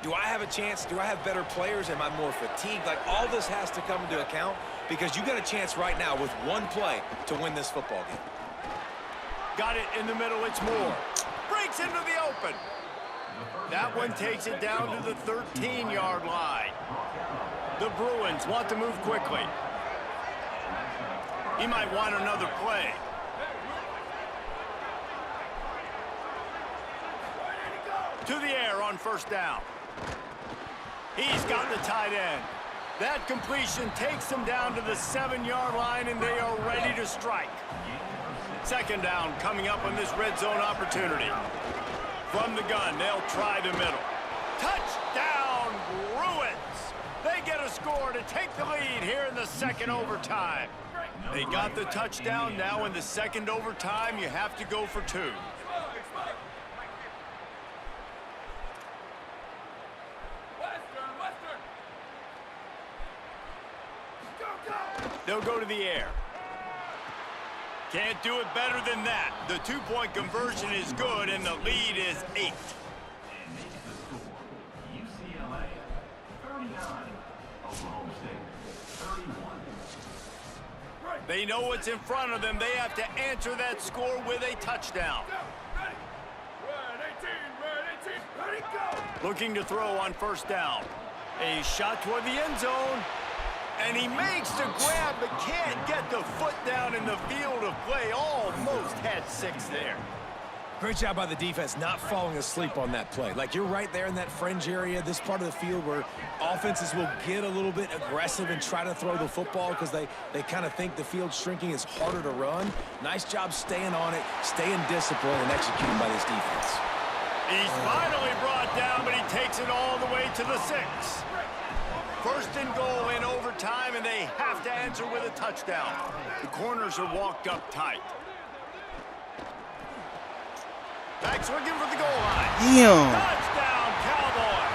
Do I have a chance? Do I have better players? Am I more fatigued? Like, all this has to come into account because you got a chance right now with one play to win this football game. Got it in the middle. It's Moore. Breaks into the open. That one takes it down to the 13-yard line. The Bruins want to move quickly. He might want another play. To the air on first down. He's got the tight end. That completion takes them down to the 7-yard line, and they are ready to strike. 2nd down coming up on this red zone opportunity. From the gun, they'll try the middle. Touchdown, Bruins! They get a score to take the lead here in the 2nd overtime. They got the touchdown. Now in the 2nd overtime, you have to go for 2. They'll go to the air. Can't do it better than that. The 2-point conversion is good, and the lead is 8. And making the score, UCLA 39, Oklahoma State 31. They know what's in front of them. They have to answer that score with a touchdown. Looking to throw on first down. A shot toward the end zone. And he makes the grab, but can't get the foot down in the field of play. Almost had 6 there. Great job by the defense not falling asleep on that play. Like, you're right there in that fringe area, this part of the field where offenses will get a little bit aggressive and try to throw the football because they kind of think the field's shrinking, is harder to run. Nice job staying on it, staying disciplined, and executing by this defense. He's finally brought down, but he takes it all the way to the 6. First and goal in overtime, and they have to answer with a touchdown. The corners are walked up tight. Back swinging for the goal line. Damn. Touchdown, Cowboys.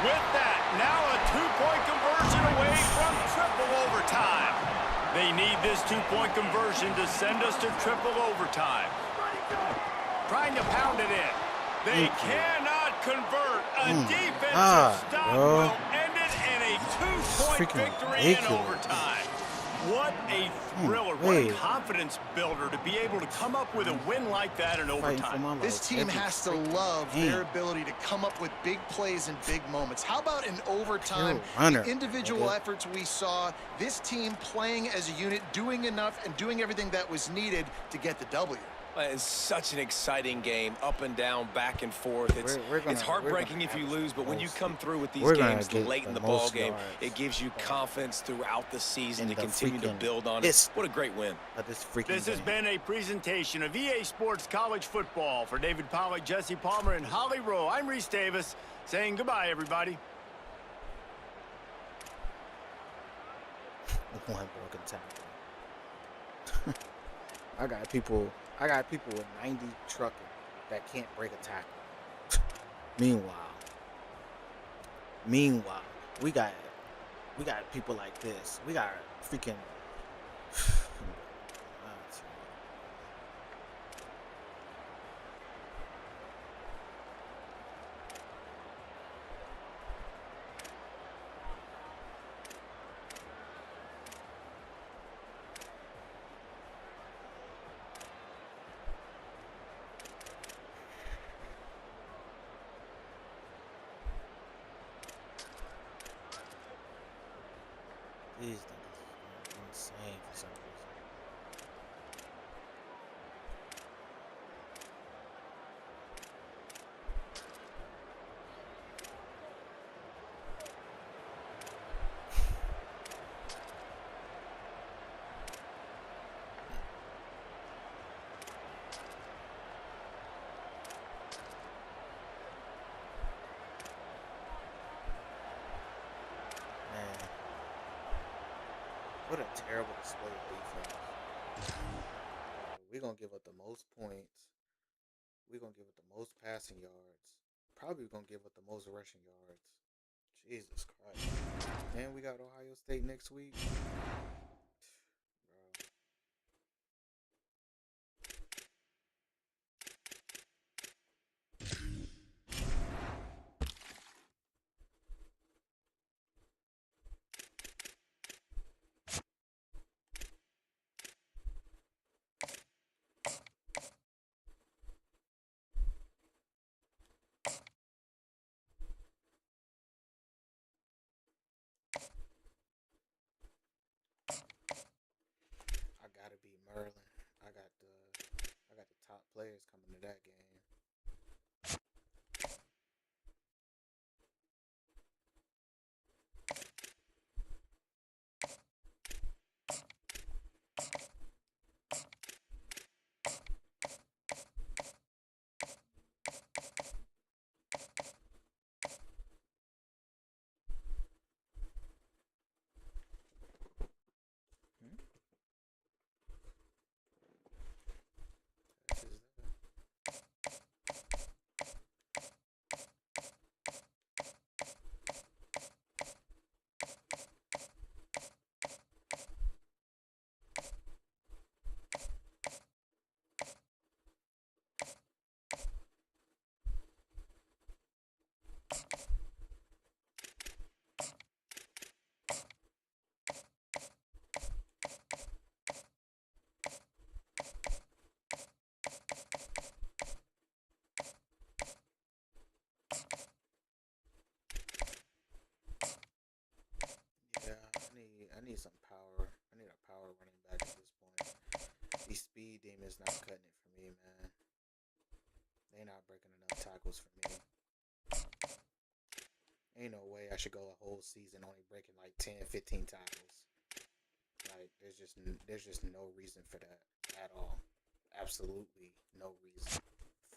With that, now a 2-point conversion away from triple overtime. They need this 2-point conversion to send us to triple overtime. Trying to pound it in. They cannot convert. A defensive stop will end it in a 2-point victory in overtime. What a thriller. What a confidence builder to be able to come up with a win like that in overtime. This team has to love their ability to come up with big plays and big moments. How about in overtime, the individual efforts we saw, this team playing as a unit, doing enough and doing everything that was needed to get the W. It's such an exciting game, up and down, back and forth. It's heartbreaking if you lose, but when you come through with these games late in the ball game, it gives you confidence throughout the season to continue to build on it. What a great win. This has been a presentation of EA Sports College Football. For David Pollack, Jesse Palmer, and Holly Rowe, I'm Reese Davis saying goodbye, everybody. One broken tackle. I got people with 90 trucking that can't break a tackle. Meanwhile, we got people like this. We got freaking. These niggas are insane for some reason. What a terrible display of defense. We're going to give up the most points. We're going to give up the most passing yards. Probably going to give up the most rushing yards. Jesus Christ. And we got Ohio State next week. I gotta beat Merlin. I got the top players coming to that game. need some power. I need a power running back at this point. These speed demons not cutting it for me, man. They not breaking enough tackles for me. Ain't no way I should go a whole season only breaking like 10, 15 tackles. Like, there's just no reason for that at all. Absolutely no reason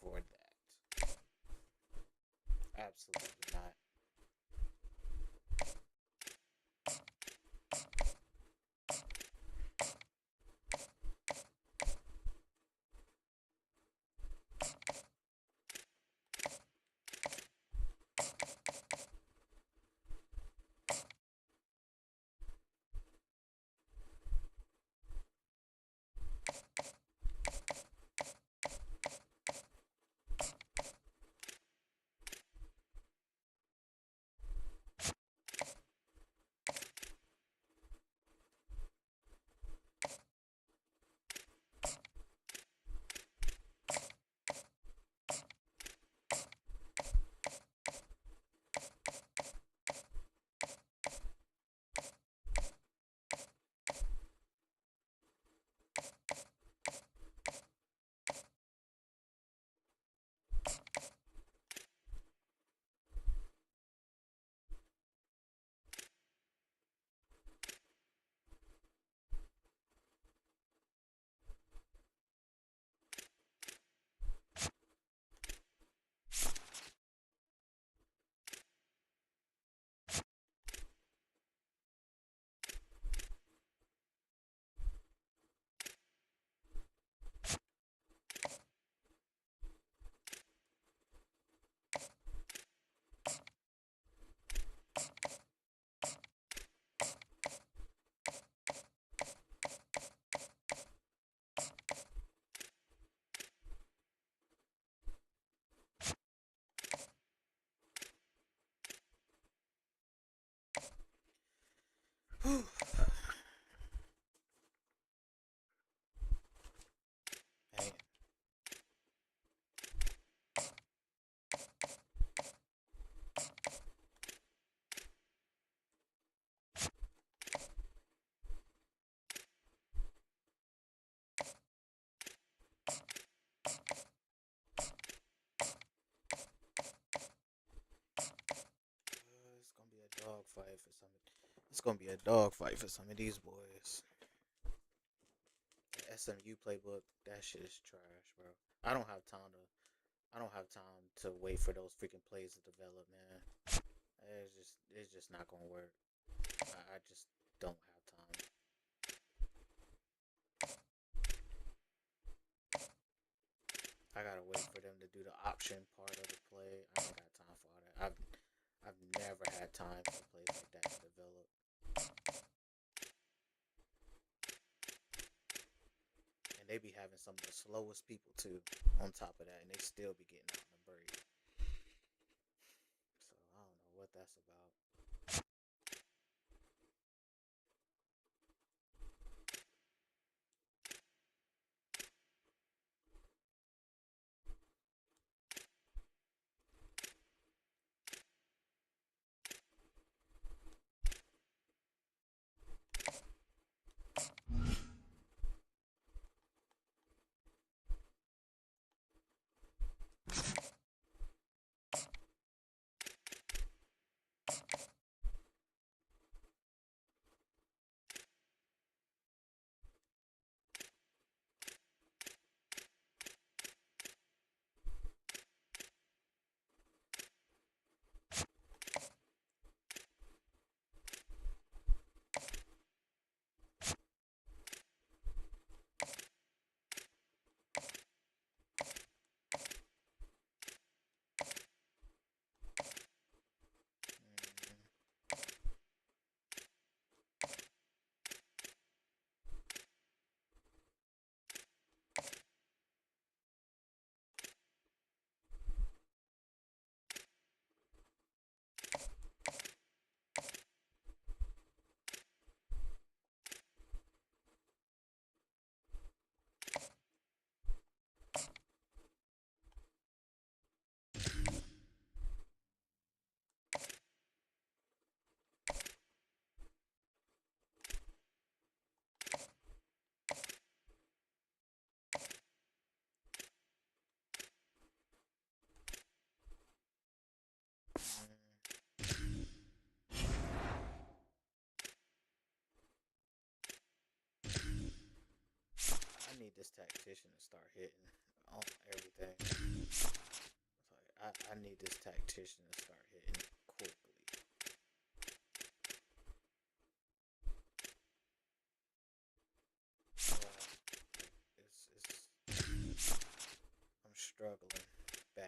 for that. Absolutely not. Whew. Man. It's gonna be a dogfight for some. It's gonna be a dogfight for some of these boys. The SMU playbook, that shit is trash, bro. I don't have time to. I don't have time to wait for those freaking plays to develop, man. It's just not gonna work. I just don't have time. I gotta wait for them to do the option part of the play. I ain't got time for all that. I've never had time for plays like that to develop. And they be having some of the slowest people too on top of that, and they still be getting out in the break. So I don't know what that's about. this tactician to start hitting on everything. It's like I need this tactician to start hitting quickly. I'm struggling bad.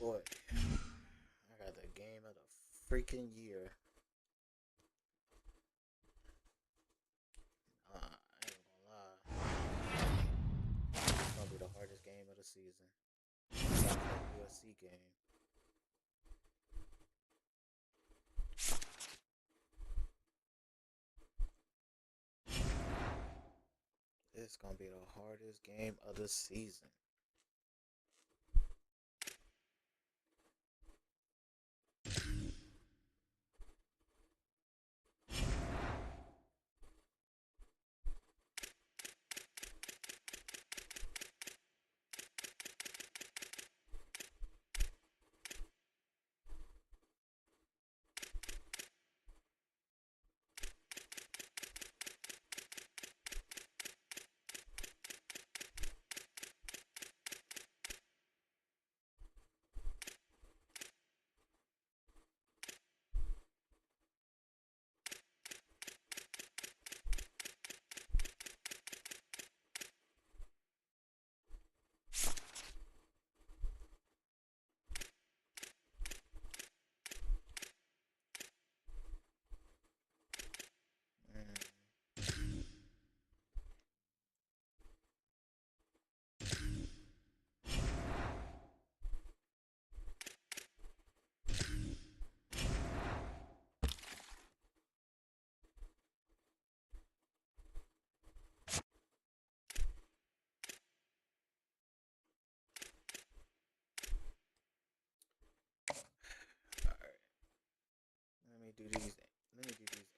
Boy, I got the game of the freaking year. I ain't gonna lie. It's gonna be the hardest game of the season. Besides that USC game. It's gonna be the hardest game of the season. Alright. Let me do these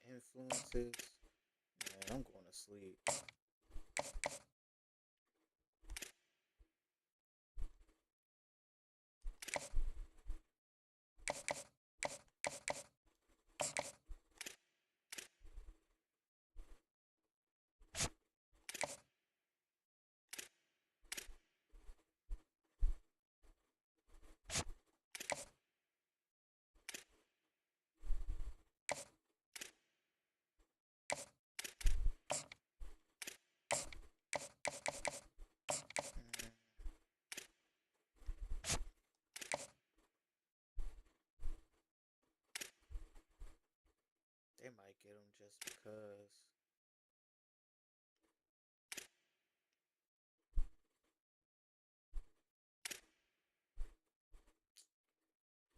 influences. Man, I'm going to sleep. They might get him just because.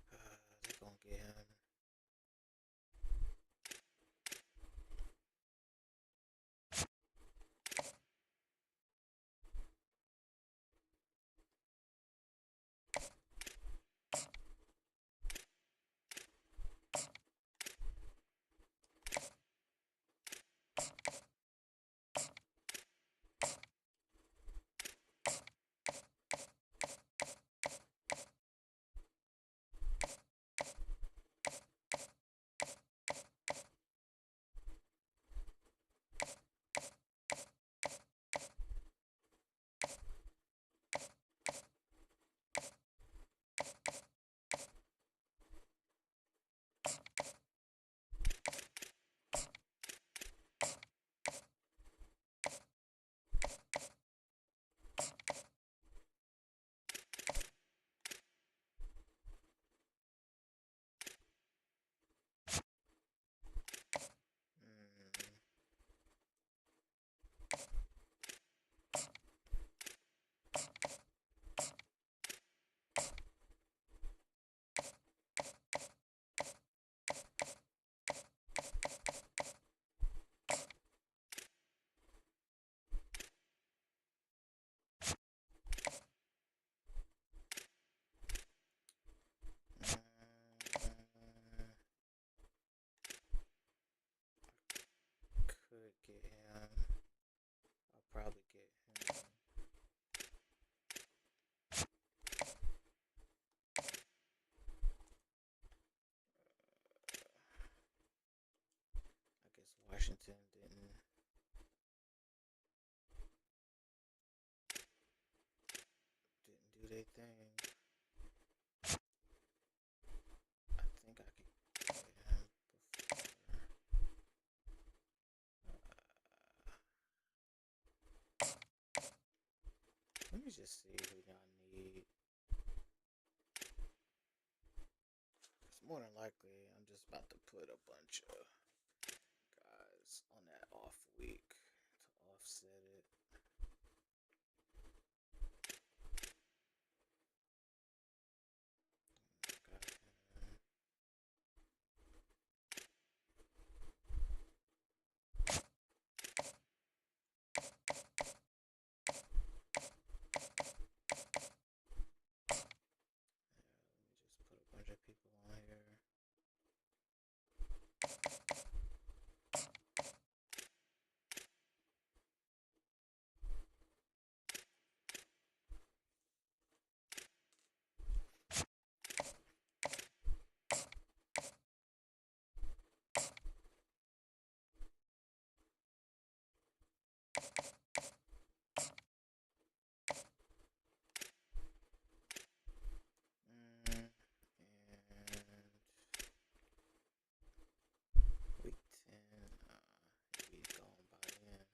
They're gonna get him. Washington didn't do their thing. I think I could get him before. Let me just see who y'all need. It's more than likely I'm just about to put a bunch of guys on that off week to offset it. Got him. Let me just put a bunch of people on here. And week 10, he's gone by then.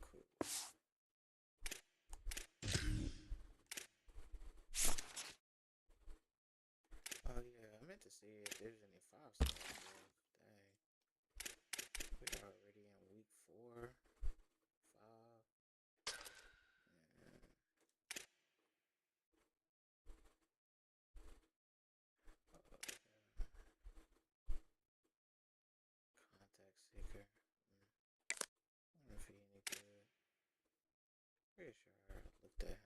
Cool. Oh yeah, I meant to see if there's any 5-stars left. Dang. We're already in week 4, 5. And contact seeker. I wonder if he any good. Pretty sure I looked at him.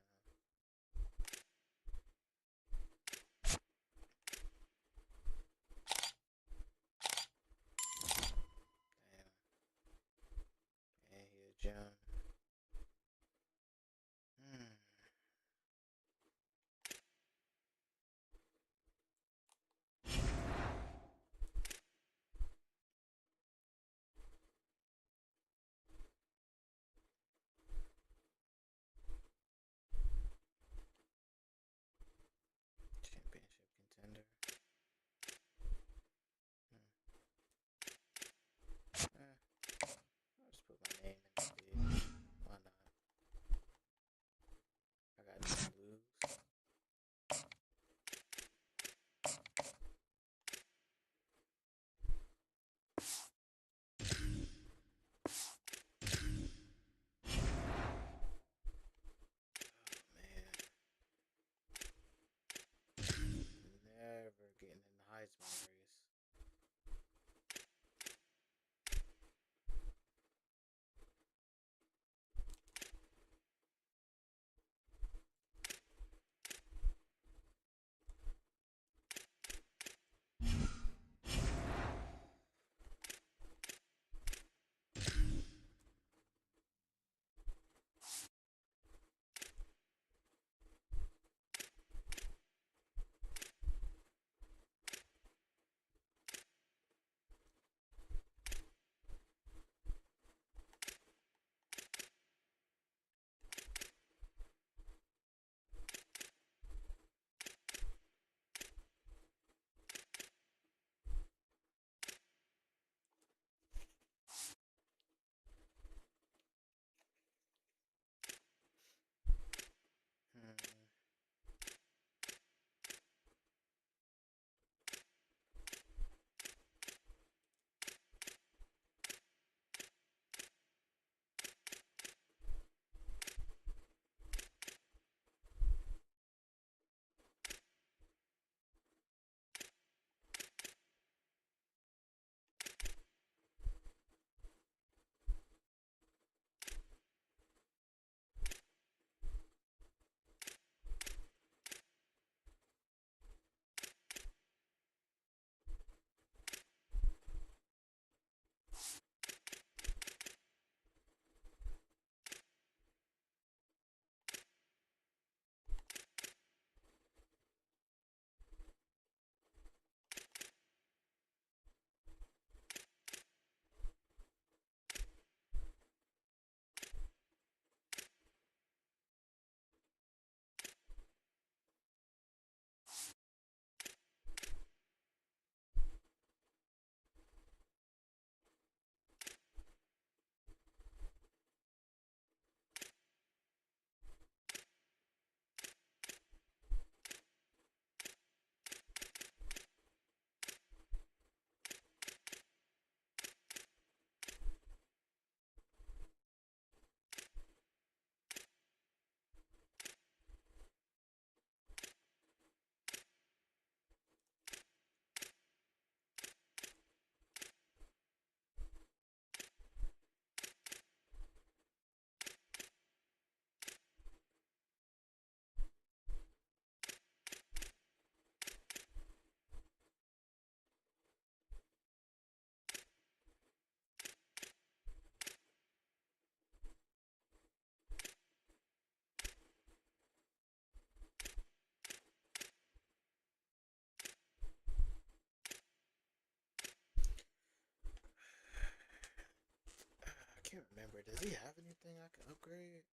remember. Does he have anything I can upgrade?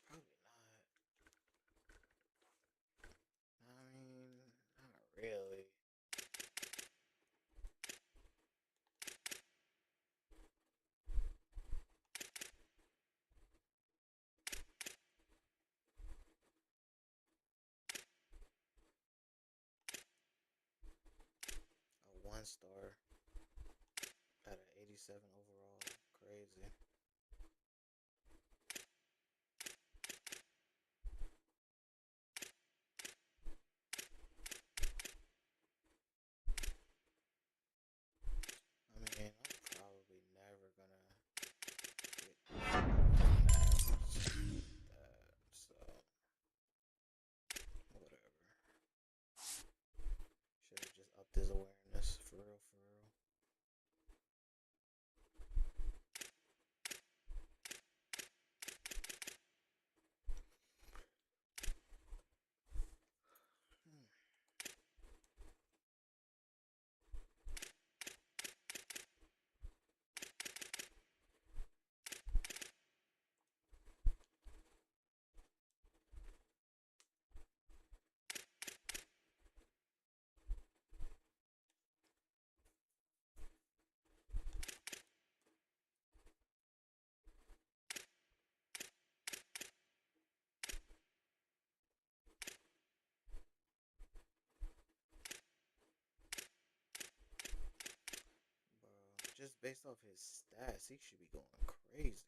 Probably not. I mean, not really. A 1-star at an 87 overall. Crazy. I mean, I'm probably never gonna get that, so whatever. Should have just upped his awareness, for real, for real. Bro, just based off his stats, he should be going crazy.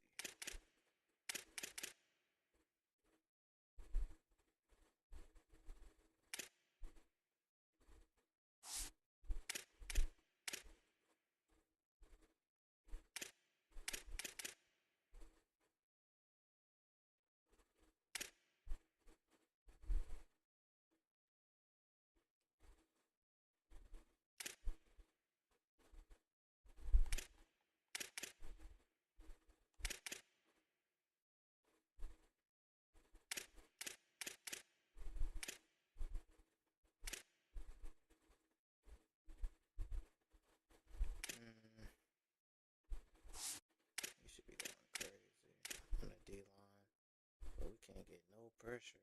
He should be going crazy on the D line, but we can't get no pressure.